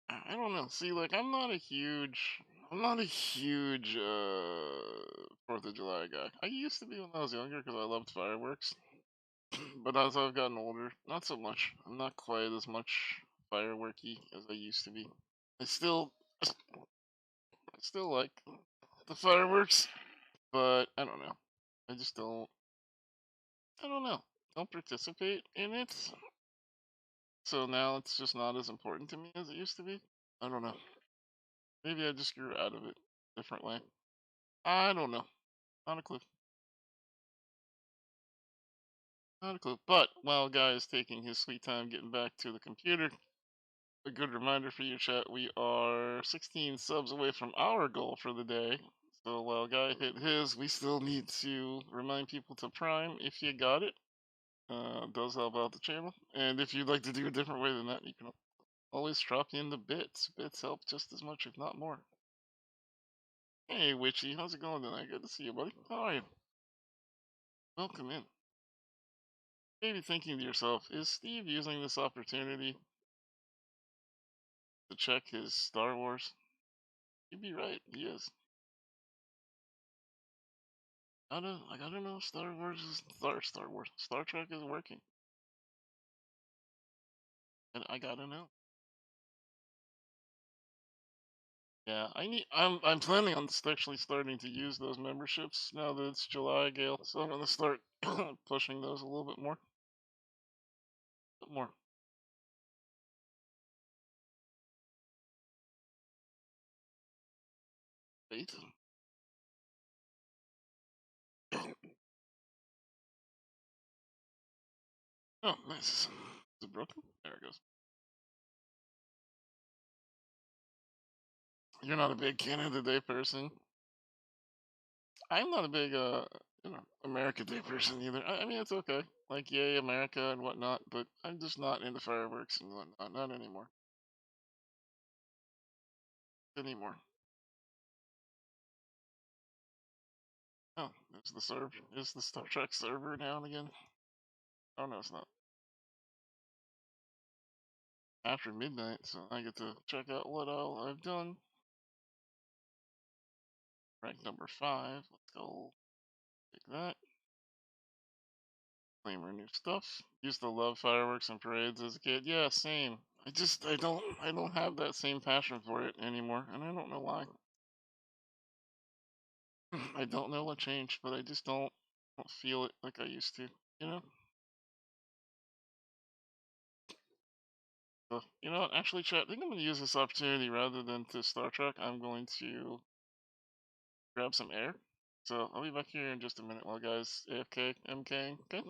I: I don't know. See, like, I'm not a huge 4th of July guy. I used to be when I was younger because I loved fireworks. But as I've gotten older, not so much. I'm not quite as much fireworky as I used to be. I still like the fireworks, but I don't know. I just don't. I don't know. Don't participate in it. So now it's just not as important to me as it used to be. I don't know. Maybe I just grew out of it differently. I don't know. Not a clue. Not a clue. But while Guy is taking his sweet time getting back to the computer, a good reminder for you, chat. We are 16 subs away from our goal for the day. So while Guy hit his, we still need to remind people to Prime if you got it. Does help out the channel. And if you'd like to do a different way than that, you can always drop in the bits. Bits help just as much, if not more. Hey, Witchy, how's it going tonight? Good to see you, buddy. How are you? Welcome in. Maybe thinking to yourself, is Steve using this opportunity to check his Star Wars? You'd be right, he is. I gotta know if Star Trek is working. And I gotta know. Yeah, I'm planning on actually starting to use those memberships now that it's July, Gale. So I'm gonna start pushing those a little bit more. Wait. Oh, nice. Is it broken? There it goes. You're not a big Canada Day person. I'm not a big America Day person either. I mean, it's okay. Like, yay, America and whatnot, but I'm just not into fireworks and whatnot. Not anymore. Oh, there's the server. Is the Star Trek server down again? Oh no, it's not. After midnight, so I get to check out what all I've done. Rank number 5. Let's go take that. Claim our new stuff. Used to love fireworks and parades as a kid. Yeah, same. I don't have that same passion for it anymore, and I don't know why. I don't know what changed, but I just don't feel it like I used to, you know? So, you know what, actually, chat, I think I'm going to use this opportunity rather than to Star Trek. I'm going to grab some air. So I'll be back here in just a minute while guys AFK, MKing, okay?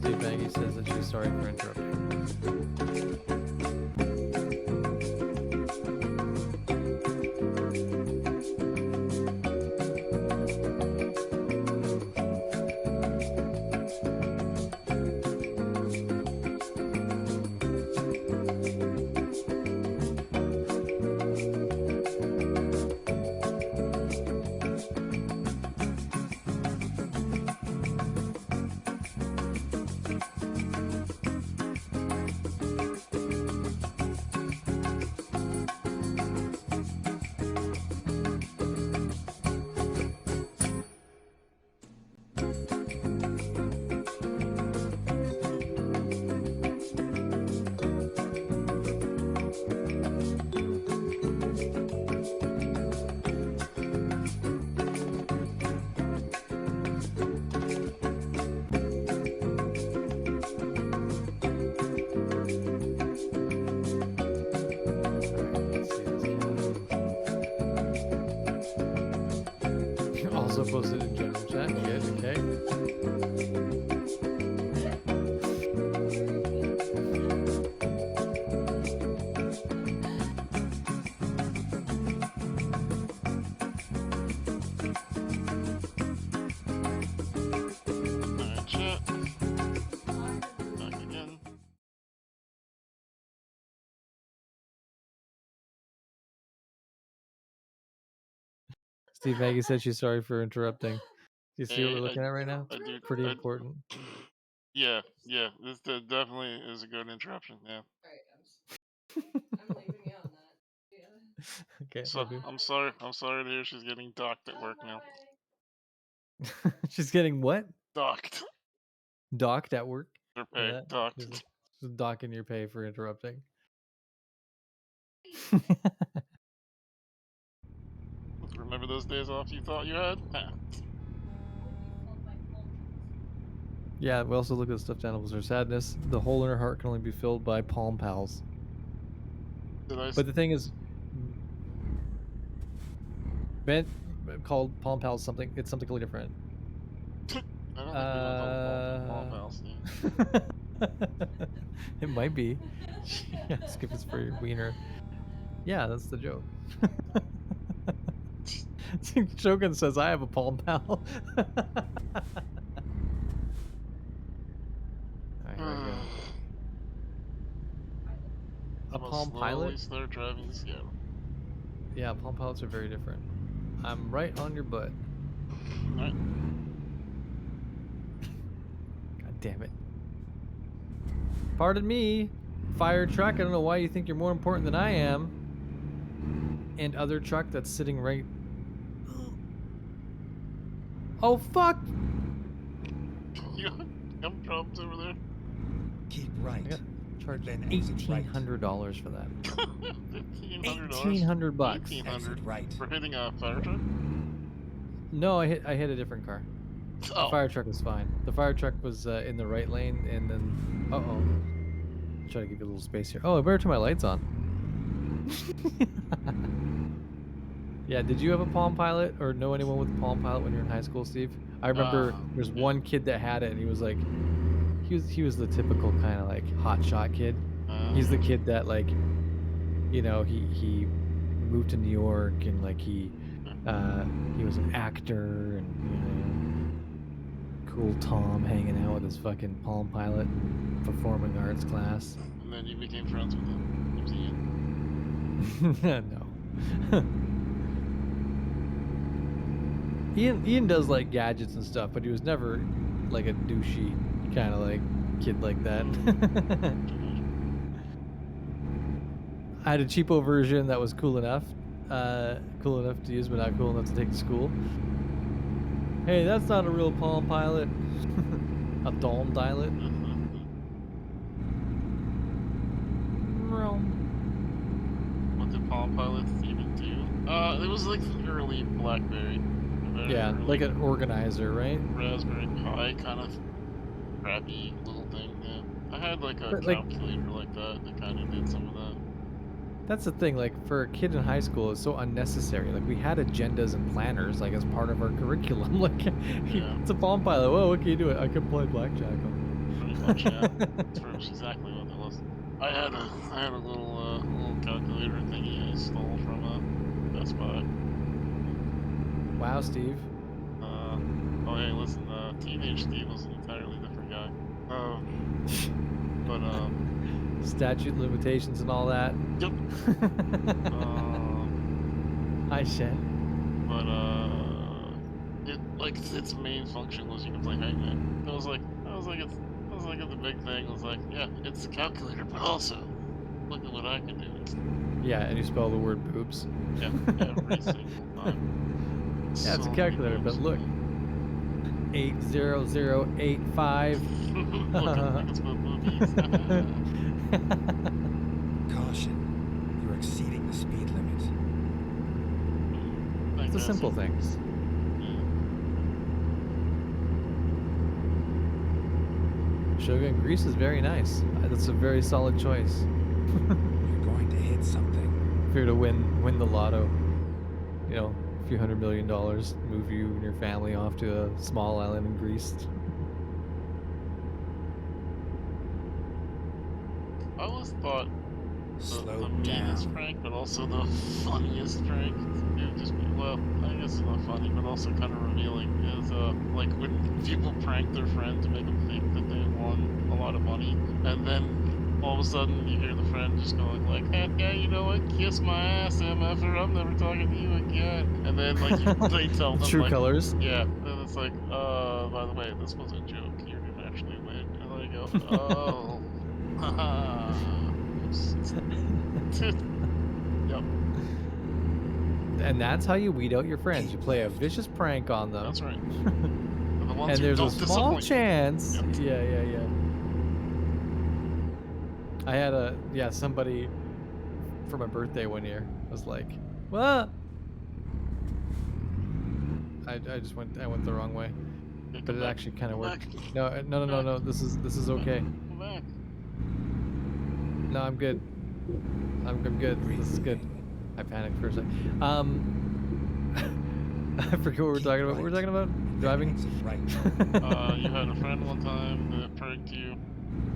F: Steve Maggie says that she's sorry for interrupting. Also posted in general chat. Good, okay.
I: Alright, chat. Back again.
F: Steve Maggie said she's sorry for interrupting. Do you see what we're looking at right now?
I: I do.
F: Pretty important.
I: Yeah, yeah. This definitely is a good interruption. Yeah.
F: Okay.
I: So I'm sorry. I'm sorry to hear she's getting docked at work now.
F: She's getting what?
I: Docked.
F: Docked at work?
I: Her pay.
F: Yeah,
I: Docked.
F: just docking your pay for interrupting.
I: Remember those days off you thought you had?
F: Yeah, we also look at stuffed animals. Her sadness, the hole in her heart can only be filled by Palm Pals. But the thing is, Ben called Palm Pals something. It's something completely different.
I: I don't think Palm Pals. Yeah.
F: It might be. Ask if it's for your wiener. Yeah, that's the joke. Shogun says I have a Palm Pal. Alright, here we go. A Palm Pilot?
I: Start driving to Seattle.
F: Yeah, Palm Pilots are very different. I'm right on your butt.
I: Alright.
F: God damn it. Pardon me, fire truck. I don't know why you think you're more important than I am. And other truck that's sitting right. Oh fuck!
I: You got problems over there?
L: Keep right.
F: I got charged
L: Then exit right.
F: $1,800 for that.
I: $1,500.
F: $1,800 bucks.
L: Exit right.
I: For hitting a fire truck?
F: No, I hit a different car.
I: Oh.
F: The fire truck was fine. The fire truck was in the right lane, and then try to give you a little space here. Oh, I better turn my lights on. Yeah, did you have a Palm Pilot or know anyone with a Palm Pilot when you were in high school, Steve? I remember there's one kid that had it, and he was like, he was the typical kind of like hot shot kid. He's the kid that like, you know, he moved to New York and like he was an actor and you know, cool Tom hanging out with his fucking Palm Pilot performing arts class.
I: And then you became friends with him.
F: No. Ian does like gadgets and stuff, but he was never like a douchey kind of like kid like that. I had a cheapo version that was cool enough to use, but not cool enough to take to school. Hey, that's not a real Palm Pilot. A Palm Pilot.
I: What did Palm Pilots even do? It was like the early BlackBerry.
F: Yeah, like an organizer, right?
I: Raspberry Pi kind of crappy little thing. Yeah. I had like a
F: But, like-
I: calculator like that that kind of did some of that.
F: That's the thing, like for a kid in high school, it's so unnecessary. Like we had agendas and planners like as part of our curriculum. Like
I: Yeah.
F: it's a Palm Pilot. Whoa, what can you do? I can play blackjack.
I: Pretty much, yeah. That's pretty much exactly what it was. I had a little calculator thingy I stole from Best Buy.
F: Wow, Steve.
I: Oh hey, listen, Teenage Steve was an entirely different guy. But
F: Statute limitations and all that.
I: Yep.
F: Hi, Shen.
I: But it like its main function was you can play Hangman. I was like it's a big thing. I was like, yeah, it's a calculator, but also look at what I can do.
F: Yeah, and you spell the word boobs.
I: Yeah, every single time.
F: Yeah, it's a
I: So
F: calculator,
I: many
F: but look. 80085.
I: Look, I think it's about boobies.
L: Caution. You're exceeding the speed limit.
F: It's the simple things. Shogun Grease is very nice. That's a very solid choice.
L: You're going to hit something.
F: If you're to win the lotto, you know, a few $100 million, move you and your family off to a small island in Greece.
I: I always thought
L: Slow
I: the
L: down.
I: meanest prank, but also the funniest prank. It would just be, well, I guess it's not funny, but also kind of revealing. Is like when people prank their friend to make them think that they won a lot of money, and then all of a sudden you hear the friend just going like, "Hey, yeah, you know what? Kiss my ass, MFer. I'm never talking to you again." And then like they tell them
F: True
I: like,
F: colors.
I: yeah, and it's like, by the way, this was a joke. You didn't actually win. And they go, oh, haha. Yep.
F: And that's how you weed out your friends. You play a vicious prank on them.
I: That's right. And, the ones
F: And
I: who
F: there's a
I: don't
F: small
I: disappoint you.
F: chance.
I: Yep.
F: Yeah. I had somebody for my birthday one year was like, "What?" I went the wrong way,
I: Yeah,
F: but
I: come
F: it
I: back.
F: actually kind of
I: Come
F: worked.
I: back.
F: No. This is okay.
I: Come back.
F: No, I'm good. I'm good. This is good. I panicked for a sec. I forget what we're talking about. What we're talking about? Driving?
L: Right.
I: You had a friend one time that pranked you.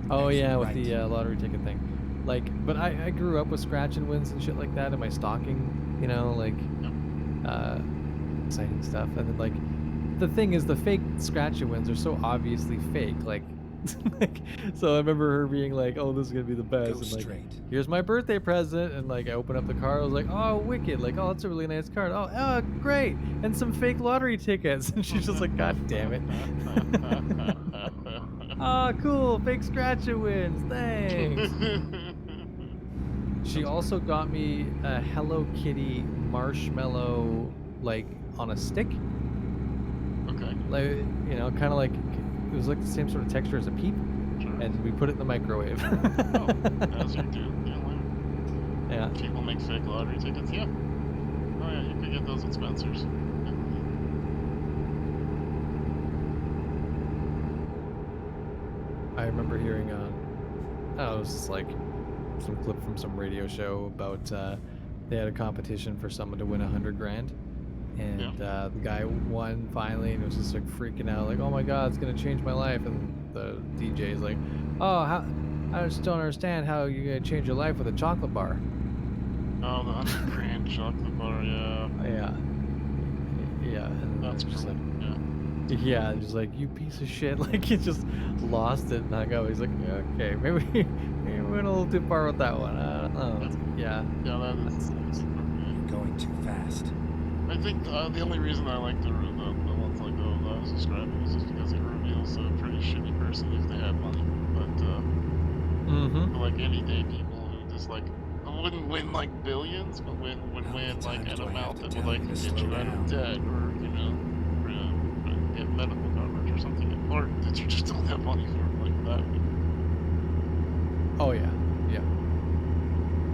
F: Oh yeah, with
L: Right.
F: the lottery ticket thing. Like, but I grew up with scratch and wins and shit like that in my stocking. You know, like, exciting stuff. And then like, the thing is, the fake scratch and wins are so obviously fake. Like, so I remember her being like, "Oh, this is gonna be the best."
L: Go
F: And like,
L: straight.
F: here's my birthday present, and like I open up the card, I was like, "Oh, wicked!" Like, "Oh, that's a really nice card. Oh, great!" And some fake lottery tickets, and she's just like, "God damn it!" Ah, cool, fake scratch and wins. Thanks. She also got me a Hello Kitty marshmallow, like on a stick.
I: Okay.
F: Like, you know, kind of like it was like the same sort of texture as a peep,
I: Sure.
F: and we put it in the microwave.
I: Oh, as you do. You know,
F: Yeah.
I: people make fake lottery tickets. Yeah. Oh yeah, you could get those at Spencer's.
F: I remember hearing it was just like some clip from some radio show about they had a competition for someone to win $100 grand, and the guy won finally, and it was just like freaking out, like, "Oh my God, it's gonna change my life!" And the DJ is like, "Oh, how? I just don't understand how you're gonna change your life with a chocolate bar."
I: Oh, the $100 grand chocolate bar. Yeah.
F: Yeah. And
I: That's
F: just
I: cool.
F: like,
I: Yeah.
F: yeah, just like, "You piece of shit!" Like he just lost it, and I go, he's like, "Okay, maybe we went a little too far with that one." I don't know. Yeah.
I: Yeah, that is.
L: You're going too fast.
I: I think the only reason I like the ones like those I was describing is just because it reveals a pretty shitty person if they have money. But
F: Mm-hmm.
I: like anyday people who just like wouldn't win like billions, but would win like an amount that would like get you out of debt, or you know, get medical coverage or something, or that you just don't have money for, like that.
F: Oh yeah.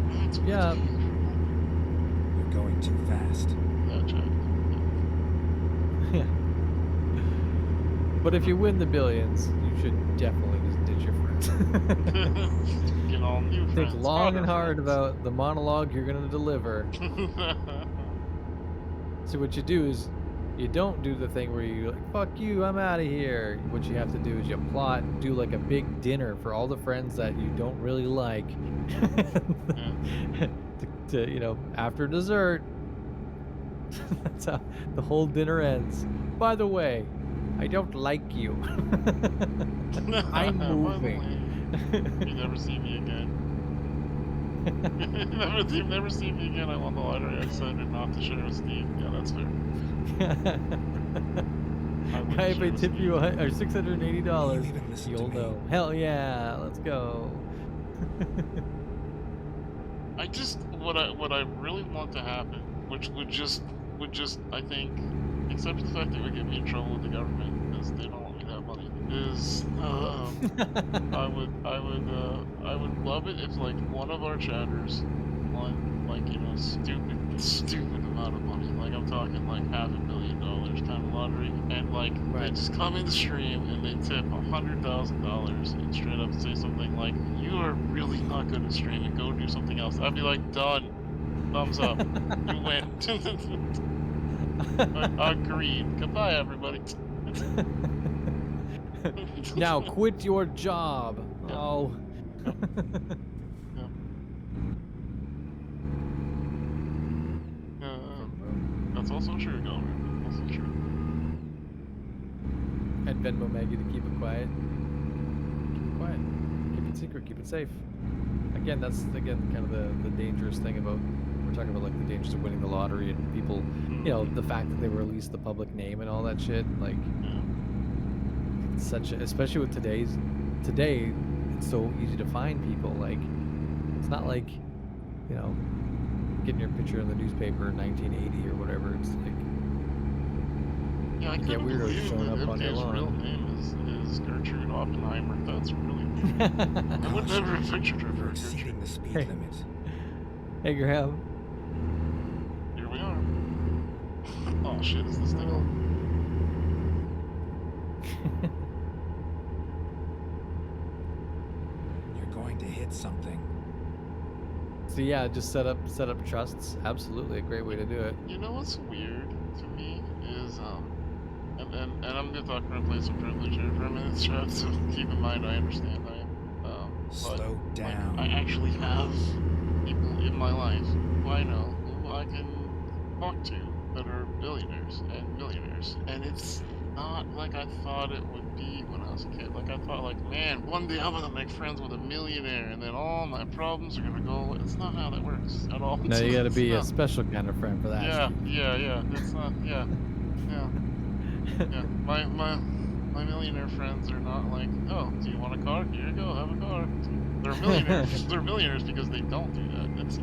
I: That's
F: Yeah.
L: You're going too fast.
F: Yeah. But if you win the billions, you should definitely just ditch your friends.
I: Get all new
F: Think
I: friends.
F: long
I: other
F: and hard
I: friends.
F: about the monologue you're gonna deliver. So what you do is, you don't do the thing where you're like, fuck you, I'm out of here. What you have to do is you plot and do like a big dinner for all the friends that you don't really like. to, you know, after dessert. That's how the whole dinner ends. By the way, I don't like you. I'm moving.
I: You never see me again. never see me again. I won the lottery. I decided not to share with Steve. Yeah, that's fair.
F: Guy, if I tip you or $680, you'll know. Hell yeah, let's go.
I: I just what I really want to happen, which would just I think, except for the fact that it would get me in trouble with the government because they don't want me to have money, is I would love it if like one of our chatters won like, you know, stupid amount of money. Like I'm talking like $500 million kind of lottery, and like they just come in the stream and they tip $100,000 and straight up say something like, "You are really not good at streaming. Go do something else." I'd be like, "Done. Thumbs up. You win." Agreed. Goodbye, everybody.
F: Now quit your job.
I: Yep.
F: Oh.
I: That's also true, Gomer. Also true.
F: And Venmo Maggie to keep it quiet. Keep it quiet. Keep it secret. Keep it safe. Again, that's kind of the dangerous thing about, we're talking about like the dangers of winning the lottery and people, you know, the fact that they release the public name and all that shit. Like, it's such a, especially with today, it's so easy to find people. Like, it's not like, you know, getting your picture in the newspaper in 1980 or whatever. It's like,
I: yeah, I
F: get weirdos showing up on your
I: MK's real
F: lawn.
I: name is Gertrude Oppenheimer. That's really weird. I would never have pictured her for
L: Exceeding the speed
F: Hey.
L: limit.
F: Hey, Graham.
I: Here we are. Oh shit, is this thing on?
L: You're going to hit something.
F: So yeah, just set up trusts. Absolutely a great way to do it.
I: You know what's weird to me is and I'm gonna talk from a place of privilege here for a minute, Strap, so keep in mind I understand I am.
L: Slow down.
I: Like, I actually have people in my life who I know who I can talk to that are billionaires and millionaires, and it's not like I thought it would be when I was a kid. Like I thought, like, man, one day I'm gonna make friends with a millionaire, and then all my problems are gonna go away. It's not how that works at all.
F: No, you gotta be a
I: not.
F: special kind of friend for that.
I: Yeah. It's not. Yeah. My millionaire friends are not like, oh, do you want a car? Here you go, have a car. They're millionaires. They're millionaires because they don't do that. That's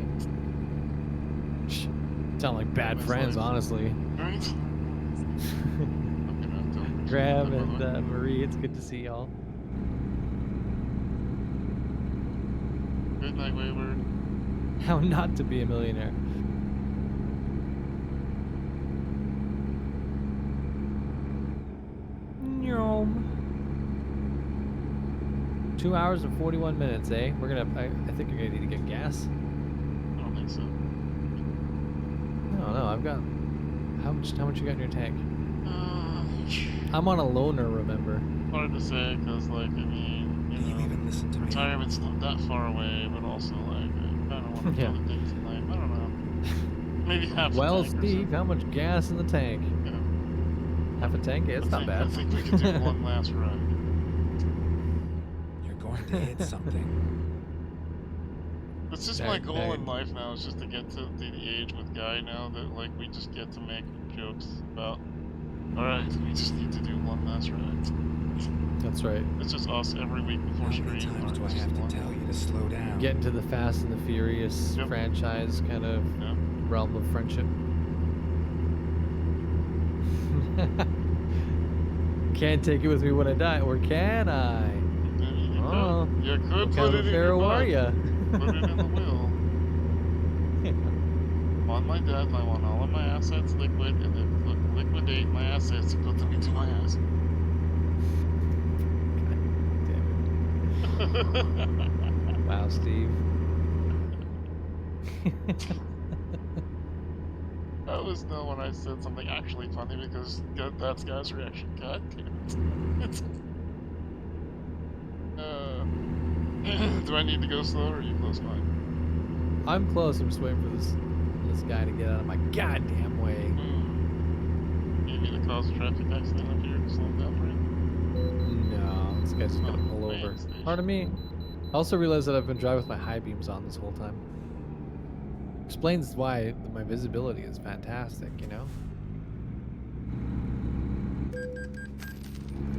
F: Sound like bad friends, honestly.
I: right.
F: Graham and Marie, it's good to see y'all.
I: Good night, Wayward.
F: How not to be a millionaire. Nyom. 2 hours and 41 minutes, eh? We're gonna. I think you're gonna need to get gas.
I: I don't think so.
F: I don't know. I've got. How much you got in your tank? I'm on a loner, remember?
I: Hard to say, because, like, I mean, you know, retirement's not that far away, but also, like, I kind of want to do other things in life. I don't know. Maybe half a
F: Well,
I: tank or
F: Steve, how much gas in the tank?
I: Yeah.
F: Half a tank? Yeah, it's not bad.
I: I think we could do one last ride.
L: You're going to hit something.
I: It's just my goal in life now is just to get to the age with Guy now that, like, we just get to make jokes about, alright, we just need to do one last ride.
F: That's right.
I: It's just us every week before
L: How many
I: stream.
L: times do I have to tell you to slow down?
F: Get into the Fast and the Furious franchise kind of realm of friendship. Can't take it with me when I die, or can I? Oh,
I: you could
F: what
I: put
F: kind
I: it
F: of
I: in
F: a
I: your
F: pharaoh are
I: butt.
F: ya?
I: Put it in the will. On my death, I want all of my assets liquid, and then liquidate my assets and put them into my ass.
F: Wow, Steve.
I: I always know when I said something actually funny because that's guy's reaction. God damn it. Do I need to go slow or are you close by?
F: I'm close. I'm just waiting for this guy to get out of my goddamn way.
I: You need to cause a traffic accident up here to slow him down for you?
F: No, this guy's just gonna pull over. Pardon me. I also realized that I've been driving with my high beams on this whole time. Explains why my visibility is fantastic, you know?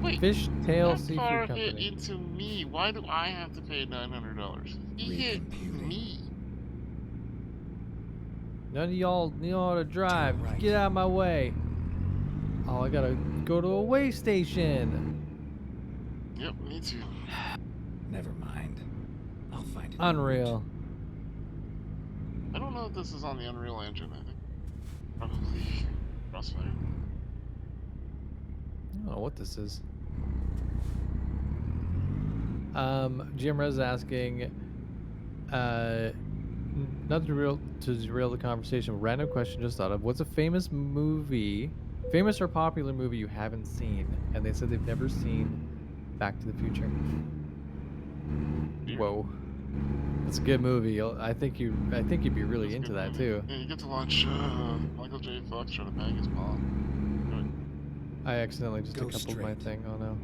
I: Wait,
F: Fishtail
I: that
F: Seafood
I: car
F: Company.
I: hit into me. Why do I have to pay $900? He hit me.
F: None of y'all know how to drive.
L: Right.
F: Get out of my way. Oh, I gotta go to a way station.
I: Yep, me too.
L: Never mind. I'll find it.
F: Unreal.
I: I don't know if this is on the Unreal Engine, I think. Probably Crossfire.
F: I don't know what this is. GM Rez asking, not to derail the conversation, random question just thought of. What's a famous or popular movie you haven't seen? And they said they've never seen Back to the Future. Whoa. It's a good movie. I think you'd be really into that too.
I: Yeah, you get to watch Michael J. Fox try to bang his mom.
F: I accidentally just
L: Go
F: decoupled my thing. Oh no.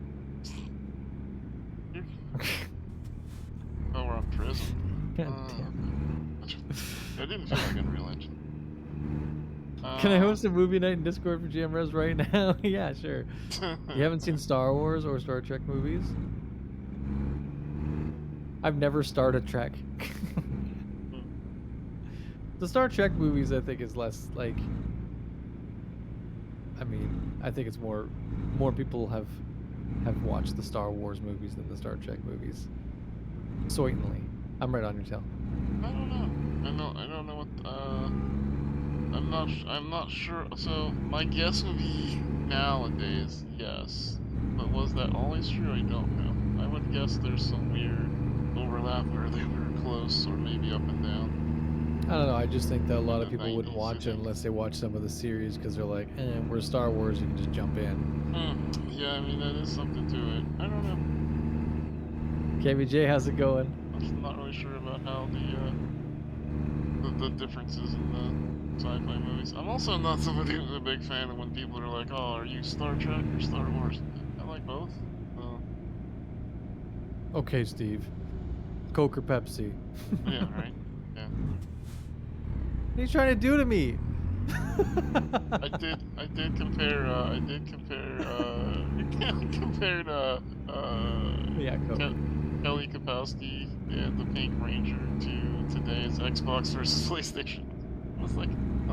I: Oh, we're on prison.
F: God damn.
I: I didn't feel like Unreal Engine.
F: Can I host a movie night in Discord for GM Res right now? Yeah, sure. You haven't seen Star Wars or Star Trek movies? I've never started Trek. The Star Trek movies, I think, is less like. I mean, I think it's more people have watched the Star Wars movies than the Star Trek movies. Certainly, I'm right on your tail.
I: I don't know. I don't know what. I'm not sure. So my guess would be nowadays, yes. But was that always true? I don't know. I would guess there's some weird overlap where they were close or maybe up and down.
F: I don't know. I just think that a lot of people wouldn't watch it unless they watch some of the series because they're like, we're Star Wars, you can just jump in.
I: Yeah, I mean, that is something to it. I don't know.
F: KVJ, how's it going?
I: I'm not really sure about how the differences in the sci-fi movies. I'm also not somebody who's a big fan of when people are like, oh, are you Star Trek or Star Wars? I like both.
F: Okay, Steve. Coke or Pepsi?
I: Yeah, right? Yeah.
F: What are you trying to do to me?
I: I did compare
F: yeah,
I: Kelly Kapowski and the Pink Ranger to today's Xbox versus PlayStation. I was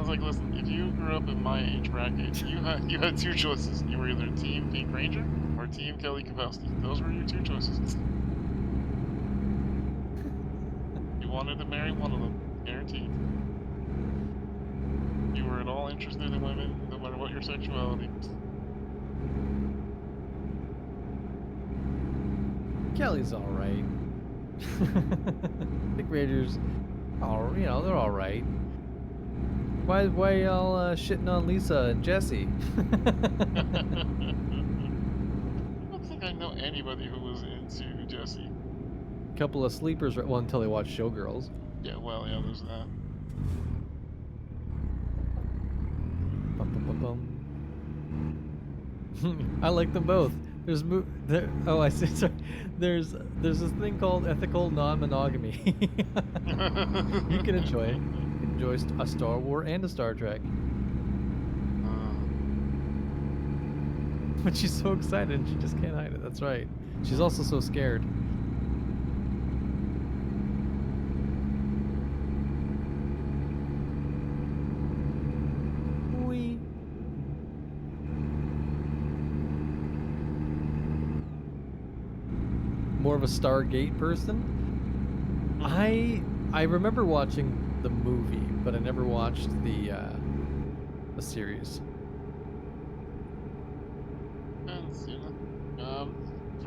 I: like, listen, if you grew up in my age bracket, you had two choices. You were either Team Pink Ranger or Team Kelly Kapowski. Those were your two choices. You wanted to marry one of them, guaranteed. You were at all interested in women, no matter what your sexuality.
F: Kelly's all right. Pink Rangers, they're all right. Why y'all shitting on Lisa and Jesse?
I: I don't think I know anybody who was into Jesse.
F: Couple of sleepers, well, until they watch Showgirls.
I: Yeah, well, yeah, there's that.
F: I like them both. I see. Sorry. There's this thing called ethical non-monogamy. You can enjoy a Star Wars and a Star Trek. But she's so excited and she just can't hide it. That's right. She's also so scared. More of a Stargate person. I remember watching the movie, but I never watched the series.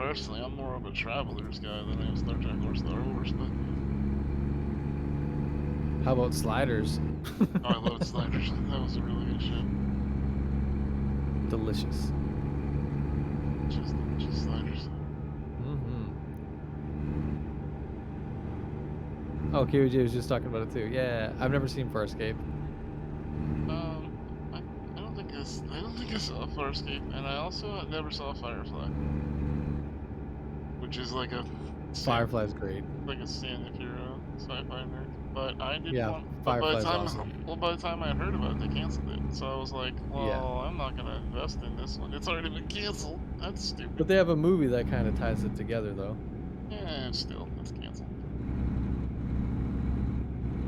I: personally, I'm more of a Travelers guy than I am Star Trek or Star Wars, but
F: How about Sliders?
I: oh, I loved Sliders. That was a really good show.
F: Delicious.
I: Just Sliders.
F: Oh, KJ was just talking about it too. Yeah, I've never seen Farscape.
I: I don't think I saw Farscape, and I also never saw Firefly, which is like a
F: Firefly's great.
I: like a stand if you're a sci-fi nerd. But I didn't
F: Yeah,
I: want. But by the
F: Firefly's
I: time,
F: awesome.
I: well, by the time I heard about it, they canceled it. So I was like, well,
F: Yeah.
I: I'm not gonna invest in this one. It's already been canceled. That's stupid.
F: But they have a movie that kind of ties it together, though.
I: Yeah, still, it's canceled.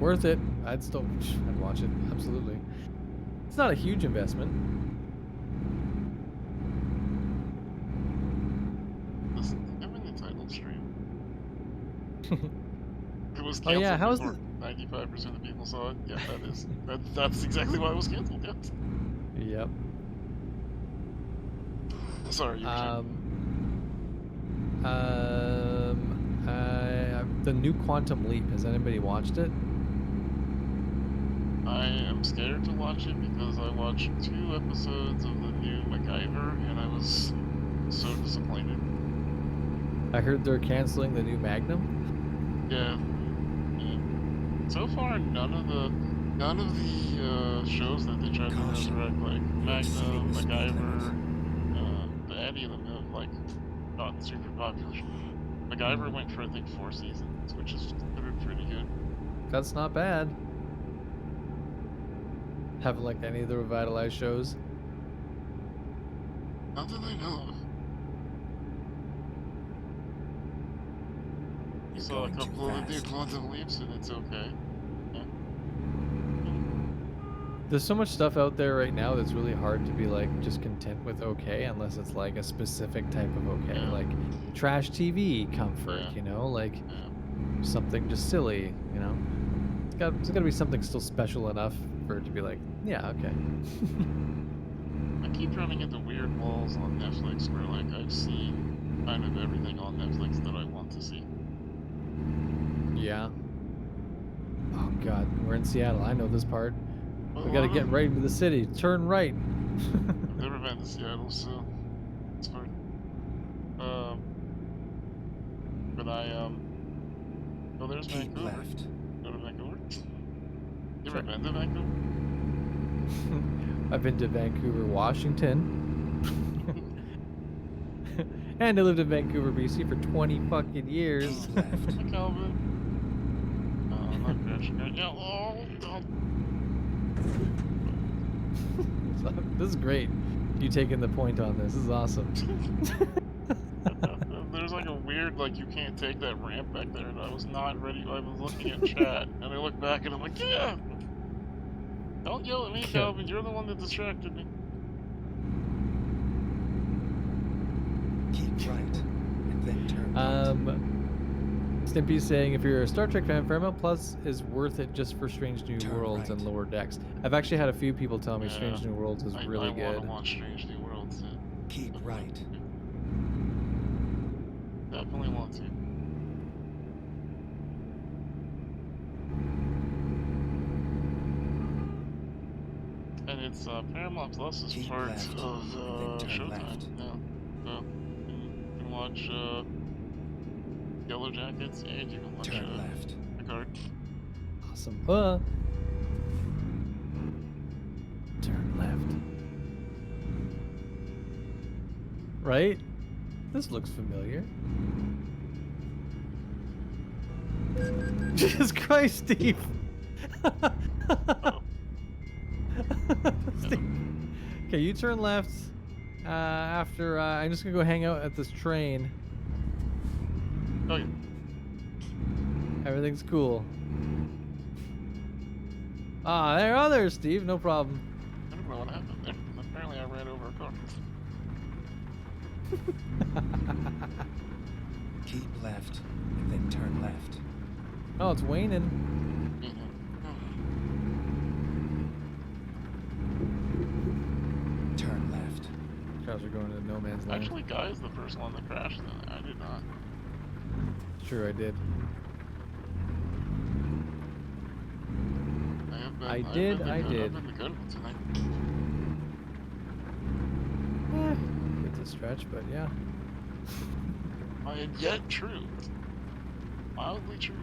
F: Worth it. I'd watch it. Absolutely. It's not a huge investment.
I: Listen, I'm in the title stream. It was
F: Oh
I: canceled
F: yeah, how's
I: before 95% of people saw it. Yeah, that's exactly why it was canceled. Yeah.
F: Yep.
I: Sorry. You were
F: the new Quantum Leap. Has anybody watched it?
I: I am scared to watch it because I watched 2 episodes of the new MacGyver and I was so disappointed.
F: I heard they're canceling the new Magnum.
I: Yeah. So far, none of the shows that they tried to resurrect, like Magnum, MacGyver, any of them have like gotten super popular. MacGyver went for I think 4 seasons, which is considered pretty good.
F: That's not bad. Haven't liked any of the revitalized shows.
I: Not that I know of. You saw a couple of the new Quantum Leaps and it's okay. Yeah.
F: There's so much stuff out there right now that's really hard to be like just content with okay unless it's like a specific type of okay, like trash TV comfort, you know, like something just silly, you know. It's got to be something still special enough for it to be like, yeah, okay.
I: I keep running into weird walls on Netflix where like I've seen kind of everything on Netflix that I want to see.
F: Yeah. Oh god, we're in Seattle. I know this part. We gotta get right into the city. Turn right.
I: I've never been to Seattle, so it's fine. But oh, there's Vancouver. Go to Vancouver. You ever been to Vancouver?
F: I've been to Vancouver, Washington. And I lived in Vancouver, BC for 20 fucking years.
I: Hi, Calvin. I'm not crashing right now. Oh, God.
F: This is great. You taking the point on this. This is awesome.
I: There's like a weird, like, you can't take that ramp back there, and I was not ready. I was looking at chat, and I look back, and I'm like, yeah! Don't yell at me, Calvin. You're the one that distracted me.
L: Keep right, and then turn
F: Stimpy's saying if you're a Star Trek fan, Paramount Plus is worth it just for Strange New Worlds and Lower Decks. I've actually had a few people tell me Strange New Worlds is really good.
I: I want to watch Strange New Worlds.
L: Keep right.
I: Definitely want to. And it's Paramount Plus is part of Showtime now. So you can watch Yellow Jackets and you can watch Picard.
F: Awesome. Turn left. Right? This looks familiar. Jesus Christ, Steve! Steve. Okay, you turn left after I'm just gonna go hang out at this train.
I: Okay.
F: Everything's cool. Ah, there, Steve. No problem.
I: I don't know what happened there. Apparently I ran over a car.
L: Keep left, and then turn left.
F: Oh, it's waning.
L: Turn left.
F: Cars are going to no man's land.
I: Actually, Guy's the first one that crashed. not?
F: Sure, I did.
I: I've
F: did.
I: been the good one tonight.
F: It's a stretch, but yeah.
I: And yet true. Mildly true.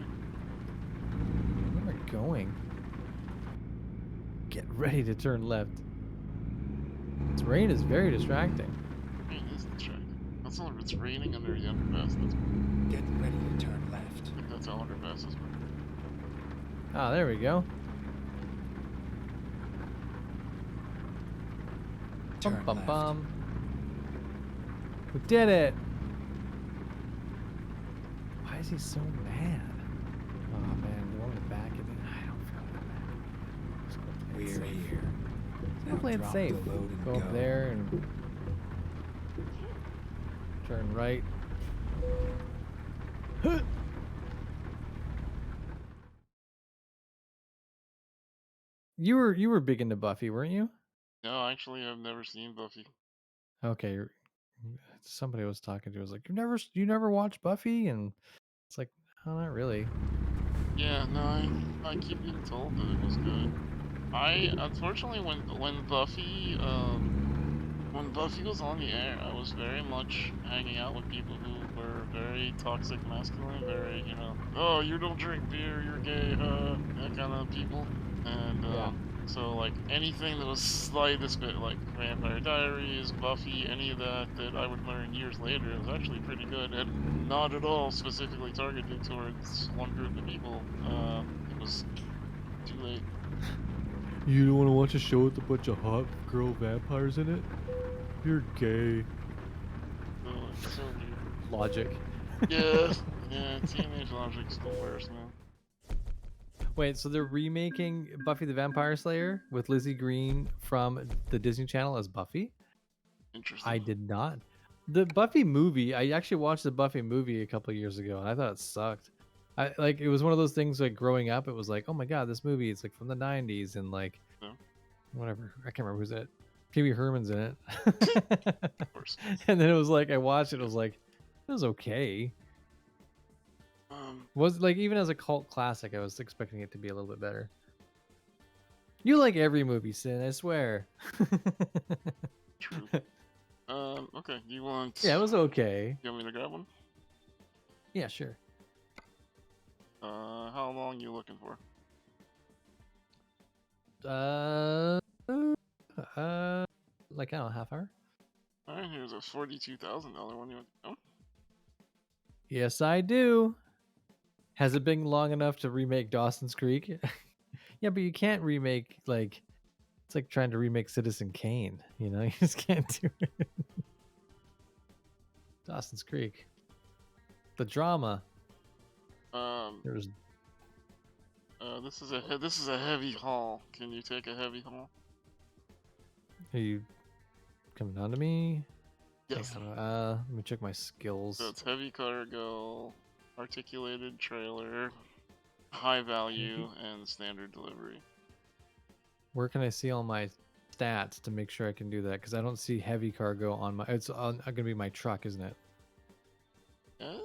F: Where am I going? Get ready to turn left. This rain is very distracting.
I: Rain is distracting. That's not if it's raining under the underpass. That's...
L: Get ready to turn left.
I: I think that's how underpasses work.
F: Ah, there we go.
L: Turn
F: Bum,
L: left.
F: bum. We did it! Why is he so mad? Oh man, do you want me to back it in? I don't feel like
L: We're here.
F: Now play it
L: drop
F: safe.
L: the load and
F: Go up there and turn right. You were big into Buffy, weren't you?
I: No, actually, I've never seen Buffy.
F: Okay, somebody was talking to was like, you never watched Buffy, and it's like, oh, not really.
I: Yeah, no, I keep getting told that it was good. I unfortunately when Buffy was on the air, I was very much hanging out with people who were very toxic masculine, very, you know, oh, you don't drink beer, you're gay, that kind of people. And so like anything that was slightest bit like Vampire Diaries, Buffy, any of that I would learn years later was actually pretty good and not at all specifically targeted towards one group of people. It was too late.
F: You don't want to watch a show with a bunch of hot girl vampires in it? You're gay.
I: So weird.
F: Logic.
I: Yeah, yeah, teenage logic's the worst, man.
F: Wait, so they're remaking Buffy the Vampire Slayer with Lizzie Green from the Disney Channel as Buffy?
I: Interesting.
F: I did not. The Buffy movie, I actually watched the Buffy movie a couple of years ago, and I thought it sucked. It was one of those things like growing up, it was like, oh my god, this movie is like from the 90s and like whatever. I can't remember who's in it. Pee Wee Herman's in it.
I: Of course.
F: And then it was like I watched it, it was like, it was okay. Was like even as a cult classic, I was expecting it to be a little bit better. You like every movie, Sin, I swear.
I: True. Okay, do you want...
F: Yeah, it was okay.
I: You want me to grab one?
F: Yeah, sure.
I: How long you looking for?
F: Like, I don't know, half hour?
I: Alright, here's a $42,000 one. You want to go?
F: Yes, I do. Has it been long enough to remake Dawson's Creek? Yeah, but you can't remake, like, it's like trying to remake Citizen Kane, you know? You just can't do it. Dawson's Creek. The drama. There's...
I: this is a heavy haul. Can you take a heavy haul?
F: Are you coming on to me?
I: Yes.
F: Let me check my skills.
I: So it's heavy cargo, articulated trailer, high value, and standard delivery.
F: Where can I see all my stats to make sure I can do that? Because I don't see heavy cargo on my... It's going to be my truck, isn't it?
I: Yes?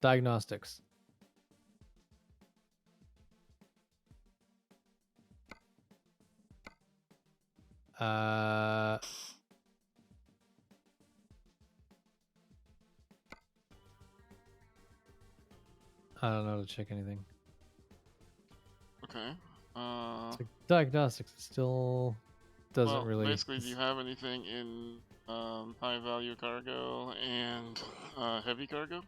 F: Diagnostics. I don't know how to check anything.
I: Okay.
F: It's like diagnostics still doesn't really...
I: Basically, do you have anything in high value cargo and heavy cargo?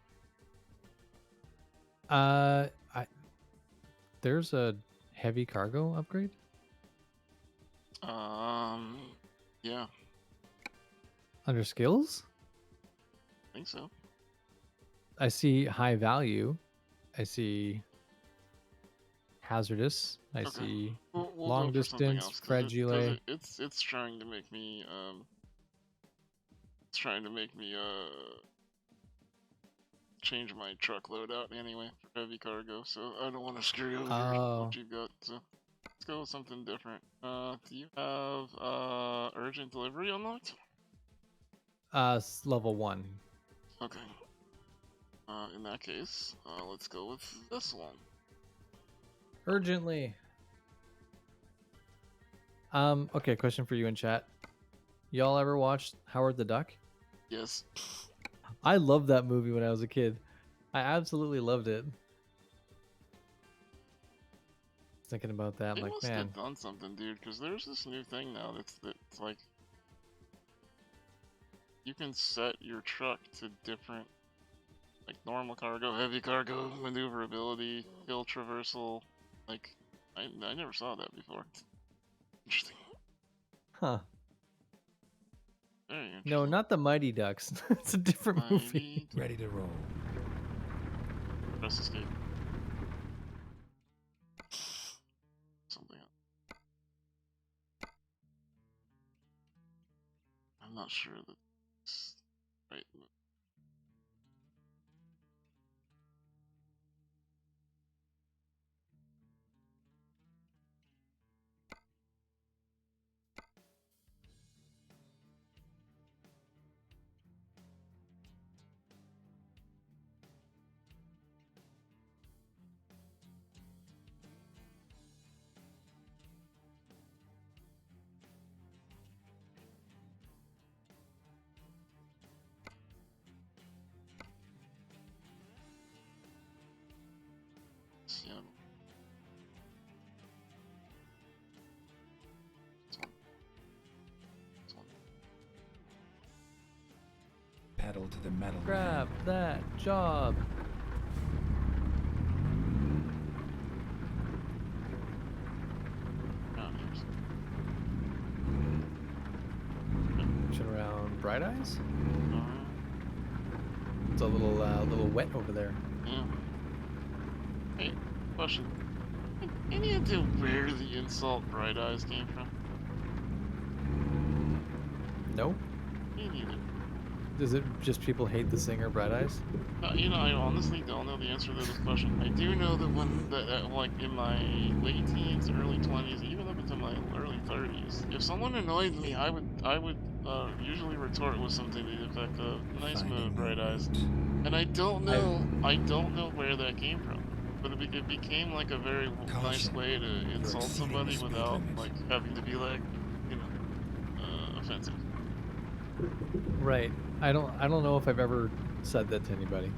F: There's a heavy cargo upgrade?
I: Yeah.
F: Under skills?
I: I think so.
F: I see high value. I see hazardous. I see
I: we'll
F: long
I: go for something
F: distance,
I: else, 'cause
F: fragile.
I: it's trying to make me change my truck loadout anyway for heavy cargo, so I don't want to screw over what you've got. So Let's go with something different. Do you have urgent delivery unlocked?
F: Level 1.
I: Okay. In that case, let's go with this one.
F: Urgently. Okay, question for you in chat. Y'all ever watched Howard the Duck?
I: Yes.
F: I loved that movie when I was a kid. I absolutely loved it. Thinking about that, I'm
I: They
F: like,
I: must
F: man.
I: have done something, dude, because there's this new thing now that's like you can set your truck to different, like normal cargo, heavy cargo, maneuverability, hill traversal. Like, I never saw that before. Interesting.
F: Huh.
I: Very interesting.
F: No, not the Mighty Ducks. It's a different movie.
L: Ready to roll.
I: Press escape. Something else. I'm not sure that it's right. Seattle.
L: Pedal to the metal.
F: Grab that job. Pushing around Bright Eyes. It's a little wet over there.
I: Yeah. Hey, question. Any idea where the insult Bright Eyes came from?
F: No?
I: Me neither.
F: Is it just people hate the singer Bright Eyes?
I: You know, I honestly don't know the answer to this question. I do know that like in my late teens, early 20s, even up into my early 30s, if someone annoyed me, I would usually retort with something to the effect of "Nice move, Bright Eyes." And I don't know where that came from, but it became like a very nice way to insult somebody without like having to be like, you know, offensive.
F: Right. I don't know if I've ever said that to anybody.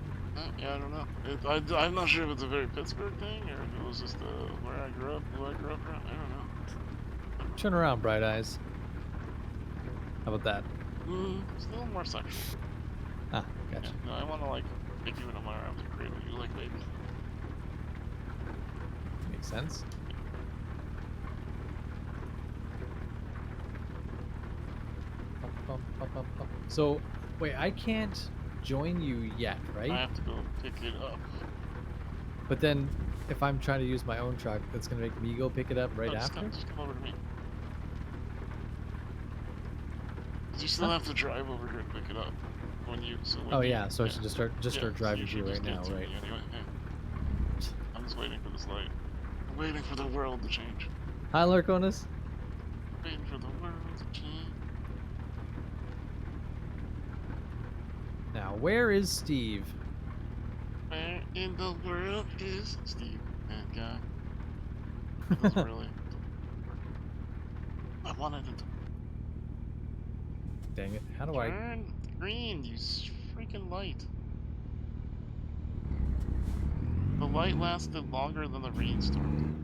I: Yeah, I don't know. I'm not sure if it's a very Pittsburgh thing or if it was just where I grew up, who I grew up around. I don't know.
F: Turn around, Bright Eyes. How about that?
I: It's a little more sexual.
F: Ah, gotcha.
I: Yeah, no, I want to like take you into my arms and cradle you like baby.
F: Makes sense. So, wait, I can't join you yet, right?
I: I have to go pick it up.
F: But then, if I'm trying to use my own truck, that's gonna make me go pick it up right after?
I: Just come over to me. You still have to drive over here to pick it up.
F: Oh yeah, so I should just start driving to you right now, right?
I: Anyway, yeah. I'm just waiting for this light. I'm waiting for the world to change.
F: Hi, Larconis.
I: Waiting for the world to change.
F: Now, where is Steve?
I: Where in the world is Steve, that guy? That was really... I wanted to...
F: Dang it, how do I...
I: Turn green, you freaking light. The light lasted longer than the rainstorm.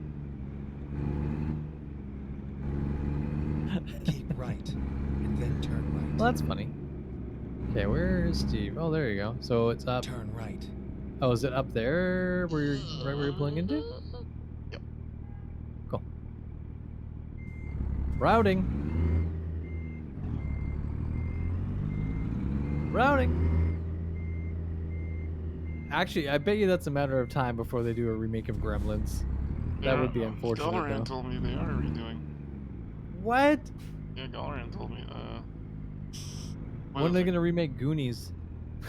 L: Keep right, and then turn right.
F: Well, that's funny. Okay, where is Steve? Oh, there you go. So it's up.
L: Turn right.
F: Oh, is it up there where you're right where you're pulling into?
I: Yep.
F: Cool. Routing. Routing. Actually, I bet you that's a matter of time before they do a remake of Gremlins. That would be unfortunate.
I: Galleran
F: though.
I: told me they are redoing.
F: What?
I: Yeah, Galleran told me.
F: When are they gonna remake Goonies?
I: Oh,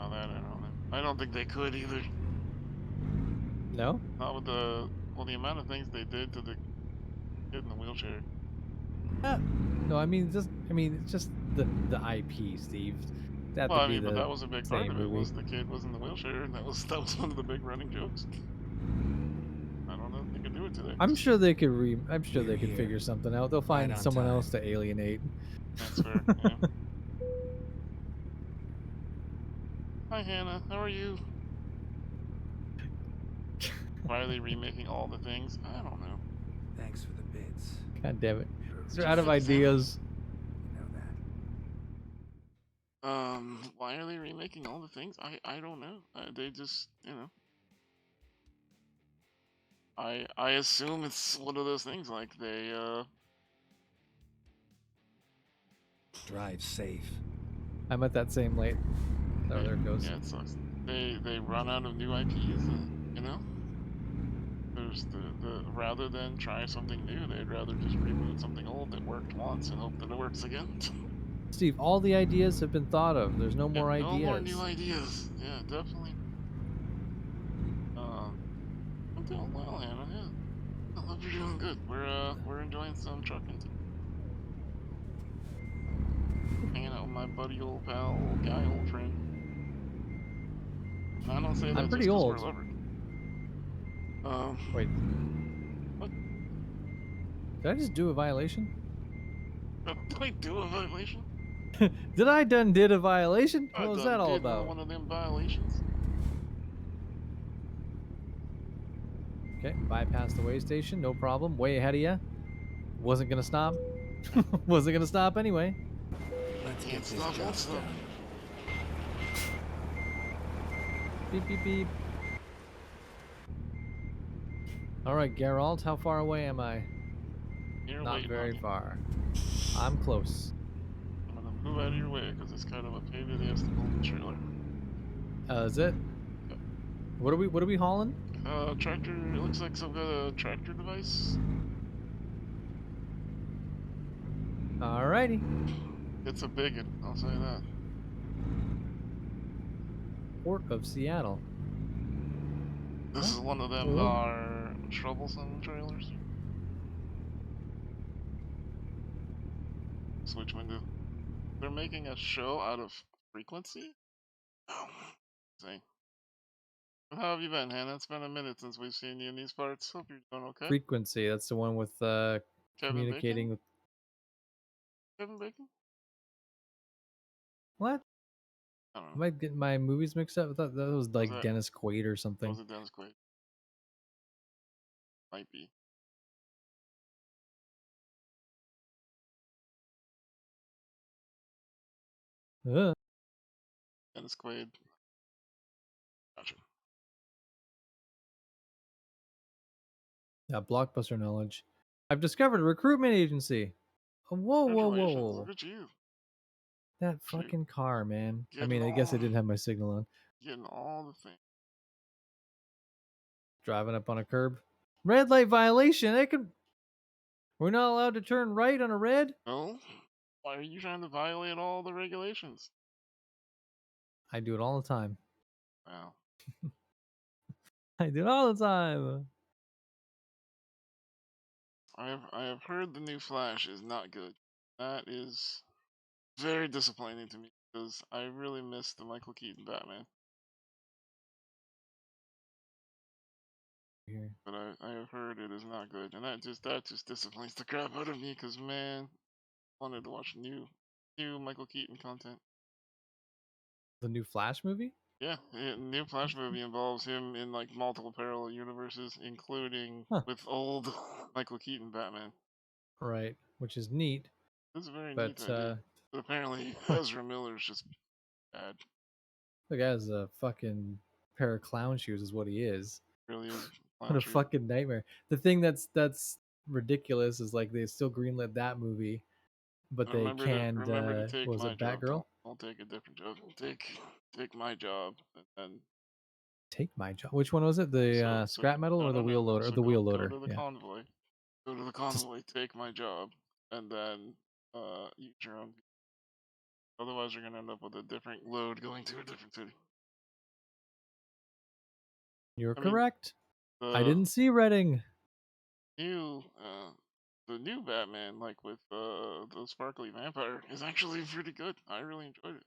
I: that I don't know. I don't think they could either.
F: No?
I: Not with the Well, the amount of things they did to the kid in the wheelchair.
F: No, I mean it's just the IP, Steve. That
I: Well,
F: to
I: I
F: be
I: mean, but
F: the
I: that was a big part
F: same
I: of it.
F: movie.
I: Was the kid was in the wheelchair, and that was one of the big running jokes. I don't know if they could do it today.
F: I'm sure they could I'm sure
L: We're
F: they could
L: here.
F: figure something out. They'll find
L: Right on
F: someone
L: time.
F: else to alienate.
I: That's fair. Yeah. Hi, Hannah. How are you? Why are they remaking all the things? I don't know.
L: Thanks for the bits.
F: God damn it.
L: You're
F: They're out of ideas.
L: You know that.
I: Why are they remaking all the things? I don't know. They just, you know. I assume it's one of those things like they
L: Drive safe.
F: I'm at that same late. Oh, there it goes.
I: Yeah, it sucks. They run out of new IPs, you know? There's the rather than try something new, they'd rather just reboot something old that worked once and hope that it works again.
F: Steve, all the ideas have been thought of. There's no more ideas.
I: No more new ideas. Yeah, definitely. I'm doing well, Hannah. Yeah, I hope you're doing good. We're enjoying some trucking. Hanging out with my buddy, old pal, old guy, old friend. And I don't say that
F: I'm pretty
I: just 'cause
F: old.
I: we're lovers.
F: Wait.
I: What?
F: Did I just do a violation?
I: Did I do a violation?
F: Did a violation? What was that all about?
I: One of them violations.
F: Okay, bypass the way station, no problem. Way ahead of you. Wasn't gonna stop. Wasn't gonna stop anyway.
L: Let's get this job done.
F: Beep beep beep. All right, Geralt, how far away am I?
I: You're
F: Not
I: waiting
F: very
I: on you.
F: far. I'm close.
I: I'm gonna move out of your way because it's kind of a pain in the ass to pull the trailer.
F: Is it?
I: Yep.
F: What are we hauling?
I: Tractor. It looks like some kind of tractor device.
F: Alrighty.
I: It's a biggin, I'll say that.
F: Port of Seattle.
I: This is one of them troublesome trailers. Switch window. They're making a show out of frequency? Oh, see. How have you been, Hannah? It's been a minute since we've seen you in these parts. Hope you're doing okay.
F: Frequency, that's the one with communicating with
I: Kevin Bacon?
F: what?
I: I don't know.
F: Am I getting my movies mixed up? I thought that was like Dennis Quaid or something.
I: Was it Dennis Quaid? Might be. Dennis Quaid. Gotcha.
F: Yeah, blockbuster knowledge. I've discovered a recruitment agency. Oh, whoa, whoa,
I: Congratulations.
F: whoa.
I: Look at you.
F: That fucking car, man. I
I: Getting
F: mean, I guess I
I: all-
F: didn't have my signal on.
I: Getting all the things.
F: Driving up on a curb. Red light violation. We're not allowed to turn right on a red?
I: No? Why are you trying to violate all the regulations?
F: I do it all the time.
I: Wow.
F: I do it all the time.
I: I have heard the new Flash is not good. That is very disappointing to me because I really miss the Michael Keaton Batman.
F: Here.
I: But I have heard it is not good, and that just disappoints the crap out of me because man, I wanted to watch new Michael Keaton content.
F: The new Flash movie?
I: Yeah, new Flash movie involves him in like multiple parallel universes, including with old Michael Keaton Batman.
F: Right, which is neat.
I: It's a very
F: but,
I: neat idea. But apparently, Ezra Miller's just bad.
F: The guy has a fucking pair of clown shoes, is what he is.
I: Really is.
F: What a fucking nightmare. The thing that's ridiculous is like they still greenlit that movie, but they canned.
I: Remember to take
F: was
I: my
F: it
I: job.
F: Batgirl?
I: Don't take a different job. Take my job and
F: Take my job. Which one was it? The scrap metal or the wheel loader? Or the wheel loader?
I: Go to the convoy. Go to the convoy. Take my job, and then use your own. Otherwise, you're gonna end up with a different load going to a different city.
F: You're correct. I didn't see Redding.
I: The new Batman, like with the sparkly vampire, is actually pretty good. I really enjoyed it.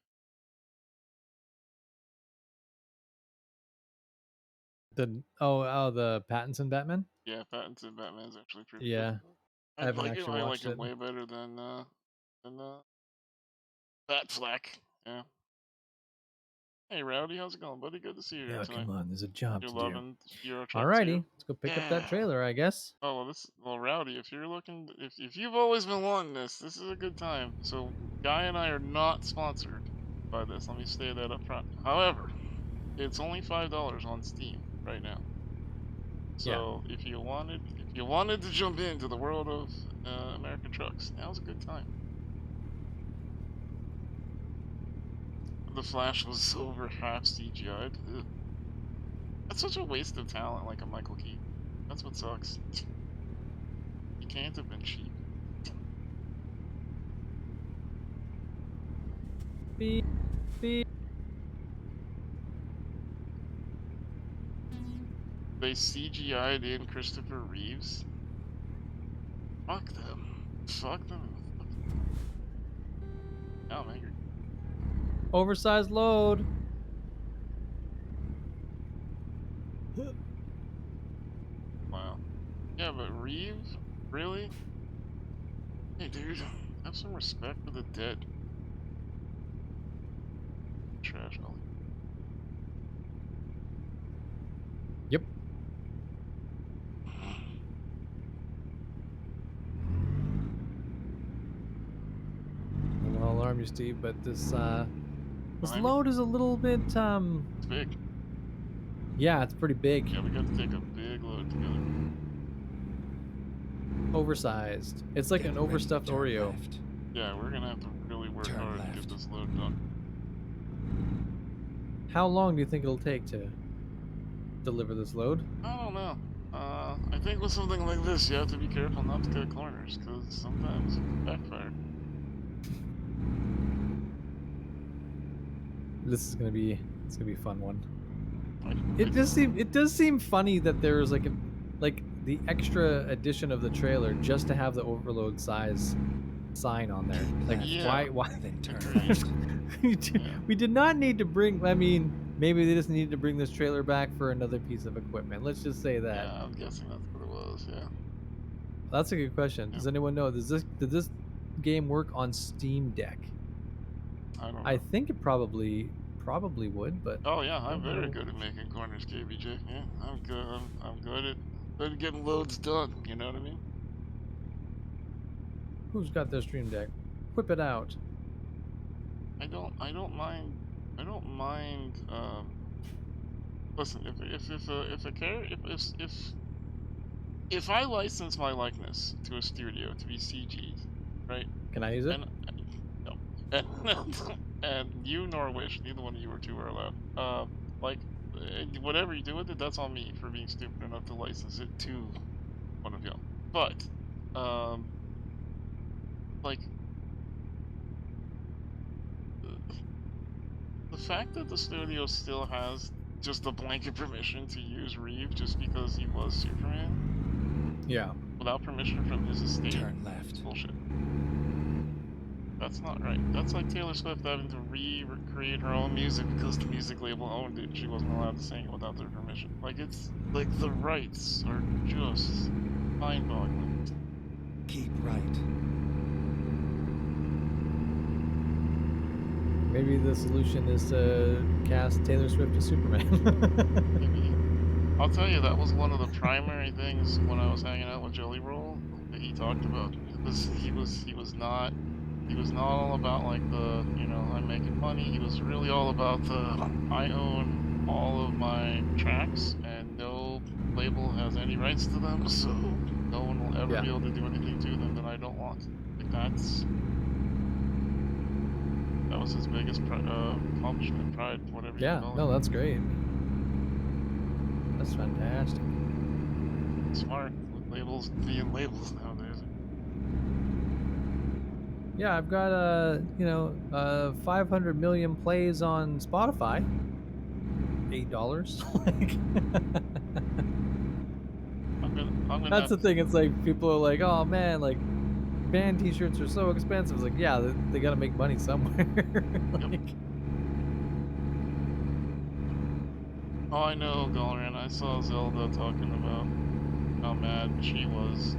F: The Pattinson Batman.
I: Yeah, Pattinson Batman's actually pretty
F: Yeah,
I: good.
F: I haven't actually
I: I like
F: watched
I: him
F: it.
I: way better than Batfleck. Yeah. Hey Rowdy, how's it going, buddy? Good to see you here
F: Yeah,
I: tonight.
F: come on, there's a job
I: You're
F: to do.
I: loving Euro Truck
F: Alrighty,
I: 2?
F: let's go pick up that trailer, I guess.
I: Oh well, Rowdy, if you're looking, if you've always been wanting this is a good time. So Guy and I are not sponsored by this. Let me say that up front. However, it's only $5 on Steam right now. So if you wanted to jump into the world of American trucks, now's a good time. The Flash was over half CGI'd. Ugh. That's such a waste of talent, like a Michael Keaton. That's what sucks. He can't have been cheap.
F: Beep, beep.
I: They CGI'd in Christopher Reeves. Fuck them. Fuck them. Now I'm angry.
F: Oversized load.
I: Wow. Yeah, but Reeves? Really? Hey, dude. Have some respect for the dead. Trash Ollie.
F: Yep. I'll alarm you, Steve, but this load is a little bit
I: It's big.
F: Yeah, it's pretty big.
I: Yeah, we got to take a big load together.
F: Oversized. It's like an overstuffed Oreo.
I: Yeah, we're gonna have to really work hard to get this load done.
F: How long do you think it'll take to deliver this load?
I: I don't know. I think with something like this, you have to be careful not to cut corners, because sometimes it can backfire.
F: This is gonna be a fun one. It does seem funny that there's like the extra addition of the trailer just to have the overload size sign on there. Like why we did not need to bring, I mean, maybe they just needed to bring this trailer back for another piece of equipment. Let's just say that.
I: Yeah, I'm guessing that's what it was, yeah.
F: That's a good question. Does anyone know? Did this game work on Steam Deck?
I: I don't know.
F: I think it probably would, but
I: oh yeah, I'm very good at making corners, KBJ. Yeah, I'm good. I'm good at getting loads done. You know what I mean?
F: Who's got their Stream Deck? Whip it out.
I: I don't mind. Listen, if I license my likeness to a studio to be CG'd, right?
F: Can I use it?
I: No. And you nor Wish, neither one of you or two are allowed. Whatever you do with it, that's on me for being stupid enough to license it to one of y'all. But, the fact that the studio still has just a blanket permission to use Reeve just because he was Superman.
F: Yeah.
I: Without permission from his estate.
L: Turn left.
I: Bullshit. That's not right. That's like Taylor Swift having to recreate her own music because the music label owned it. She wasn't allowed to sing it without their permission. Like, it's like the rights are just mind-boggling.
L: Keep right.
F: Maybe the solution is to cast Taylor Swift as Superman.
I: Maybe. I'll tell you, that was one of the primary things when I was hanging out with Jelly Roll that he talked about. He was not all about like the, I'm making money. He was really all about the, I own all of my tracks and no label has any rights to them, so no one will ever be able to do anything to them that I don't want. Like that was his biggest accomplishment, pride, whatever you call it.
F: No, that's great. That's fantastic.
I: Smart with labels being labels nowadays.
F: Yeah, I've got 500 million plays on Spotify. $8.
I: I'm gonna
F: That's the
I: have
F: thing. It's like people are like, "Oh man, like band T-shirts are so expensive." It's like, yeah, they got to make money somewhere. Like,
I: Oh, I know, Galrian. I saw Zelda talking about how mad she was,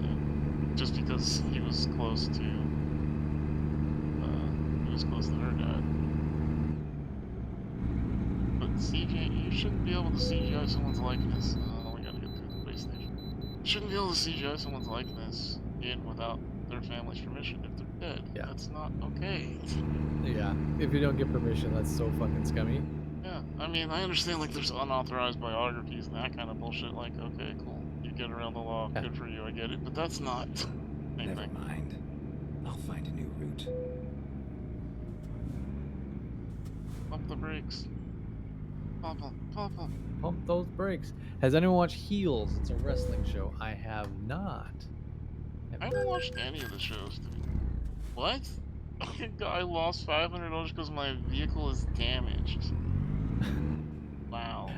I: just because he was close to her dad. But CGI, you shouldn't be able to CGI someone's likeness. Oh, we gotta get through the base station. You shouldn't be able to CGI someone's likeness in without their family's permission if they're dead.
F: Yeah.
I: That's not okay.
F: yeah, if you don't get permission, that's so fucking scummy.
I: Yeah, I mean, I understand, like, there's unauthorized biographies and that kind of bullshit, like, okay, cool, you get around the law,
F: Yeah.
I: good for you, I get it, but that's not
L: Never
I: anything.
L: mind. I'll find a new route.
I: Pump the brakes. Pump them, pump them.
F: Pump those brakes. Has anyone watched Heels? It's a wrestling show. I have not.
I: I haven't watched any of the shows, dude. What? I lost $500 because my vehicle is damaged. Wow.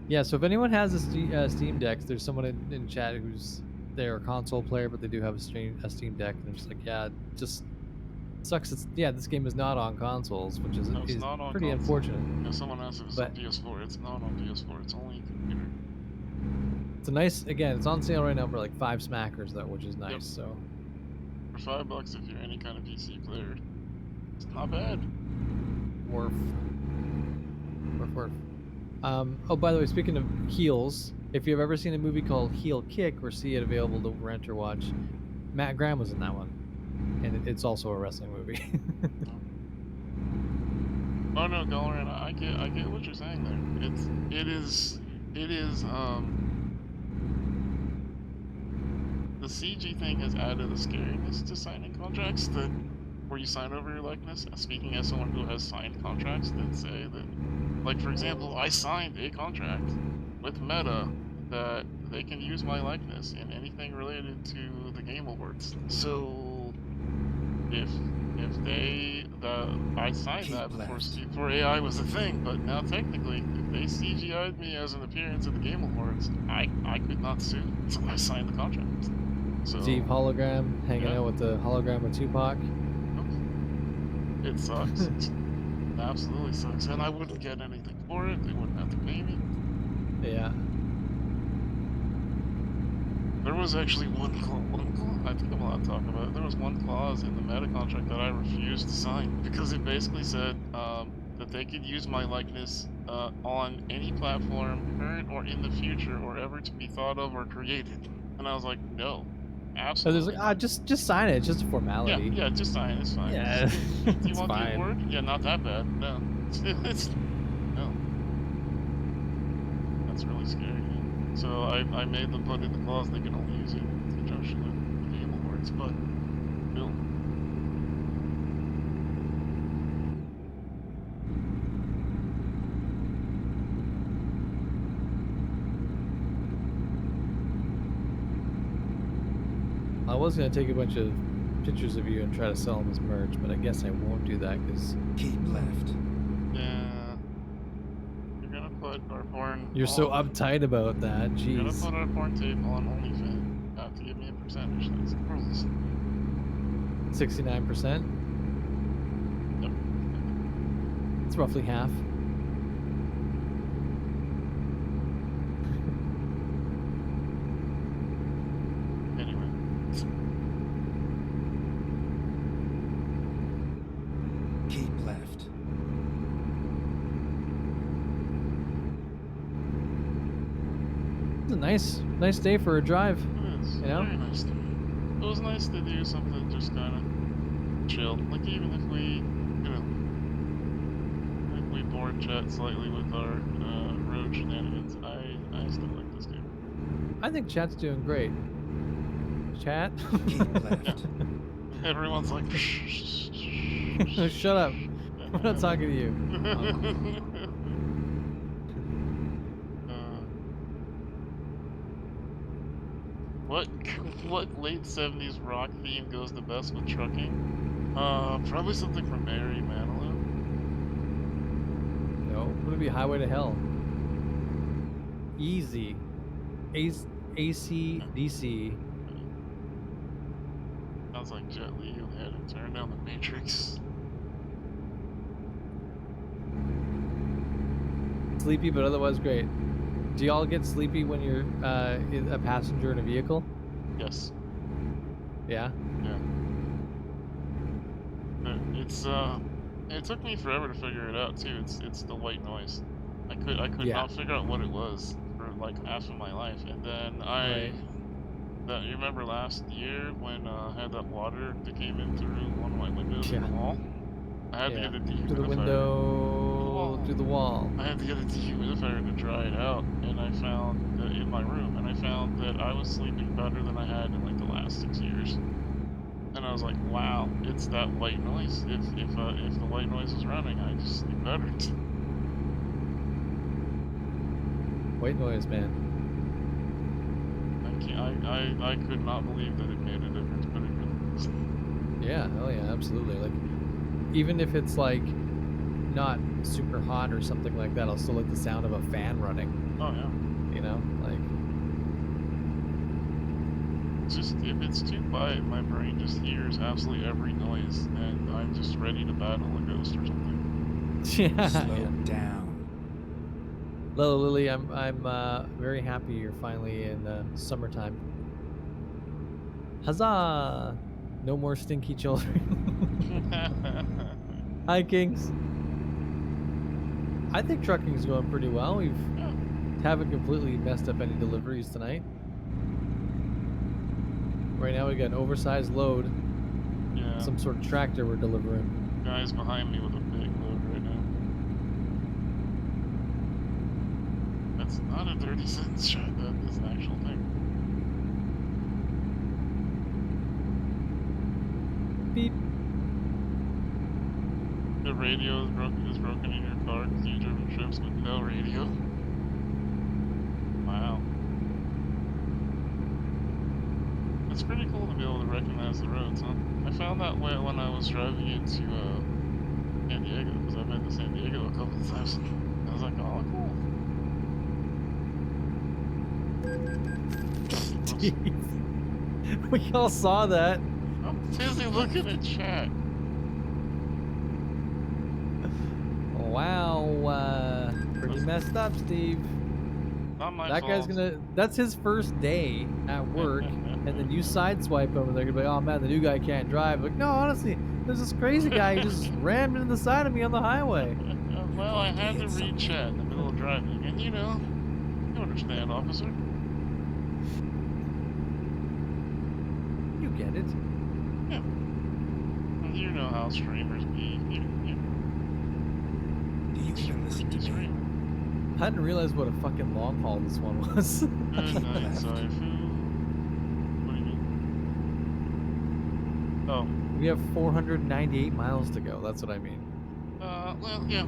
F: Yeah, so if anyone has a Steam Deck, there's someone in chat who's they're a console player, but they do have a Steam Deck, and they're just like, yeah, it just sucks. This game is not on consoles, which is
I: No, it's not on
F: pretty
I: console.
F: unfortunate.
I: Yeah, someone asked if it's on PS4. It's not on PS4. It's only computer.
F: It's a nice, again, it's on sale right now for like 5 smackers though, which is nice.
I: Yep.
F: So
I: for $5 if you're any kind of PC player, it's not bad.
F: worth. Oh, by the way, speaking of Heels, if you've ever seen a movie called Heel Kick or see it available to rent or watch, Matt Graham was in that one, and it's also a wrestling movie.
I: Oh no, Galrian, I get what you're saying there. It is the CG thing has added a scariness to signing contracts that where you sign over your likeness. Speaking as someone who has signed contracts that say that, like, for example, I signed a contract with Meta that they can use my likeness in anything related to the Game Awards. So if I signed that before AI was a thing, but now technically, if they CGI'd me as an appearance at the Game Awards, I could not sue until I signed the contract. So
F: Steve hologram hanging out with the hologram of Tupac.
I: It sucks. It absolutely sucks, and I wouldn't get anything for it. They wouldn't have to pay me.
F: Yeah.
I: There was actually one clause, I think I'm allowed to talk about it. There was one clause in the meta contract that I refused to sign because it basically said that they could use my likeness on any platform, current or in the future, or ever to be thought of or created. And I was like, no, absolutely.
F: So there's like, just sign it. It's just a formality.
I: Yeah, just sign it. It's fine.
F: Yeah,
I: Do you
F: it's
I: want the
F: fine.
I: award? Yeah, not that bad. No, no. That's really scary. Yeah. So I made them put in the clause they can only use it in conjunction with the Game Awards, but no.
F: I was gonna take a bunch of pictures of you and try to sell them as merch, but I guess I won't do that because
L: keep left.
I: Yeah. You're gonna put our porn.
F: You're so uptight about that. Jeez.
I: You're gonna put our porn tape on OnlyFans. You have to give me a percentage. That's the rules.
F: 69%.
I: Yep.
F: It's roughly half.
I: Anyway.
L: Keep left.
F: It's a nice day for a drive.
I: It is.
F: You know?
I: Very nice. It was nice to do something just kind of chill. Like, even if we, if we bored chat slightly with our road shenanigans, I still like this game.
F: I think chat's doing great. Chat?
L: Keep left.
I: Yeah. Everyone's like,
F: Shut up. I'm not talking to you.
I: What late 70s rock theme goes the best with trucking? Probably something from Mary Manilow.
F: No, would it be Highway to Hell? Easy. AC DC.
I: Sounds like Jet Li when they had to turn down the Matrix.
F: Sleepy, but otherwise great. Do y'all get sleepy when you're a passenger in a vehicle?
I: Yes.
F: Yeah.
I: Yeah. But it's it took me forever to figure it out too. It's the white noise. I could
F: Yeah.
I: not figure out what it was for like half of my life, and then you remember last year when I had that water that came in through one of my windows in the wall? I had to get a dehumidifier.
F: Through the window, through the wall.
I: I had to get a dehumidifier to dry it out, and I found in my room, and I found that I was sleeping better than I had in like the last 6 years. And I was like, wow, it's that white noise. If the white noise is running, I just sleep better.
F: White noise, man.
I: I could not believe that it made a difference, but it really does.
F: Yeah, oh yeah, absolutely. Like, even if it's like not super hot or something like that, I'll still like the sound of a fan running.
I: Oh yeah.
F: You know, like.
I: It's just if it's too quiet, my brain just hears absolutely every noise, and I'm just ready to battle a ghost or something.
F: Yeah.
L: Slow down.
F: Hello, Lily. I'm very happy you're finally in summertime. Huzzah! No more stinky children. Hi, Kings. I think trucking's going pretty well. We haven't completely messed up any deliveries tonight. Right now we got an oversized load.
I: Yeah.
F: Some sort of tractor we're delivering.
I: Guy's behind me with a big load right now. That's not a 30-cent shot. That is an actual thing.
F: Beep.
I: The radio is broken in your car because you've driven trips with no radio. Wow. It's pretty cool to be able to recognize the roads, huh? I found that way when I was driving into San Diego, because I've been to San Diego a couple of times. I was like, oh, cool.
F: We all saw that.
I: I'm busy looking at chat.
F: Wow, pretty messed up, Steve.
I: Not my
F: That
I: fault.
F: guy's that's his first day at work, and then you sideswipe him, and they're gonna be like, oh man, the new guy can't drive. Like, no, honestly, there's this crazy guy who just rammed into the side of me on the highway.
I: Well, I had to read chat in the middle of driving, and you understand, officer.
F: You get it.
I: Yeah. You know how streamers be.
L: Do you even listen to me?
F: I hadn't realized what a fucking long haul this one was.
I: Good night, Saifu. What do you mean? Oh.
F: We have 498 miles to go. That's what I mean.
I: Well, yeah.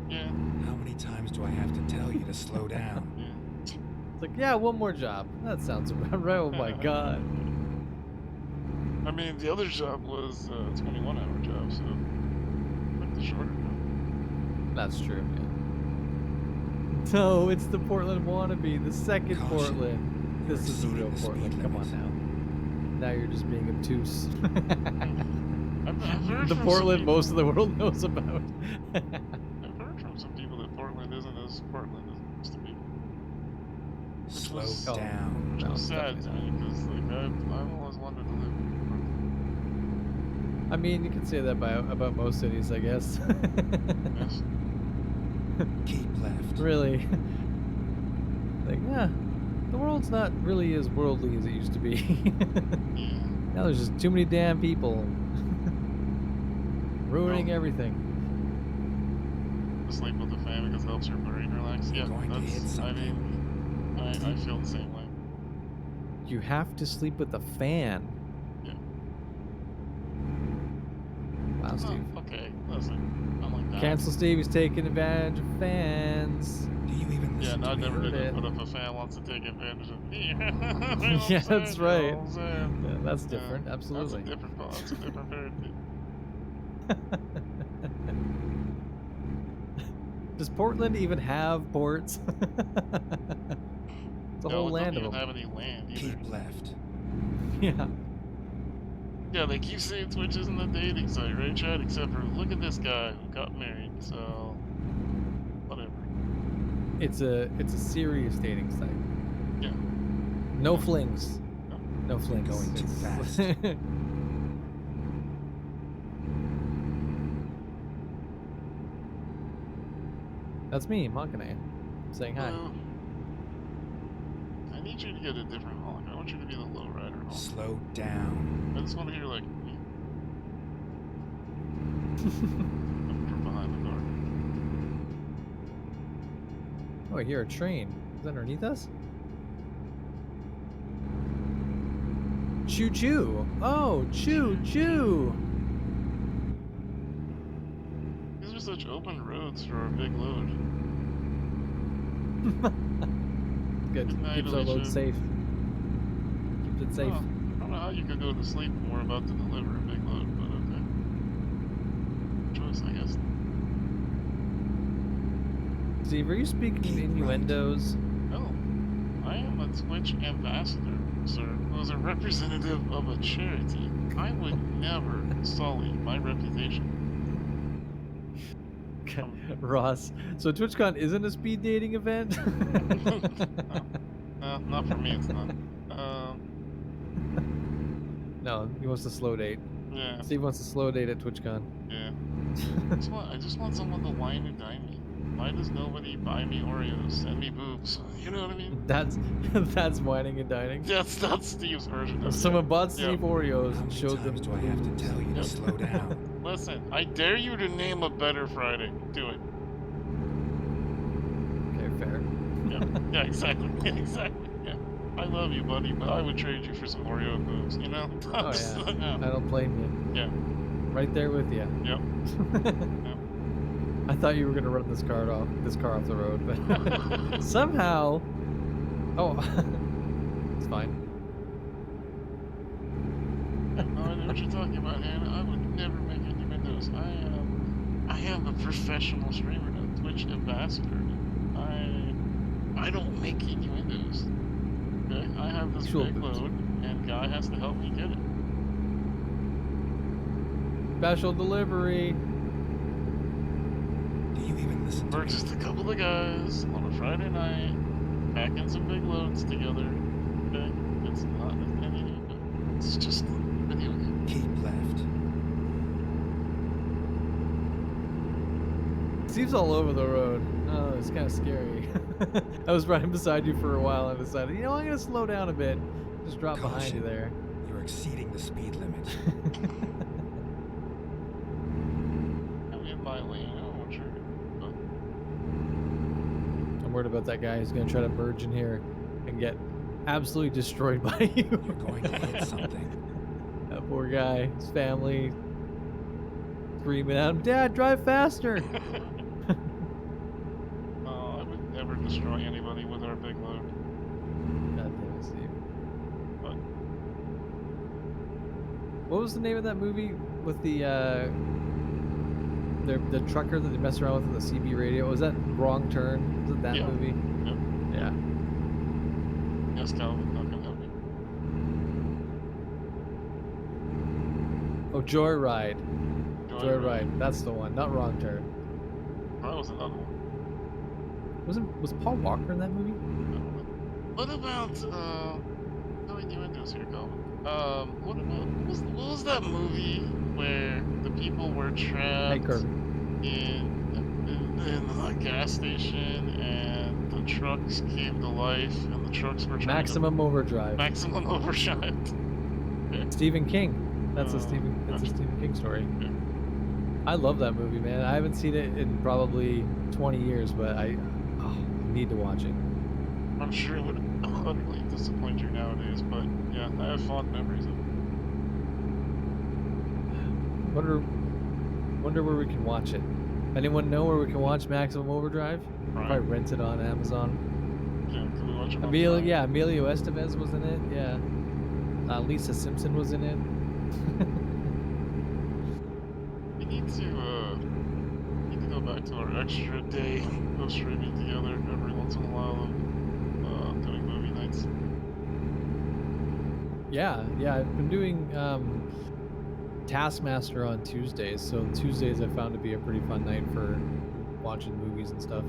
I: Yeah.
L: How many times do I have to tell you to slow down?
F: It's like, yeah, one more job. That sounds about right. Oh my god.
I: I mean, the other job was a 21-hour job, so like the shorter job.
F: That's true, yeah. No, it's the Portland wannabe, the second
L: Caution.
F: Portland. This is the real
L: exceeding the
F: Portland.
L: speed
F: Come on
L: limit.
F: now. Now you're just being obtuse.
I: I've heard
F: The
I: from
F: Portland
I: some
F: most of the world knows about.
I: I've heard from some people that Portland isn't as Portland as it used to be.
L: Slow
F: Oh.
L: down.
I: Which
F: No,
I: was sad to me, because like, I've always wanted to live in Portland.
F: I mean, you can say that about most cities, I guess.
I: Yes.
L: Keep left.
F: Really. Like, yeah, the world's not really as worldly as it used to be.
I: Yeah.
F: Now there's just too many damn people ruining
I: Oh.
F: everything.
I: Sleep with the fan because it helps your brain relax. Yeah,
L: Going to hit
I: that's, I
L: something.
I: mean, I feel the same way.
F: You have to sleep with a fan.
I: Yeah.
F: Wow, Steve.
I: Oh, okay, listen, I'm like that.
F: Cancel Steve, he's taking advantage of fans.
L: Do you even
I: Yeah,
L: listen
I: no, I
L: to me?
I: never
F: Heard
I: did
F: it.
I: put up a fan wants to take advantage of me.
F: Yeah, that's right.
I: Yeah,
F: Yeah, that's different, absolutely.
I: That's a different thought. That's a different parody.
F: Does Portland even have ports? The
I: No,
F: whole
I: it
F: land
I: doesn't
F: of
I: even
F: them.
I: have any land either.
L: Keep left.
F: Yeah.
I: Yeah, they keep saying Twitch isn't a dating site, right, Chad? Except for look at this guy who got married. So, whatever.
F: It's a serious dating site.
I: Yeah.
F: No flings. No flings.
L: Going too fast.
F: That's me, Makane, saying hi.
I: I need you to get a different honk. I want you to be the low rider honk.
L: Slow down.
I: I just want to hear like from behind the car.
F: Oh, I hear a train. Is that underneath us? Choo choo. Oh, choo choo.
I: These are such open roads for a big load.
F: Good.
I: Good night,
F: Keeps our load
I: Alicia.
F: safe. Keeps it safe.
I: Oh, I don't know how you could go to sleep when we're about to deliver a big load, but okay. Choice, I guess.
F: Steve, are you speaking innuendos?
I: No, I am a Twitch ambassador, sir, who is a representative of a charity. I would never sully my reputation.
F: Ross, so TwitchCon isn't a speed dating event?
I: No, not for me, it's not.
F: No, he wants to slow date.
I: Yeah.
F: Steve wants to slow date at TwitchCon.
I: Yeah. I just want someone to wine and dine me. Why does nobody buy me Oreos? Send me boobs. You know what I mean?
F: That's whining and dining.
I: That's Steve's version of
F: If
I: it.
F: someone bought Steve
I: Yep.
F: Oreos and showed them.
L: Do I have to tell you to slow down?
I: Listen, I dare you to name a better Friday. Do it.
F: Okay, fair.
I: Yeah, exactly. Yeah, exactly. Yeah. I love you, buddy, but I would trade you for some Oreo boobs, you know?
F: Oh yeah. I don't blame you.
I: Yeah.
F: Right there with you.
I: Yep.
F: I thought you were gonna run this car off the road, but somehow. Oh, it's fine.
I: No, I know what you're talking about, Hannah. I would never make innuendos. I am a professional streamer, a Twitch ambassador. I don't make innuendos. Okay? I have this big load, and Guy has to help me get it.
F: Special delivery.
L: Do you even listen to
I: We're just a couple of guys on a Friday night, packing some big loads together. Okay? It's not an innuendo. It's just a video game.
L: Keep left.
F: Steve's all over the road. Oh, it's kind of scary. I was riding beside you for a while and decided, I'm gonna slow down a bit. Just drop behind you there.
L: You're exceeding the speed limit.
I: I'm in my lane. I don't want you.
F: I'm worried about that guy who's gonna try to merge in here and get absolutely destroyed by you.
L: You're going to hit something.
F: That poor guy, his family, screaming at him, "Dad, drive faster!"
I: I would never destroy anybody with our big load.
F: God damn it, Steve.
I: But
F: what was the name of that movie with the trucker that they mess around with in the CB radio? Was that Wrong Turn? Was it that movie?
I: Yep.
F: Yeah.
I: Yes, Calvin, how can I help you?
F: Oh, Joyride.
I: Joyride.
F: That's the one. Not Wrong Turn.
I: That was another one.
F: Was Paul Walker in that movie?
I: What about no innuendos here, Calvin. What was that movie where the people were trapped in a gas station and the trucks came to life and the trucks were trying
F: Maximum Overdrive.
I: Maximum Overdrive. Okay.
F: Stephen King. That's a Stephen King story.
I: Okay.
F: I love that movie, man. I haven't seen it in probably 20 years, but I need to watch it.
I: I'm sure it would utterly disappoint you nowadays, but yeah, I have fond memories of it.
F: Wonder where we can watch it. Anyone know where we can watch Maximum Overdrive?
I: Right.
F: Probably rent it on Amazon.
I: Yeah, can we watch it on
F: Emilio Estevez was in it. Yeah. Lisa Simpson was in it.
I: We need to go back to our extra day of streaming together every once in a while of doing movie
F: Yeah, I've been doing Taskmaster on Tuesdays. So Tuesdays I found to be a pretty fun night for watching movies and stuff.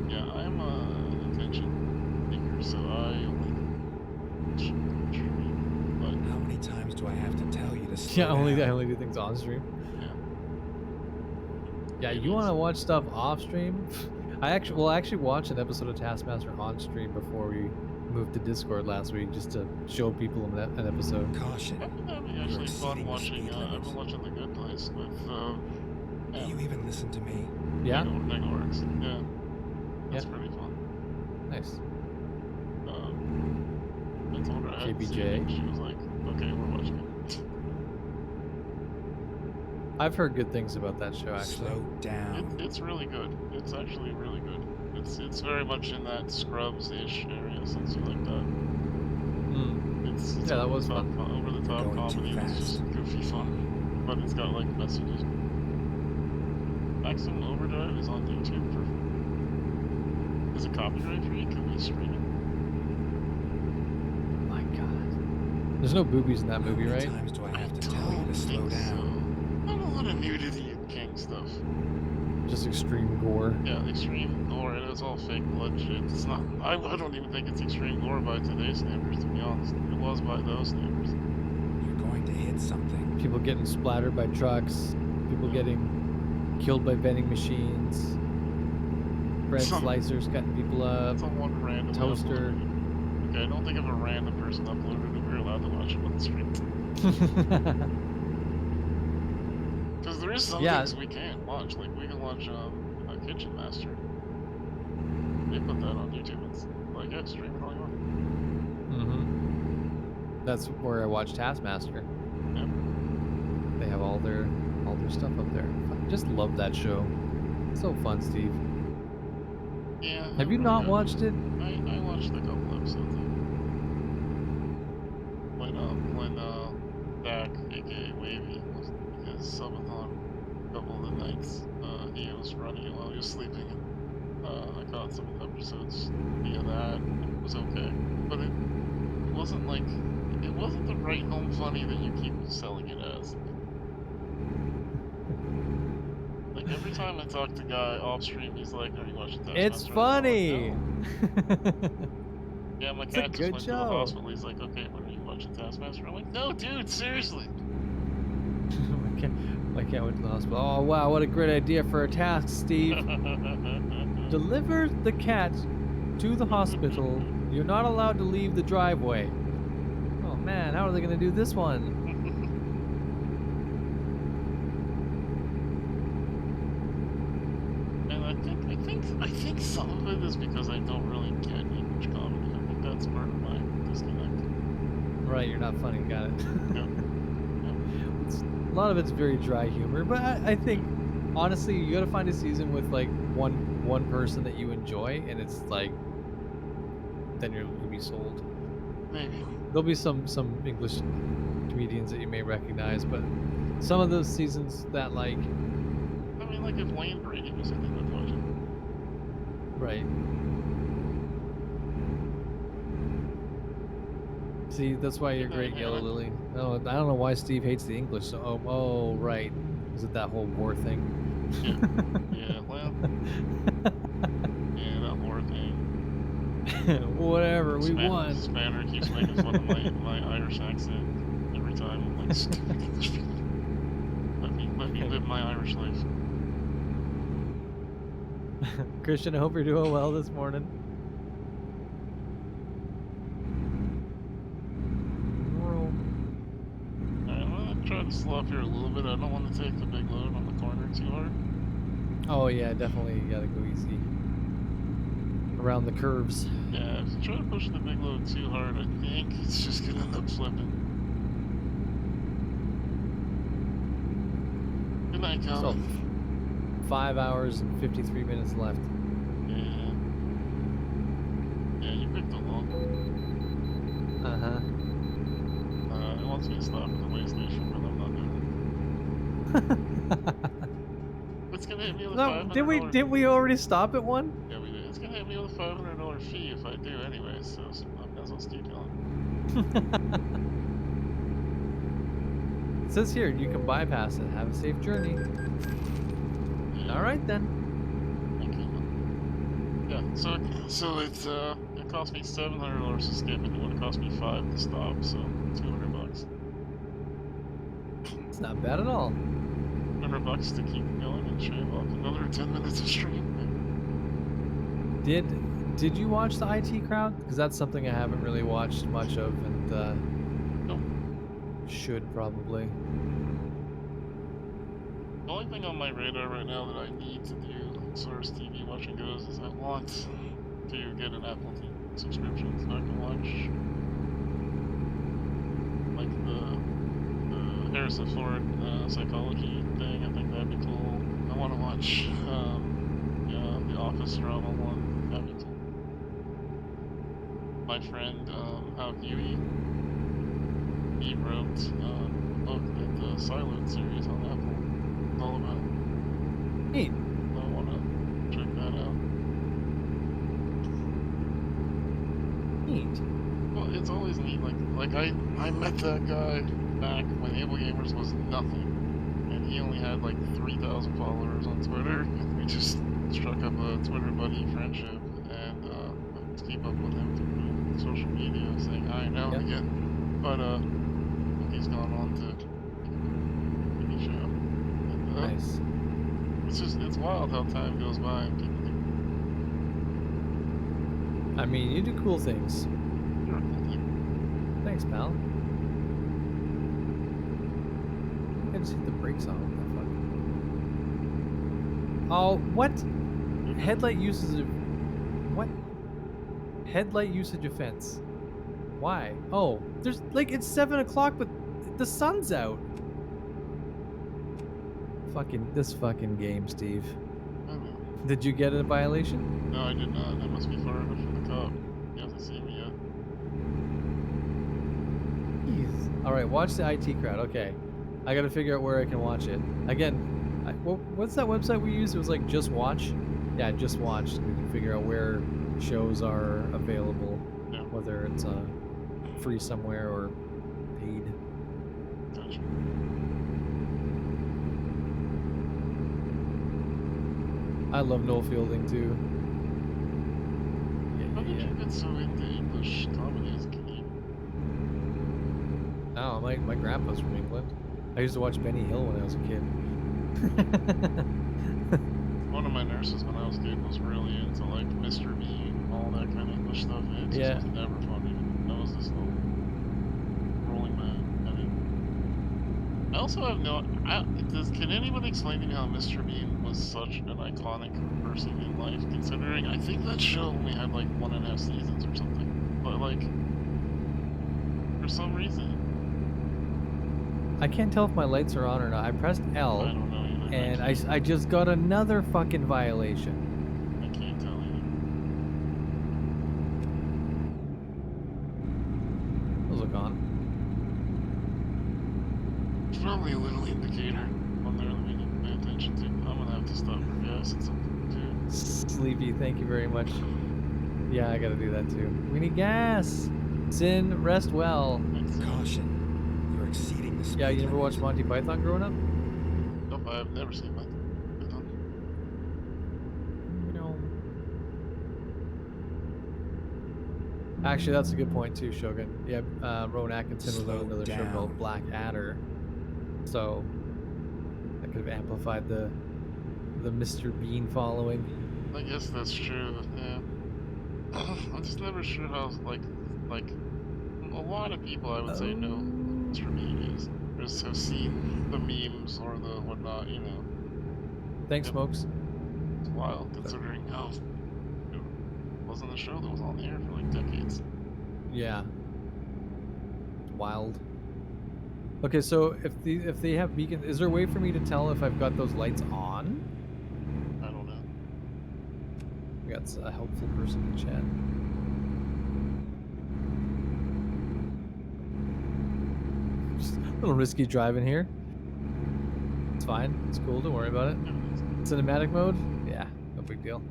I: Yeah, I'm an attention seeker, so I only stream. But
L: How many times do I have to tell you to slow
F: Yeah,
L: down?
F: I only do things on stream.
I: yeah,
F: Yeah, you want to watch stuff off stream? I actually watched an episode of Taskmaster on stream before we moved to Discord last week, just to show people an episode.
L: Caution.
I: I've been
L: You're
I: actually
L: exceeding
I: fun
L: the
I: watching.
L: speed
I: I've
L: limit.
I: been watching The Good Place with.
L: Do you even listen to me?
F: Yeah.
I: Megaworks. Yeah. That's
F: Yeah.
I: pretty fun.
F: Nice.
I: I told her I had to see
F: KBJ.
I: it, and she was like, "Okay, we're watching it."
F: I've heard good things about that show, actually.
L: Slow down.
I: It's really good. It's actually really good. It's very much in that Scrubs-ish area, since you like that. It's
F: Yeah, that was
I: over the top
L: Going too
I: comedy. It's
L: fast.
I: just goofy fun, but it's got like messages. Maximum Overdrive is on YouTube for. Is it copyright free? Can we stream it?
F: My God. There's no boobies in that movie,
L: How many
F: right?
L: times do I have to tell you to slow down?
I: Not a lot of nudity and king stuff.
F: Just extreme gore.
I: Yeah, extreme gore, and it's all fake blood shit. It's not. I don't even think it's extreme gore by today's standards, to be honest. It was by those standards.
L: You're going to hit something.
F: People getting splattered by trucks. People getting killed by vending machines. Bread slicers cutting people up.
I: Someone random
F: Toaster.
I: uploaded it. Okay, I don't think if a random person uploaded it, we're allowed to watch it on the stream. Because there is some things we can't watch. Like, we can watch a Kitchen Master. They put that on YouTube. It's like, yeah, stream it all you want.
F: That's where I watch Taskmaster.
I: Yeah.
F: They have all their stuff up there. I just love that show. It's so fun, Steve.
I: Yeah.
F: Have you not watched it?
I: I watched a couple episodes of it. When Dak, aka Wavy, was his subathon a couple of the nights, he was running it while he was sleeping. I caught some episodes via that. It was okay, but it wasn't like it wasn't the right home funny that you keep selling it as. Like every time I talk to Guy off stream, he's like, "Are you watching Taskmaster?"
F: It's funny.
I: Yeah, my
F: It's a
I: cat just
F: good
I: went to the
F: show.
I: hospital. He's like, "Okay, when are you watching Taskmaster?" I'm like, "No, dude, seriously."
F: My cat went to the hospital. Oh wow, what a great idea for a task, Steve. Deliver the cat to the hospital. You're not allowed to leave the driveway. Oh man, how are they gonna do this one?
I: And I think some of it is because I don't really get English comedy. I think that's part of my disconnect.
F: Right, you're not funny. Got it.
I: Yeah.
F: A lot of it's very dry humor, but I think honestly, you gotta find a season with like one person that you enjoy, and it's like then you'll be sold.
I: Maybe.
F: There'll be some English comedians that you may recognize, but some of those seasons that like
I: I mean, like if Wayne Brady was in it, I'd watch it.
F: right. See, that's why you're great, Yellow Lily. No, I don't know why Steve hates the English. So, oh, right. Is it that whole war thing?
I: Yeah, well. Yeah, that war thing.
F: Whatever, we won.
I: Spanner keeps making fun of my Irish accent every time. I'm like, stupid English people. Let me live my Irish life.
F: Christian, I hope you're doing well this morning.
I: I'm gonna try to slow up here a little bit. I don't want to take the big load on the corner too hard.
F: Oh yeah, definitely you gotta go easy around the curves.
I: Yeah, if you try to push the big load too hard, I think it's just gonna end up flipping. Good night, Cal.
F: So, 5 hours and 53 minutes left.
I: Yeah. Yeah, you picked a long.
F: Uh-huh.
I: It wants me to stop at the way station, but I'm not doing it. It's gonna hit me with a $500.
F: Did we already stop at one?
I: Yeah, we did. It's gonna hit me with a $500 fee if I do anyway, so I might as well keep going.
F: It says here you can bypass it. Have a safe journey.
I: Yeah.
F: All right then.
I: Okay. Yeah. So it's it cost me $700 to skip, and it would have cost me $5 to stop. So $200.
F: It's not bad at all.
I: $100 to keep going and shave off another 10 minutes of stream.
F: Did you watch the IT crowd? Because that's something I haven't really watched much of, and
I: Nope.
F: should probably.
I: The only thing on my radar right now that I need to do, as far as TV watching goes, is I want to get an Apple TV subscription so I can watch like the Harrison Ford psychology thing. I think that'd be cool. I want to watch the Office drama one. That'd be cool. My friend Hal Huey, he wrote a book that the Silent series on Apple is all about.
F: Neat.
I: I want to check that out.
F: Neat.
I: Well, it's always neat. Like I met that guy back when Able Gamers was nothing, and he only had like 3,000 followers on Twitter. And we just struck up a Twitter buddy friendship, and keep up with him through social media, saying hi now and again. But he's gone on to TV show. And,
F: Nice.
I: It's wild how time goes by and people do.
F: I mean, you do cool things.
I: You're a cool thing.
F: Thanks, pal. I just hit the brakes on. What the fuck? Oh, what? Headlight usage of... What? Headlight usage offense. Why? Oh, there's like it's 7 o'clock, but the sun's out. This fucking game, Steve. Did you get a violation?
I: No, I did not. I must be far enough from the cop. He hasn't seen me yet.
F: Jeez. All right, watch the IT crowd. Okay, I gotta figure out where I can watch it. Again, what's that website we used? It was like Just Watch. Yeah, Just Watch. We can figure out where shows are available, whether it's free somewhere or paid.
I: Gotcha.
F: I love Noel Fielding too.
I: How did you get so into English comedy as a kid?
F: Oh, my grandpa's from England. I used to watch Benny Hill when I was a kid.
I: One of my nurses when I was a kid was really into like Mr. Bean, all that kind of English stuff. It just was never funny. That was this little rolling man. I also have can anyone explain to me how Mr. Bean was such an iconic person in life, considering I think that show only had like 1.5 seasons or something. But like, for some reason.
F: I can't tell if my lights are on or not. I pressed L.
I: I don't know either.
F: And I just got another fucking violation.
I: I can't tell you.
F: Those look on.
I: It's probably a little indicator on there that we need to pay attention to. I'm gonna have to stop for gas at some point too.
F: Sleepy, thank you very much. Yeah, I gotta do that too. We need gas. Sin, rest well.
L: Caution. You're exceeding the speed
F: Yeah, you never
L: limit.
F: watched Monty Python growing up?
I: Nope, I've never seen that.
F: No. Actually, that's a good point too, Shogun. Yeah, Rowan Atkinson was on another show called Black Adder. So, that could have amplified the Mr. Bean following.
I: I guess that's true, yeah. I'm just never sure how, like, a lot of people I would say know who Mr. Bean is. Or just have seen the memes or the whatnot, you know.
F: Thanks, Smokes.
I: It's wild, considering how it wasn't a show that was on the air for like decades.
F: Yeah. Wild. Okay, so if they have beacon, is there a way for me to tell if I've got those lights on?
I: I don't know.
F: We got a helpful person in chat. Just a little risky driving here. It's fine. It's cool. Don't worry about it. Cinematic mode? Yeah, no big deal.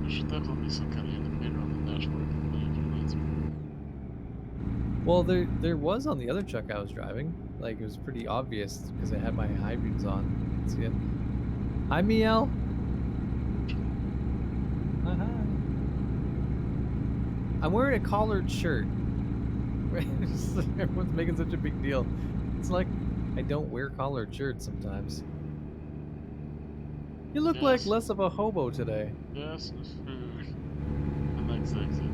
I: There should definitely be some kind of indicator on the dashboard.
F: Well, there was on the other truck I was driving. Like, it was pretty obvious because I had my high beams on. See it? Hi, Miel. Hi. I'm wearing a collared shirt. Everyone's making such a big deal. It's like I don't wear collared shirts sometimes. You look like less of a hobo today.
I: Yes, food. And that's exit.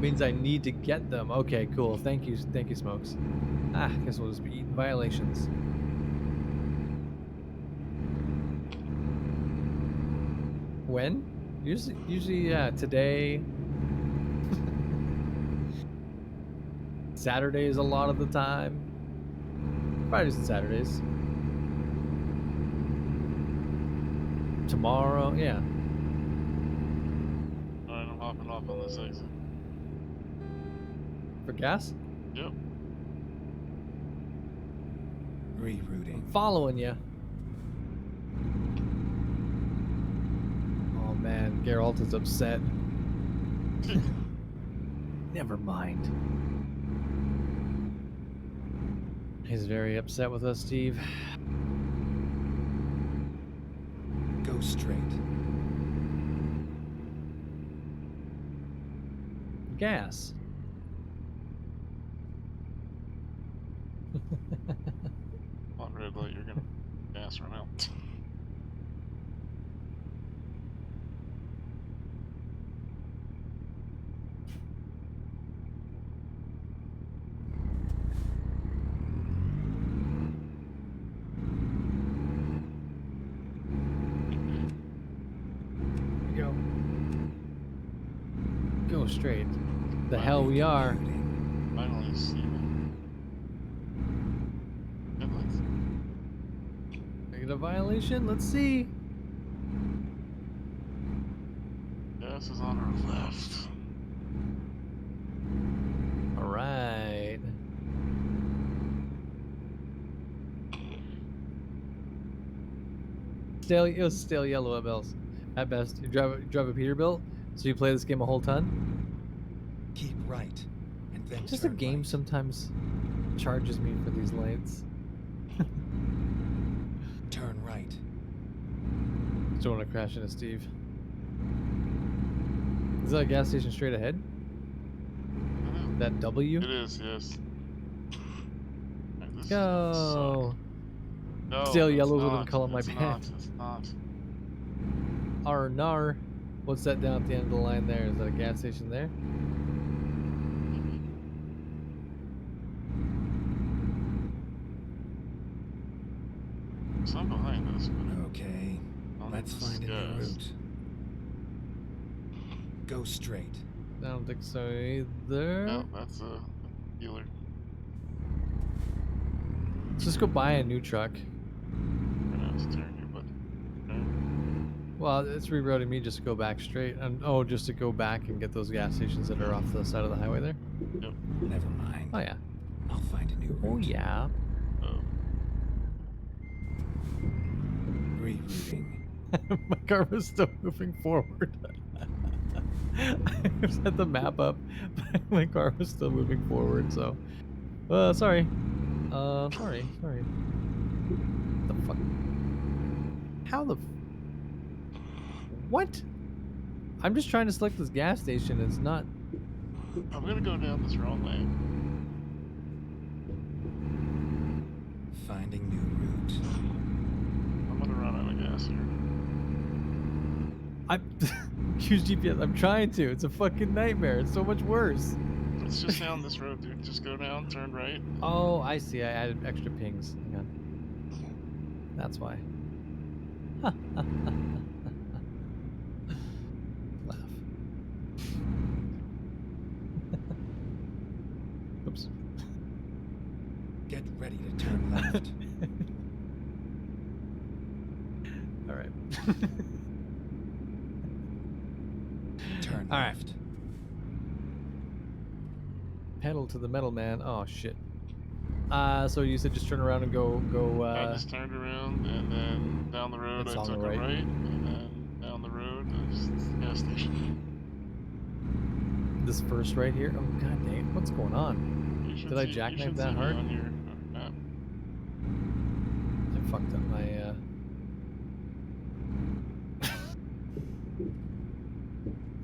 F: Means I need to get them. Okay, cool. Thank you, Smokes. Guess we'll just be eating violations. When? Usually, yeah. Today. Saturdays a lot of the time. Fridays and Saturdays. Tomorrow, yeah.
I: Alright, I'm hopping off on this exit.
F: For gas?
I: Yep.
L: Rerouting.
F: Following you. Oh man, Geralt is upset. Never mind. He's very upset with us, Steve.
L: Go straight.
F: Gas.
I: On red light, you're gonna gas run out.
F: Go straight. The hell we are.
I: Finally see them. Headlights.
F: Get a violation? Let's see.
I: Gas is on our left.
F: Alright. Stale yellow at best. You drive a Peterbilt, so you play this game a whole ton.
L: Keep right, and then
F: Just the
L: turn
F: game
L: right.
F: sometimes charges me for these lights.
L: Turn right.
F: Don't want to crash into Steve. Is that a gas station straight ahead? That W?
I: It is, yes. Right, this is
F: Go.
I: No,
F: Stale
I: it's
F: yellows
I: not.
F: wouldn't color my
I: It's
F: band.
I: not. It's not.
F: R&R. What's that down at the end of the line there? Is that a gas station there?
I: Some behind us, but
L: Okay, let's find a new route. Go straight.
F: I don't think so either.
I: no, that's a dealer.
F: Let's just go buy a new truck.
I: Pronounce turn here, but
F: Well, it's rerouting me just to go back straight. And just to go back and get those gas stations that are off the side of the highway there.
I: Yep.
L: Never mind.
F: Oh yeah.
L: I'll find a new route.
F: Oh yeah.
L: Rerouting.
F: My car was still moving forward. I set the map up, but my car was still moving forward, so sorry. Sorry. What the fuck? How the what? I'm just trying to select this gas station. It's not.
I: I'm gonna go down this wrong lane.
L: Finding new route.
I: I'm gonna run out of gas here.
F: I use GPS. I'm trying to. It's a fucking nightmare. It's so much worse.
I: It's just down this road, dude. Just go down, turn right.
F: Oh, I see. I added extra pings. Hang on. That's why. Laugh. Oops.
L: Get ready to turn left.
F: All right.
L: Turn
F: All right.
L: left.
F: Pedal to the metal, man. Oh shit. So you said just turn around and go.
I: I just turned around and then down the road
F: It's
I: I
F: on
I: took
F: the right.
I: a right, and then down the road there's the gas station.
F: This first right here. Oh god dang! What's going on? Did I jackknife that hard?
I: On your map.
F: I fucked up my.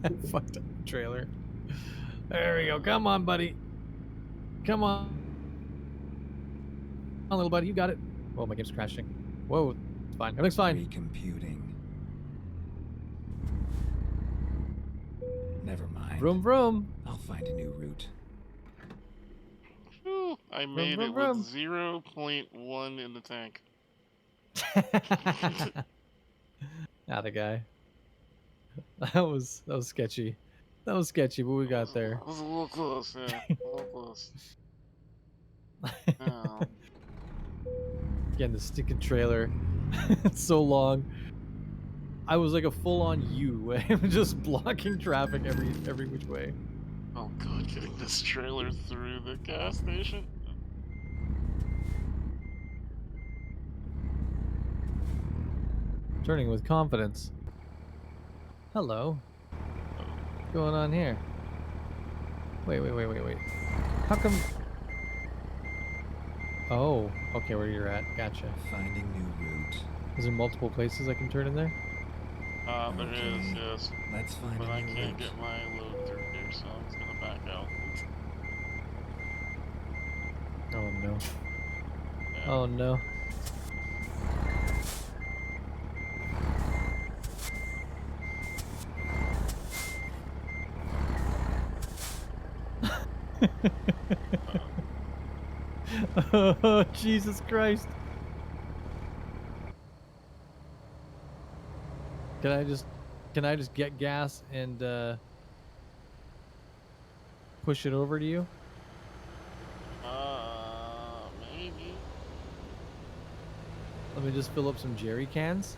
F: I fucked up the trailer. There we go. Come on, buddy. Come on. Come on, little buddy. You got it. Whoa, my game's crashing. Whoa, it's fine. Everything's fine.
L: Recomputing. Never mind.
F: Vroom vroom.
L: I'll find a new route.
I: Whew, I made it
F: vroom.
I: with 0.1 in the tank.
F: Not a guy. That was sketchy. That was sketchy, but we got there.
I: That was a little close, yeah. A little close. Oh.
F: Again, the stinking trailer. It's so long. I was like a full-on U. I'm just blocking traffic every which way.
I: Oh god, getting this trailer through the gas station.
F: Turning with confidence. Hello. What's going on here? Wait. How come? Oh, okay, where you're at. Gotcha.
L: Finding new route.
F: Is there multiple places I can turn in there?
I: There is, yes.
L: Let's find
I: But
L: a
I: I
L: new
I: can't
L: route.
I: get my load through here, so I'm just gonna back out.
F: Oh no.
I: Yeah.
F: Oh no. Oh, Jesus Christ. Can I just get gas and push it over to you?
I: Maybe.
F: Let me just fill up some jerry cans.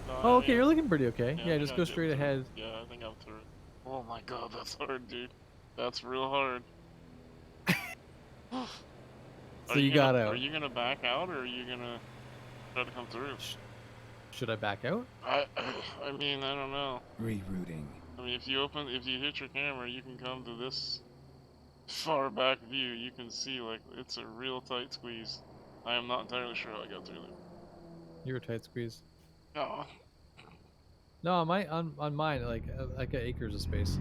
I: No,
F: Oh,
I: I
F: okay,
I: think
F: you're looking pretty okay.
I: I
F: Yeah,
I: think
F: just
I: I
F: go
I: get
F: straight
I: through.
F: ahead.
I: Yeah, I think I'm through. Oh my god, that's hard, dude. That's real hard.
F: So you got out.
I: Are you gonna back out, or are you gonna try to come through?
F: Should I back out?
I: I mean, I don't know.
L: Rerouting.
I: I mean, if you hit your camera, you can come to this far back view. You can see, like, it's a real tight squeeze. I am not entirely sure how I got through there.
F: You were tight squeeze.
I: Oh.
F: No, on mine, like I got acres of space.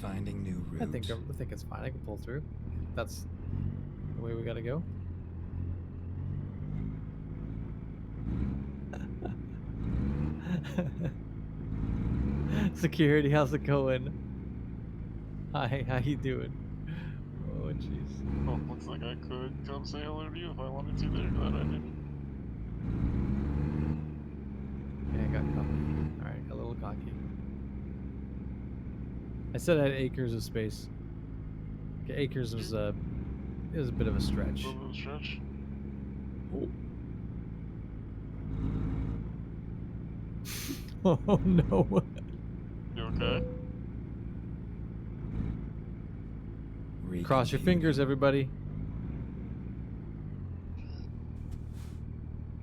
L: Finding new route.
F: I think it's fine. I can pull through. That's the way we gotta go. Security, how's it going? Hi, how you doing? Oh jeez.
I: Oh, looks like I could come say hello to you if I wanted to there. Glad I didn't.
F: Yeah, I got cocky. Alright, got a little cocky. I said I had acres of space. Okay, acres was a bit of a stretch.
I: A little bit of a stretch.
F: Oh no.
I: You okay?
F: Cross your fingers, everybody.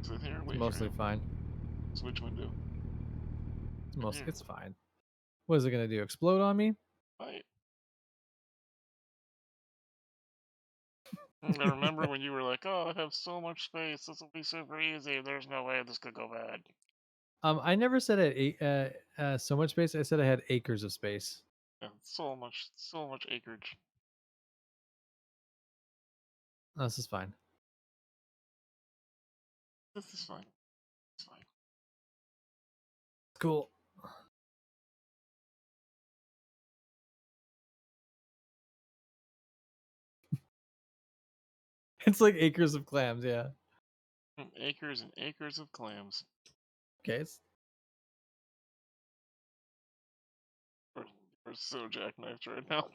I: Sit here and wait
F: It's mostly
I: for you.
F: fine.
I: Switch window.
F: It's fine. What is it gonna do? Explode on me?
I: Right. I remember when you were like, "Oh, I have so much space. This will be super easy. There's no way this could go bad."
F: I never said I had so much space. I said I had acres of space.
I: Yeah, so much acreage.
F: Oh, this is fine.
I: This is fine. It's fine.
F: Cool. It's like acres of clams, yeah.
I: Acres and acres of clams.
F: Okay, it's
I: We're so jackknifed right now.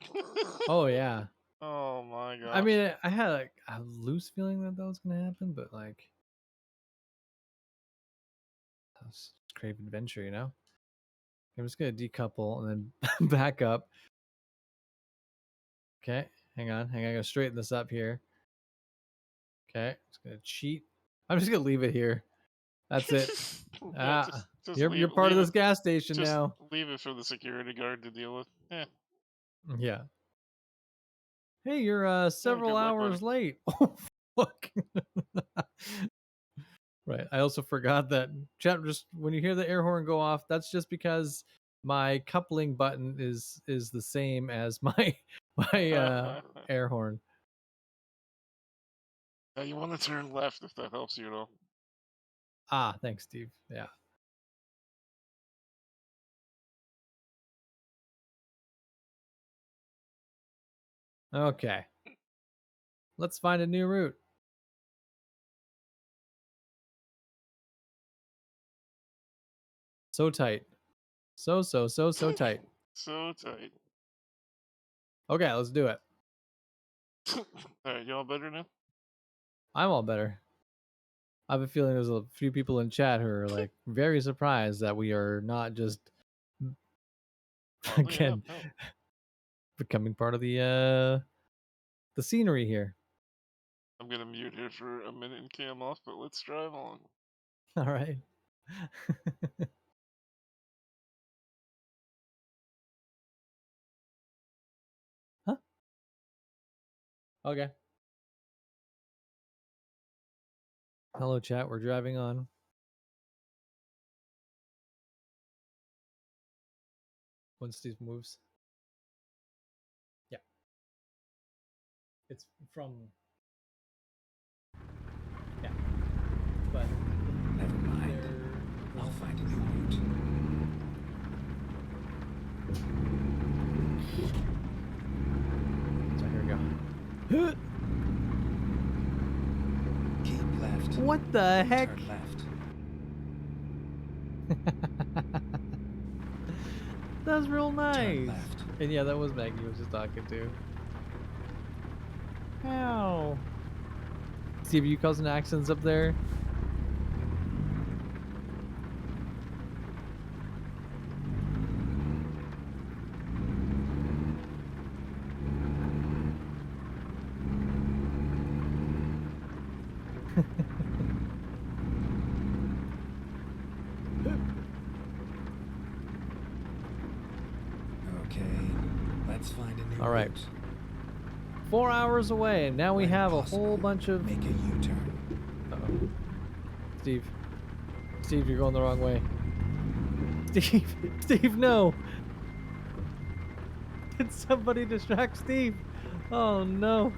F: oh yeah.
I: Oh my god.
F: I mean, I had a loose feeling that was gonna happen, but like, that's crave adventure, you know. I'm just gonna decouple and then back up. Okay, hang on. I gotta straighten this up here. Okay, just gonna cheat. I'm just gonna leave it here. That's it.
I: Yeah, just
F: you're part of this gas station
I: just
F: now.
I: leave it for the security guard to deal with. Yeah.
F: Yeah. Hey, you're several
I: good luck,
F: hours
I: buddy.
F: late. Oh fuck. Right. I also forgot that chat. Just when you hear the air horn go off, that's just because my coupling button is the same as my air horn.
I: Yeah, you want to turn left if that helps you at all.
F: Ah, thanks, Steve. Yeah. Okay. Let's find a new route. So tight. So tight.
I: So tight.
F: Okay, let's do it.
I: Alright, y'all better now?
F: I'm all better. I have a feeling there's a few people in chat who are like very surprised that we are not just again becoming part of the scenery here.
I: I'm gonna mute here for a minute and cam off, but let's drive on.
F: All right. Huh? Okay. Hello, chat. We're driving on. When Steve moves. Yeah. It's from. Yeah. But.
L: Never mind. I'll find a new route.
F: So here we go.
L: Keep left.
F: What the heck?
L: Turn left.
F: That was real nice.
L: Turn left.
F: And yeah, that was Maggie I was just talking to. Ow. Steve, you causing accidents up there?
L: Okay, let's find a new
F: All right.
L: route.
F: 4 hours away, and now we have a whole bunch of.
L: Make a U-turn.
F: Uh-oh. Steve, you're going the wrong way. Steve, no! Did somebody distract Steve? Oh no.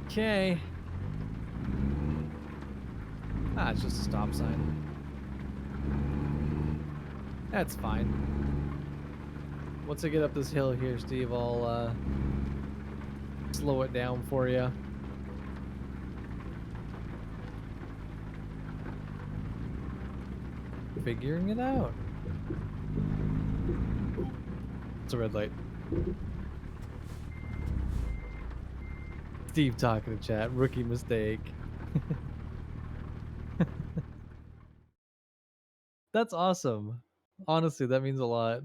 F: Okay. Ah, it's just a stop sign. That's fine. Once I get up this hill here, Steve, I'll slow it down for you. Figuring it out. It's a red light. Steve talking to chat. Rookie mistake. That's awesome. Honestly, that means a lot.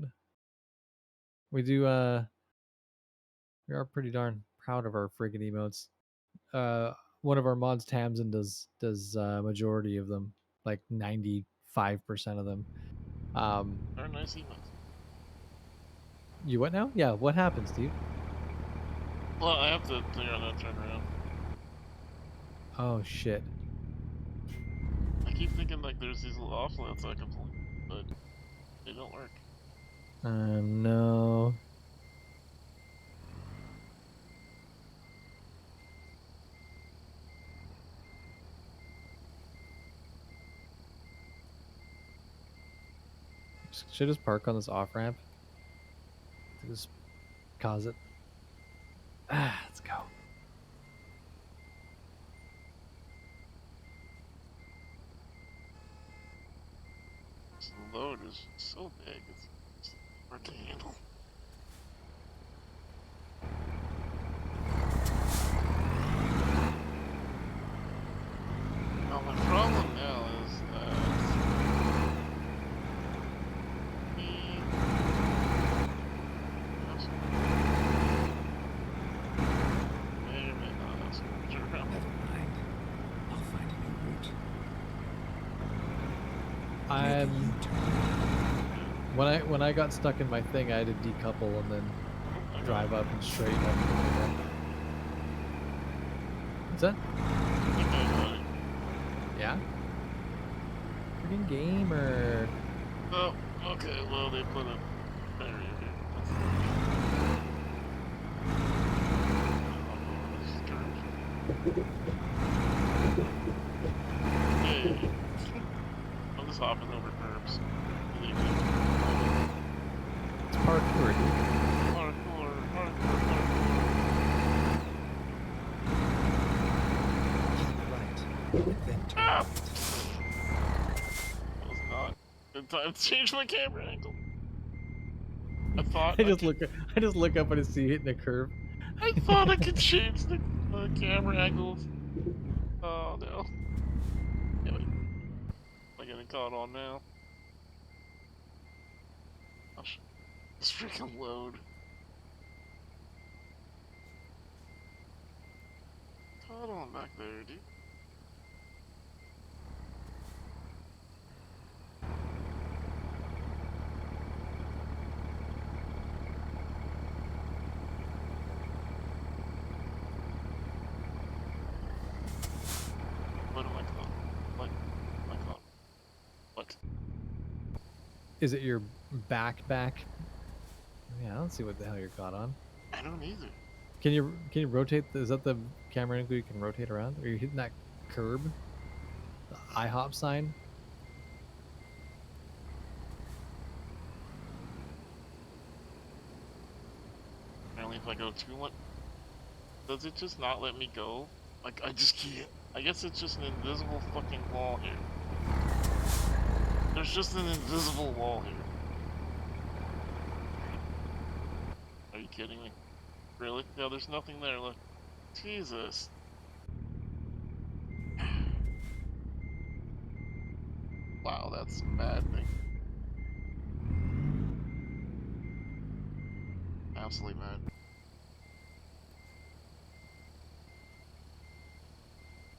F: We do we are pretty darn proud of our friggin' emotes. One of our mods, Tamsin, does majority of them, like 95% of them.
I: They're nice emotes.
F: You what now? Yeah, what happened, Steve?
I: Well, I have to figure out how to turn around.
F: Oh shit.
I: I keep thinking like there's these little off lamps I can pull, but they don't work.
F: No. Should I just park on this off ramp? Just cause it. Let's go.
I: This load is so big, it's hard to handle. Now my problem now is that
F: I'm when I got stuck in my thing, I had to decouple and then drive up and straight up. What's that? Yeah. Freaking gamer.
I: Oh, okay. Well, they put a barrier here. Hey. I'm just hopping over curbs.
F: It's parkour, dude.
I: Parkour.
L: Keep right. Then turn
I: Ah!
L: right.
I: That was not good time to change my camera angle. I thought
F: I just look up and I see you hitting a curve.
I: I thought I could change the camera angles. Oh no. Am I getting caught on now? Gosh. This freaking load. Caught on back there, dude. What am I caught? What? Am I caught? What?
F: Is it your back? Yeah, I don't see what the hell you're caught on.
I: I don't either.
F: Can you rotate? Is that the camera angle you can rotate around? Are you hitting that curb? The IHOP sign?
I: Apparently if I go too much... Does it just not let me go? Like, I just can't. I guess it's just an invisible fucking wall here. There's just an invisible wall here. Are you kidding me? Really? Yeah, there's nothing there, look. Jesus. Wow, that's maddening. Absolutely mad.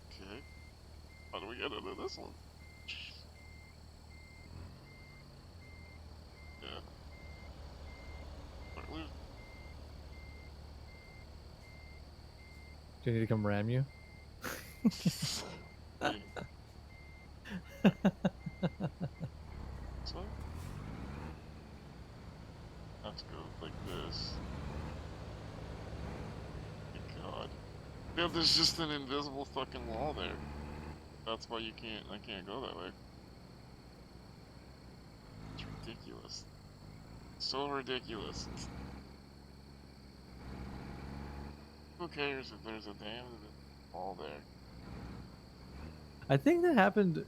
I: Okay. How do we get into this one? Yeah. Start losing.
F: Do you need to come ram you?
I: Hey. So? Let's go like this. Thank God. Yeah, there's just an invisible fucking wall there. That's why I can't go that way. It's ridiculous. So ridiculous. Who cares if there's a damn wall there?
F: I think that happened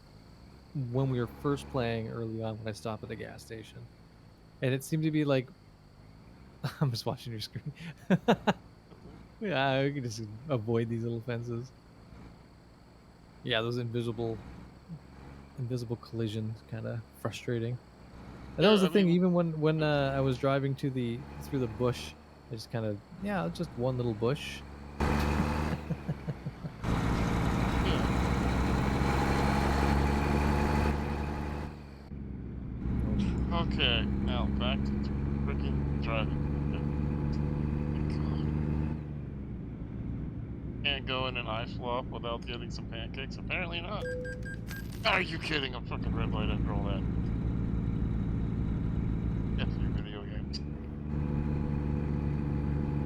F: when we were first playing early on when I stopped at the gas station. And it seemed to be like... I'm just watching your screen. Yeah, we can just avoid these little fences. Yeah, those invisible collisions, kind of frustrating. And that was the thing, even when I was driving through the bush, I just kind of, just one little bush.
I: Okay, now back to freaking driving. God. Can't go in an ice flop without getting some pancakes? Apparently not. Are you kidding? I'm fucking red light after all that. F your video games.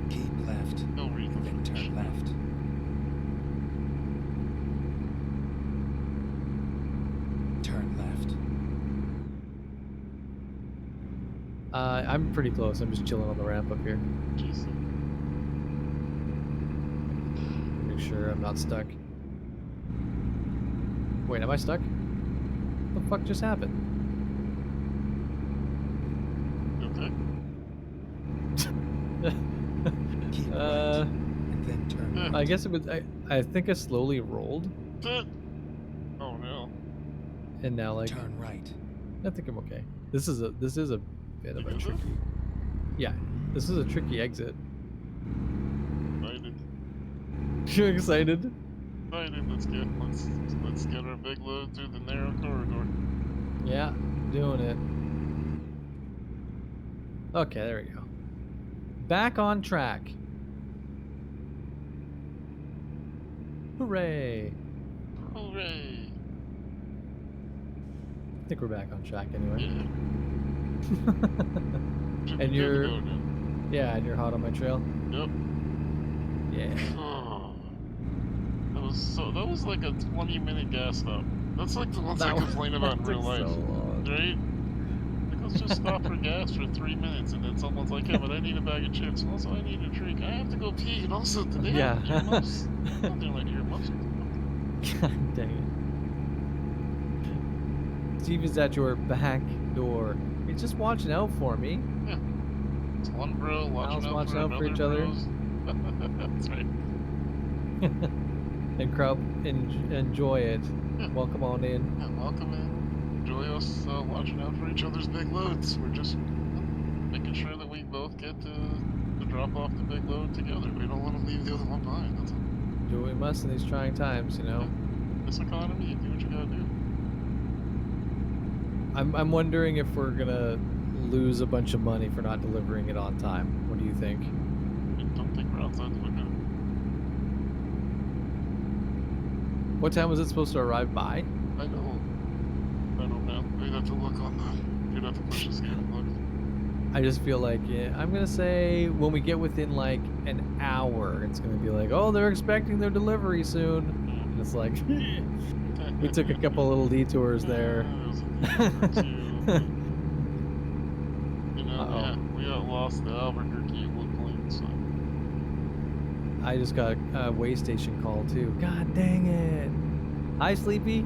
L: Keep left.
I: No reason.
L: Then turn left. Turn left.
F: I'm pretty close. I'm just chilling on the ramp up here.
I: Jesus.
F: Make sure I'm not stuck. Wait, am I stuck? What the fuck just happened?
I: Okay.
L: Keep right. And then turn left.
F: I guess it was. I think I slowly rolled.
I: Oh no.
F: And now like.
L: Turn right.
F: I think I'm okay. This is a bit of a tricky. Yeah, this is a tricky exit.
I: Excited.
F: You're excited?
I: Excited. Let's get our big load through the narrow corridor.
F: Yeah, doing it. Okay, there we go. Back on track. Hooray!
I: Hooray!
F: I think we're back on track anyway.
I: Yeah.
F: And you're, yeah, and you're hot on my trail.
I: Yep.
F: Yeah.
I: Oh. That was like a 20-minute gas stop. That's like the ones I complain about in real life, right? Like, let's just stop for gas for 3 minutes, and then someone's like, "Yeah, but I need a bag of chips. And also, I need a drink. I have to go pee, and also, do they have earmuffs? I'm doing like earmuffs.
F: God dang it. Steve is at your back door. He's just watching out for me.
I: Yeah. It's one bro watching out for
F: each other.
I: That's right.
F: And Krub, enjoy it.
I: Yeah.
F: Welcome on in.
I: Yeah, welcome in. Enjoy us watching out for each other's big loads. We're just making sure that we both get to drop off the big load together. We don't want to leave the other one behind. That's all.
F: Do what we must in these trying times, you know.
I: Yeah. This economy, you do what you gotta do.
F: I'm wondering if we're gonna lose a bunch of money for not delivering it on time. What do you think?
I: I don't think we're outside the window.
F: What time was it supposed to arrive by?
I: I don't know. We'd have to look on the. You'd have to push this game and look.
F: I just feel like, yeah, I'm gonna say when we get within like an hour, it's gonna be like, oh, they're expecting their delivery soon. And it's like, we took a couple little detours there.
I: You know, we got lost to Albuquerque at one point, so.
F: I just got a way station call too. God dang it! Hi, Sleepy.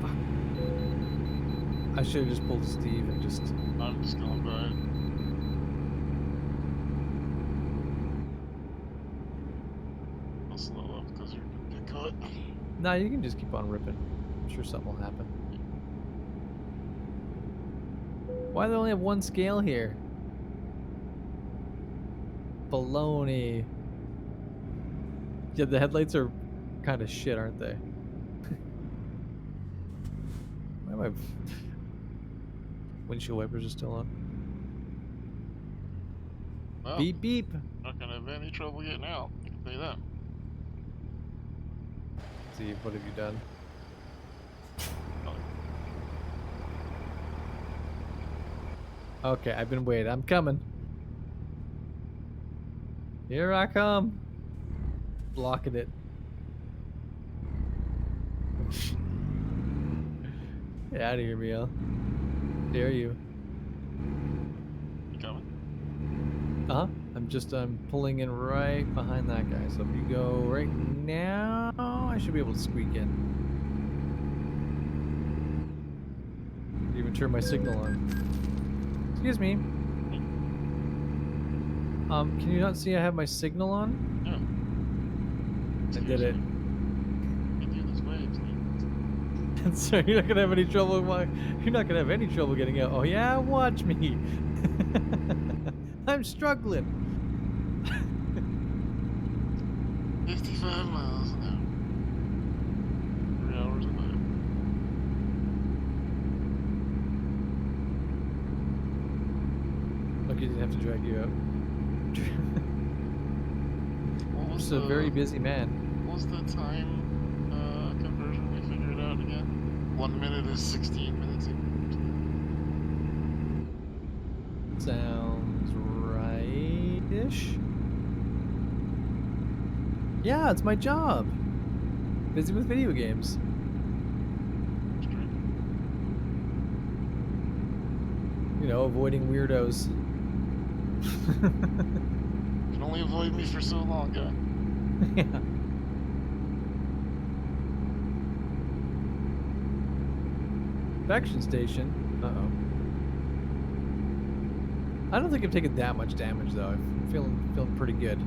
F: Fuck. I should have just pulled Steve and just.
I: I'm just going by it. I'll slow up because you're gonna get caught.
F: Nah, you can just keep on ripping. I'm sure something will happen. Why do they only have one scale here? Baloney. Yeah, the headlights are kind of shit, aren't they? Why am I... Windshield wipers are still on.
I: Well,
F: beep beep.
I: Not gonna have any trouble getting out. I can tell you that.
F: Steve, what have you done? Okay, I've been waiting. I'm coming. Here I come. Blocking it. Get out of here, Miel. Dare you.
I: You coming?
F: Uh-huh. I'm pulling in right behind that guy. So if you go right now, I should be able to squeak in. Even turn my signal on. Excuse me. Can you not see I have my signal on?
I: Yeah.
F: I did it.
I: You do this way, please.
F: So you're not gonna have any trouble. You're not gonna have any trouble getting out. Oh yeah, watch me. I'm struggling.
I: 55 miles an hour. 3 hours away.
F: Lucky didn't have to drag you out.
I: What was
F: Just a very busy man.
I: What was the time conversion we figured out again? 1 minute is 16 minutes.
F: Sounds right-ish. Yeah, it's my job. Busy with video games. You know, avoiding weirdos.
I: You can only avoid me for so long, guy.
F: Yeah. Infection station. Uh-oh. I don't think I've taken that much damage though. I'm feeling pretty good.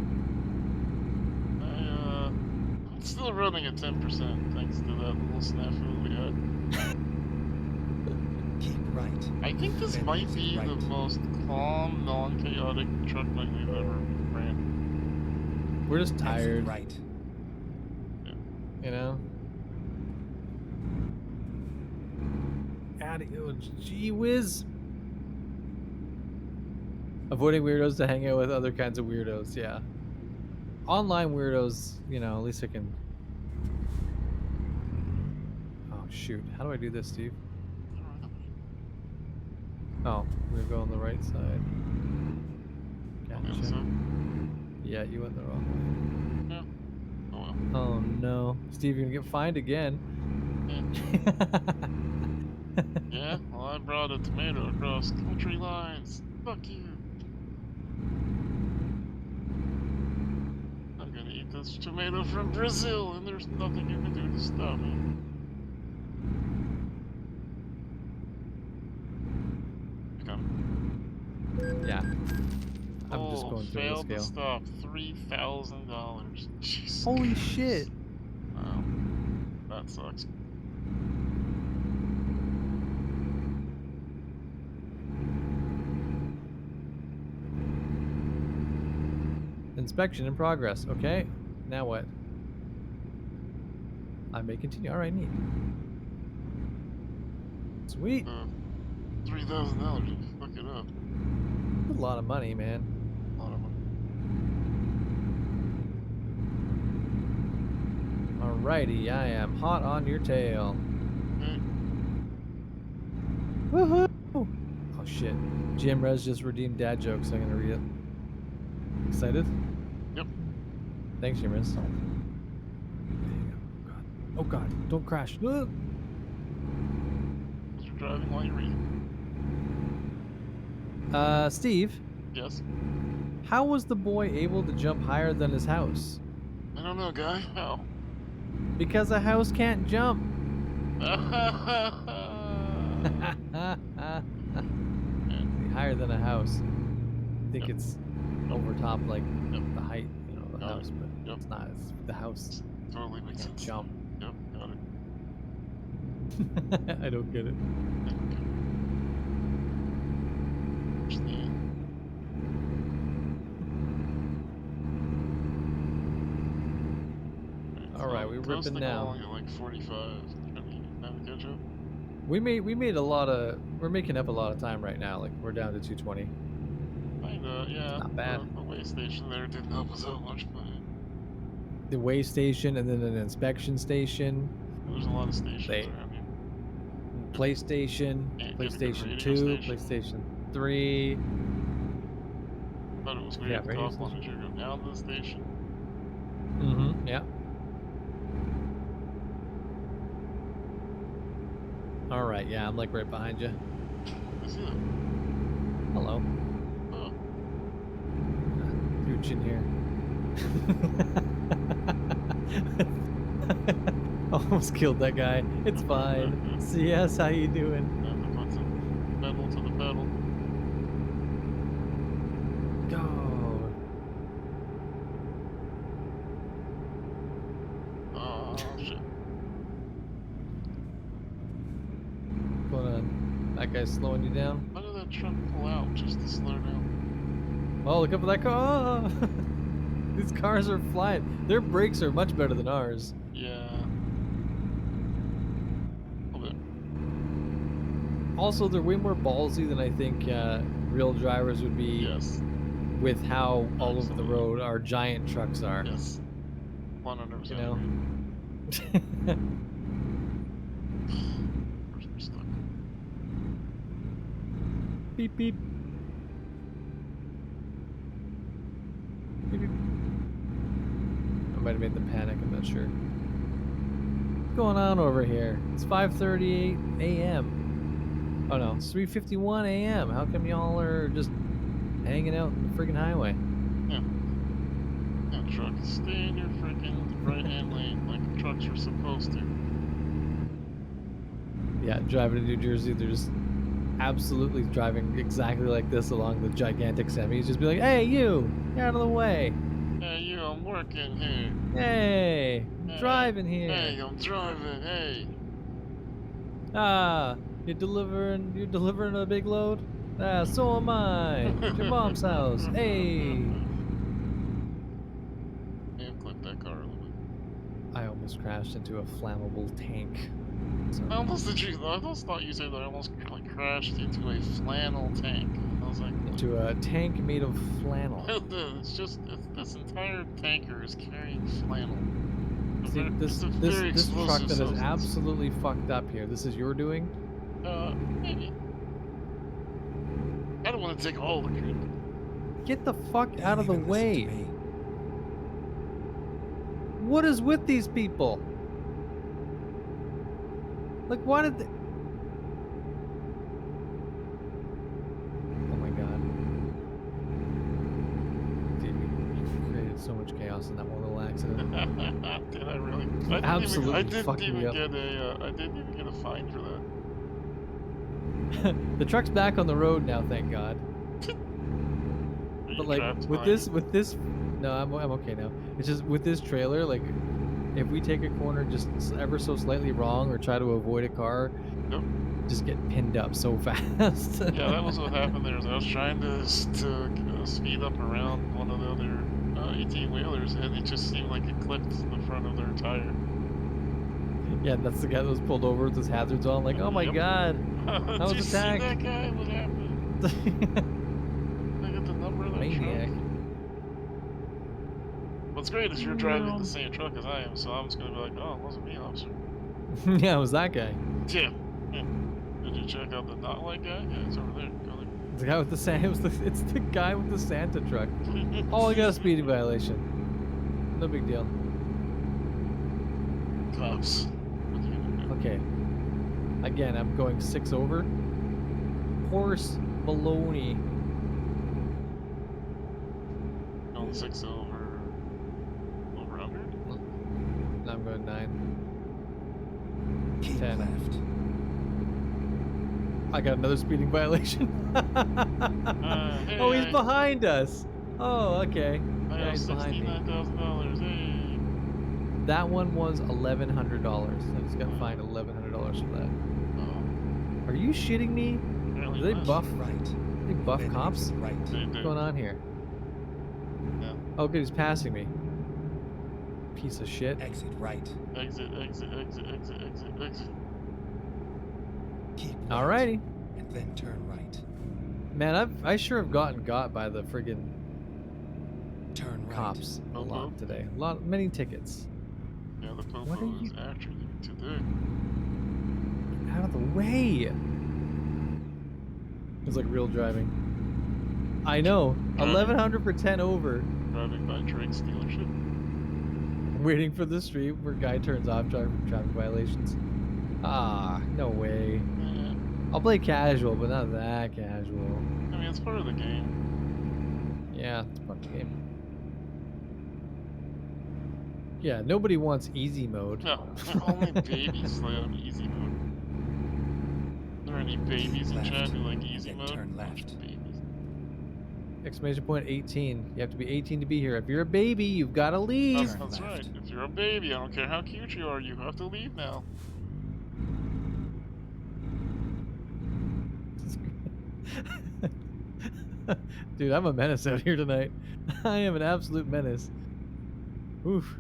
I: I'm still running at 10% thanks to that little snafu we had.
L: Keep right.
I: I think this might be the most calm, non-chaotic truck night we've ever ran.
F: We're just tired.
L: Right.
I: Yeah.
F: You know? out of here. Gee whiz. Avoiding weirdos to hang out with other kinds of weirdos, yeah. Online weirdos, you know, at least I can... Oh, shoot. How do I do this, Steve? Oh, we're going on the right side. Gotcha. Yeah, you went the wrong way.
I: Yeah. Oh, well.
F: Oh, no. Steve, you're gonna get fined again.
I: Yeah, well, I brought a tomato across country lines. Fuck you. I'm gonna eat this tomato from Brazil, and there's nothing you can do to stop me.
F: Yeah. I'm just going through the
I: failed to
F: scale.
I: stop. $3,000. Jesus
F: Holy
I: Christ.
F: shit.
I: Wow. That sucks.
F: Inspection in progress. Okay. Now what? I may continue. Alright, neat. Sweet.
I: $3,000 if you fuck it up.
F: A lot of money, man.
I: A lot of money.
F: Alrighty, I am hot on your tail.
I: Okay.
F: Woohoo! Oh shit. Jim Rez just redeemed dad jokes, so I'm gonna read it. Excited?
I: Yep.
F: Thanks, Jim Rez. There you go. Oh god. Don't crash.
I: You're driving while you're reading.
F: Steve?
I: Yes?
F: How was the boy able to jump higher than his house?
I: I don't know, guy. How?
F: Because a house can't jump. Higher than a house. I think it's over top, like the height, you know, the house, but it's not. It's the house.
I: Totally makes sense.
F: Jump.
I: Yep, got it.
F: I don't get it. Alright, we're ripping now.
I: Along at like 45. Trying to catch up.
F: We made a lot of. We're making up a lot of time right now. Like we're down to 220.
I: Kinda, yeah.
F: Not bad.
I: The way station there didn't help us out much, but
F: The way station and then an inspection station.
I: there's a lot of stations around here.
F: PlayStation,
I: And
F: PlayStation
I: radio
F: 2,
I: station.
F: PlayStation 3.
I: I thought it was weird
F: Yeah,
I: the
F: radio
I: top one as you go down the station.
F: Mm-hmm. Yeah. All right. Yeah, I'm like right behind you.
I: I see that.
F: Hello.
I: Oh.
F: Gooch in here. Almost killed that guy. It's fine. CS, how you doing?
I: Have to put some metal to the pedal.
F: Go.
I: Oh, shit.
F: What's going on? That guy's slowing you down?
I: How did that truck pull out just to slow down?
F: Oh, look up at that car. Oh! These cars are flying. Their brakes are much better than ours.
I: Yeah. A bit.
F: Also, they're way more ballsy than I think real drivers would be.
I: Yes.
F: With how all over the road our giant trucks are.
I: Yes. 100%.
F: You know?
I: Where's my stuck?
F: Beep beep. Beep beep. I might have made them panic, I'm not sure. What's going on over here? It's 5:38 a.m. Oh no, it's 3:51 a.m. How come y'all are just hanging out in the freaking highway?
I: Yeah. That truck is stay in your freaking right-hand lane like trucks are supposed to.
F: Yeah, driving to New Jersey, they're just absolutely driving exactly like this along the gigantic semis. Just be like, hey, you, get out of the way.
I: Hey, you, I'm working here.
F: Hey, I'm driving here.
I: Hey, I'm driving. Hey.
F: Ah, you're delivering a big load? Ah, so am I. At your mom's house. Hey.
I: Yeah, clip that car a little bit.
F: I almost crashed into a flammable tank. So,
I: I almost thought you said that I almost like crashed into a flannel tank. I was like,
F: into a tank made of flannel.
I: this entire tanker is carrying flannel.
F: See,
I: It's a
F: this
I: very
F: truck
I: explosive
F: that is
I: substance.
F: absolutely fucked up here. This is your doing?
I: Maybe. I don't want to take all the credit.
F: Get the fuck out of the
L: Even listen to
F: way.
L: me.
F: What is with these people? Like, why did they... Oh my god. Dude, you created so much chaos in that one little accident.
I: Did I really?
F: Absolutely
I: I didn't
F: fucking me up.
I: I didn't even get a fine for that.
F: The truck's back on the road now, thank God. But like with this, no, I'm okay now. It's just with this trailer, like if we take a corner just ever so slightly wrong or try to avoid a car, just get pinned up so fast.
I: Yeah, that was what happened there. I was trying to speed up around one of the other 18 wheelers, and it just seemed like it clipped the front of their tire.
F: Yeah, that's the guy that was pulled over with his hazards on. Like, oh my god, I was
I: Did you see
F: attacked.
I: that guy? What happened? I got the number of that
F: Maniac.
I: truck. What's great is you're driving the same truck as I am, so I'm just gonna be like, oh, it wasn't me, officer.
F: Yeah, it was that guy.
I: Yeah. Did you check out the not white guy? Yeah, it's over there. Go there.
F: The guy with the Santa. It's the guy with the Santa truck. Oh, I got a speeding violation. No big deal.
I: Cops. What are you gonna do?
F: Okay. Again, I'm going 6 over. Horse baloney.
I: Going 6 over 100?
F: Now I'm going 9.
L: Keep
F: 10.
L: left.
F: I got another speeding violation.
I: Hey,
F: Oh, he's behind us. Oh, okay.
I: I
F: Yeah,
I: have
F: he's behind me.
I: $69,000. Hey.
F: That one was $1,100. I just got fined $1,100 for that.
I: Oh,
F: Are you shitting me?
I: apparently
F: Do they
I: not.
F: buff?
L: Right.
F: They buff
L: Then
F: cops?
L: exit right.
I: They
F: What's
I: do.
F: going on here?
I: Yeah.
F: Oh, good. He's passing me. Piece of shit.
L: Exit right.
I: Exit.
L: Keep left.
F: Alrighty.
L: And then turn right.
F: Man, I sure have gotten got by the friggin'
L: Turn right.
F: cops a
I: Popo?
F: lot today. Many tickets.
I: Yeah, the
F: What
I: Popo
F: are
I: is
F: you-
I: after you today.
F: Out of the way. It's like real driving. I know.
I: Driving.
F: 1,100 for 10 over.
I: Driving by Drake's dealership.
F: Waiting for the street where guy turns off driving for traffic violations. Ah, no way.
I: Yeah.
F: I'll play casual, but not that casual.
I: I mean, it's part of the game.
F: Yeah, it's part of the game. Yeah, nobody wants easy mode.
I: No, only babies play on easy mode. Are there any babies in
L: Left.
I: chat who like easy
L: Then
I: mode?
L: turn left.
I: Babies.
F: Exclamation point 18. You have to be 18 to be here. If you're a baby, you've got to leave.
L: Turn
I: That's
L: left.
I: right. If you're a baby, I don't care how cute you are, you have to leave now.
F: Dude, I'm a menace out here tonight. I am an absolute menace. Oof.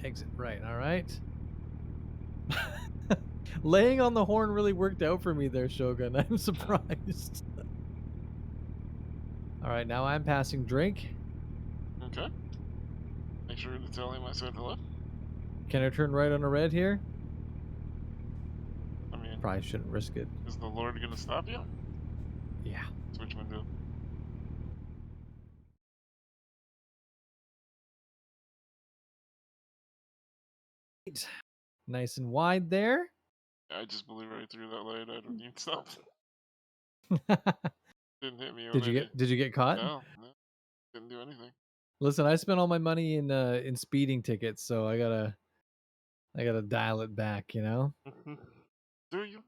F: Exit right, alright. Laying on the horn really worked out for me there, Shogun. I'm surprised. Alright, now I'm passing Drake.
I: Okay. Make sure to tell him I said hello.
F: Can I turn right on a red here?
I: I mean,
F: Probably shouldn't risk it.
I: is the Lord gonna stop you?
F: Yeah.
I: Switch window.
F: Nice and wide there.
I: I just blew right through that light. I don't need stop. Didn't hit me.
F: Did you get caught?
I: No, didn't do anything.
F: Listen, I spent all my money in speeding tickets, so I gotta dial it back, you know?
I: Do you?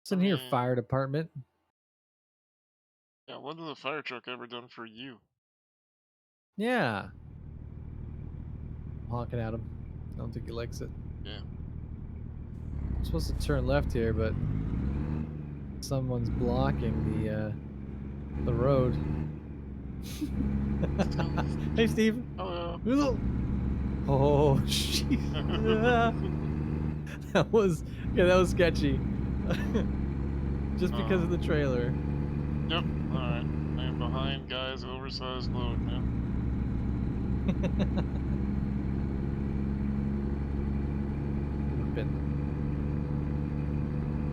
F: Listen here, fire department.
I: Yeah, what has the fire truck ever done for you?
F: Yeah. Honking at him. I don't think he likes it.
I: Yeah.
F: I'm supposed to turn left here, but someone's blocking the road. Hey, Steve.
I: Hello.
F: Oh, shit. That was sketchy. Just because of the trailer.
I: Yep. Alright. I am behind guys oversized load now.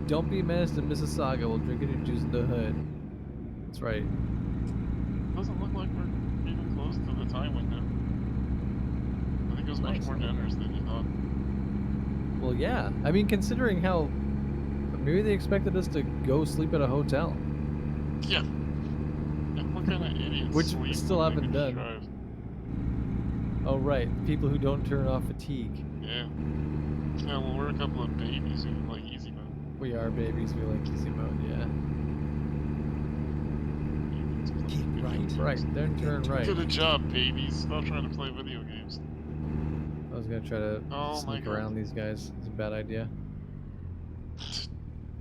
F: Don't be menaced in Mississauga while drinking your juice in the hood. That's right.
I: Doesn't look like we're even close to the time window. I think it was much more generous than you thought.
F: Well, yeah. I mean, considering how maybe they expected us to go sleep at a hotel.
I: Yeah. What kind of idiots
F: Which
I: sleep
F: we still
I: when they
F: haven't
I: could
F: done.
I: drive?
F: Oh, right. People who don't turn off fatigue.
I: Yeah. Yeah, well, we're a couple of babies who like easy mode.
F: We are babies. We like easy mode, yeah.
L: Keep right.
F: Right. Then turn right.
I: Good job, babies. Stop trying to play video games.
F: I was gonna try to
I: Oh my
F: sneak
I: God.
F: around these guys. It's a bad idea.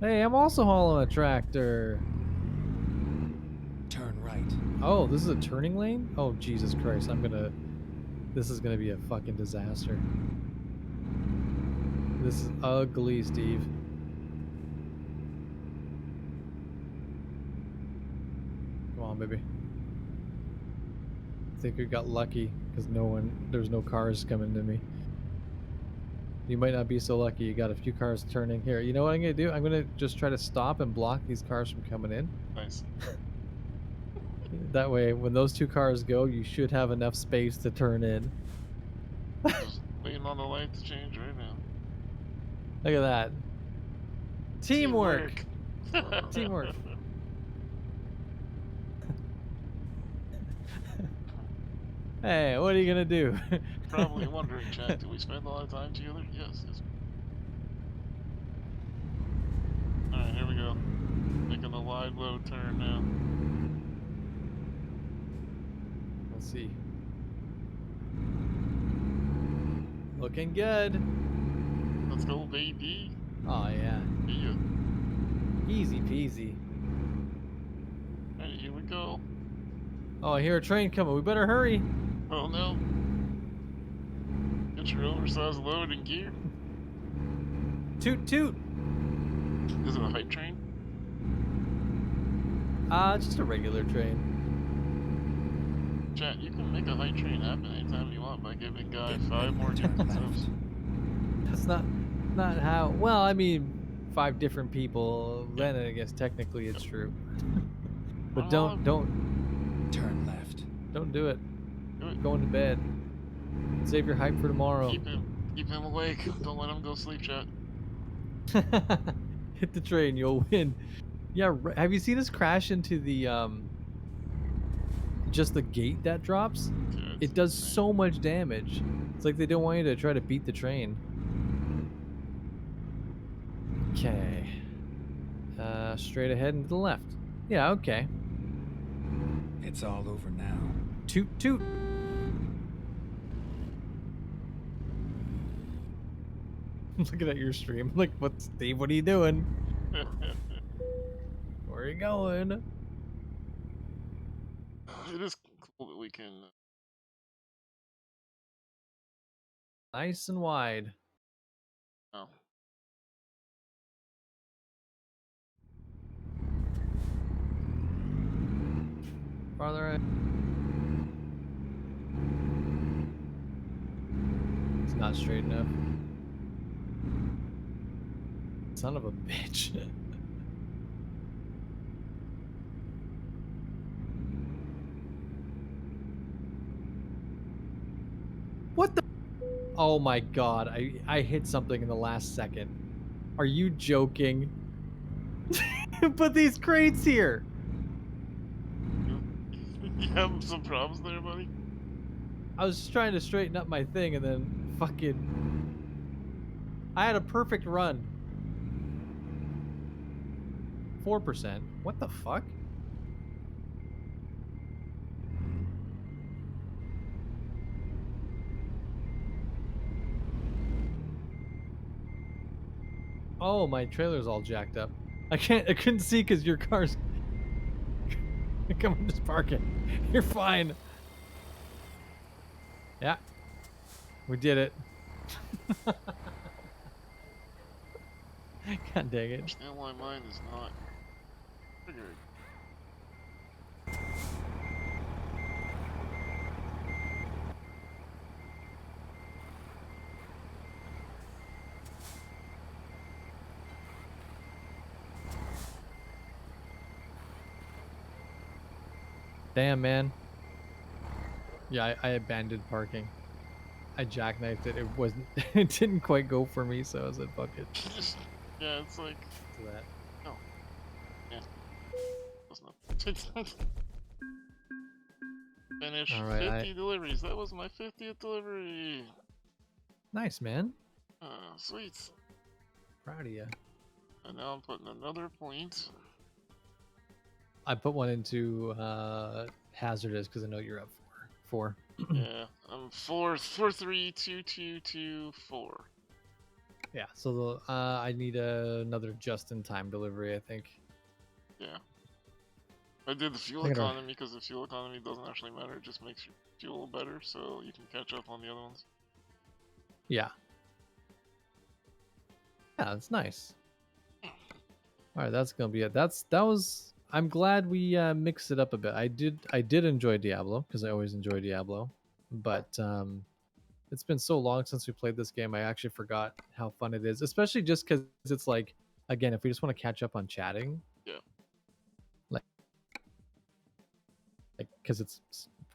F: Hey, I'm also hauling a tractor.
L: Turn right.
F: Oh, this is a turning lane? Oh, Jesus Christ. This is gonna be a fucking disaster. This is ugly, Steve. Come on, baby. I think we got lucky because there's no cars coming to me. You might not be so lucky. You got a few cars turning here. You know what I'm gonna do? I'm gonna just try to stop and block these cars from coming in.
I: Nice.
F: That way, when those two cars go, you should have enough space to turn in.
I: Just waiting on the light to change right now.
F: Look at that. Teamwork.
I: Teamwork.
F: Teamwork. Hey, what are you gonna do?
I: Probably wondering, chat, do we spend a lot of time together? Yes. Alright, here we go. Making a wide load turn now.
F: Let's see. Looking good.
I: Let's go, baby.
F: Oh, yeah.
I: Yeah.
F: Easy peasy.
I: Alright, here we go.
F: Oh, I hear a train coming. We better hurry.
I: Oh no. Get your oversized load in gear.
F: Toot toot.
I: Is it a hype train?
F: Just a regular train.
I: Chat, you can make a hype train happen anytime you want by giving Guy 5 more subs.
F: That's not how. Well, I mean, 5 different people. Then I guess technically it's true. But don't
L: turn left.
F: Don't do it. Going to bed. Save your hype for tomorrow.
I: Keep him awake. Don't let him go sleep, chat.
F: Hit the train, you'll win. Yeah, have you seen us crash into the just the gate that drops?
I: Dude,
F: it does so much damage. It's like they don't want you to try to beat the train. Okay. Straight ahead and to the left. Yeah, okay.
L: It's all over now.
F: Toot toot. I'm looking at your stream. Like, what, Steve? What are you doing? Where are you going?
I: It is cool that we can.
F: Nice and wide.
I: Oh.
F: Farther in. It's not straight enough. Son of a bitch. What the? Oh my god, I hit something in the last second. Are you joking? Put these crates here.
I: You have some problems there, buddy?
F: I was just trying to straighten up my thing and then fucking... I had a perfect run. 4%. What the fuck? Oh, my trailer's all jacked up. I couldn't see because your car's... Come on, just park it. You're fine. Yeah. We did it. God dang it.
I: Understand why mine is not triggered.
F: Damn, man. Yeah, I abandoned parking. I jackknifed it. It wasn't. It didn't quite go for me, so I said, "Fuck it."
I: Yeah, it's like
F: To that.
I: no. Yeah. That's not. Finish
F: All right,
I: 50 deliveries. That was my 50th delivery.
F: Nice, man.
I: Sweet.
F: Proud of you.
I: And now I'm putting another point.
F: I put one into hazardous because I know you're up four.
I: Yeah, I'm 4-3-2-2-2-4.
F: Yeah, so I need another just-in-time delivery, I think.
I: Yeah. I did the fuel economy because the fuel economy doesn't actually matter. It just makes your fuel better, so you can catch up on the other ones.
F: Yeah. Yeah, that's nice. All right, that's gonna be it. That was. I'm glad we mixed it up a bit. I did enjoy Diablo because I always enjoy Diablo, but it's been so long since we played this game. I actually forgot how fun it is, especially just because it's like, again, if we just want to catch up on chatting.
I: Yeah.
F: Like because it's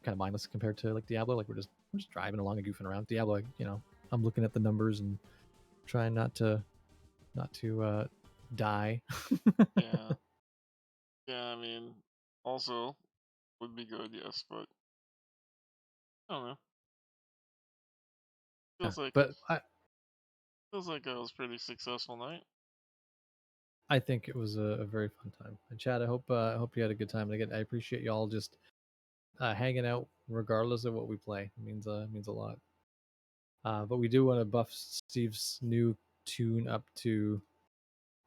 F: kind of mindless compared to like Diablo. Like we're just driving along and goofing around. Diablo, like, I'm looking at the numbers and trying not to die.
I: Yeah. Yeah, I mean, also would be good, yes, but I don't know. Feels like
F: but
I: feels like it was a pretty successful night.
F: I think it was a very fun time. And Chad, I hope you had a good time. And again, I appreciate y'all just hanging out regardless of what we play. It means a lot. But we do want to buff Steve's new tune up to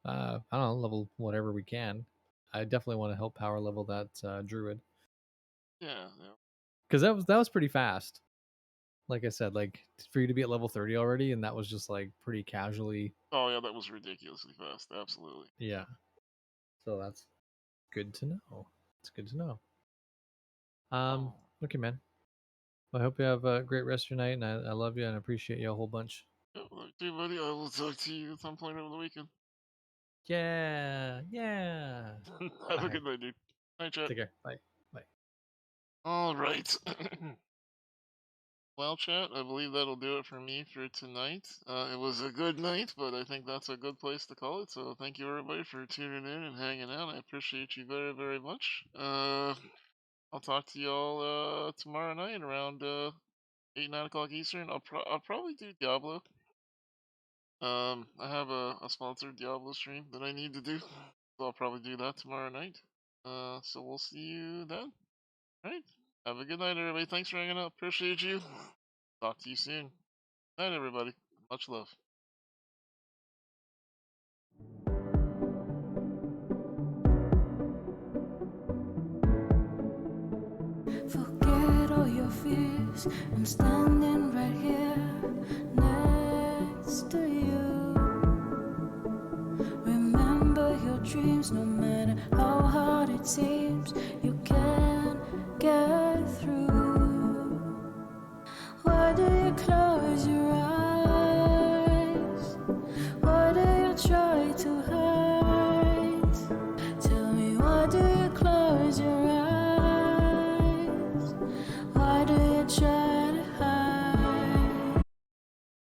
F: I don't know, level whatever we can. I definitely want to help power level that druid.
I: Yeah.
F: Because that was pretty fast. Like I said, like for you to be at level 30 already, and that was just like pretty casually.
I: Oh yeah, that was ridiculously fast. Absolutely.
F: Yeah. So that's good to know. It's good to know. Okay, man. Well, I hope you have a great rest of your night, and I love you and appreciate you a whole bunch.
I: Yeah, well, dude, buddy, I will talk to you at some point over the weekend.
F: Yeah.
I: Have a good night, dude. Night, chat.
F: Take care. Bye.
I: All right. Well, chat, I believe that'll do it for me for tonight. It was a good night, but I think that's a good place to call it. So thank you, everybody, for tuning in and hanging out. I appreciate you very, very much. I'll talk to y'all tomorrow night around 8, 9 o'clock Eastern. I'll probably do Diablo. I have a sponsored Diablo stream that I need to do, so I'll probably do that tomorrow night. So we'll see you then. All right. Have a good night, everybody. Thanks for hanging out. Appreciate you. Talk to you soon. Night, everybody. Much love.
A: Forget all your fears. I'm standing right here next to you. Remember your dreams, no matter how hard it seems, you can get through. Why do you close your eyes? Why do you try to hide? Tell me, why do you close your eyes? Why do you try